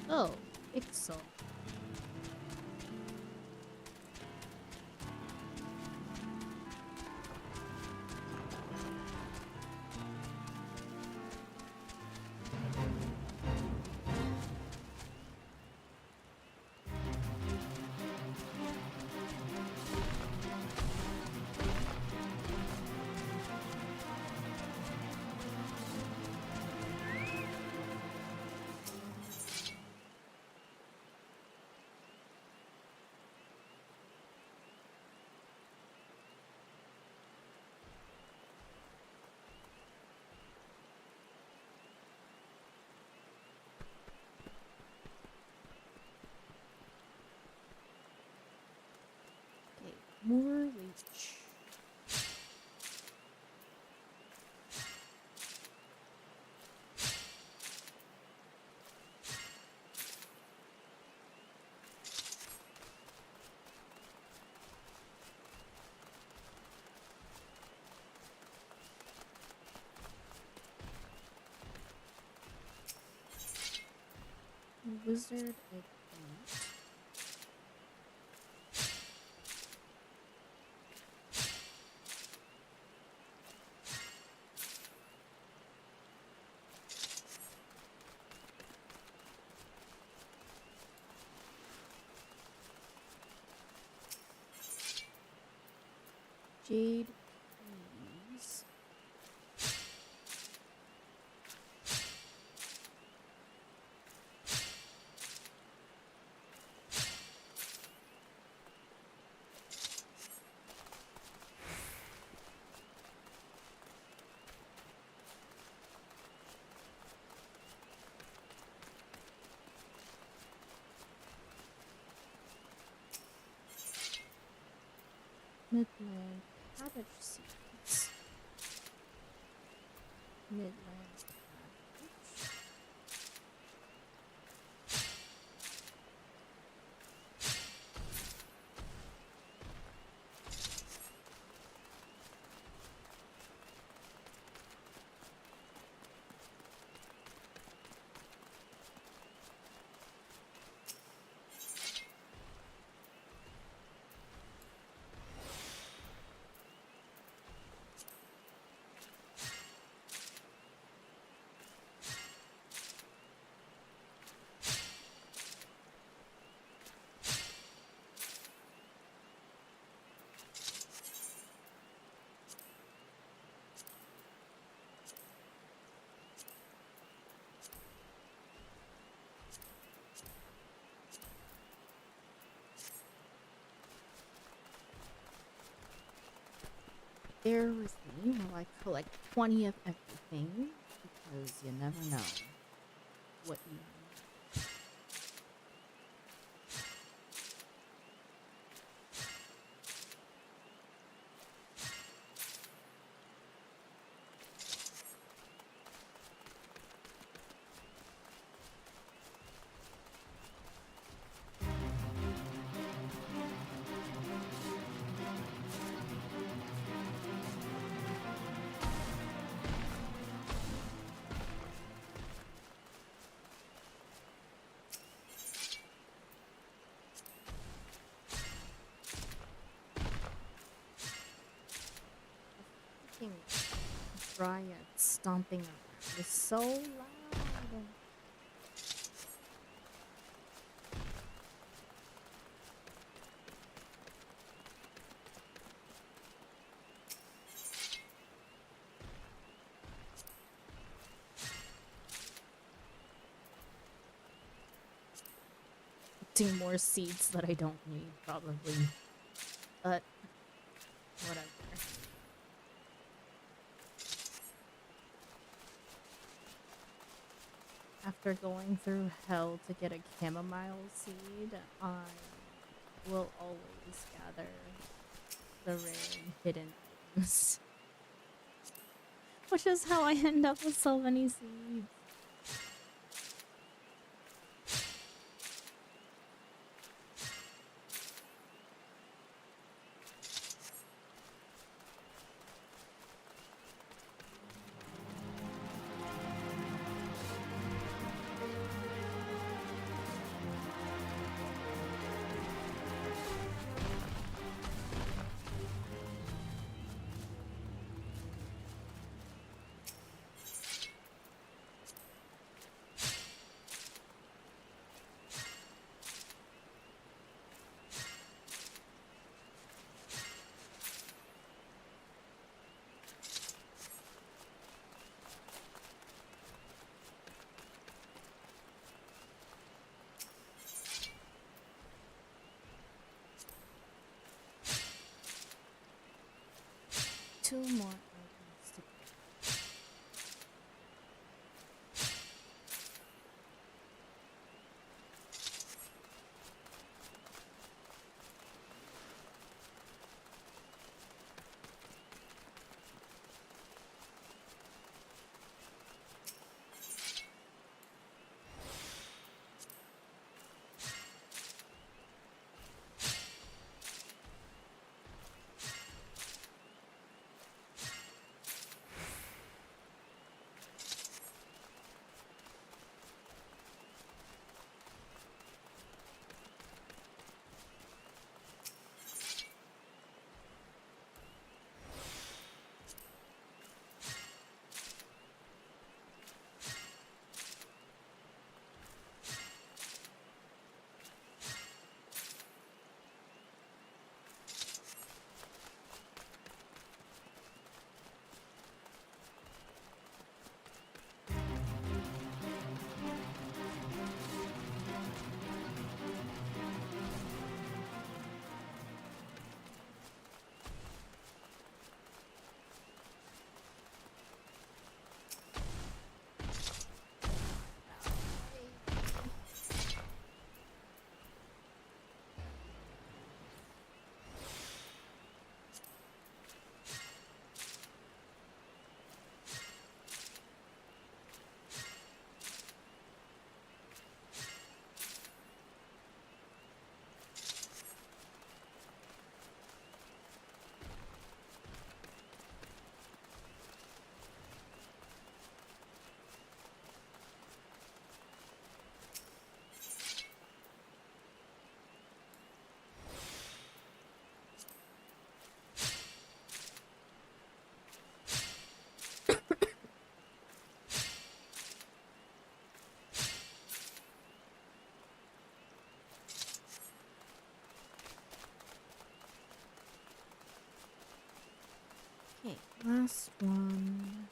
Oh, Ixel. Okay, more reach. Wizard Ignite. Jade Keys. Midland Cabbage Seeds. Midland Cabbage. bear with me while I collect 20 of everything, because you never know what you need. Fucking Dryad stomping around is so loud. Collecting more seeds that I don't need, probably. But whatever. After going through hell to get a chamomile seed, I will always gather the rare and hidden items. Which is how I end up with so many seeds. Two more items to Okay, last one.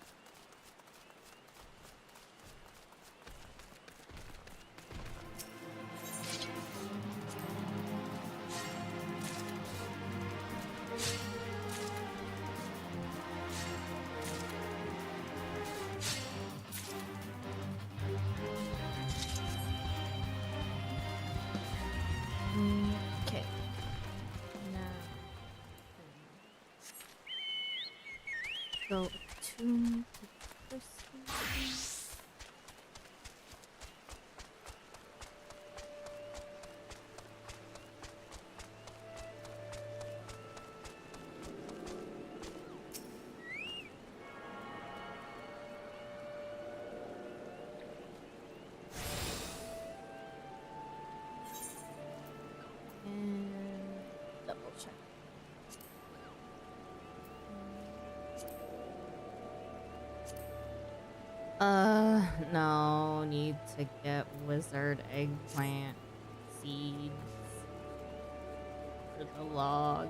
go attune to the person. And double check. No, need to get wizard eggplant seeds for the log.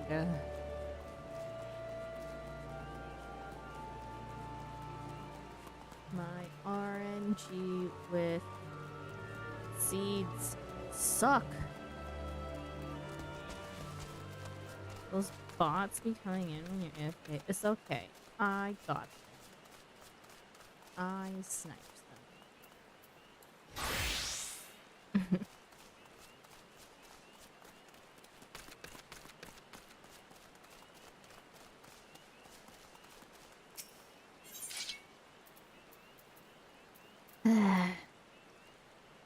My RNG with seeds suck. Those bots be coming in when you're AFK. It's okay. I got them. I sniped them.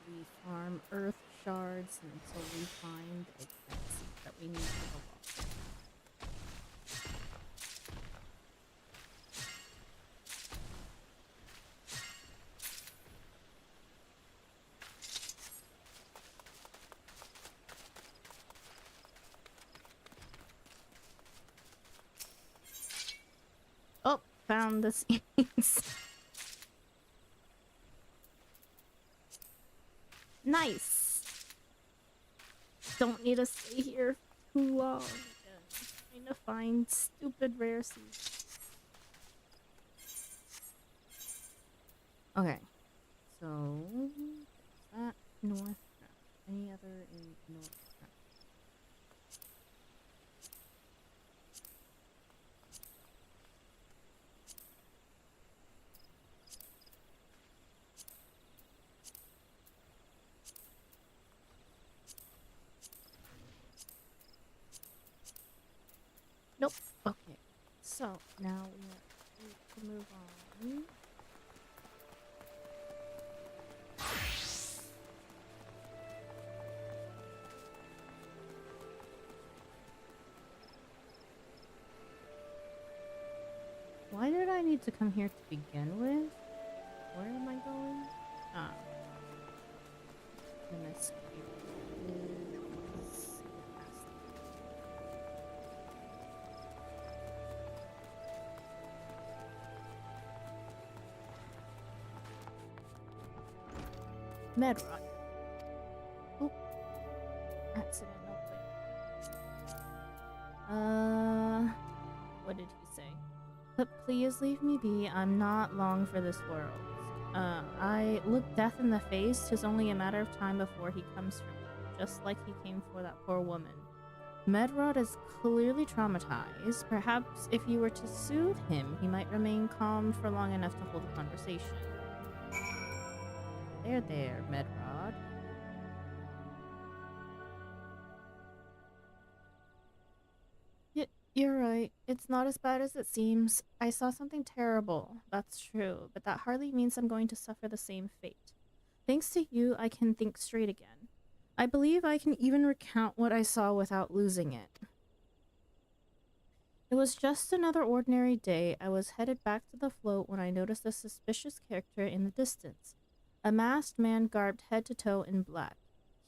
We farm earth shards until we find a currency that we need for the wall. Oh, found the seeds. Nice. Don't need to stay here too long. Trying to find stupid rare seeds. Okay. So that north. Any other in north? Nope. Okay. So now we need to move on. Why did I need to come here to begin with? Where am I going? Ah. MSQ is Medrod. Oh, accident. No, what did he say? But please leave me be. I'm not long for this world. I look death in the face. 'Tis only a matter of time before he comes for me, just like he came for that poor woman. Medrod is clearly traumatized. Perhaps if you were to soothe him, he might remain calm for long enough to hold a conversation. There, Medrod. You're right. It's not as bad as it seems. I saw something terrible. That's true, but that hardly means I'm going to suffer the same fate. Thanks to you, I can think straight again. I believe I can even recount what I saw without losing it. It was just another ordinary day. I was headed back to the float when I noticed a suspicious character in the distance. A masked man garbed head to toe in black.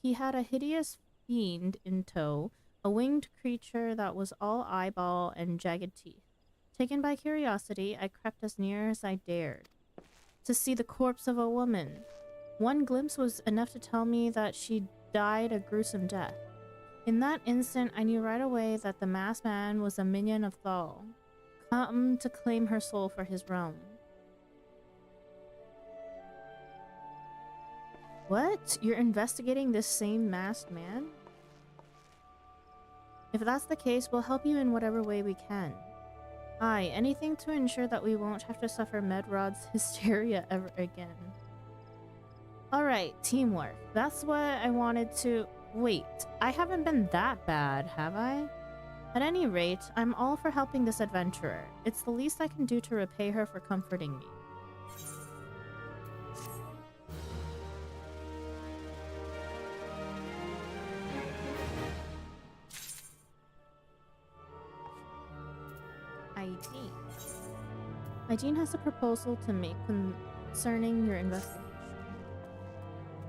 He had a hideous fiend in tow, a winged creature that was all eyeball and jagged teeth. Taken by curiosity, I crept as near as I dared to see the corpse of a woman. One glimpse was enough to tell me that she died a gruesome death. In that instant, I knew right away that the masked man was a minion of Thal, come to claim her soul for his realm. What? You're investigating this same masked man? If that's the case, we'll help you in whatever way we can. Aye, anything to ensure that we won't have to suffer Medrod's hysteria ever again. Alright, teamwork. That's what I wanted to... Wait, I haven't been that bad, have I? At any rate, I'm all for helping this adventurer. It's the least I can do to repay her for comforting me. Aideen. Aideen has a proposal to make concerning your investigation.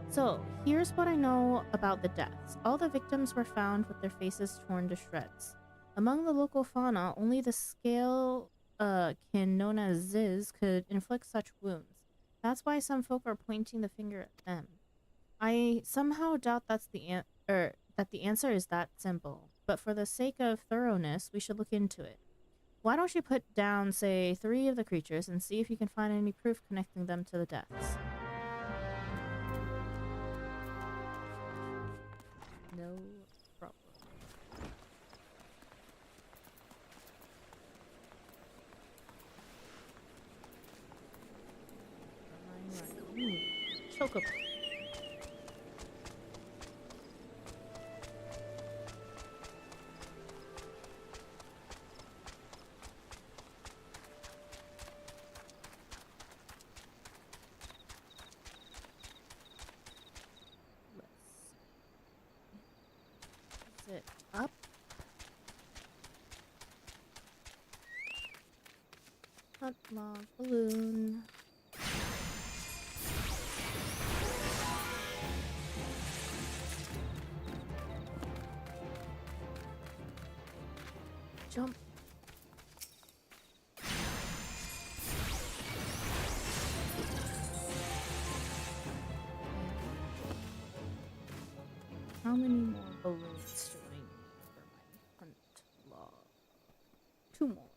So, here's what I know about the deaths. All the victims were found with their faces torn to shreds. Among the local fauna, only the scale kin known as Ziz could inflict such wounds. That's why some folk are pointing the finger at them. I somehow doubt that the answer is that simple. But for the sake of thoroughness, we should look into it. Why don't you put down, say, 3 of the creatures and see if you can find any proof connecting them to the deaths? No problem. Ooh, chocobo. It up. Hot log balloon. Jump. How many more balloons do I need for my hunt log? 2 more.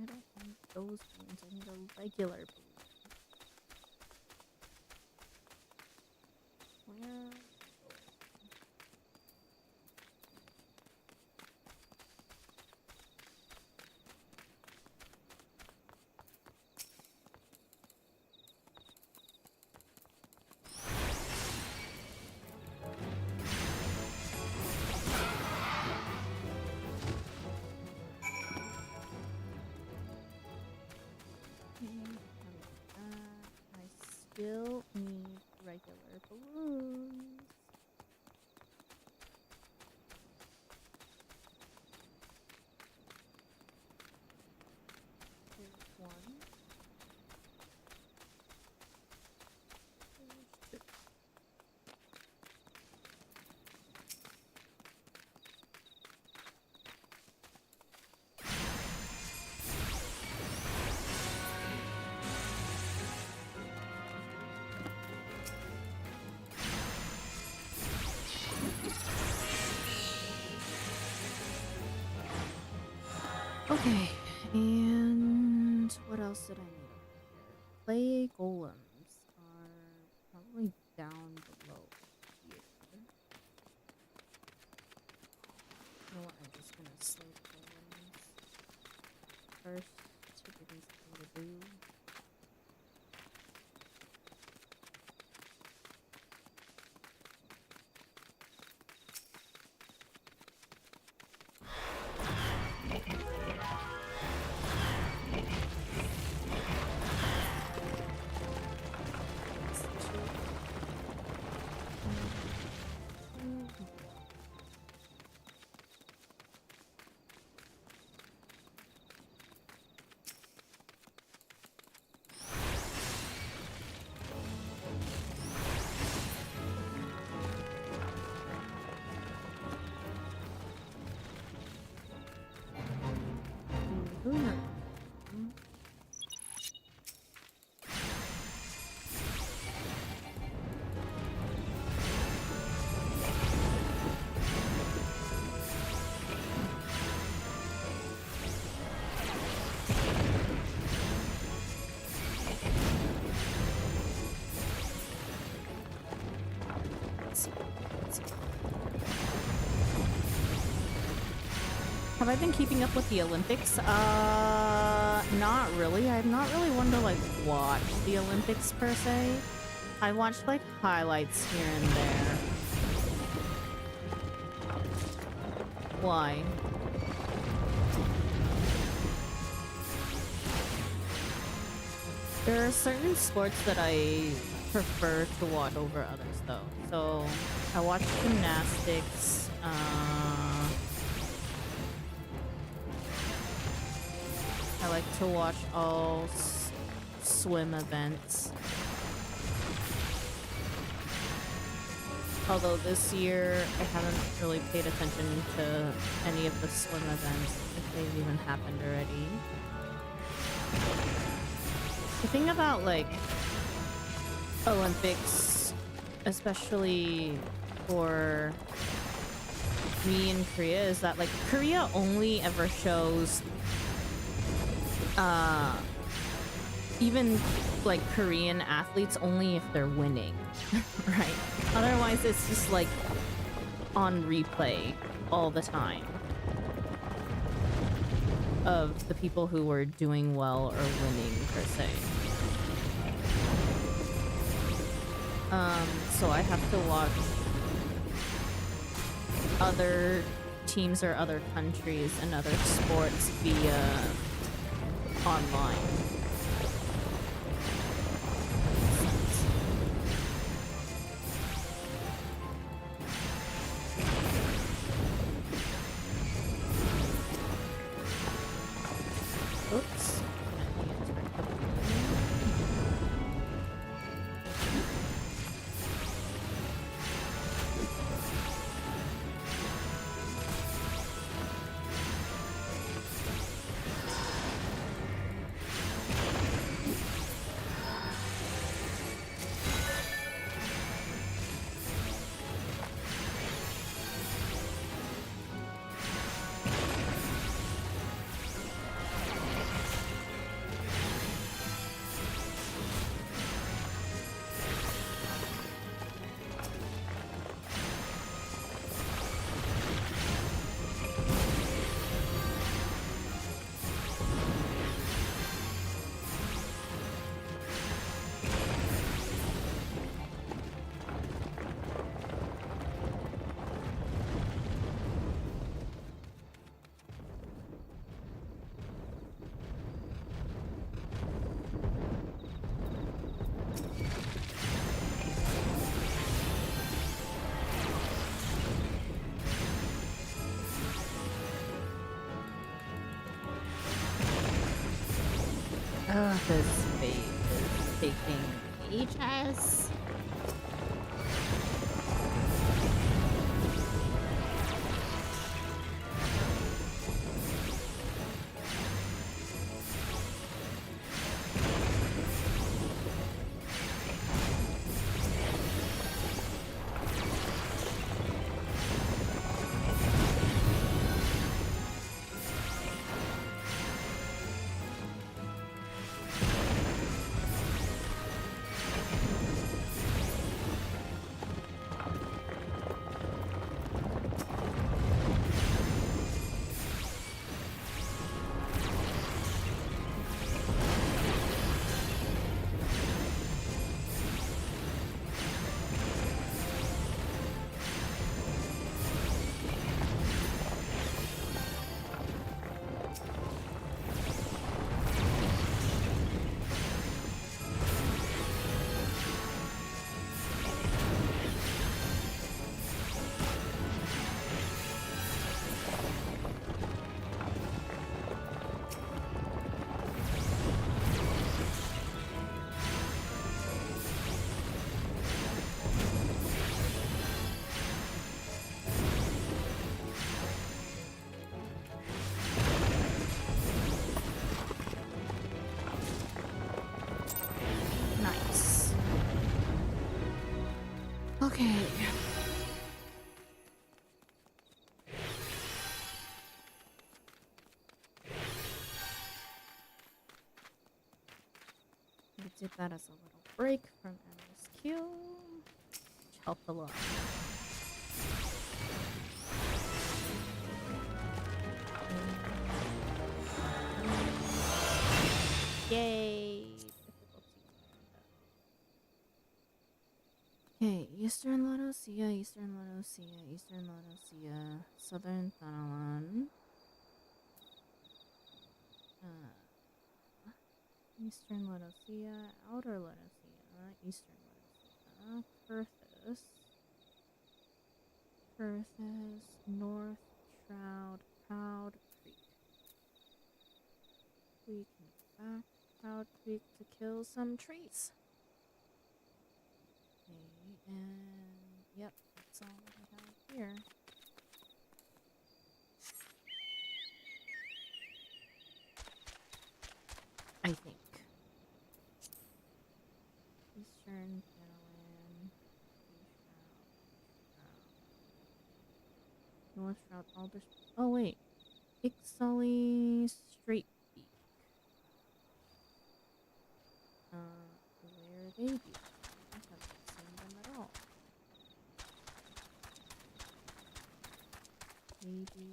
I don't need those balloons, I need a regular balloon. Where? I still need regular balloons. Here's 1. Here's 2. Okay, and what else did I need over here? Clay golems are probably down below here. You know what? I'm just gonna slay the golems first to give me something to do. Have I been keeping up with the Olympics? Not really. I'm not really one to, like, watch the Olympics, per se. I watched, like, highlights here and there. Why? There are certain sports that I prefer to watch over others, though. So, I watch gymnastics, I like to watch all swim events. Although this year, I haven't really paid attention to any of the swim events, if they've even happened already. The thing about, like, Olympics, especially for me in Korea, is that, like, Korea only ever shows even, like, Korean athletes only if they're winning, right? Otherwise, it's just, like, on replay all the time of the people who were doing well or winning, per se. So I have to watch other teams or other countries and other sports via online. Oops. This bait is taking ages. Nice. Okay. We did that as a little break from MSQ, which helped a lot. Okay, Eastern Laodicea, Eastern Laodicea, Eastern Laodicea, Southern Thanalan, Eastern Laodicea, Outer Laodicea, Eastern Laodicea, Perthus, North Shroud, Proud Creek. We can go back Proud Creek to kill some trees. Okay, and yep, that's all that I have here. I think. Eastern Thanalan, North Shroud, Alder. Oh wait, Ixali Straight Beak. Where they be? I haven't seen them at all. Maybe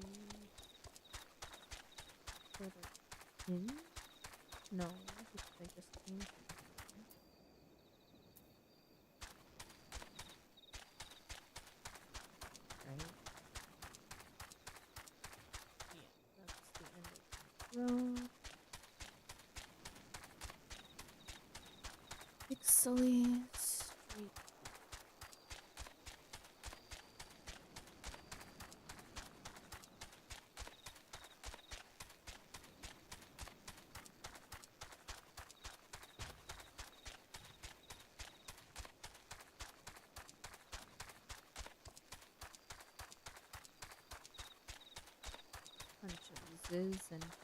further in? No, because I just came from here. Right? Yeah, that's the end of the road. Pixely Street. Bunch of Ziz and balloons.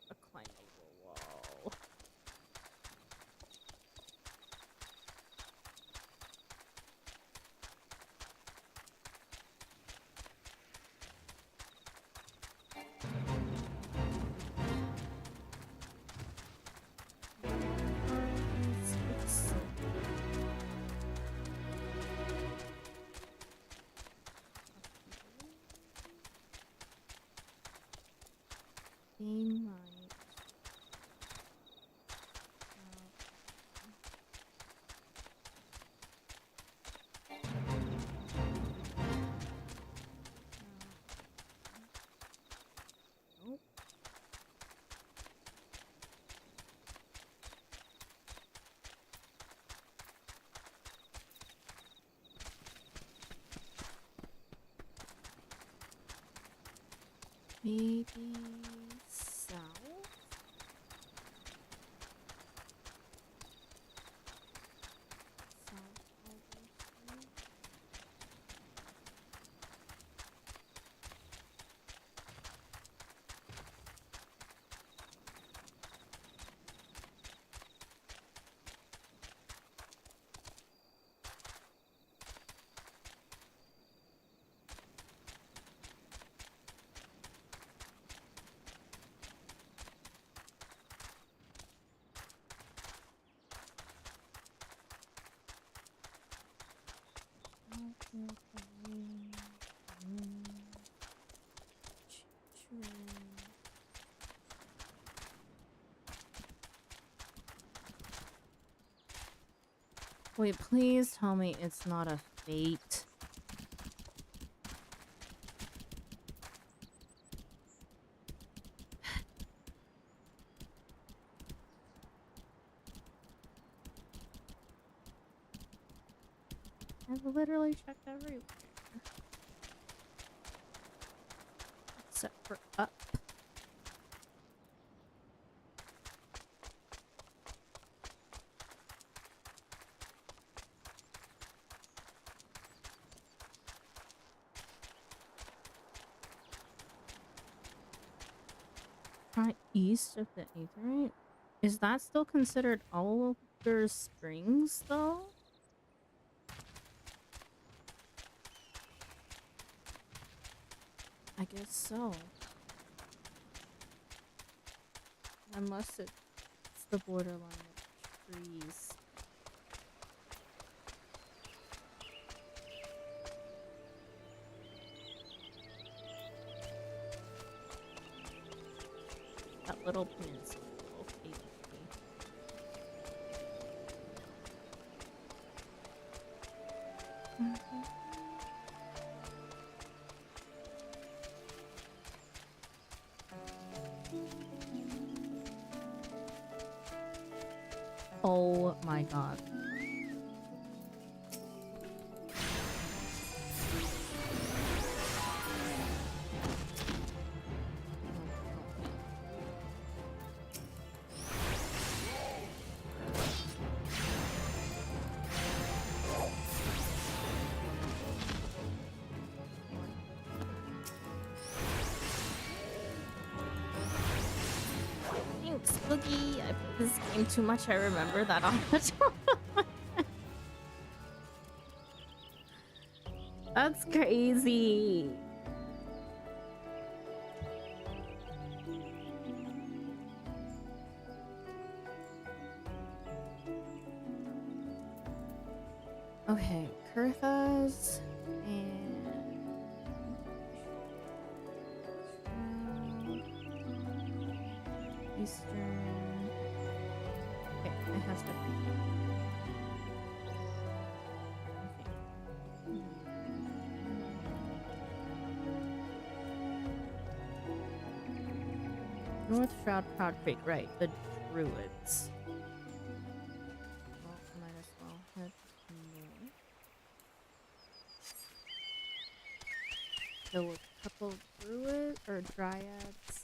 Let's climb over a wall. They might. Nope. Maybe south? South Alder Street? Alder Balloon. Chitrin. Wait, please tell me it's not a fate. I've literally checked everywhere. Except for up. Right east of the Aetherite? Is that still considered Alder Springs, though? I guess so. Unless it's the borderline of trees. little peninsula. Okay, okay. Oh my god. Thanks, Boogie. I played this game too much. I remember that all the time. That's crazy. Okay, Kurthas and Eastern. Okay, I have stuff. North Shroud Proud Creek, right, the Druids. Well, I might as well head north. Kill a couple druids or dryads.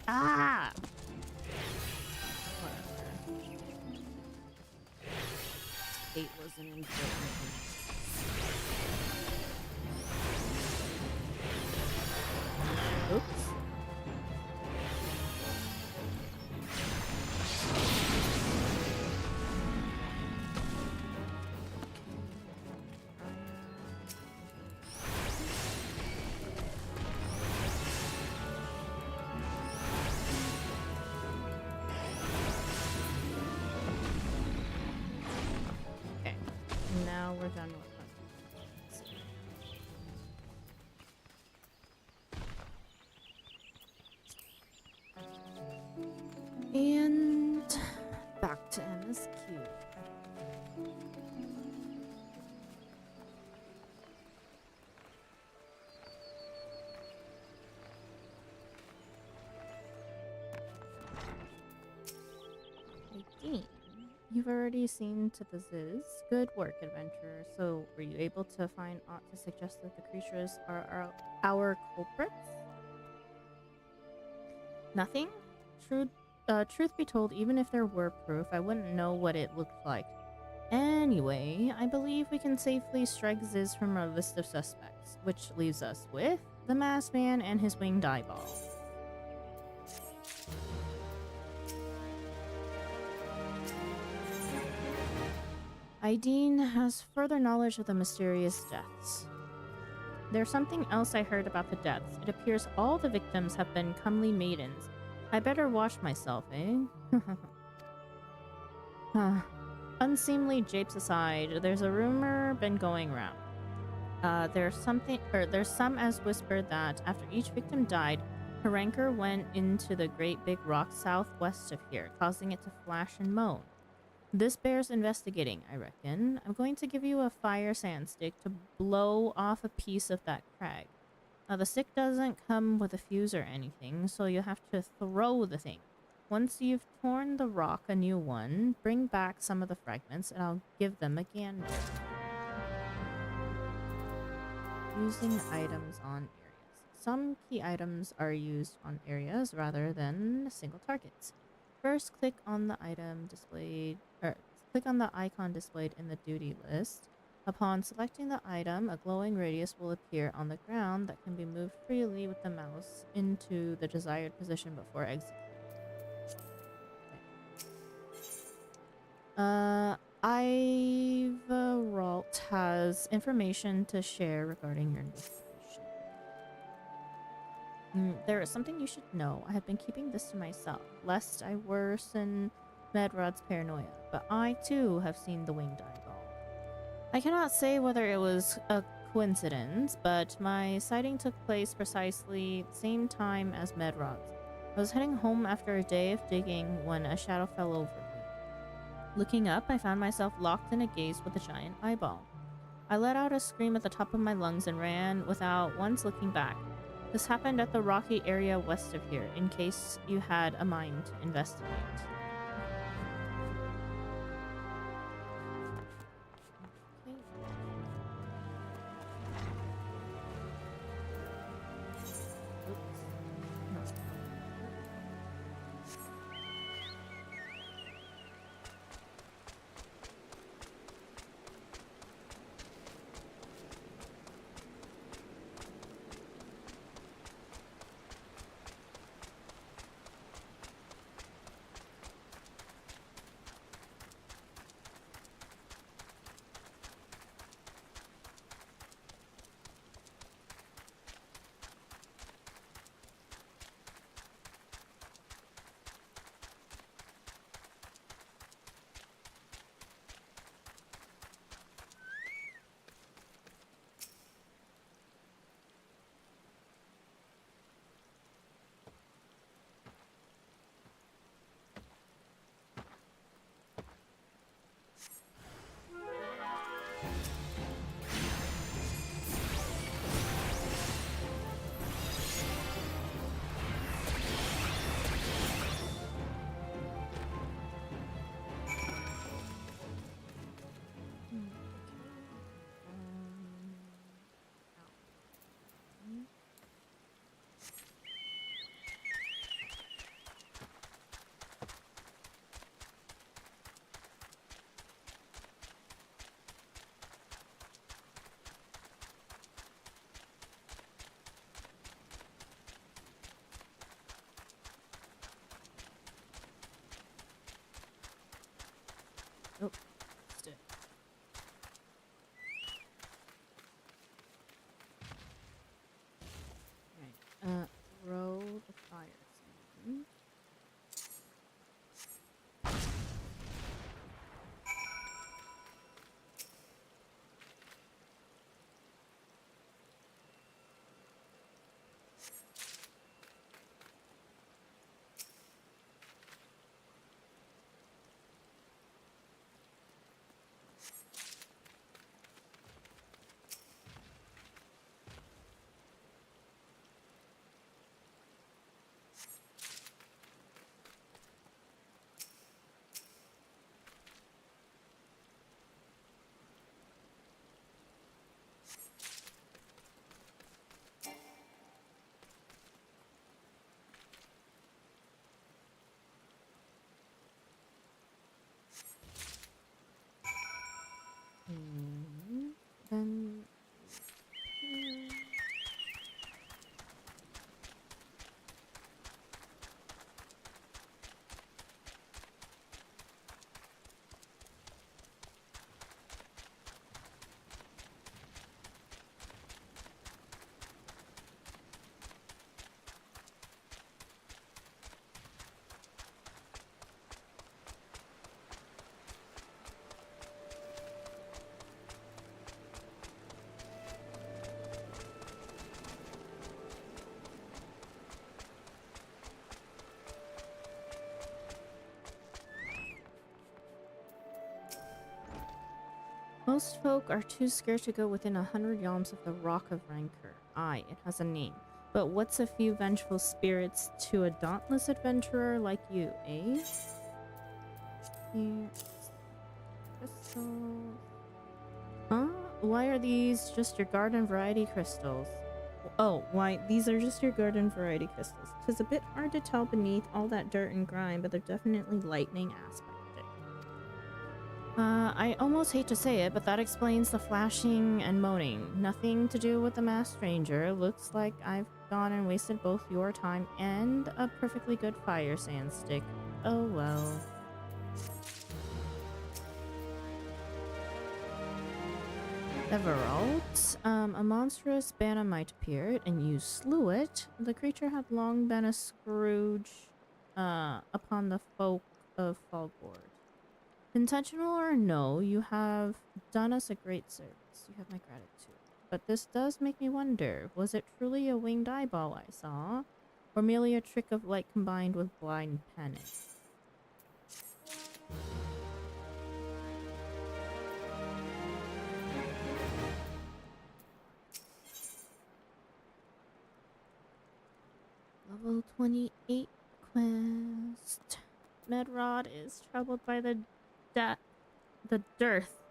Ah! Eight wasn't important. Oops. Okay, now we're done with that. And back to MSQ. Hey, you've already seen to the Ziz. Good work, adventurer. So, were you able to find aught to suggest that the creatures are our culprits? Nothing? Truth be told, even if there were proof, I wouldn't know what it looked like. Anyway, I believe we can safely strike Ziz from our list of suspects, which leaves us with the masked man and his winged eyeball. Aideen has further knowledge of the mysterious deaths. There's something else I heard about the deaths. It appears all the victims have been comely maidens. I better wash myself, eh? Unseemly japes aside, there's a rumor been going around. There's some as whispered that after each victim died, her rancor went into the great big rock southwest of here, causing it to flash and moan. This bears investigating, I reckon. I'm going to give you a fire sand stick to blow off a piece of that crag. Now, the stick doesn't come with a fuse or anything, so you'll have to throw the thing. Once you've torn the rock a new one, bring back some of the fragments and I'll give them a gander. Using items on areas. Some key items are used on areas rather than single targets. First, click on the item displayed, or click on the icon displayed in the duty list. Upon selecting the item, a glowing radius will appear on the ground that can be moved freely with the mouse into the desired position before executing. Ivaralt has information to share regarding your investigation. There is something you should know. I have been keeping this to myself, lest I worsen Medrod's paranoia, but I too have seen the winged eyeball. I cannot say whether it was a coincidence, but my sighting took place precisely the same time as Medrod's. I was heading home after a day of digging when a shadow fell over me. Looking up, I found myself locked in a gaze with a giant eyeball. I let out a scream at the top of my lungs and ran without once looking back. This happened at the rocky area west of here, in case you had a mind to investigate. Okay. Oops. No. Oh, stood. Right. Throw the fire salmon. Then most folk are too scared to go within 100 yalms of the Rock of Rancor. Aye, it has a name. But what's a few vengeful spirits to a dauntless adventurer like you, eh? Crystals. Huh? Why are these just your garden variety crystals? Oh, why, these are just your garden variety crystals. 'Tis a bit hard to tell beneath all that dirt and grime, but they're definitely lightning aspect. I almost hate to say it, but that explains the flashing and moaning. Nothing to do with the masked stranger. Looks like I've gone and wasted both your time and a perfectly good fire sand stick. Oh well. Everalt, a monstrous Banamite appeared, and you slew it. The creature had long been a scourge upon the folk of Falgord. Intentional or no, you have done us a great service. You have my gratitude. But this does make me wonder, was it truly a winged eyeball I saw? Or merely a trick of light combined with blind panic? Level 28 quest. Medrod is troubled by the dearth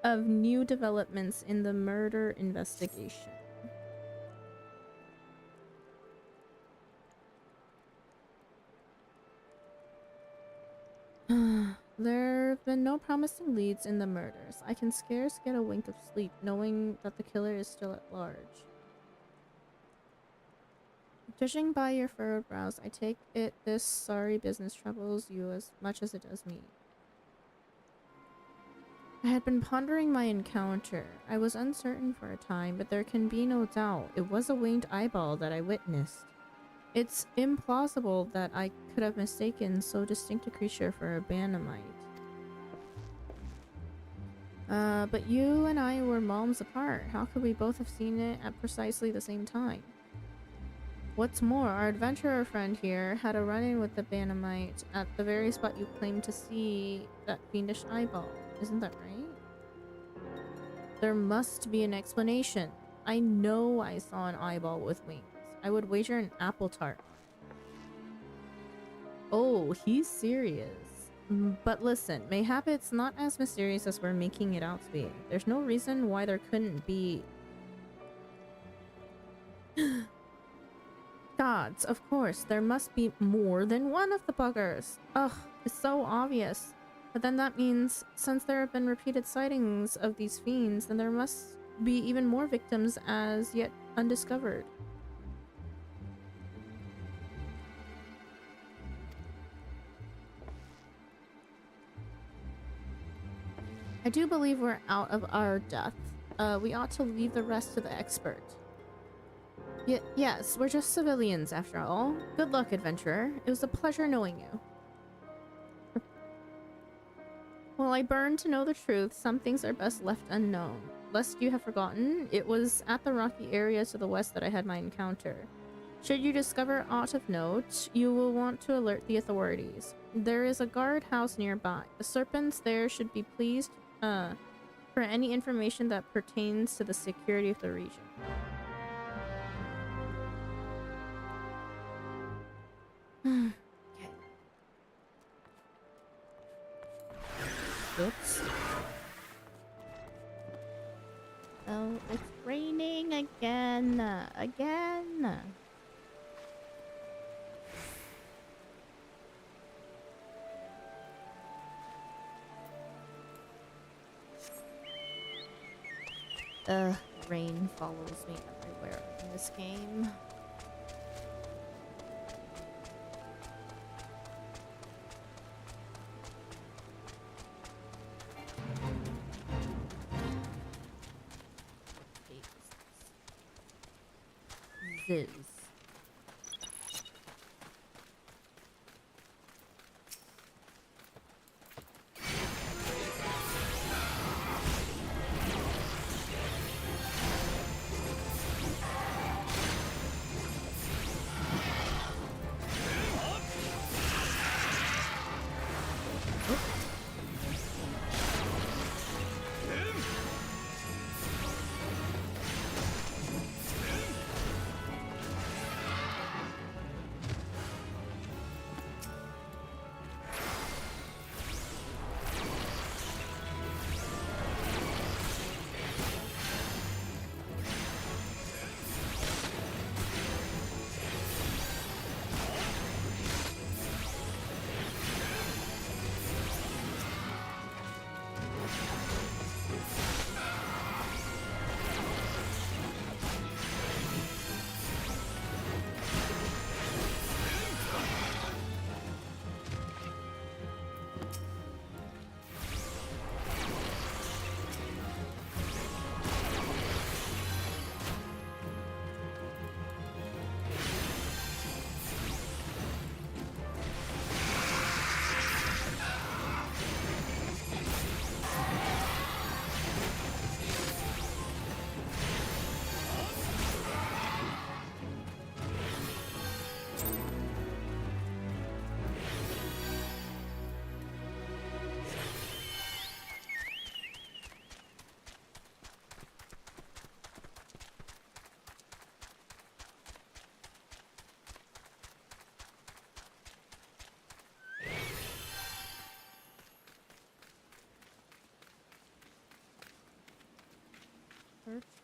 of new developments in the murder investigation. There have been no promising leads in the murders. I can scarce get a wink of sleep knowing that the killer is still at large. Judging by your furrowed brows, I take it this sorry business troubles you as much as it does me. I had been pondering my encounter. I was uncertain for a time, but there can be no doubt it was a winged eyeball that I witnessed. It's implausible that I could have mistaken so distinct a creature for a Banamite. But you and I were moms apart. How could we both have seen it at precisely the same time? What's more, our adventurer friend here had a run-in with the Banamite at the very spot you claimed to see that fiendish eyeball. Isn't that right? There must be an explanation. I know I saw an eyeball with wings. I would wager an apple tart. Oh, he's serious. But listen, mayhap it's not as mysterious as we're making it out to be. There's no reason why there couldn't be... Gods, of course, there must be more than one of the buggers. Ugh, it's so obvious. But then that means, since there have been repeated sightings of these fiends, then there must be even more victims as yet undiscovered. I do believe we're out of our depth. We ought to leave the rest to the expert. Yes, we're just civilians after all. Good luck, adventurer. It was a pleasure knowing you. While I burn to know the truth, some things are best left unknown. Lest you have forgotten, it was at the rocky area to the west that I had my encounter. Should you discover aught of note, you will want to alert the authorities. There is a guard house nearby. The serpents there should be pleased for any information that pertains to the security of the region. Okay. Oops. Oh, it's raining again. Again. Rain follows me everywhere in this game. Ziz.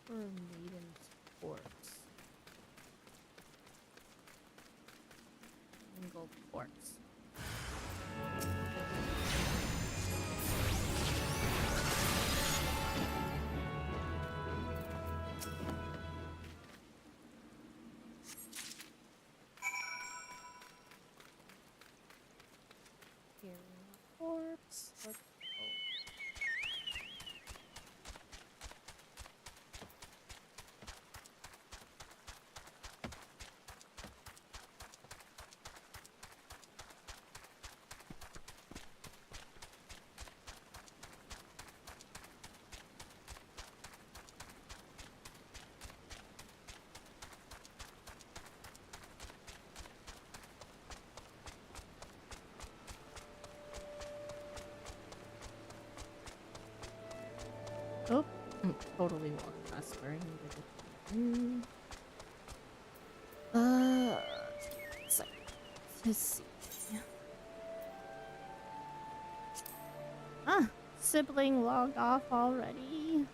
For a maiden's corpse. Single corpse. Hearing a corpse. Let's go. Oh, totally wrong. That's where I needed it. So, let's see. Ah, sibling logged off already.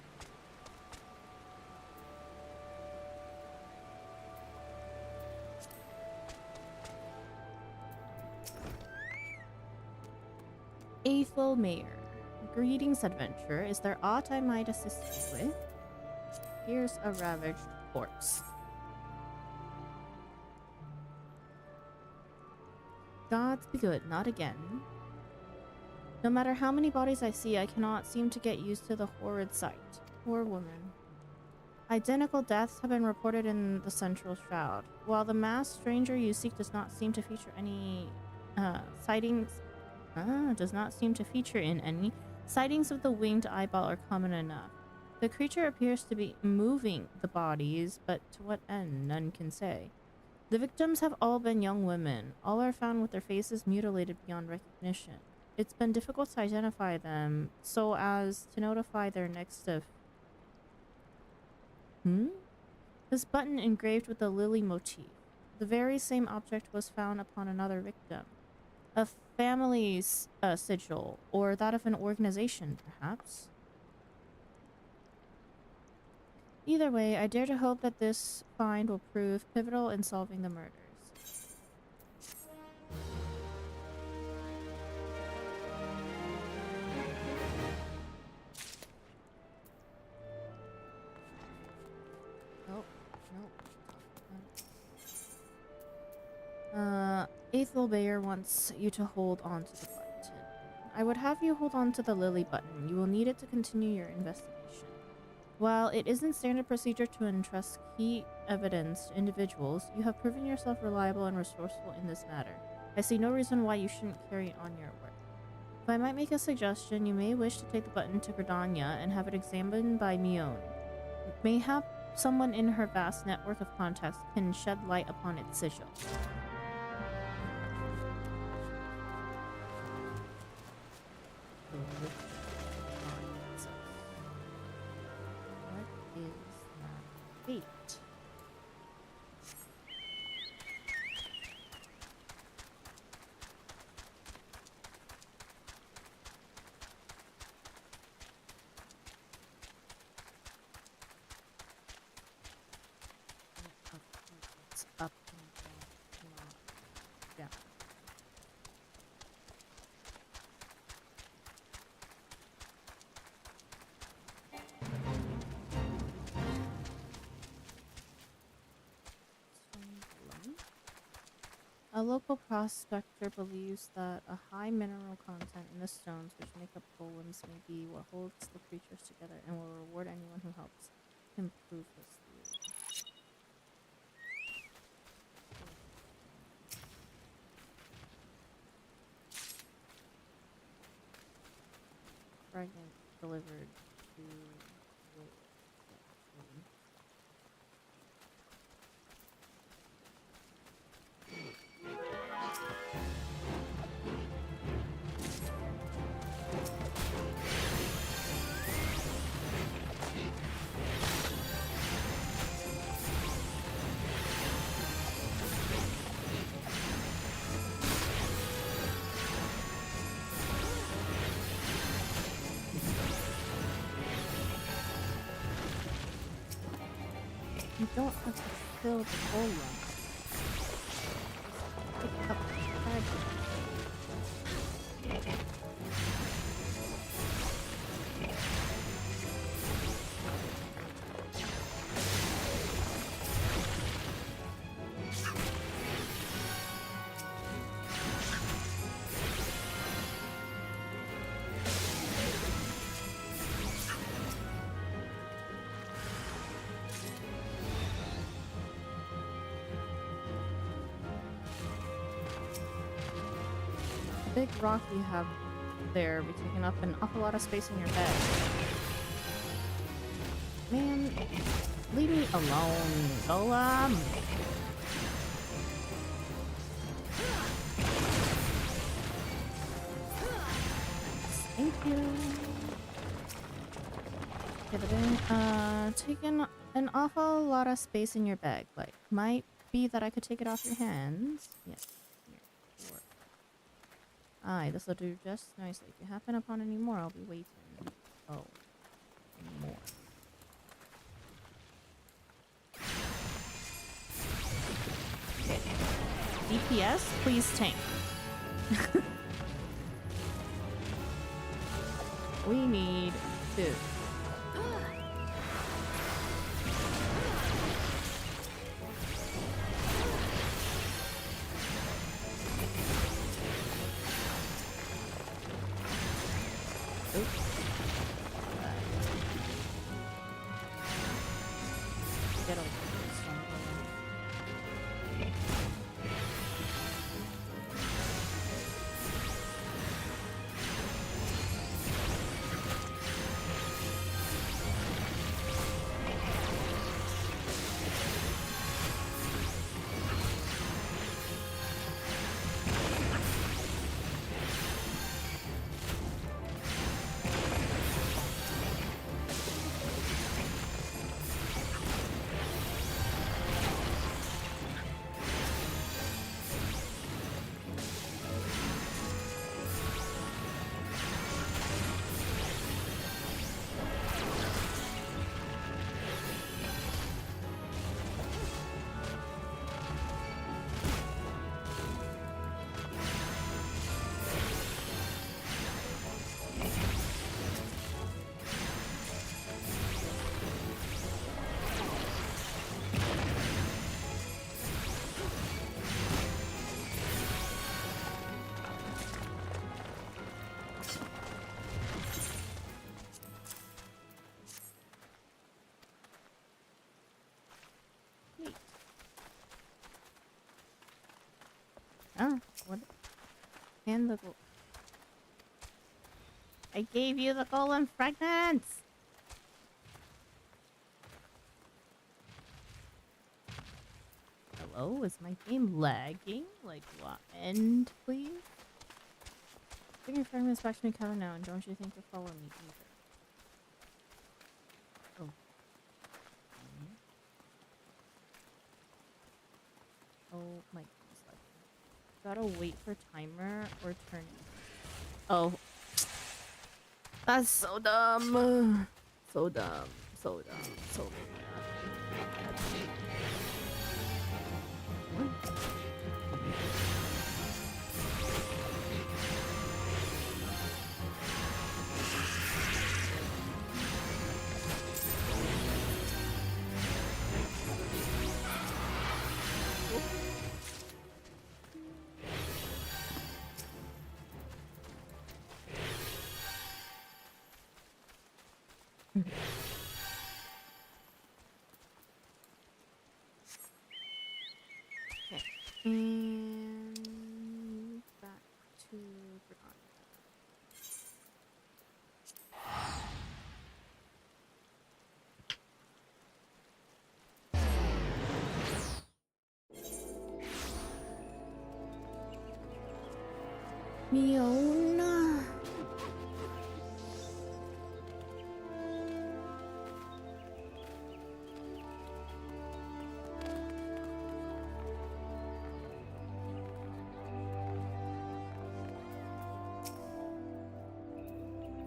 Ethel Mayer. Greetings, adventurer. Is there aught I might assist you with? Here's a ravaged corpse. Gods be good, not again. No matter how many bodies I see, I cannot seem to get used to the horrid sight. Poor woman. Identical deaths have been reported in the central shroud. While the masked stranger you seek does not seem to feature any sightings of the winged eyeball are common enough. The creature appears to be moving the bodies, but to what end, none can say. The victims have all been young women. All are found with their faces mutilated beyond recognition. It's been difficult to identify them so as to notify their next of... This button engraved with the lily motif. The very same object was found upon another victim. A family's sigil, or that of an organization, perhaps. Either way, I dare to hope that this find will prove pivotal in solving the murders. Oh, no. Ethel Bayer wants you to hold on to the button. I would have you hold on to the lily button. You will need it to continue your investigation. While it isn't standard procedure to entrust key evidence to individuals, you have proven yourself reliable and resourceful in this matter. I see no reason why you shouldn't carry on your work. If I might make a suggestion, you may wish to take the button to Gridania and have it examined by Mione. Mayhap someone in her vast network of contacts can shed light upon its sigil. Fate. It's up and down. A local prospector believes that a high mineral content in the stones which make up golems may be what holds the creatures together and will reward anyone who helps him prove his theory. Fragment delivered to don't have to kill the golem. Just pick up the fragment. Big rock you have there be taking up an awful lot of space in your bed. Man, leave me alone, golem! Thank you. Okay, but then, taking an awful lot of space in your bag. Like, might be that I could take it off your hands. Yes. Here. Sure. Aye, this'll do just nicely. If you happen upon any more, I'll be waiting. Oh. More. Okay. DPS, please tank. We need 2. Get over this one. Ah, what? And the I gave you the golem fragments! Hello? Is my game lagging? Like, what? End, please? Bring your fragments back to me, cover now, and don't you think you'll follow me either. Oh. Oh my goodness. Gotta wait for timer or turn it. Oh. That's so dumb. So dumb. So dumb. So dumb. Okay. And back to Bernard. Miona.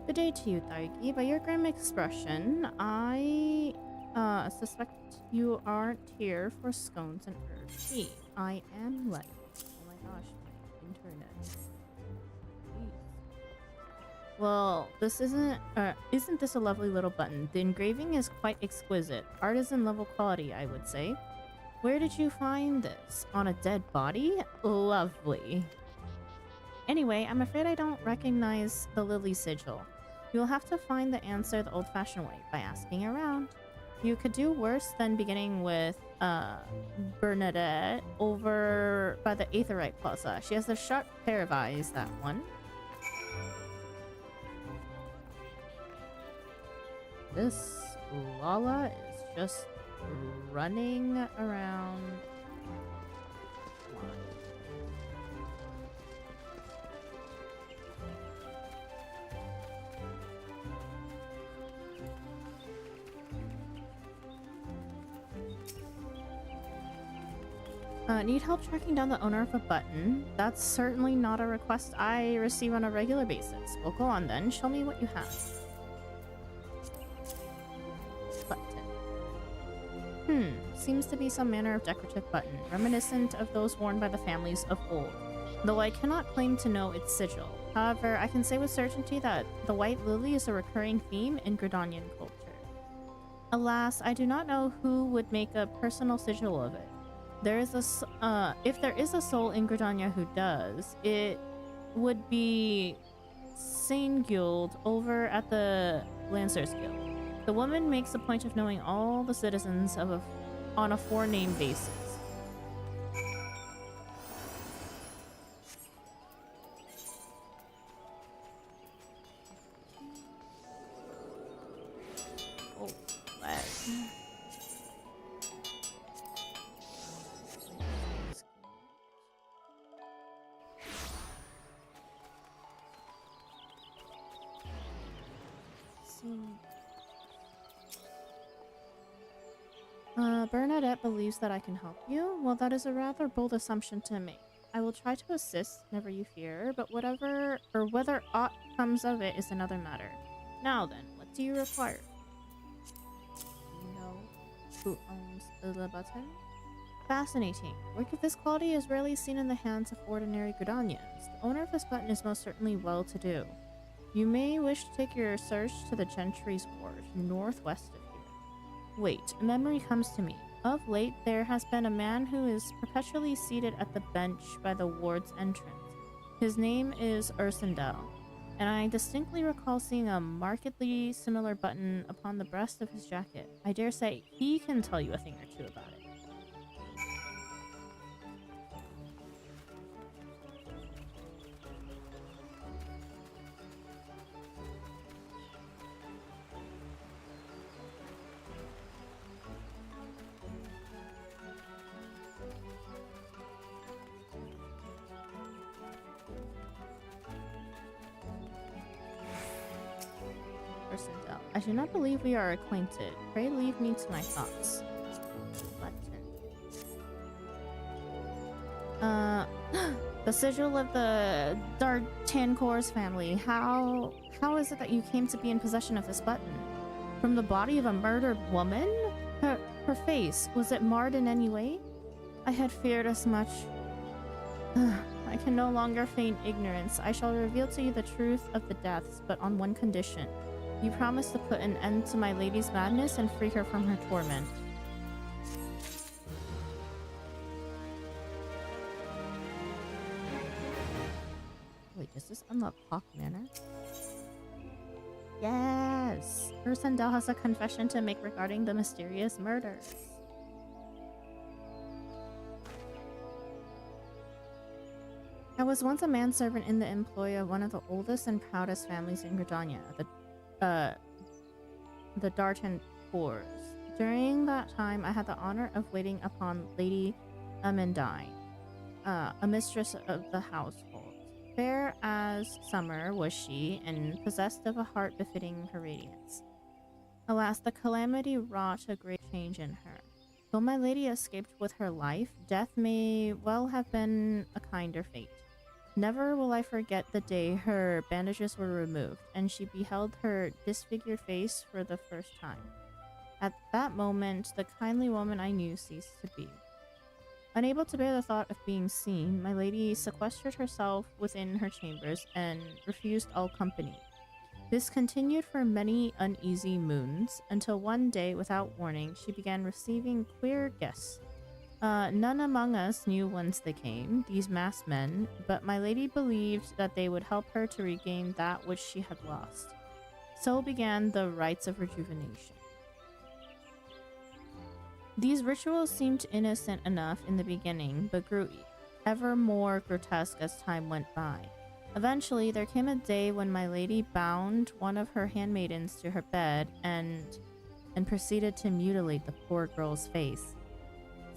Good day to you, Daigi. By your grim expression, I Suspect you aren't here for scones and herb tea. I am late. Oh my gosh, my internet. Jeez. Well, this isn't this a lovely little button? The engraving is quite exquisite. Artisan level quality, I would say. Where did you find this? On a dead body? Lovely. Anyway, I'm afraid I don't recognize the lily sigil. You'll have to find the answer the old-fashioned way, by asking around. You could do worse than beginning with, Bernadette over by the Aetherite Plaza. She has a sharp pair of eyes, that one. This Lala is just running around. Need help tracking down the owner of a button? That's certainly not a request I receive on a regular basis. Well, go on then. Show me what you have. Button. Seems to be some manner of decorative button, reminiscent of those worn by the families of old, though I cannot claim to know its sigil. However, I can say with certainty that the white lily is a recurring theme in Gridanian culture. Alas, I do not know who would make a personal sigil of it. If there is a soul in Gridania who does, it would be Saingild over at the Lancers Guild. The woman makes a point of knowing all the citizens on a four-name basis. Oh, lag. Bernadette believes that I can help you? Well, that is a rather bold assumption to make. I will try to assist, never you fear, but whether aught comes of it is another matter. Now then, what do you require? Do you know who owns the button? Fascinating. Work of this quality is rarely seen in the hands of ordinary Gridanians. The owner of this button is most certainly well-to-do. You may wish to take your search to the Gentry's Ward, northwest of here. Wait, a memory comes to me. Of late, there has been a man who is perpetually seated at the bench by the ward's entrance. His name is Ursendel, and I distinctly recall seeing a markedly similar button upon the breast of his jacket. I dare say he can tell you a thing or two about it. I do not believe we are acquainted. Pray leave me to my thoughts. The sigil of the Dartancor's family. How is it that you came to be in possession of this button? From the body of a murdered woman? Her face, was it marred in any way? I had feared as much. I can no longer feign ignorance. I shall reveal to you the truth of the deaths, but on one condition. You promise to put an end to my lady's madness and free her from her torment. Wait, does this unlock Hawk Manor? Yes! Ursendel has a confession to make regarding the mysterious murders. I was once a manservant in the employ of one of the oldest and proudest families in Gridania, the Dartancor's. During that time, I had the honor of waiting upon Lady Amandine, a mistress of the household. Fair as summer was she, and possessed of a heart befitting her radiance. Alas, the calamity wrought a great change in her. Though my lady escaped with her life, death may well have been a kinder fate. Never will I forget the day her bandages were removed, and she beheld her disfigured face for the first time. At that moment, the kindly woman I knew ceased to be. Unable to bear the thought of being seen, my lady sequestered herself within her chambers and refused all company. This continued for many uneasy moons, until one day, without warning, she began receiving queer guests. None among us knew whence they came, these masked men, but my lady believed that they would help her to regain that which she had lost. So began the rites of rejuvenation. These rituals seemed innocent enough in the beginning, but grew ever more grotesque as time went by. Eventually, there came a day when my lady bound one of her handmaidens to her bed and proceeded to mutilate the poor girl's face.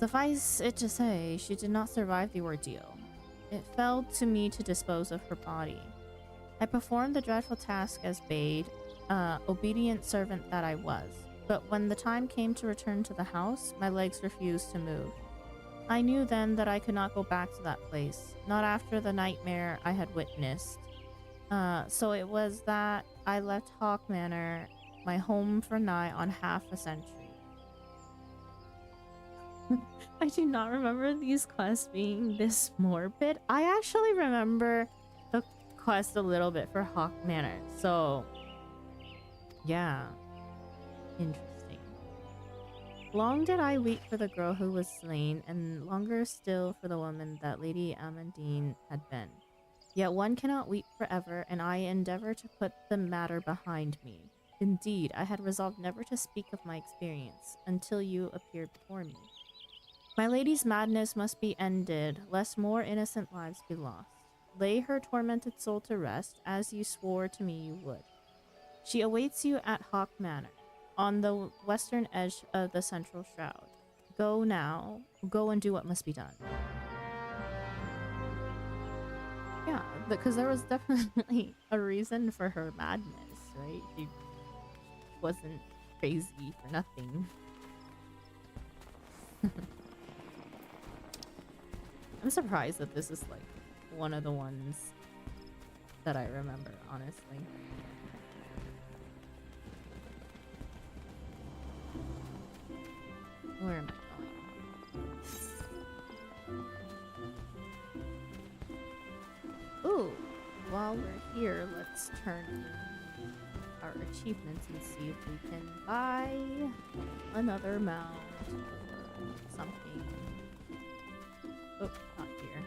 Suffice it to say, she did not survive the ordeal. It fell to me to dispose of her body. I performed the dreadful task as bade, obedient servant that I was. But when the time came to return to the house, my legs refused to move. I knew then that I could not go back to that place, not after the nightmare I had witnessed. So it was that I left Hawk Manor, my home for nigh on half a century. I do not remember these quests being this morbid. I actually remember the quest a little bit for Hawk Manor, so yeah. Interesting. Long did I wait for the girl who was slain, and longer still for the woman that Lady Amandine had been. Yet one cannot weep forever, and I endeavor to put the matter behind me. Indeed, I had resolved never to speak of my experience until you appeared before me. My lady's madness must be ended, lest more innocent lives be lost. Lay her tormented soul to rest, as you swore to me you would. She awaits you at Hawk Manor, on the western edge of the central shroud. Go now. Go and do what must be done. Yeah, because there was definitely a reason for her madness, right? She wasn't crazy for nothing. I'm surprised that this is like one of the ones that I remember, honestly. Where am I going? Ooh, while we're here, let's turn in our achievements and see if we can buy another mount or something. Oh, not here.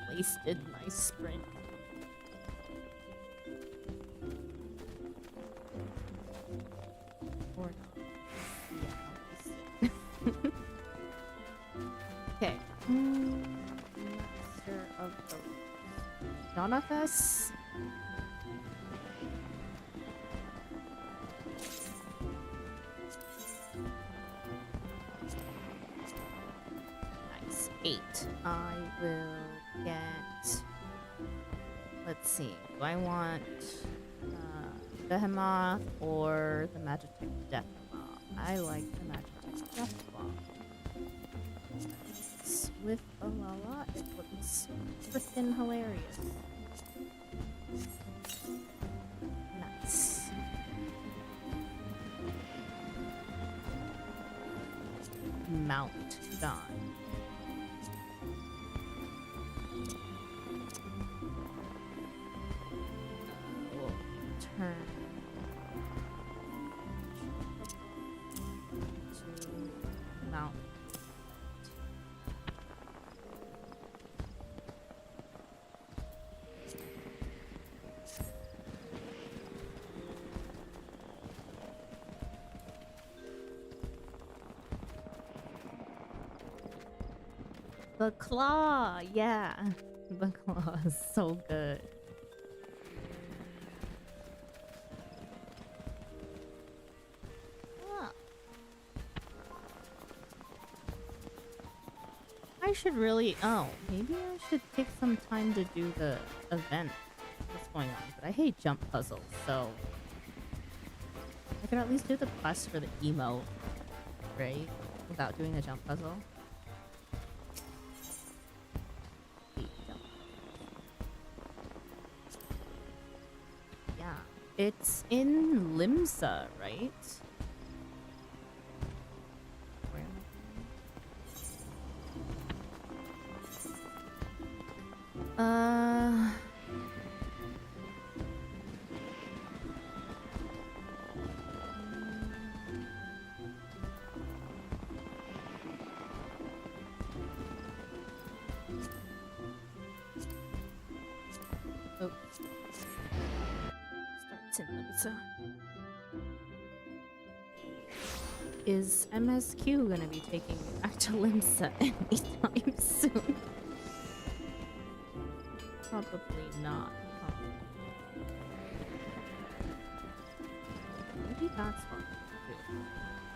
Wasted my sprint. Or not. Yeah. Okay. Master of the Jonathan. Nice. 8. I will get. Let's see. Do I want Behemoth or the Magitech Death Bomb? I like the Magitech Death Bomb. With a Lala, it looks freaking hilarious. Nice. Mount Dawn. We'll turn to Mount. The claw, yeah. The claw is so good. Ah. I should really, maybe I should take some time to do the event that's going on. But I hate jump puzzles, so I could at least do the quest for the emo, right? Without doing the jump puzzle. Yeah. It's in Limsa, right? Where am I going? Oh. Starts in Limsa. Is MSQ gonna be taking me back to Limsa anytime soon? Probably not. Huh? Maybe that's what I do.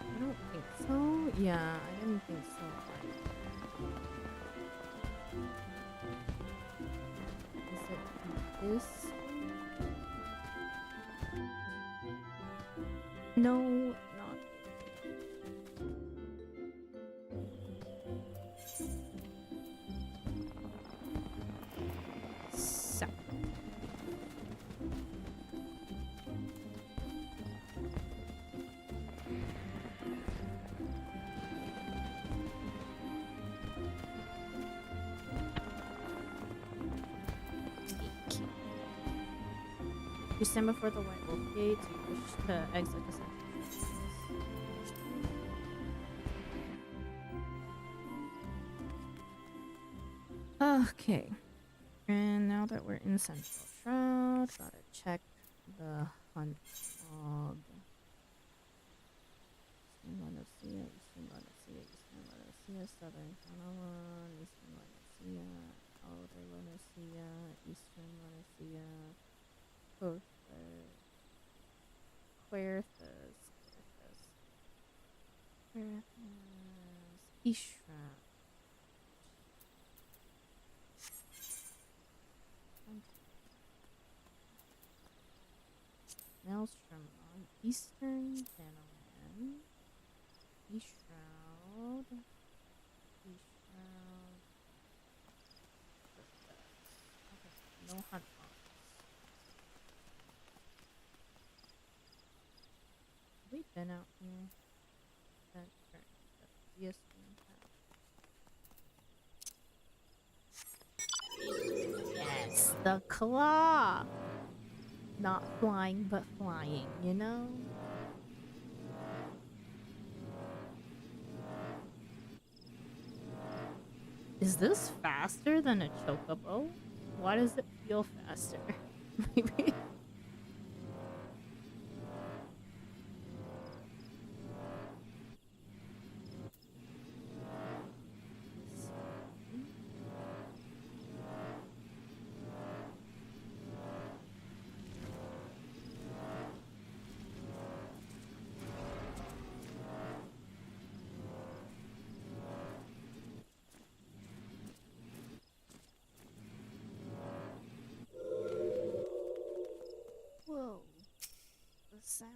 I don't think so. Yeah, I didn't think so. Is it this? No, not. So. You stand before the White Wolf Gate. You wish to exit the center. Okay. And now that we're in Central Shroud, gotta check the hunt log. Eastern Lunacia, Eastern Lunacia, Eastern Lunacia, Southern Canavan, Eastern Lunacia, Outer Lunacia, Eastern Lunacia, Querthus, Ishra. Maelstrom on Eastern Danaland. Shroud. Shroud. Okay, no hunt logs. Have we been out here? That yes, we have. Yes, the claw. Not flying, but flying, you know? Is this faster than a chocobo? Why does it feel faster? Maybe. Whoa. The sound.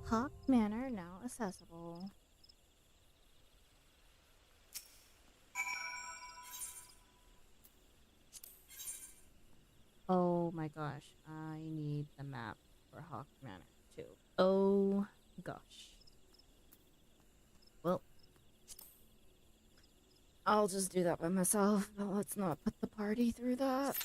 Hawk Manor now accessible. Oh my gosh, I need the map for Hawk Manor too. Oh gosh. Well, I'll just do that by myself, but let's not put the party through that.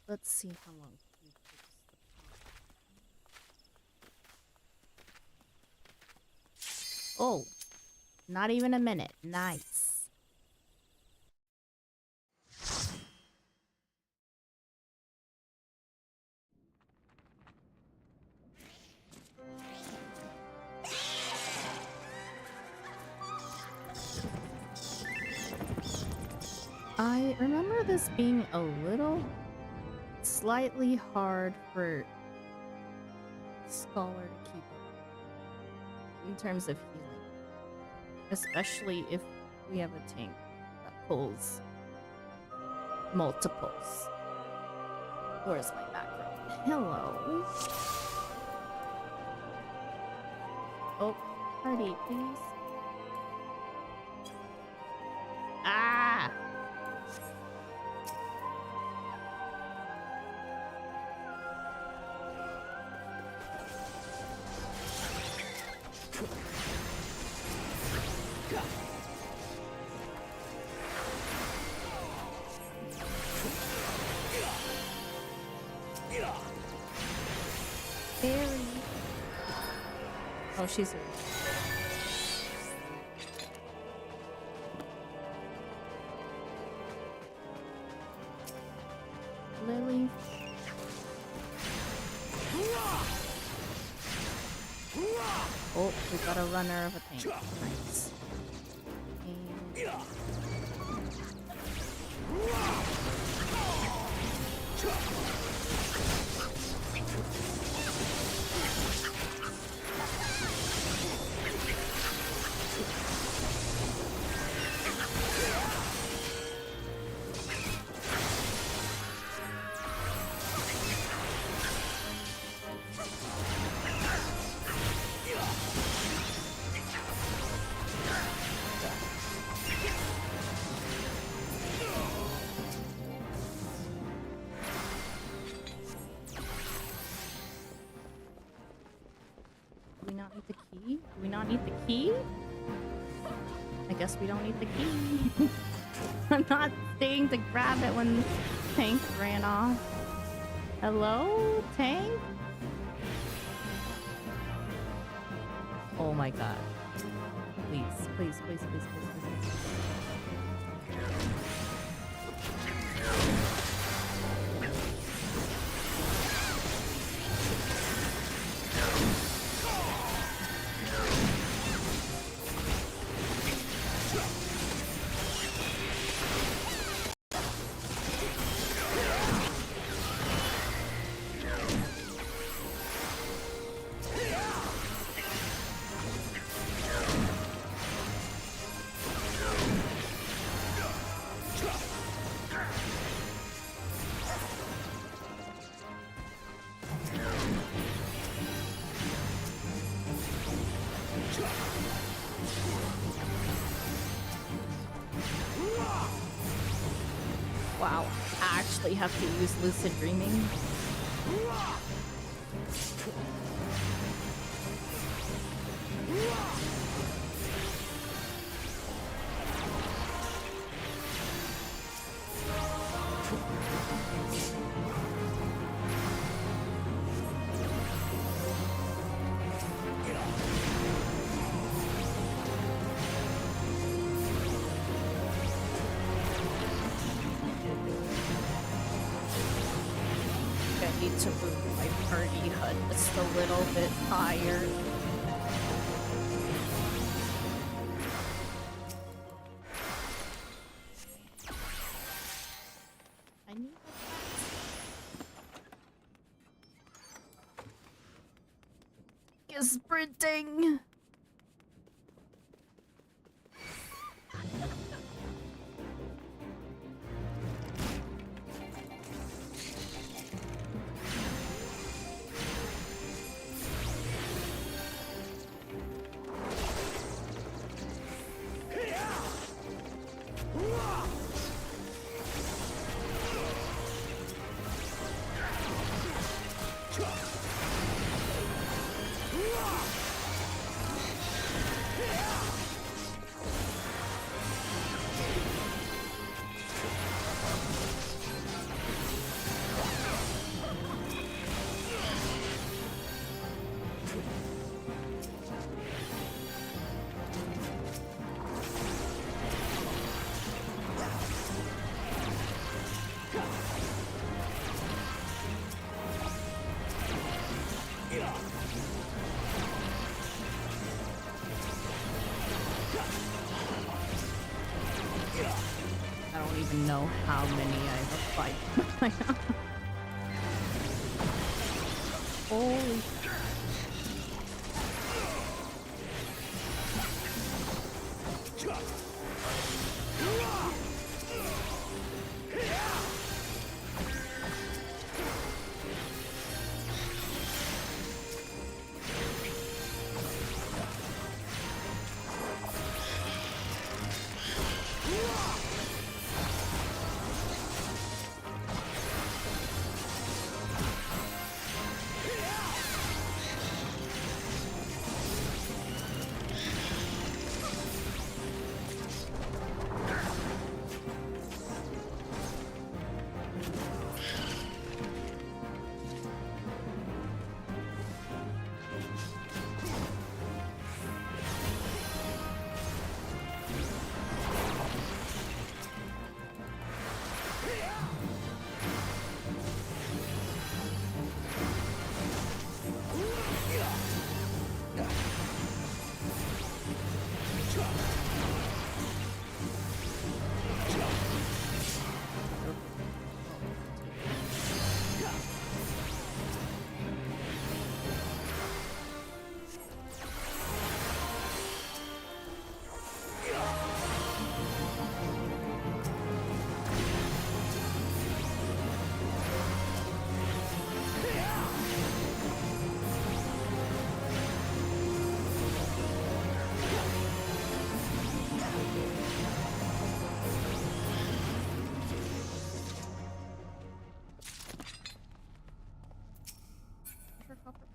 Let's see how long he takes the pop. Oh, Not even a minute. Nice. I remember this being a little slightly hard for Scholar to keep up in terms of healing, especially if we have a tank that pulls multiples. Where's my macro? Hello. Oh, party, please. Ah! Barry. Oh, she's here. Lily. Oh, we got a runner of a tank. Nice. And... Do we not need the key? Do we not need the key? I guess we don't need the key. I'm not staying to grab it when the tank ran off. Hello, tank? Oh my god. Please, please, please, please, please, please. Wow, I actually have to use lucid dreaming. I need to move my party HUD just a little bit higher. I need sprinting. even know how many I've applied by now. Holy shit.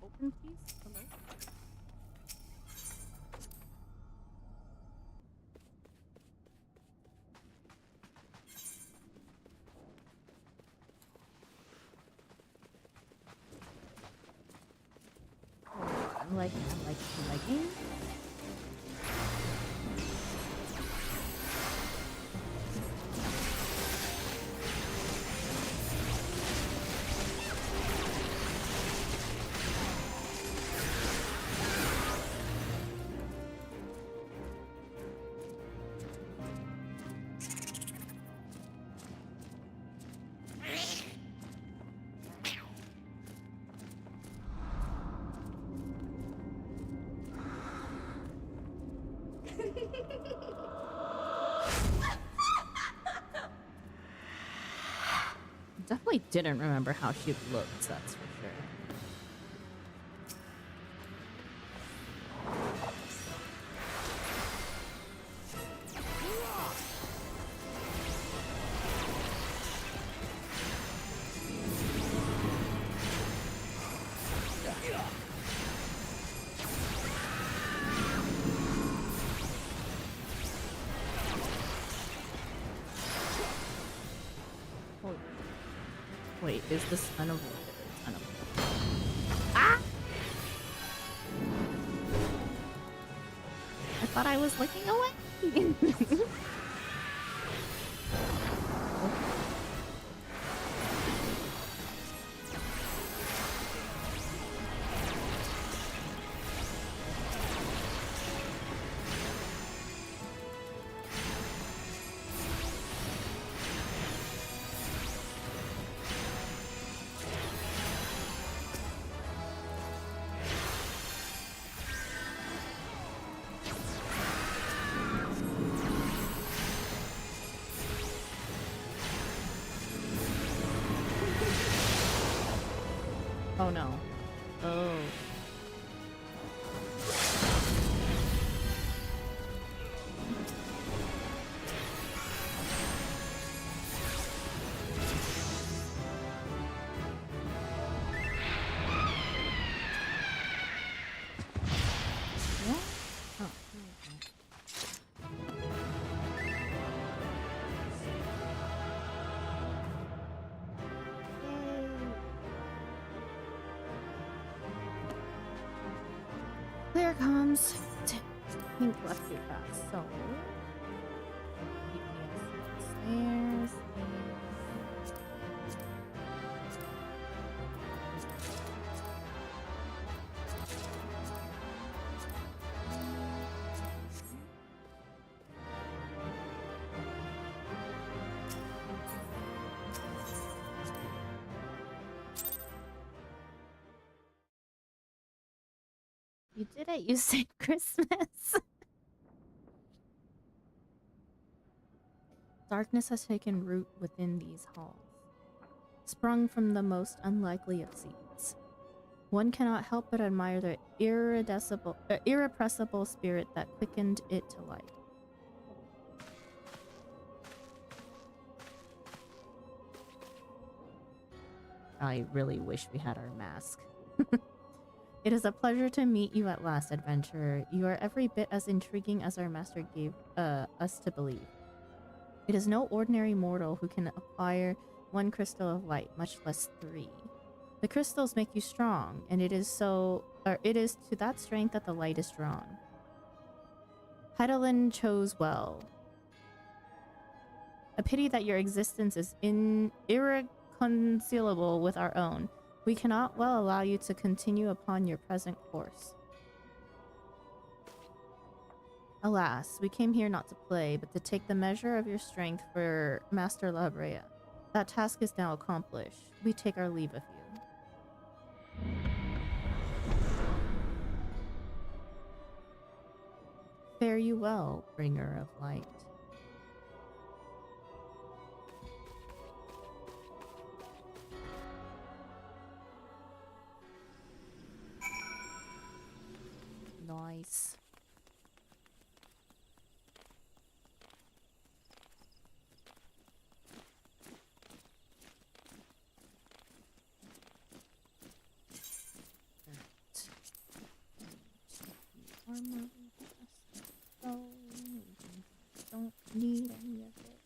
Open, please. Hello. I'm liking. Definitely didn't remember how she looked, that's for sure. Wait, is this unavoidable? It's unavoidable. Ah! I thought I was looking away. Oh no. Oh. What? Oh, Clear comms. Pink left too fast, so stairs. You did it. You saved Christmas. Darkness has taken root within these halls, sprung from the most unlikely of seeds. One cannot help but admire the irrepressible spirit that quickened it to life. I really wish we had our mask. It is a pleasure to meet you at last, adventurer. You are every bit as intriguing as our master gave us to believe. It is no ordinary mortal who can acquire one crystal of light, much less 3. The crystals make you strong, and it is to that strength that the light is drawn. Heidelin chose well. A pity that your existence is irreconcilable with our own. We cannot well allow you to continue upon your present course. Alas, we came here not to play, but to take the measure of your strength for Master Labrea. That task is now accomplished. We take our leave of you. Fare you well, bringer of light. Nice. Armor. Oh, don't need any of it.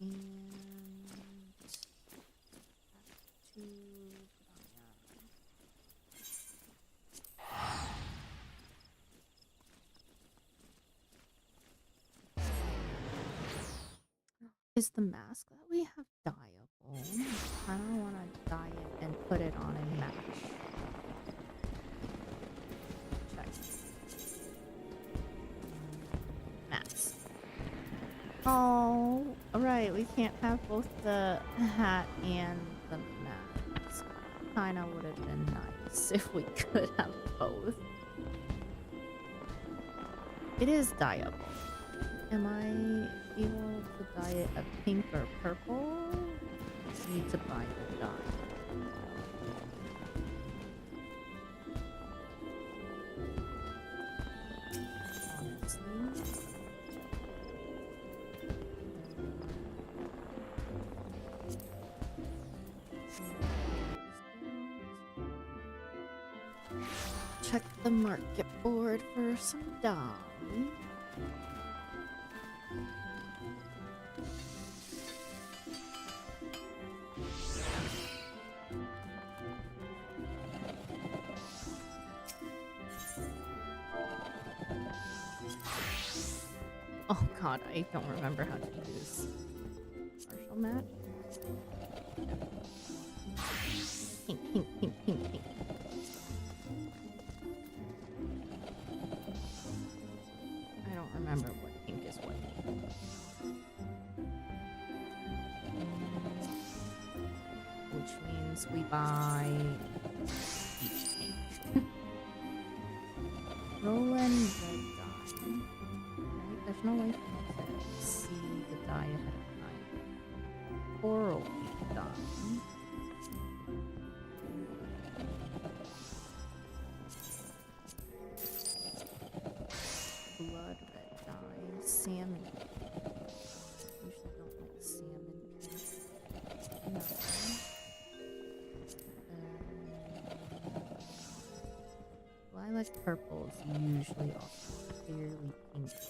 And back to Is the mask that we have dyeable? I don't want to dye it and put it on and match. Check. Mask. Oh, right. We can't have both the hat and the mask. Kinda would have been nice if we could have both. It is dyeable. Am I able to dye it a pink or purple? I need to buy the dye. Honestly. Check the market board for some dye. Oh god, I don't remember how to use partial match. Pink, pink, pink, pink, pink. I don't remember what pink is what. Which means we buy each pink. Roland red dye. Right? There's no way for me to see the dye ahead of time. Coral pink dye. Blood red dye. Salmon. Usually don't like salmon. No. Lilac purple is usually also fairly pinkish.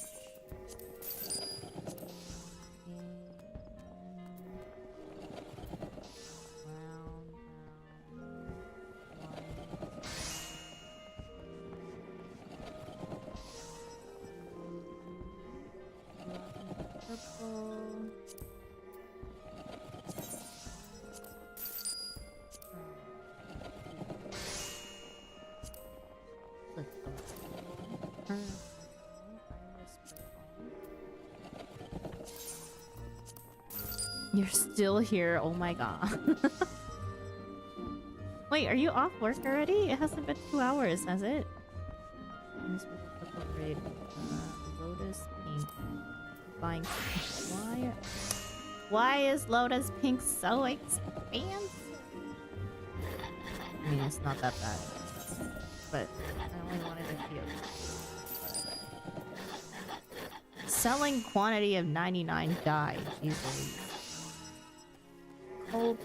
Brown, white. Purple. You're still here, oh my god. Wait, are you off work already? It hasn't been 2 hours, has it? This with a purple grade, Lotus pink. Buying. Why is Lotus pink so expensive? I mean, it's not that bad, but I only wanted a few. Selling quantity of 99 dye. Easily. Cold.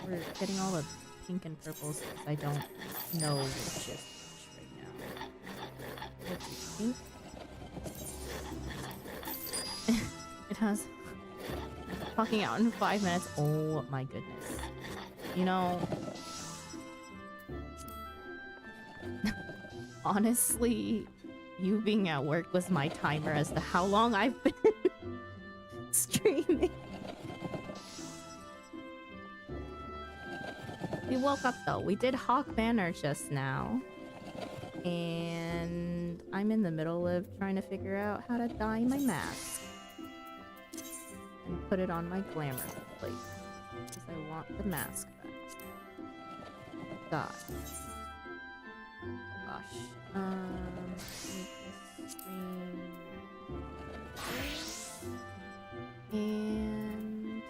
We're getting all the pink and purples because I don't know which is which right now. What's pink? It has clocking out in 5 minutes. Oh my goodness. You know, honestly, you being at work was my timer as to how long I've been streaming. We woke up though. We did Hawk Banner just now. And I'm in the middle of trying to figure out how to dye my mask. And put it on my glamour plate. Because I want the mask back. Dye. Gosh. Make this screen. And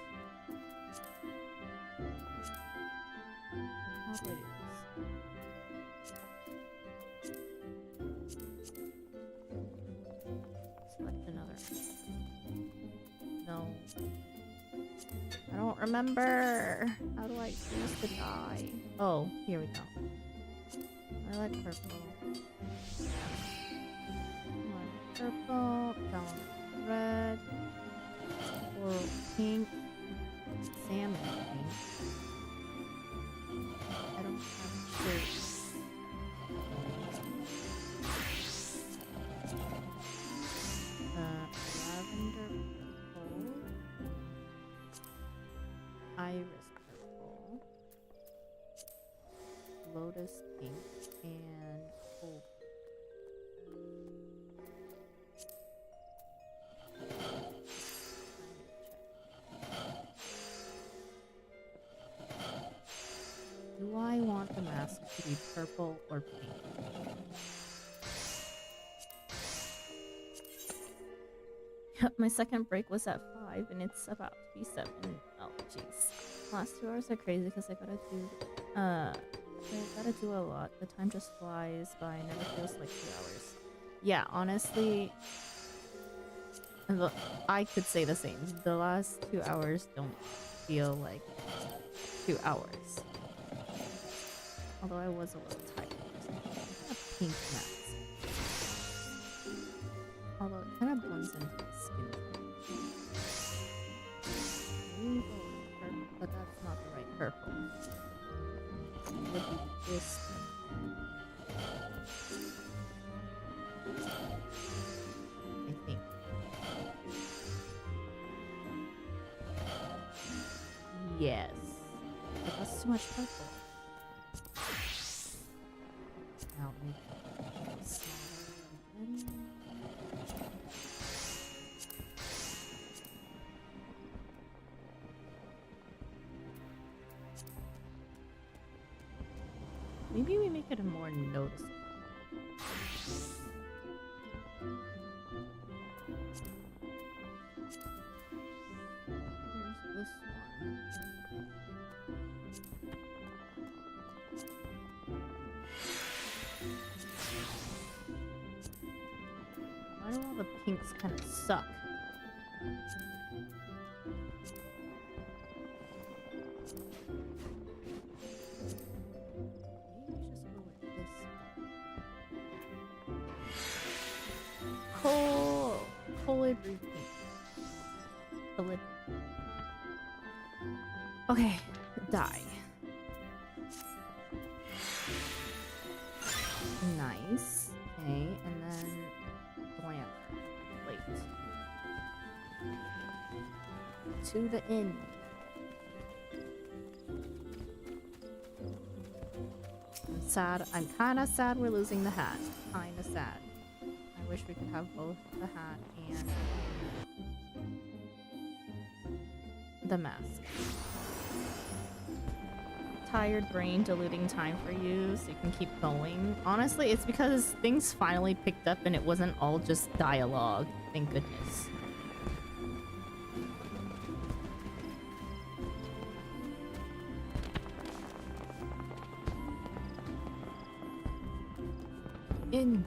how do I do this? Select another. No. I don't remember. How do I use the dye? Oh, here we go. I like purple. Purple, down red, coral pink, salmon pink. I don't have shirts. Lavender purple, iris purple, lotus pink, and gold. Do I want the mask to be purple or pink? Yep, my second break was at 5 and it's about to be 7. Oh, jeez. Last 2 hours are crazy because I gotta do a lot. The time just flies by. Never feels like 2 hours. Yeah, honestly, I could say the same. The last 2 hours don't feel like 2 hours. Although I was a little tired. A pink mask. Although it kind of blends into my skin. Purple, but that's not the right purple. It would be this one. I think. Yes. But that's too much purple. Now make it smaller again. Maybe we make it a more noticeable. Here's this one. Why do all the pinks kind of suck? Colibri pink. Colibri. Okay, dye. Nice. Okay, and then glamour. Wait. To the end. I'm sad. I'm kind of sad we're losing the hat. Kind of sad. I wish we could have both the hat and the mask. tired brain diluting time for you so you can keep going? Honestly, it's because things finally picked up and it wasn't all just dialogue. Thank goodness. In.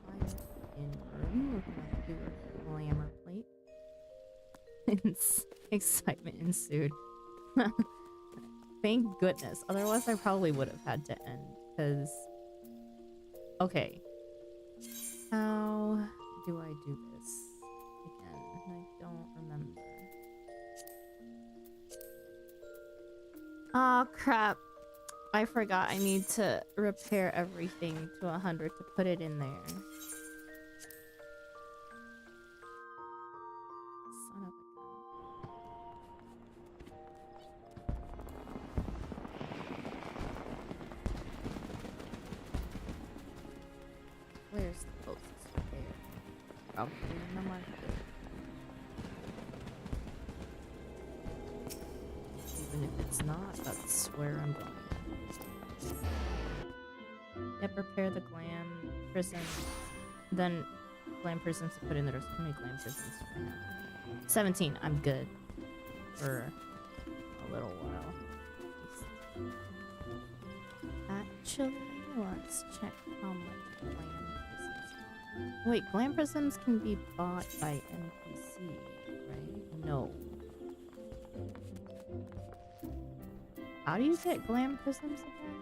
Tired in room. Looking at your glamour plate. Excitement ensued. Thank goodness. Otherwise, I probably would have had to end. Because... Okay. How do I do this? Again, I don't remember. Oh, crap. I forgot I need to repair everything to 100 to put it in there. Son of a gun. Where's the closest repair? Probably in the market. Even if it's not, that's where I'm going. Yep, repair the glam prison. Then glam prisons to put in there. How many glam prisons do I have? 17. I'm good for a little while. Actually, let's check how much glam prisons are. Wait, glam prisons can be bought by NPC, right? No. How do you get glam prisms again?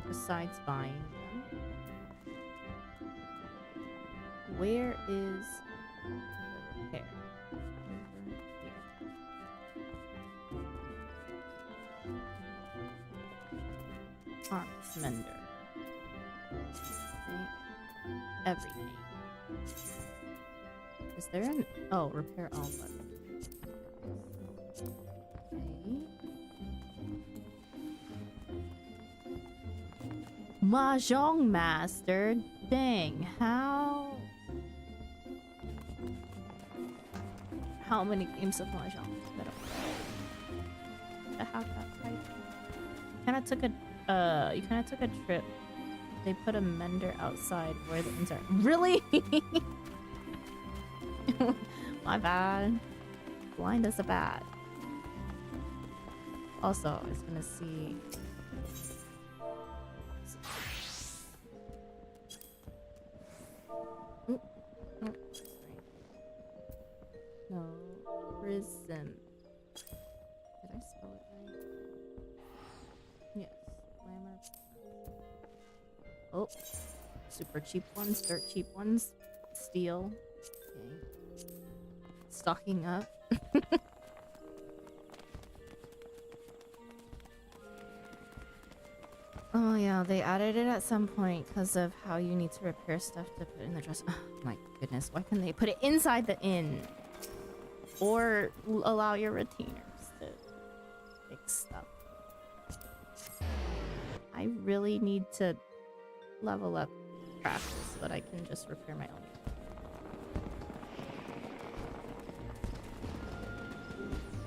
Besides buying them. Where is the repair? Over here. Arms mender. Okay. Everything. Is there an... Oh, repair all button. Okay. Mahjong master, dang, how many games of mahjong did I play to have that type? You kind of took a trip. They put a mender outside where the ends are. Really? My bad. Blind as a bat. Also, I was gonna see. No, no, prism. Did I spell it right? Yes, glamour. Oh, super cheap ones, dirt cheap ones, steel. Okay, stocking up. Oh yeah, they added it at some point because of how you need to repair stuff to put in the dress. Oh my goodness, why can't they put it inside the inn? Or allow your retainers to fix stuff. I really need to level up craft so that I can just repair my own.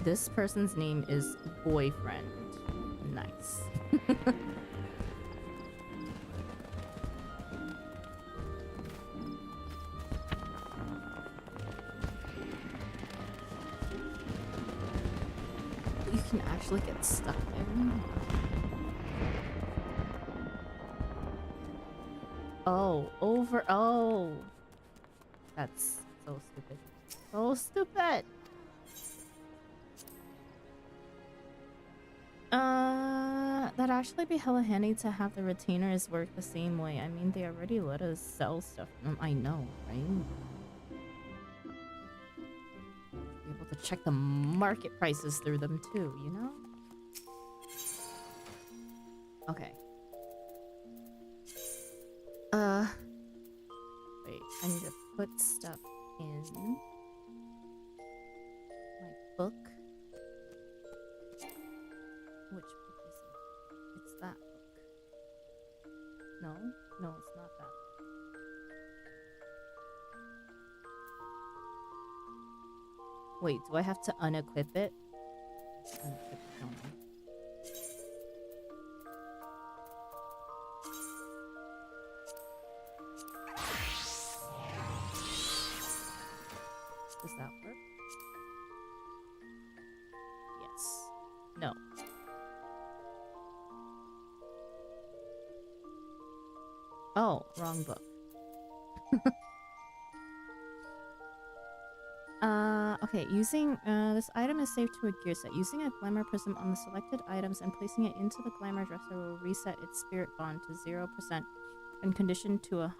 This person's name is Boyfriend. Nice. You can actually get stuck there. Oh, over. Oh. That's so stupid. So stupid. That'd actually be hella handy to have the retainers work the same way. I mean, they already let us sell stuff. I know, right? Be able to check the market prices through them too, you know? Okay. Wait, I need to put stuff in my book. Which book is it? It's that book. No? No, it's not that. Wait, do I have to unequip it? Unequip it, don't I? Does that work? Yes. No. Oh, wrong book. Okay, using, this item is saved to a gear set. Using a glamour prism on the selected items and placing it into the glamour dresser will reset its spirit bond to 0% and conditioned to 100%,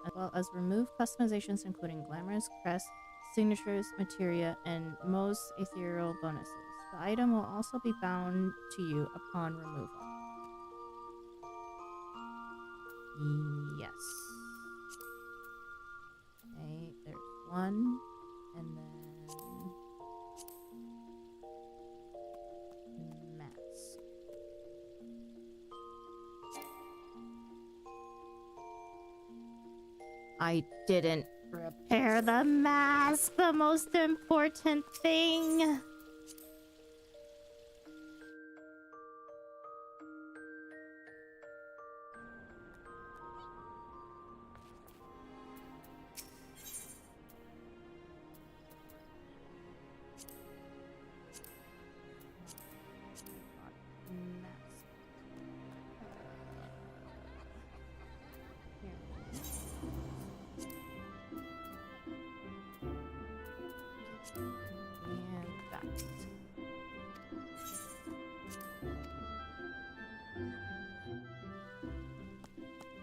as well as remove customizations including glamorous crest, signatures, materia, and most ethereal bonuses. The item will also be bound to you upon removal. Yes. Okay, there's one, and then mask. I didn't repair the mask, the most important thing.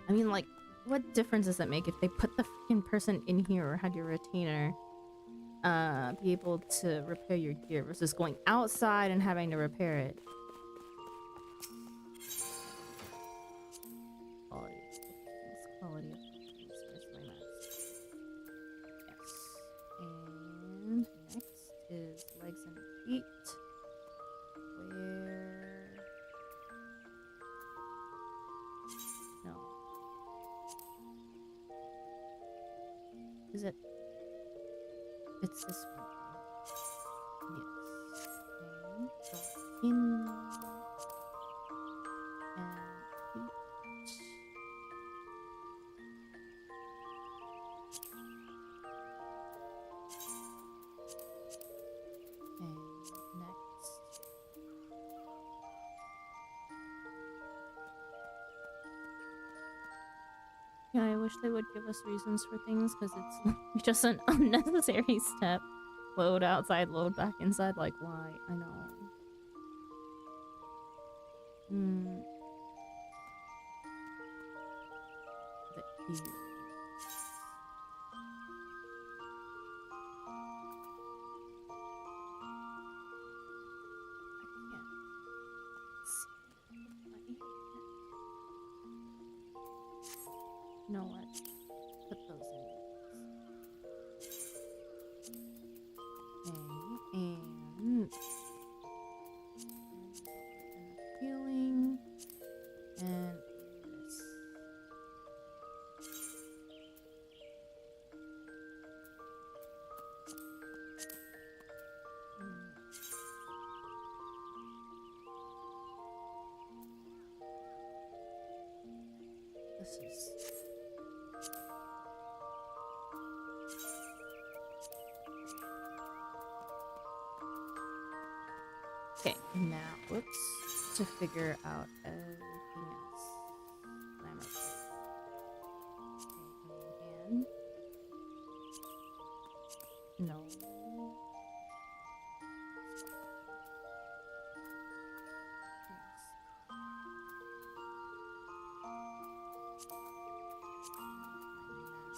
I mean, like, what difference does it make if they put the freaking person in here or had your retainer be able to repair your gear versus going outside and having to repair it? Quality of things, quality of things. Where's my mask? Yes. And next is legs and feet. Where? No. Is it? It's this one. Yes. Okay. So in and feet. And next. Yeah, I wish they would give us reasons for things, because it's just an unnecessary step. Load outside, load back inside, like, why? I know. The ears. I can't see my ear. You know what? Put those in. Okay, and healing and this. This is. Okay, now, whoops, to figure out everything else. Glamour. Okay, and no.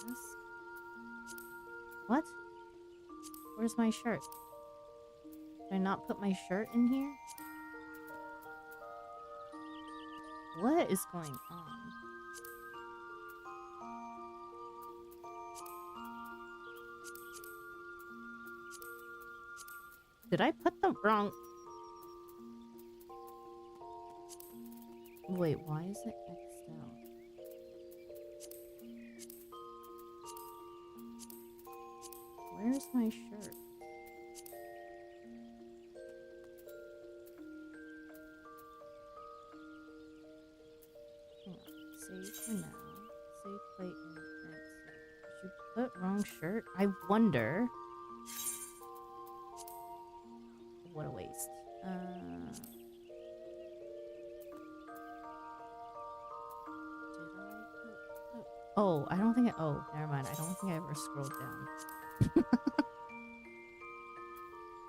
Mask. What? Where's my shirt? Did I not put my shirt in here? What is going on? Did I put the wrong... Wait, why is it X'd out? Where's my shirt? Save for now. Save plate and current save. Did you put wrong shirt? I wonder. What a waste. Did I put... Oh, I don't think I... Oh, never mind. I don't think I ever scrolled down.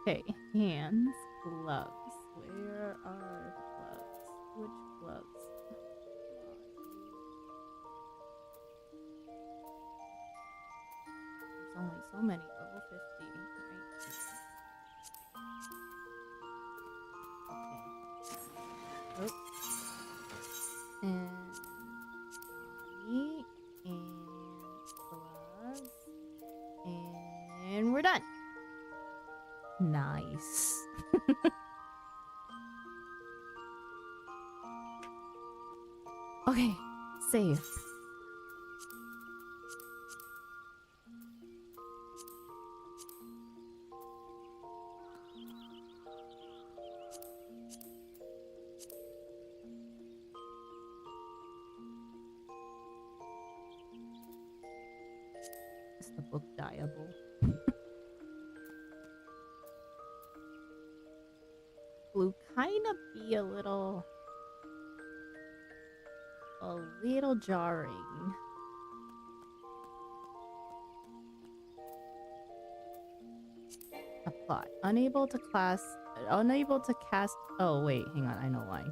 Okay, hands, gloves. Where are the gloves? Which gloves? There's only so many. Level 50. Right. Okay. Oops. And body and gloves. And we're done. Nice. Okay, save. Is the book dyeable? Will kind of be a little jarring. Apply. Unable to cast. Oh wait, hang on. I know why.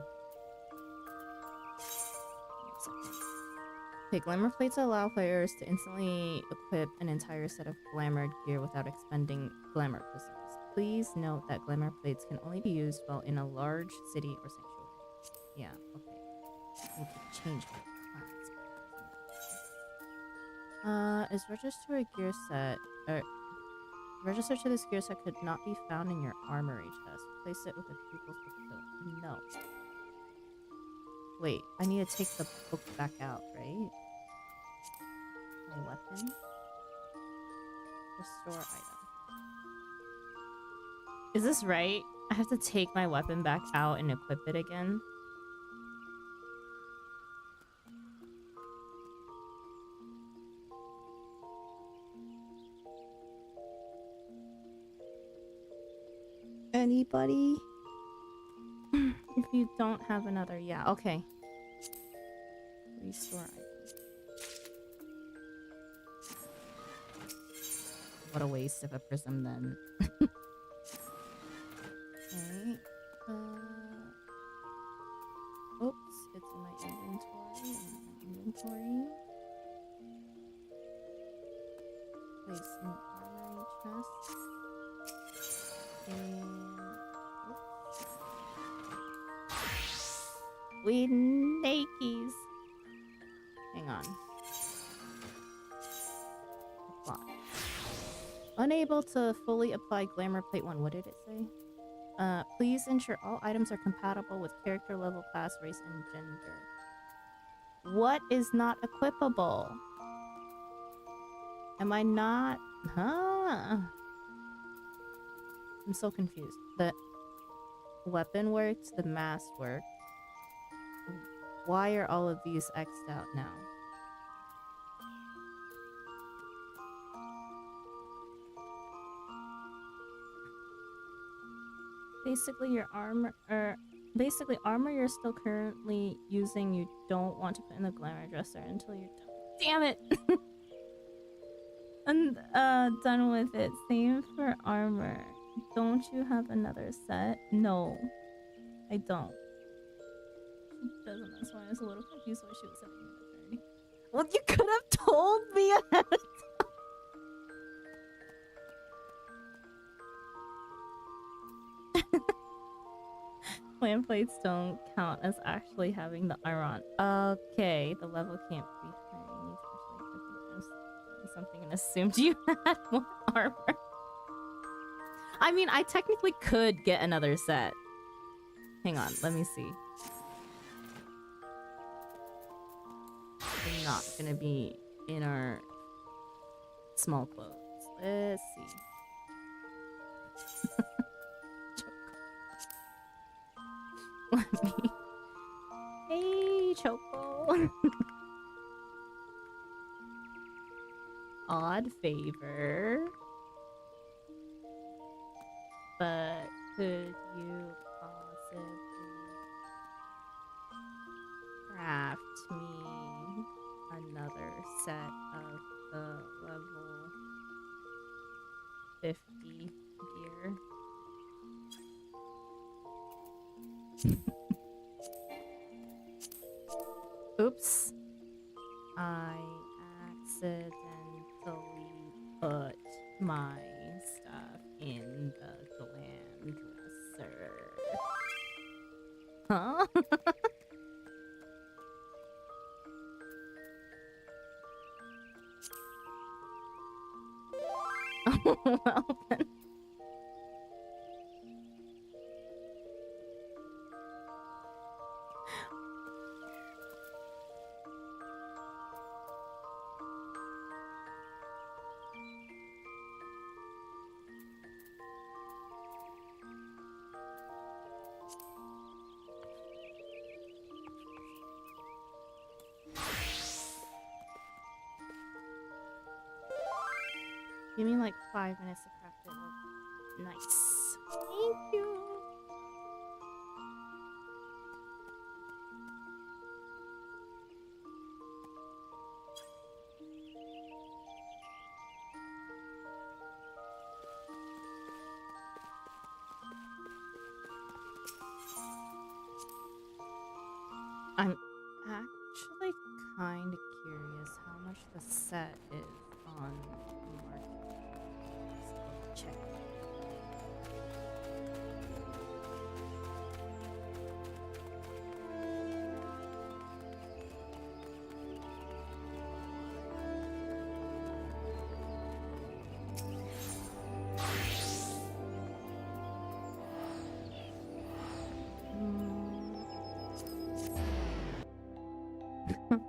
Okay, glamour plates allow players to instantly equip an entire set of glamour gear without expending glamour prisms. Please note that glamour plates can only be used while in a large city or sanctuary. Yeah, okay. I need to change my class. Is register a gear set? Register to this gear set could not be found in your armory chest. Place it with a pupil's book. No. Wait, I need to take the book back out, right? My weapon. Restore item. Is this right? I have to take my weapon back out and equip it again? Anybody? If you don't have another, yeah, okay. Restore item. What a waste of a prism then. Okay. Oops, it's in my inventory. Place in armory chest. And oops. We nakies. Hang on. Apply. Unable to fully apply glamour plate 1. What did it say? Please ensure all items are compatible with character level, class, race, and gender. What is not equipable? Am I not? Huh? I'm so confused. The weapon works, the mask works. Why are all of these X'd out now? Basically, your armor, armor you're still currently using, you don't want to put in the glamour dresser until you're done. Damn it! I'm done with it. Same for armor. Don't you have another set? No, I don't. She doesn't. That's why I was a little confused why she was in the inventory. Well, you could have told me ahead of time. Plan plates don't count as actually having the iron. Okay, the level can't be high. You need to actually equip something and assumed you had more armor. I mean, I technically could get another set. Hang on, let me see. We're not gonna be in our small clothes. Let's see. Let me. Hey, Choco. odd favor, but could you possibly craft me another set of the level 50 gear? Oops. I accidentally put my stuff in the glam dresser. Huh? Well then. Give me like 5 minutes to craft it. Nice. Thank you. I'm actually kind of curious how much the set is on the market. Let's go check.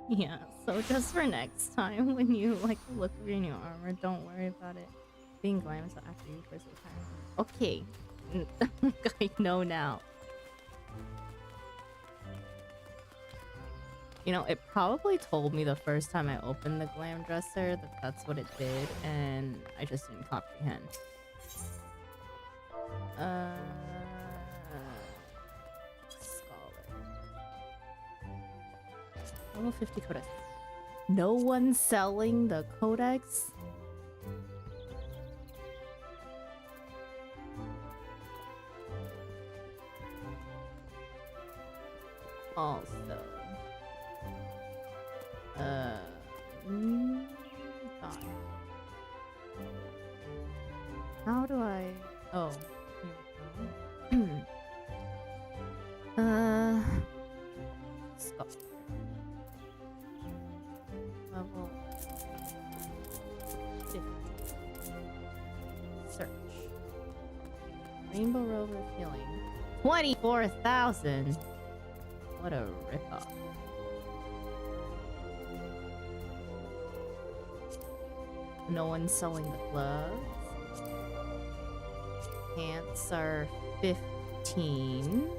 Yeah, so just for next time when you like look for your new armor, don't worry about it being glam until after you place the time. Okay. I know now. You know, it probably told me the first time I opened the glam dresser that that's what it did, and I just didn't comprehend. Scholar. Level 50 codex. No one's selling the codex? Also, thought. How do I? Oh, here we go. Stop. Level 50. Search. Rainbow robe of healing. 24,000. What a ripoff. No one's selling the gloves. Pants are 15.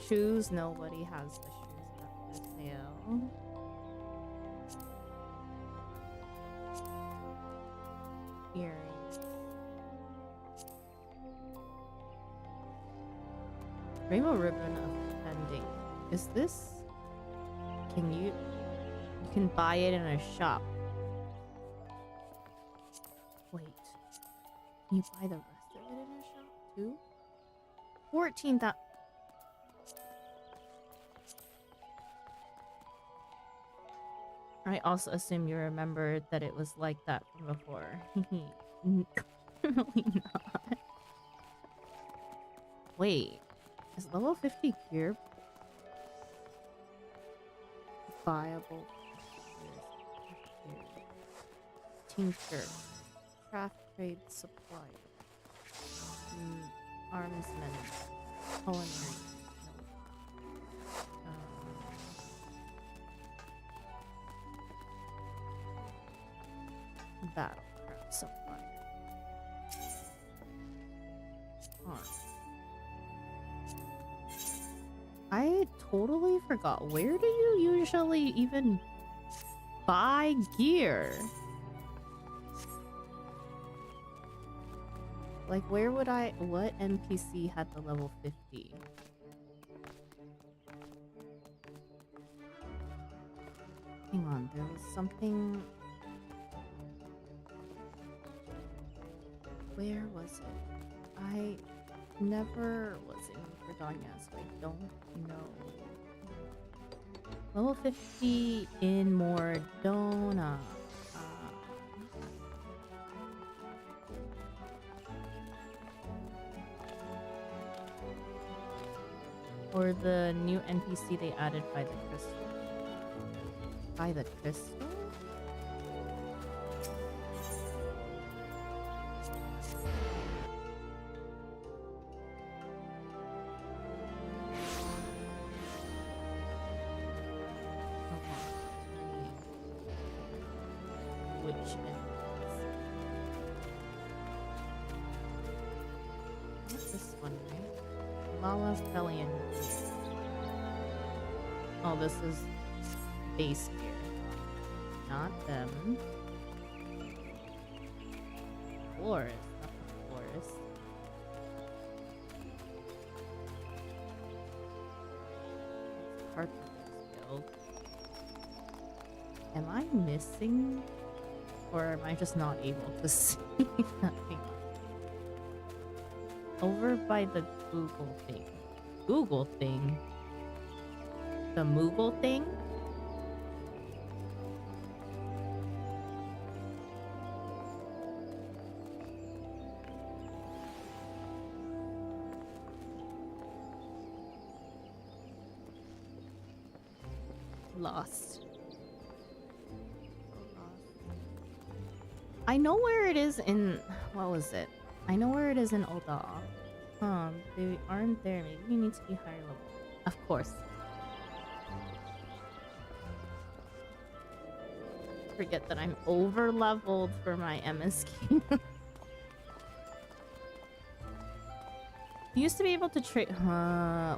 Shoes, nobody has the shoes up for sale. Earrings. Rainbow ribbon of pending. Is this? Can you can buy it in a shop. Wait. Can you buy the rest of it in a shop too? 14,000. I also assume you remembered that it was like that from before. Really not. Wait. Is level 50 gear viable? Tincture. Craft trade supplier. Armsman. Culinary. Battlecraft supplier. I totally forgot. Where do you usually even buy gear. Like, where would I... What NPC had the level 50? Hang on, there was something... Where was it? I never was in Fredonia, so I don't know. Level 50 in Mordona. Or the new NPC they added by the crystal. By the crystal? Which NPC? What's this one, right? Lala's Bellion. Oh, this is base gear. Not them. Forest, not the forest. Part of this build. Am I missing? Or am I just not able to see nothing? Over by the Google thing. Google thing? The Moogle thing? Lost. I know where it is in... What was it? I know where it is in Oda. They aren't there. Maybe you need to be higher level. Of course. Forget that I'm over leveled for my MSQ. You used to be able to trade...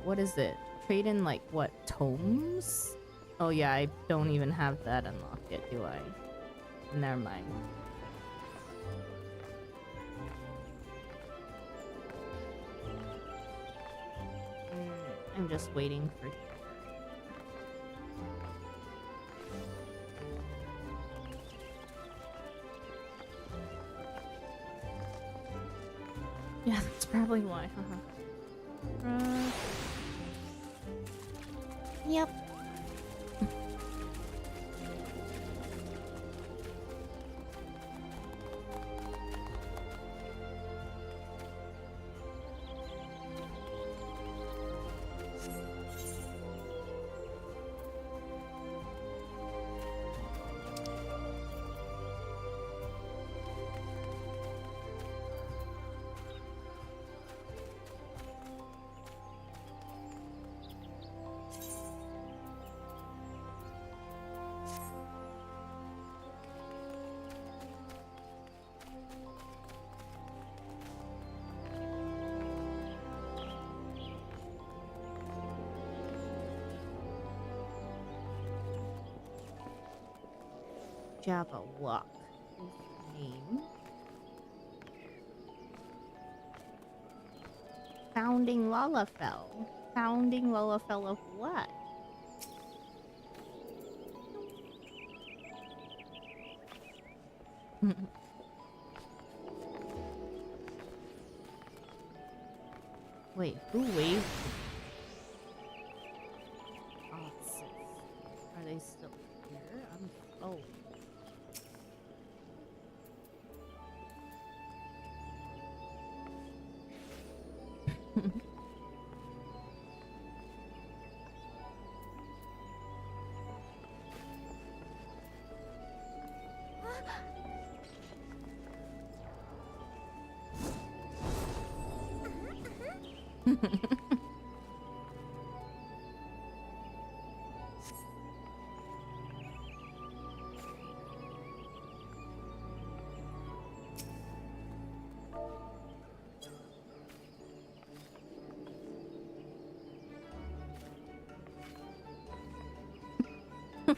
what is it? Trade in, like, what? Tomes? Oh yeah, I don't even have that unlocked yet, do I? Never mind. I'm just waiting for... Yeah, that's probably why. Yep. Java Walk is the name. Founding Lalafell. Founding Lalafell of what? Wait, who waved? Oh, are they still here? Oh.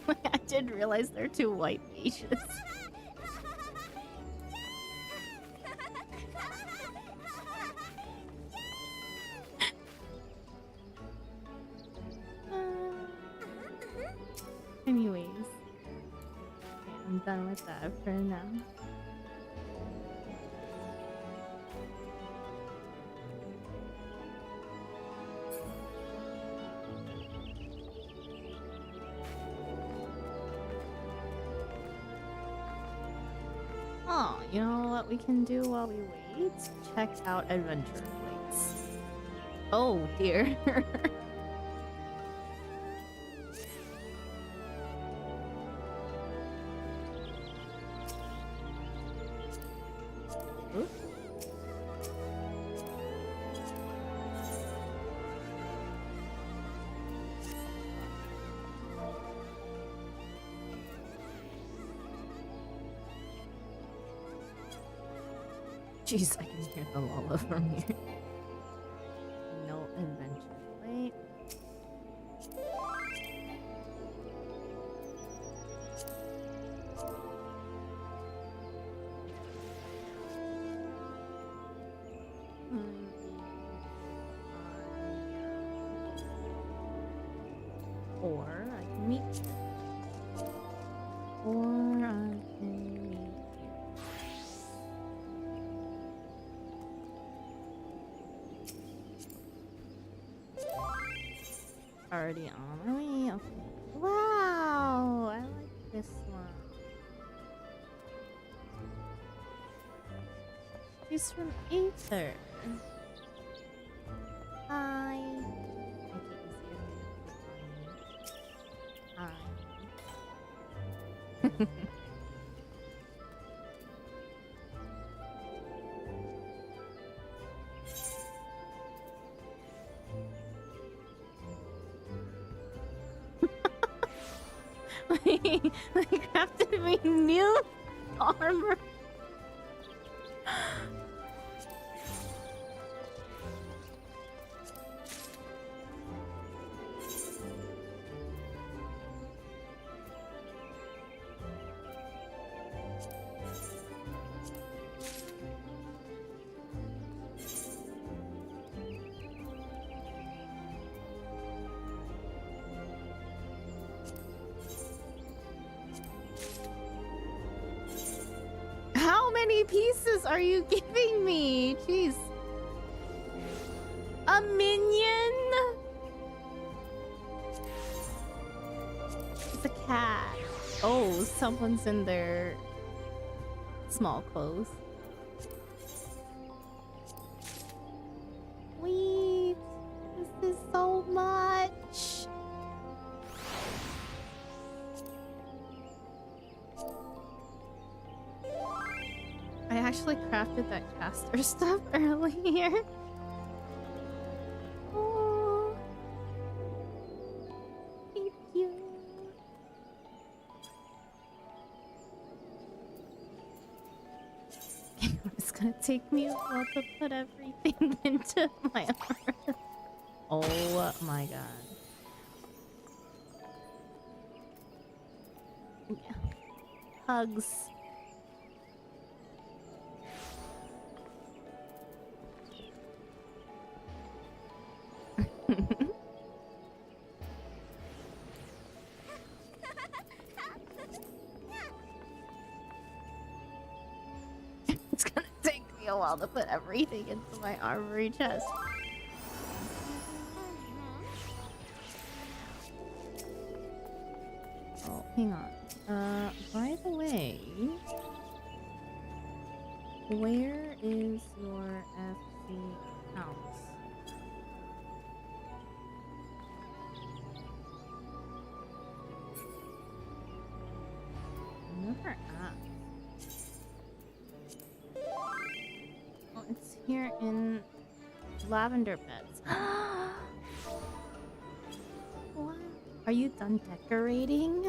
I didn't realize they're two white mages. Anyways, okay, I'm done with that for now. Oh, you know what we can do while we wait? Check out adventure plates. Oh dear. Oops. Jeez, I can hear the lulla from here. No adventure plate. Or I can meet you. Or I can meet you. Already on my way. Okay. Wow, I like this one. She's from Aether. Hi. Hi. They crafted me new armor. How many pieces are you giving me? Jeez. A minion? It's a cat. Oh, someone's in their small clothes. Wait, this is so much. I actually crafted that caster stuff earlier. Oh, thank you. It's gonna take me a while to put everything into my armor. Oh my god. Yeah. Hugs. It's gonna take me a while to put everything into my armory chest. Oh, hang on. By the way, where is your FC house? I never asked. Oh, it's here in Lavender Beds. What? Are you done decorating?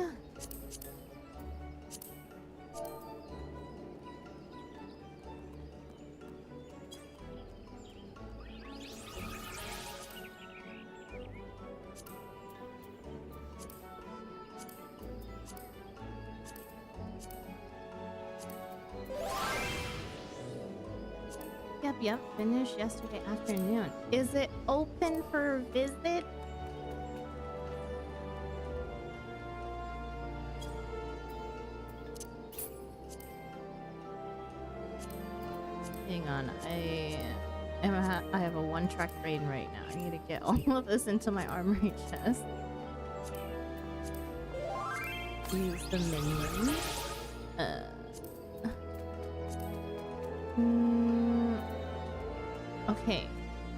Yep. Finished yesterday afternoon. Is it open for visit? Hang on, I have a one-track brain right now. I need to get all of this into my armory chest. Use the minion. Okay.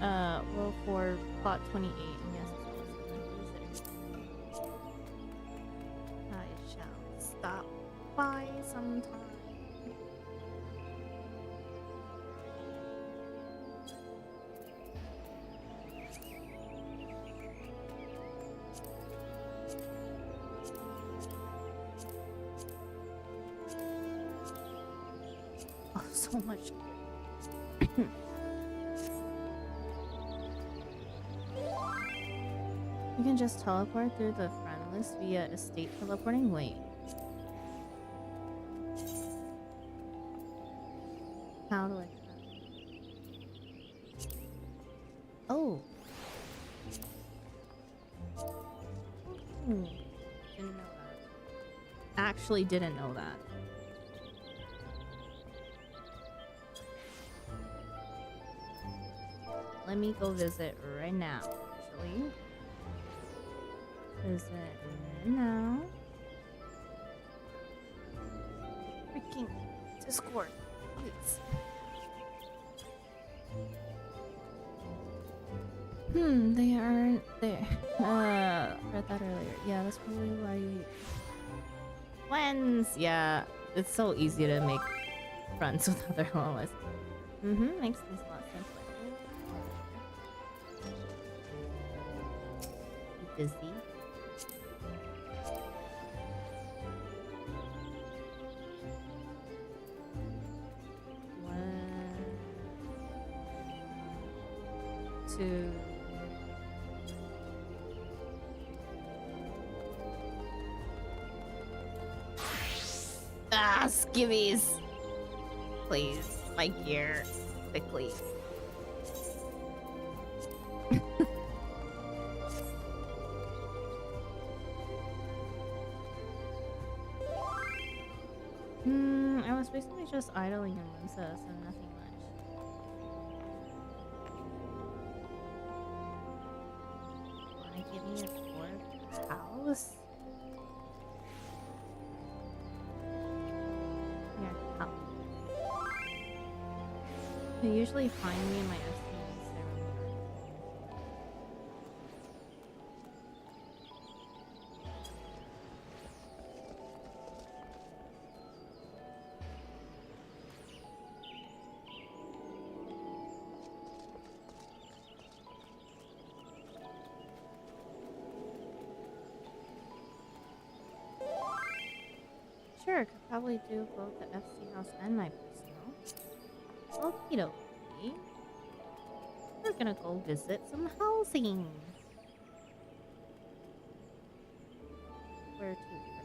Well, for plot 28, yes. I shall stop by sometime. Oh, so much. You can just teleport through the friend list via estate teleporting. Wait. How do I... Oh. Didn't know that. Actually didn't know that. Let me go visit right now, actually. Visit right now. Freaking Discord, please. They aren't there. Read that earlier. Yeah, that's probably why you... Friends! Yeah, it's so easy to make friends with other LOS. Makes this a lot sense. Busy. One, two. Ah, skivvies! Please, my gear, quickly. I was basically just idling in Limsa, so nothing much. Wanna give me a tour of the house? Your house. You usually find me in my SCH ceremony. Sure, could probably do both the FC house and my personal. Okie dokie. We're gonna go visit some housing. Where to first?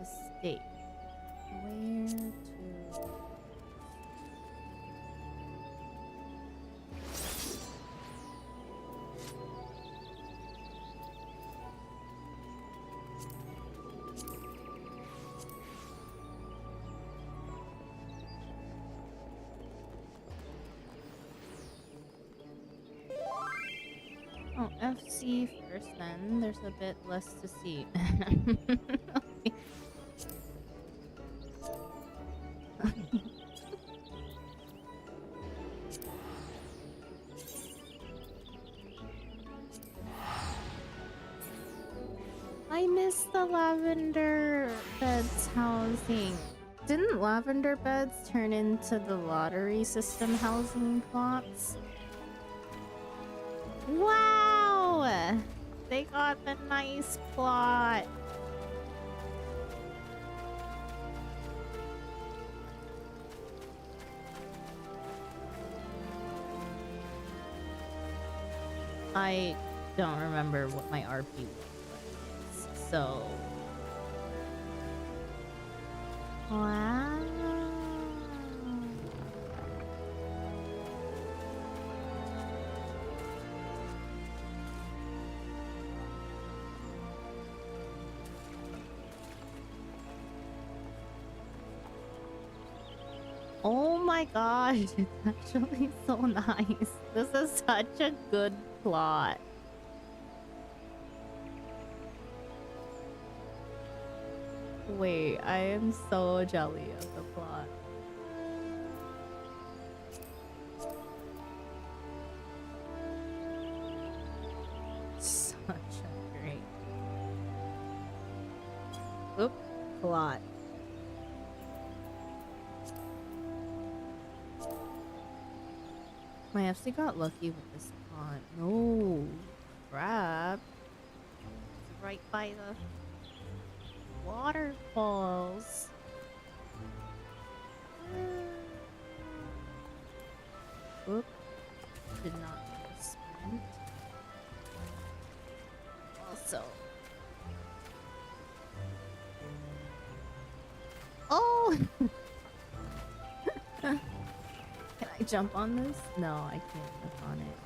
Estate. Where to... Oh, FC first then. There's a bit less to see. Okay. I missed the lavender beds housing. Didn't lavender beds turn into the lottery system housing plots? Wow! They got the nice plot. I don't remember what my RP was. So. Wow. Oh my gosh, it's actually so nice. This is such a good plot. Wait, I am so jelly of the plot. Such a great. Oop, plot. My FC got lucky with this pond. No, crap. It's right by the waterfalls. Oop. Did not need to sprint. Also. Oh! Can I jump on this? No, I can't jump on it.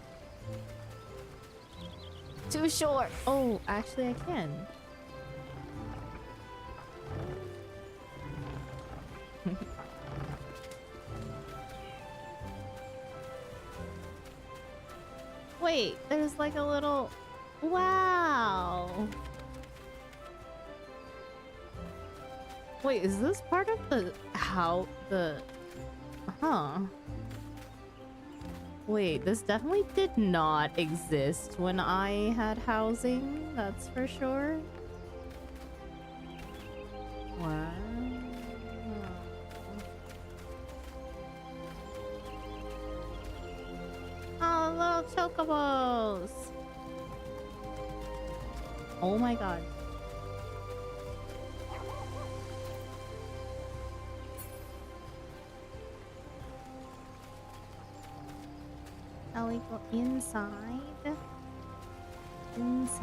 Too short. Oh, actually I can. Wait, there's like a little... Wow. Wait, is this part of the... how the... Huh. Wait, this definitely did not exist when I had housing, that's for sure. Wow. Oh, little chocobos! Oh my god. Shall we go inside? Inside?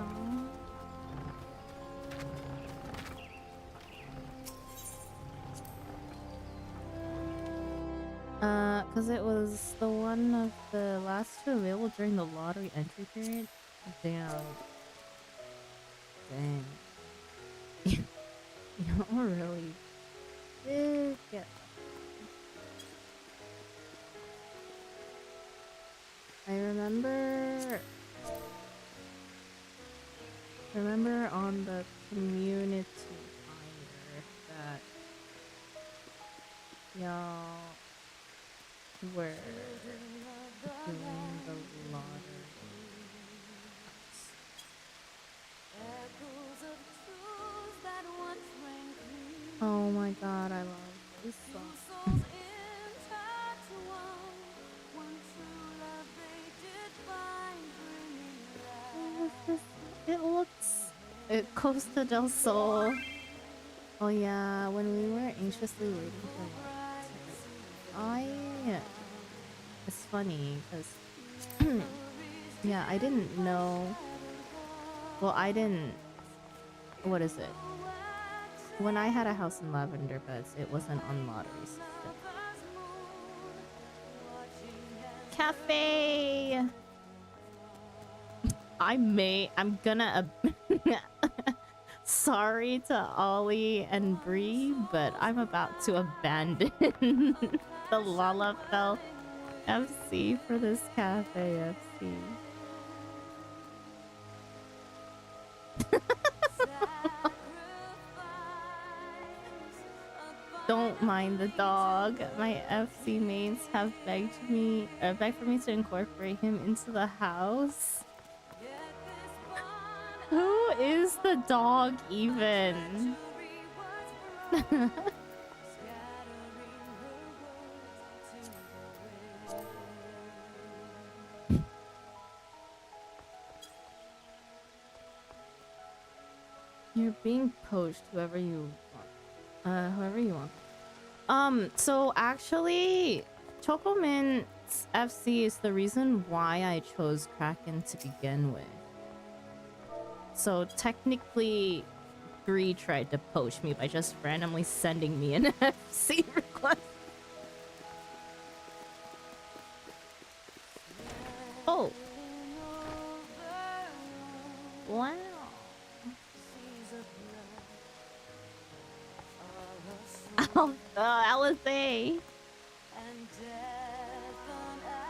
Cause it was the one of the last two available during the lottery entry period. Damn. Dang. You really did get. I remember on the community finder that y'all were doing the lottery. Oh my god, I love this song. It looks... Costa del Sol. Oh yeah, when we were anxiously waiting for it. It's funny, because... yeah, I didn't know... Well, I didn't... What is it? When I had a house in Lavender Beds, it wasn't on lottery system. Cafe! I'm gonna... Sorry to Ollie and Bree, but I'm about to abandon the Lalafell FC for this Cafe FC. Don't mind the dog. My FC mates have begged for me to incorporate him into the house. Who is the dog even? You're being poached, whoever you want. Whoever you want. So actually, Chocomin's FC is the reason why I chose Kraken to begin with. So technically, Bree tried to poach me by just randomly sending me an FC request. Oh. Wow. Oh, LSA.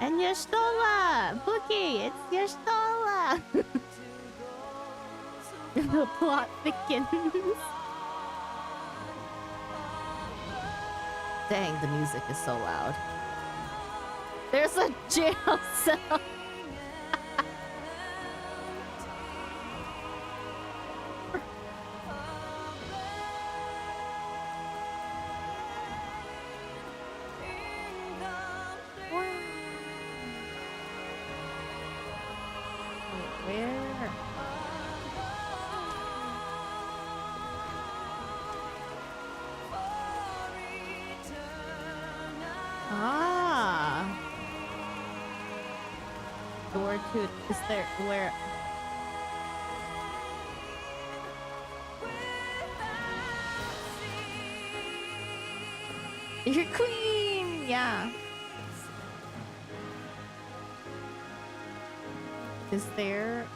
And Yestola! Bookie, it's Yestola! The plot thickens. Dang, the music is so loud. There's a jail cell! Where? Ah. Door to is there where? Your queen, yeah. Is there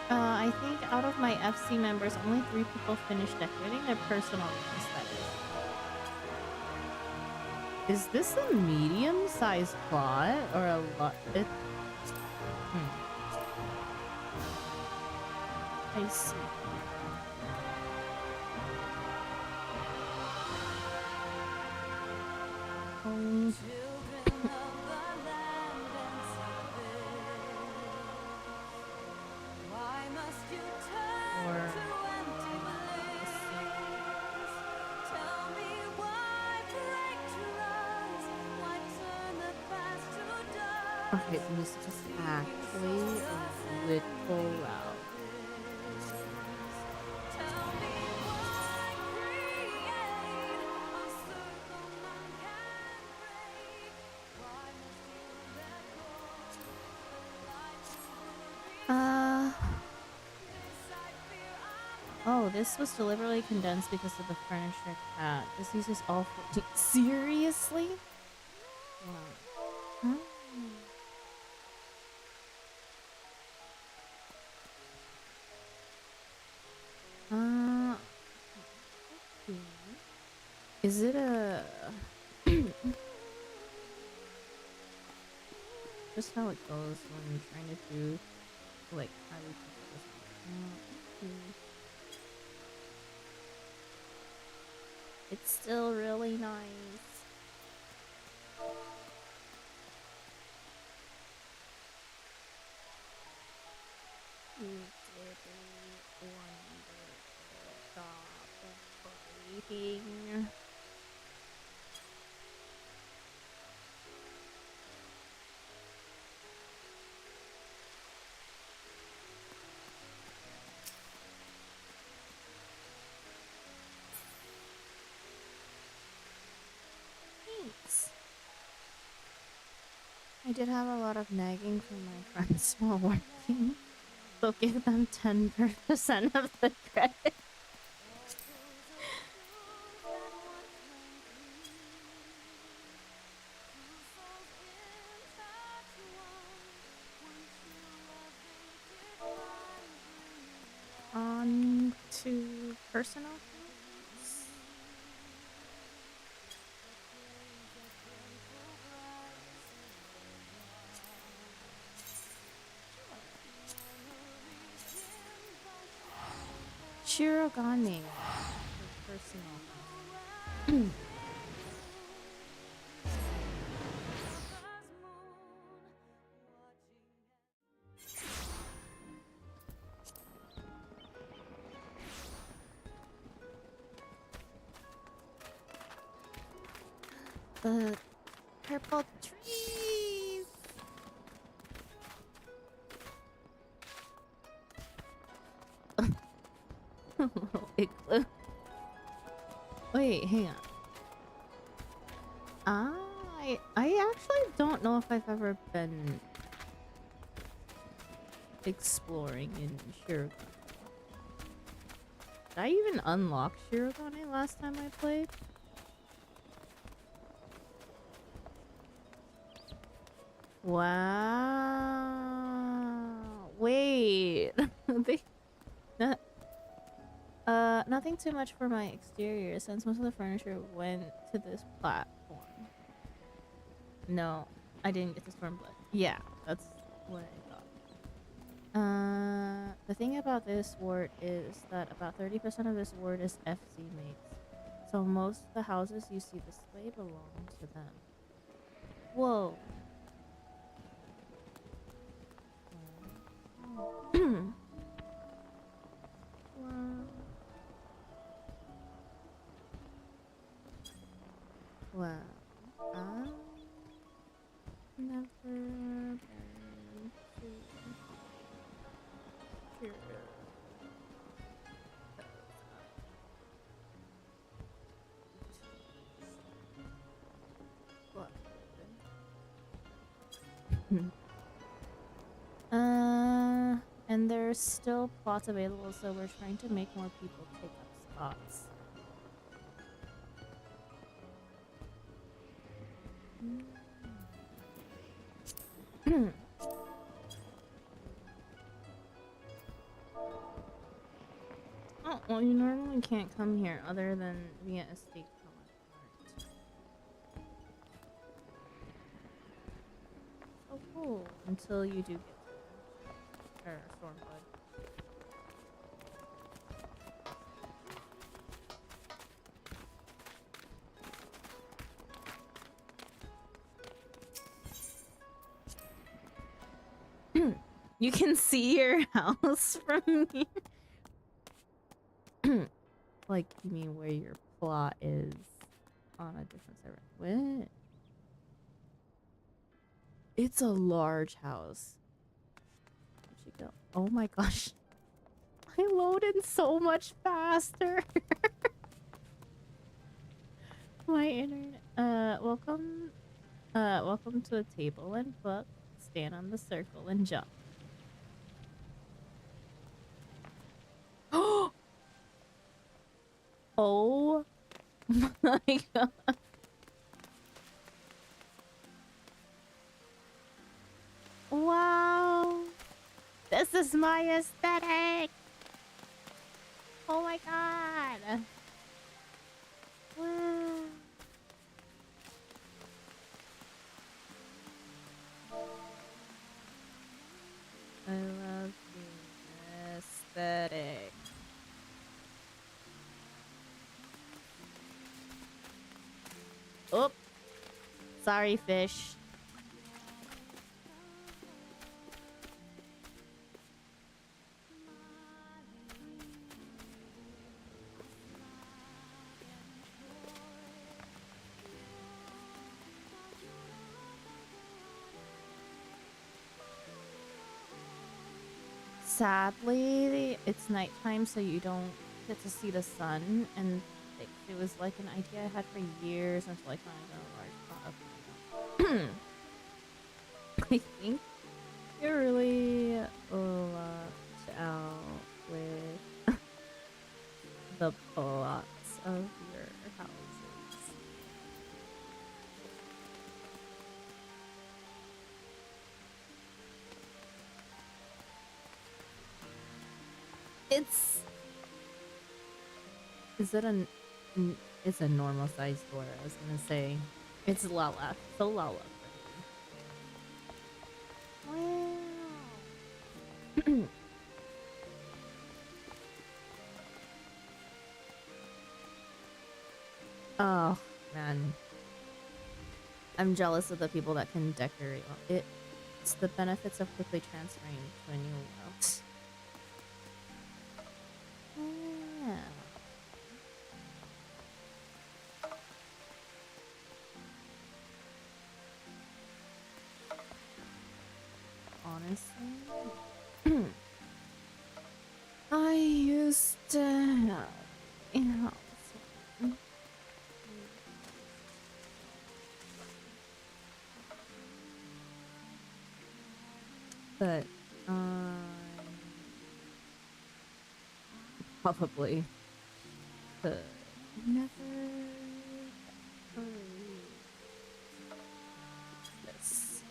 I think out of my FC members, only 3 people finished decorating their personal rooms. That is this a medium-sized plot or a lot? I see. Okay, the music is actually a little loud. Oh, this was deliberately condensed because of the furniture cat. This uses all 14. Seriously? Wow. Huh? Is it a just how it goes when you're trying to do like highly it's still really nice. You did a wonderful job of creating. I did have a lot of nagging from my friends while working, so give them 10% of the credit. On to personal things. Shirogane. Personal. The purple trees. Igloo. Wait, hang on. I actually don't know if I've ever been exploring in Shirogane. Did I even unlock Shirogane last time I played? Wow. Wait. they not, nothing too much for my exterior since most of the furniture went to this platform. No, I didn't get the Stormblood. Yeah, that's what I thought. The thing about this ward is that about 30% of this ward is FC mates. So most of the houses you see this way belong to them. Whoa. Wow. I've never been to here. What? And there's still plots available, so we're trying to make more people take up spots. Oh, well, you normally can't come here other than via estate card. Oh, cool. Until you do get to Stormblood. You can see your house from here. Like, you mean where your plot is on a different server? What? It's a large house. Where'd you go? Oh my gosh. I loaded so much faster. My internet. Welcome to a table and book. Stand on the circle and jump. Oh my god. Wow. This is my aesthetic. Oh my god. Wow. I love the aesthetic. Oh, sorry, fish. Sadly, it's nighttime, so you don't get to see the sun, and it was like an idea I had for years until I finally got a large plot of I think you're really lucked out with the plots of your houses. It's a normal sized door. I was gonna say it's Lala, so Lala for me. Wow. Oh man, I'm jealous of the people that can decorate. It's the benefits of quickly transferring to a new world. Yeah. Honestly, I used to have a house. But probably could never decorate this.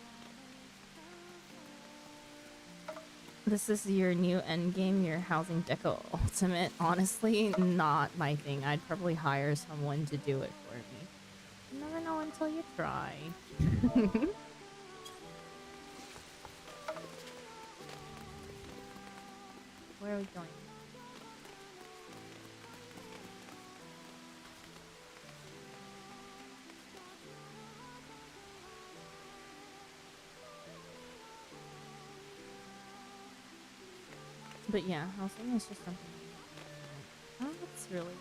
This is your new endgame, your housing deco ultimate. Honestly, not my thing. I'd probably hire someone to do it for me. You never know until you try. Where are we going? But yeah, housing is just something. Oh, that's really cool.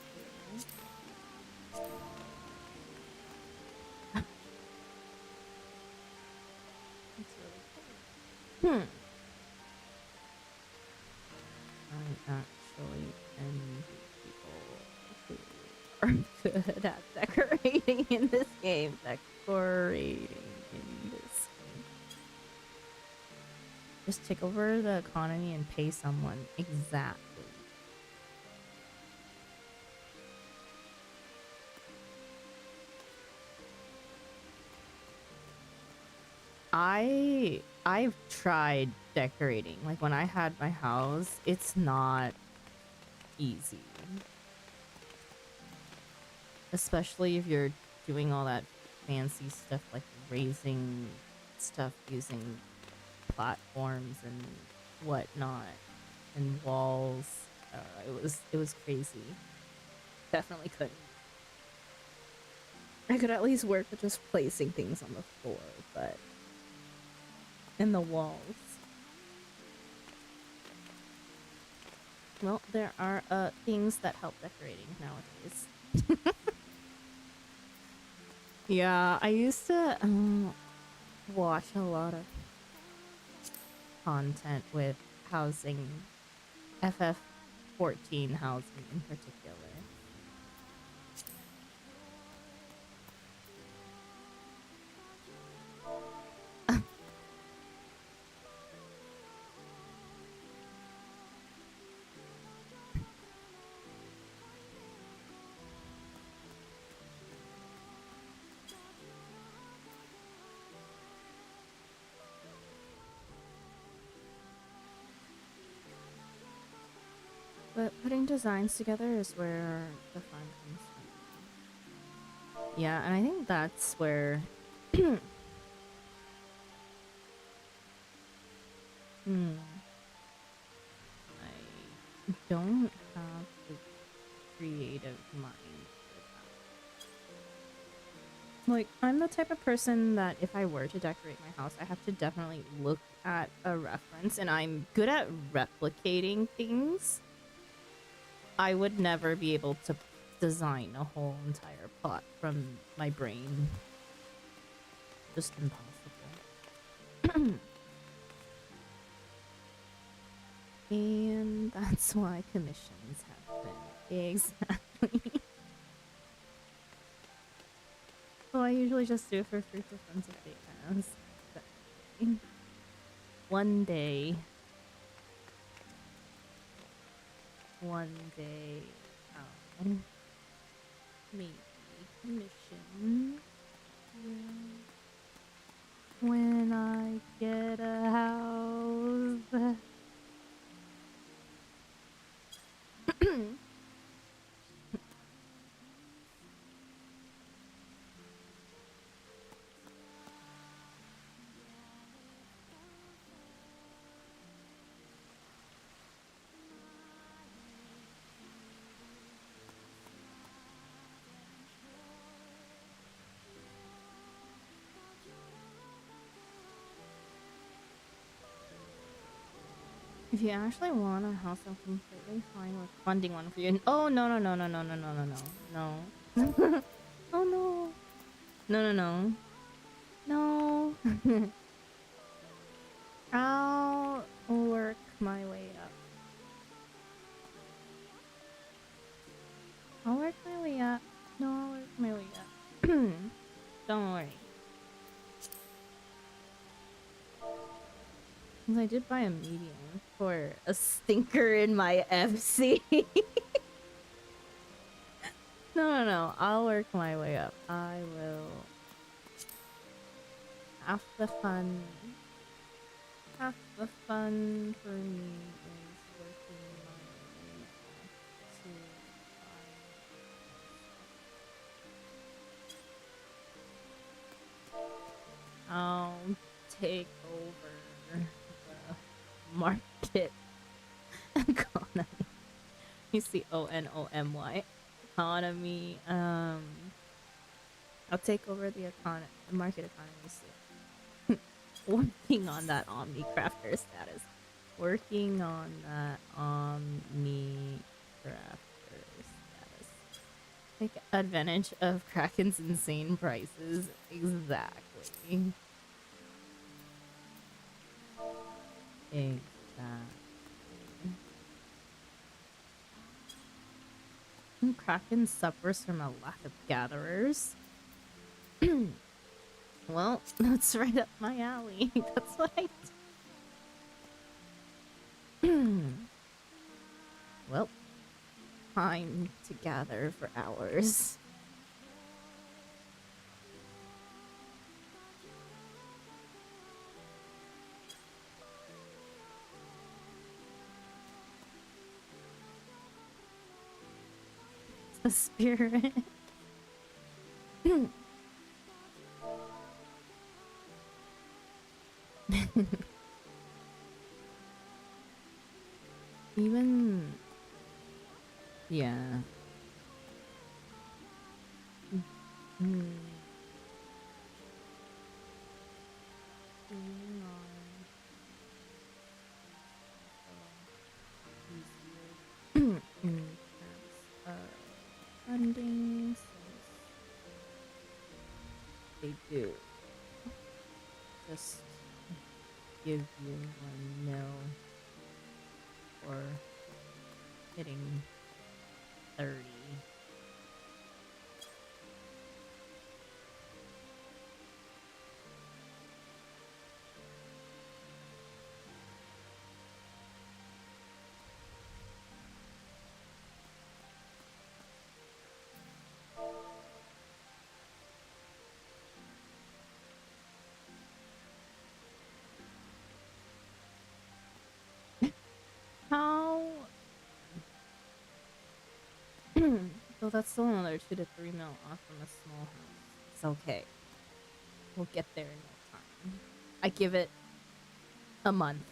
That's really cool. I actually envy people who are good at decorating in this game. Decorating in this game. Just take over the economy and pay someone. Exactly. I've tried decorating. Like when I had my house, it's not easy. Especially if you're doing all that fancy stuff like raising stuff using platforms and whatnot and walls. It was crazy. Definitely couldn't. I could at least work with just placing things on the floor, but in the walls. Well, there are things that help decorating nowadays. Yeah, I used to watch a lot of content with housing, FF14 housing in particular. But putting designs together is where the fun comes from. Yeah, and I think that's where I don't have the creative mind for that. Like, I'm the type of person that if I were to decorate my house, I have to definitely look at a reference, and I'm good at replicating things. I would never be able to design a whole entire plot from my brain. Just impossible. And that's why commissions happen. Exactly. So I usually just do it for free for friends of fans. One day. Maybe commission. Yeah. When I get a house. If you actually want a house, I'm completely fine with funding one for you. Oh, no. No. Oh, no. No. No. I'll work my way up. I'll work my way up. No, I'll work my way up. Don't worry. I did buy a medium for a stinker in my FC. No. I'll work my way up. I will. Half the fun for me is working my way up to I'll take over the market economy. You see ONOMY economy. I'll take over the market economy soon. Working on that Omni Crafter status. Working on that Omni Crafter status. Take advantage of Kraken's insane prices. Exactly. Exactly. Kraken suffers from a lack of gatherers. Well, that's right up my alley. That's what I do. Well, time to gather for hours. The spirit. Even yeah. In terms of funding, since they do just give you 1 mil for hitting 30. How? So that's still another 2 to 3 mil off from a small house. It's okay. We'll get there in no time. I give it a month.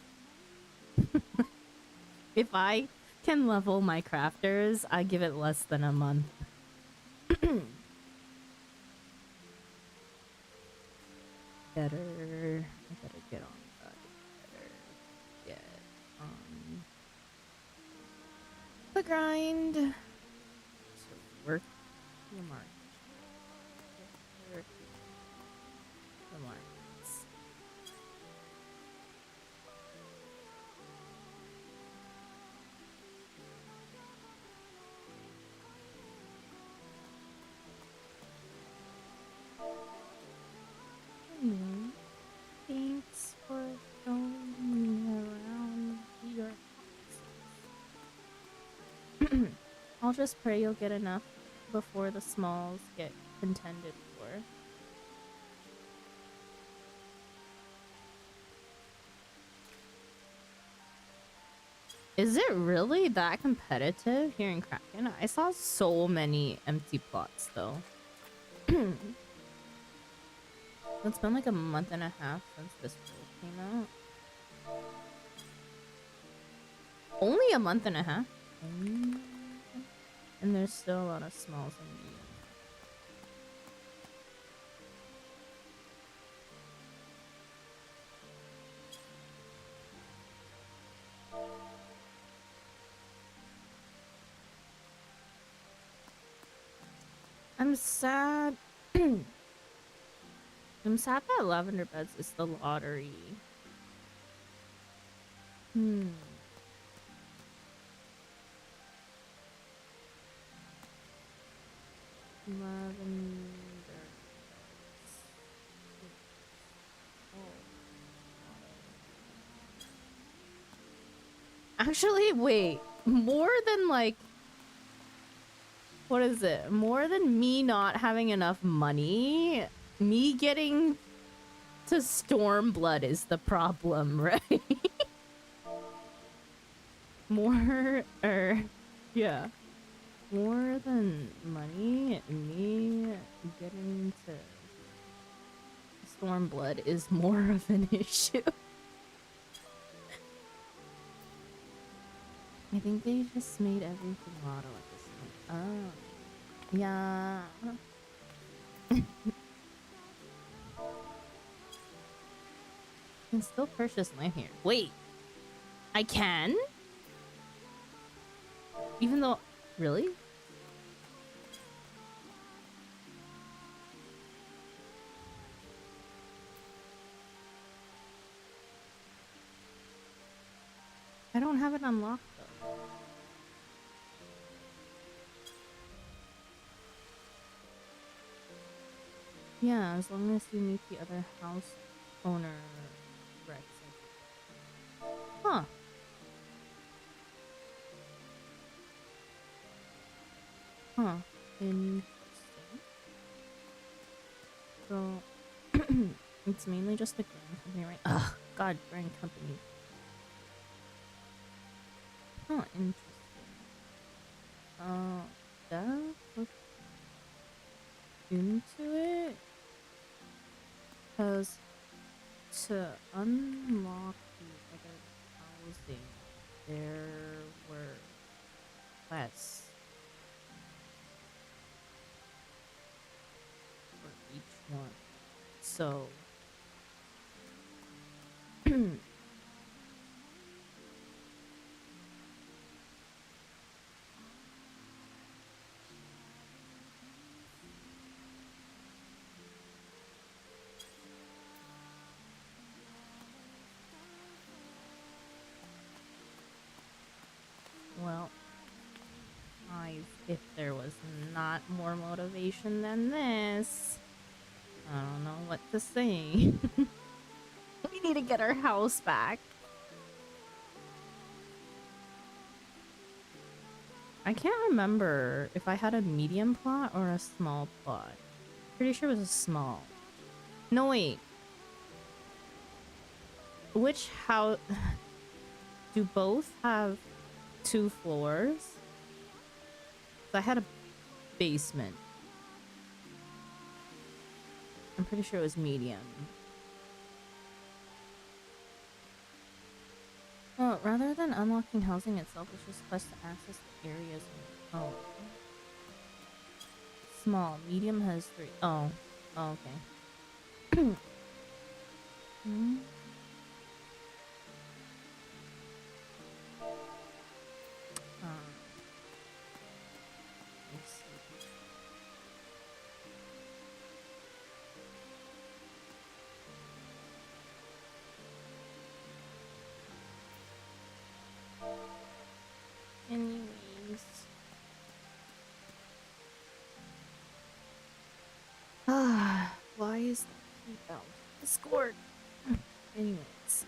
If I can level my crafters, I give it less than a month. I better get on that. Better get on the grind. So work the market. Work the markets. Thanks for showing me around your houses. I'll just pray you'll get enough before the smalls get contended for. Is it really that competitive here in Kraken? I saw so many empty plots though. It's been like a month and a half since this build came out. Only a month and a half? And there's still a lot of smalls and mediums. I'm sad. I'm sad that Lavender Beds is the lottery. Lavender Beds. Actually, wait. More than like What is it? More than me not having enough money, me getting to Stormblood is the problem, right? More, yeah. More than money, me getting to Stormblood is more of an issue. I think they just made everything auto at this point. Oh. Yeah. I can still purchase land here. Wait. I can? Even though... Really? I don't have it unlocked, though. Yeah, as long as you meet the other house owner recs. Huh. Huh. Interesting. So, it's mainly just the Grand Company, right? Ugh, God, Grand Company. Huh, interesting. That look into it? Because to unlock the other housing, there were quests for each one. So, well, if there was not more motivation than this, I don't know what to say. We need to get our house back. I can't remember if I had a medium plot or a small plot. Pretty sure it was a small. No, wait. Which house... Do both have 2 floors? I had a basement. I'm pretty sure it was medium. Oh, rather than unlocking housing itself, it's just quest to access the areas. Oh. Small. Medium has 3. Oh. Oh, okay. Hmm? Let's see. Anyways. Why is that key bound? Discord. Anyways,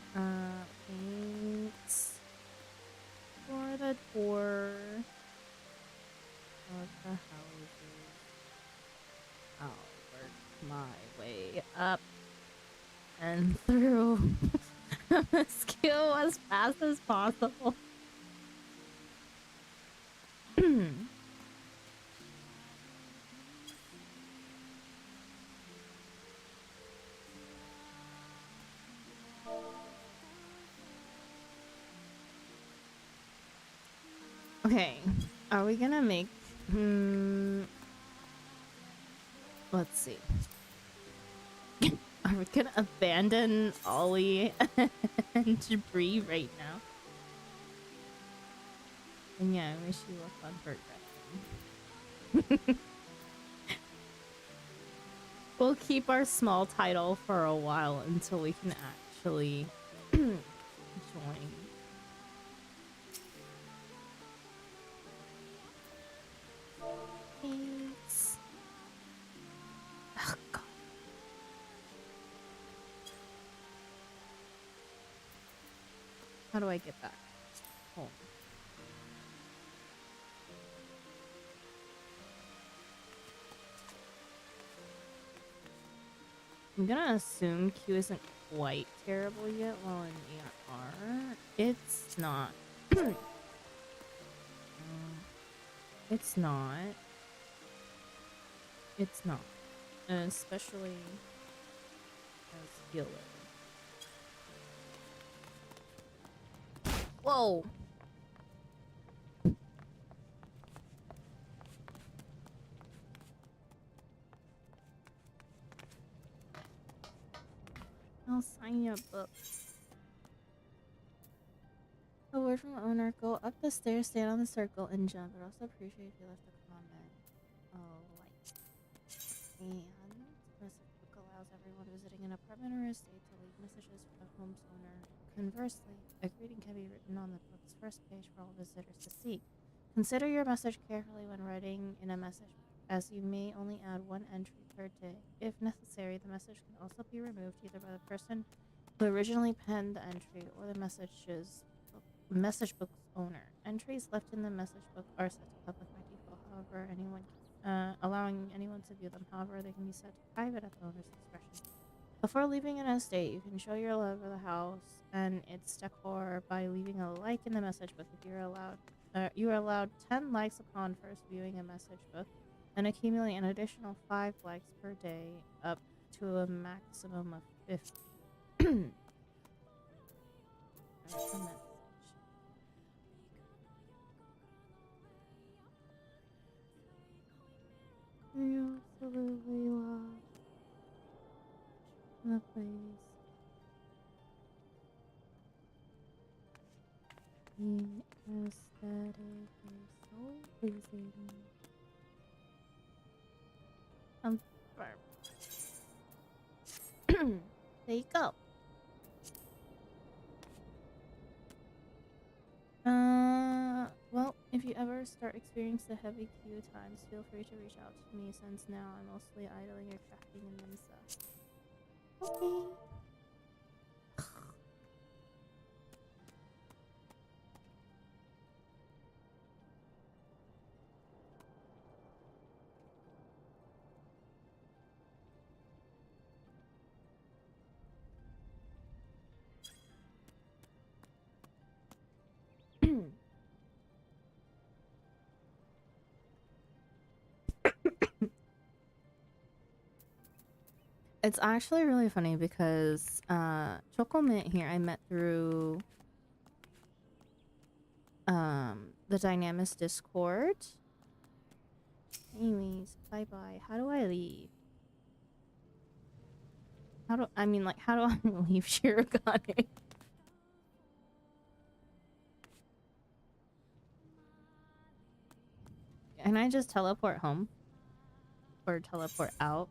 thanks for the tour of the houses. I'll work my way up and through MSQ as fast as possible. Okay, are we gonna make... let's see. Are we gonna abandon Ollie and Jabri right now? And yeah, I wish you luck on progressing. We'll keep our small title for a while until we can actually join. Thanks. Oh, God. How do I get back home? I'm gonna assume Q isn't quite terrible yet while in ARR. It's not. It's not. It's not. Especially as healer. Whoa! I'll sign you a book. A word from the owner. Go up the stairs, stand on the circle, and jump. I'd also appreciate if you left a comment. Oh, like. And message book allows everyone visiting an apartment or estate to leave messages for the home's owner. Conversely, a greeting can be written on the book's first page for all visitors to see. Consider your message carefully when writing in a message book, as you may only add one entry per day. If necessary, the message can also be removed either by the person who originally penned the entry or the message book's owner. Entries left in the message book are set to public by default, however, allowing anyone to view them. However, they can be set to private at the owner's discretion. Before leaving an estate, you can show your love of the house and its decor by leaving a like in the message book. If you are allowed 10 likes upon first viewing a message book, and accumulate an additional 5 likes per day, up to a maximum of 50. You absolutely love the place. The aesthetic is so pleasing. There you go. Well, if you ever start experiencing the heavy queue times, feel free to reach out to me, since now I'm mostly idling or crafting in Nimsa. Okay. It's actually really funny because Chocolate here I met through the Dynamis Discord. Anyways, bye bye. How do I leave? How do I leave Shirogane? Can I just teleport home? Or teleport out?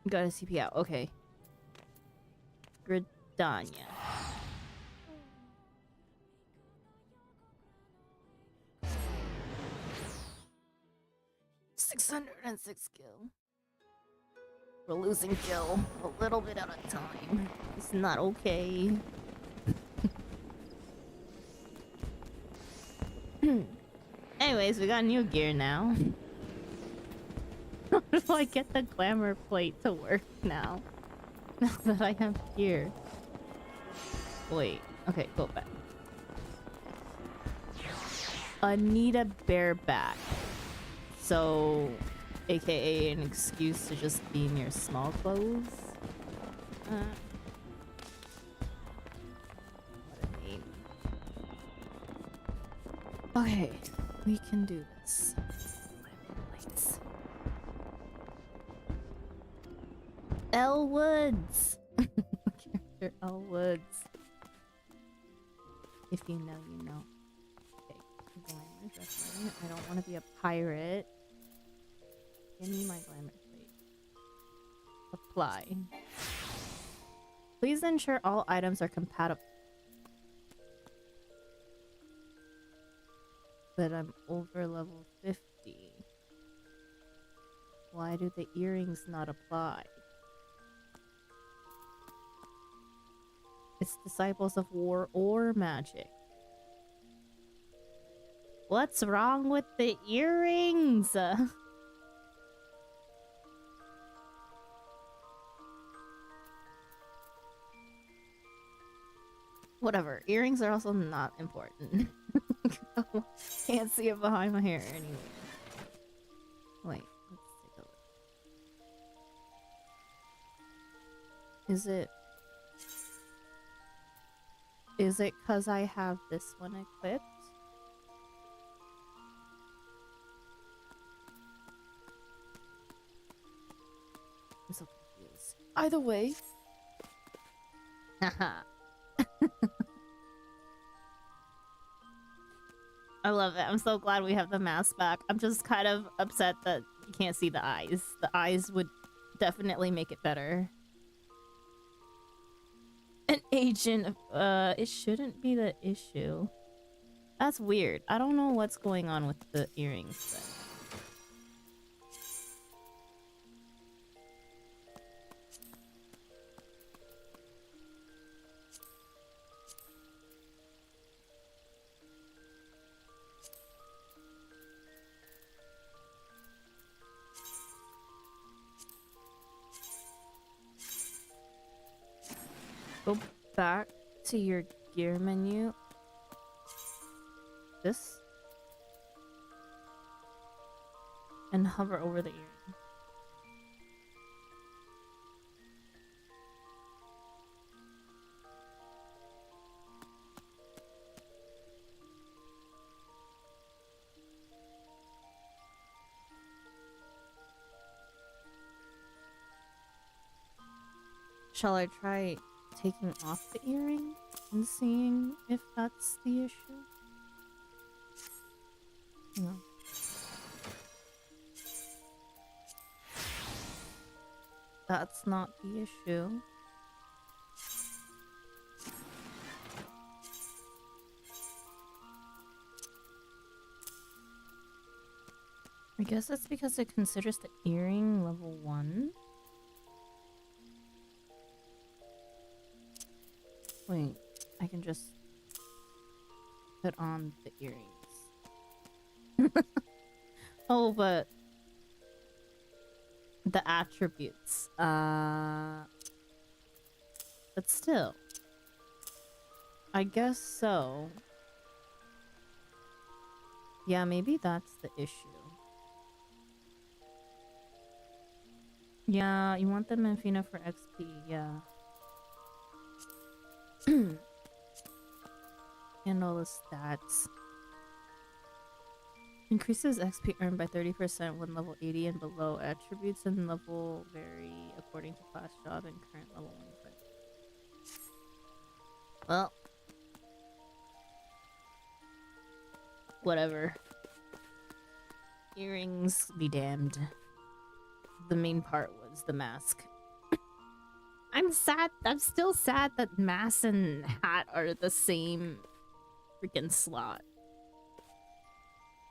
Got a CP out. Okay. Gridania. 606 kill. We're losing kill a little bit at a time. It's not okay. Anyways, we got new gear now. How do I get the glamour plate to work now? Now that I have gear. Wait. Okay, go back. Anita bareback. So, aka an excuse to just be in your small clothes. What a name. Okay, we can do this. Elle Woods! Character Elle Woods. If you know, you know. Okay, glamour dressing. I don't want to be a pirate. Give me my glamour plate. Apply. Please ensure all items are compatible. But I'm over level 50. Why do the earrings not apply? It's disciples of war or magic. What's wrong with the earrings? Whatever. Earrings are also not important. Can't see it behind my hair anyway. Wait, let's take a look. Is it because I have this one equipped? I'm so confused. Either way. Haha. I love it. I'm so glad we have the mask back. I'm just kind of upset that you can't see the eyes. The eyes would definitely make it better. An agent, it shouldn't be the issue. That's weird. I don't know what's going on with the earrings then. Go back to your gear menu. This. And hover over the earring. Shall I try taking off the earring and seeing if that's the issue? No. That's not the issue. I guess it's because it considers the earring level 1. Wait, I can just put on the earrings. Oh, but the attributes. But still. I guess so. Yeah, maybe that's the issue. Yeah, you want them in Fina for XP, yeah. And all the stats. Increases XP earned by 30% when level 80 and below. Attributes and level vary according to class, job, and current level 1 equip. Well. Whatever. Earrings be damned. The main part was the mask. I'm sad. I'm still sad that mask and hat are the same freaking slot.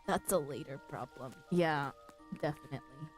That's a later problem. Yeah, definitely.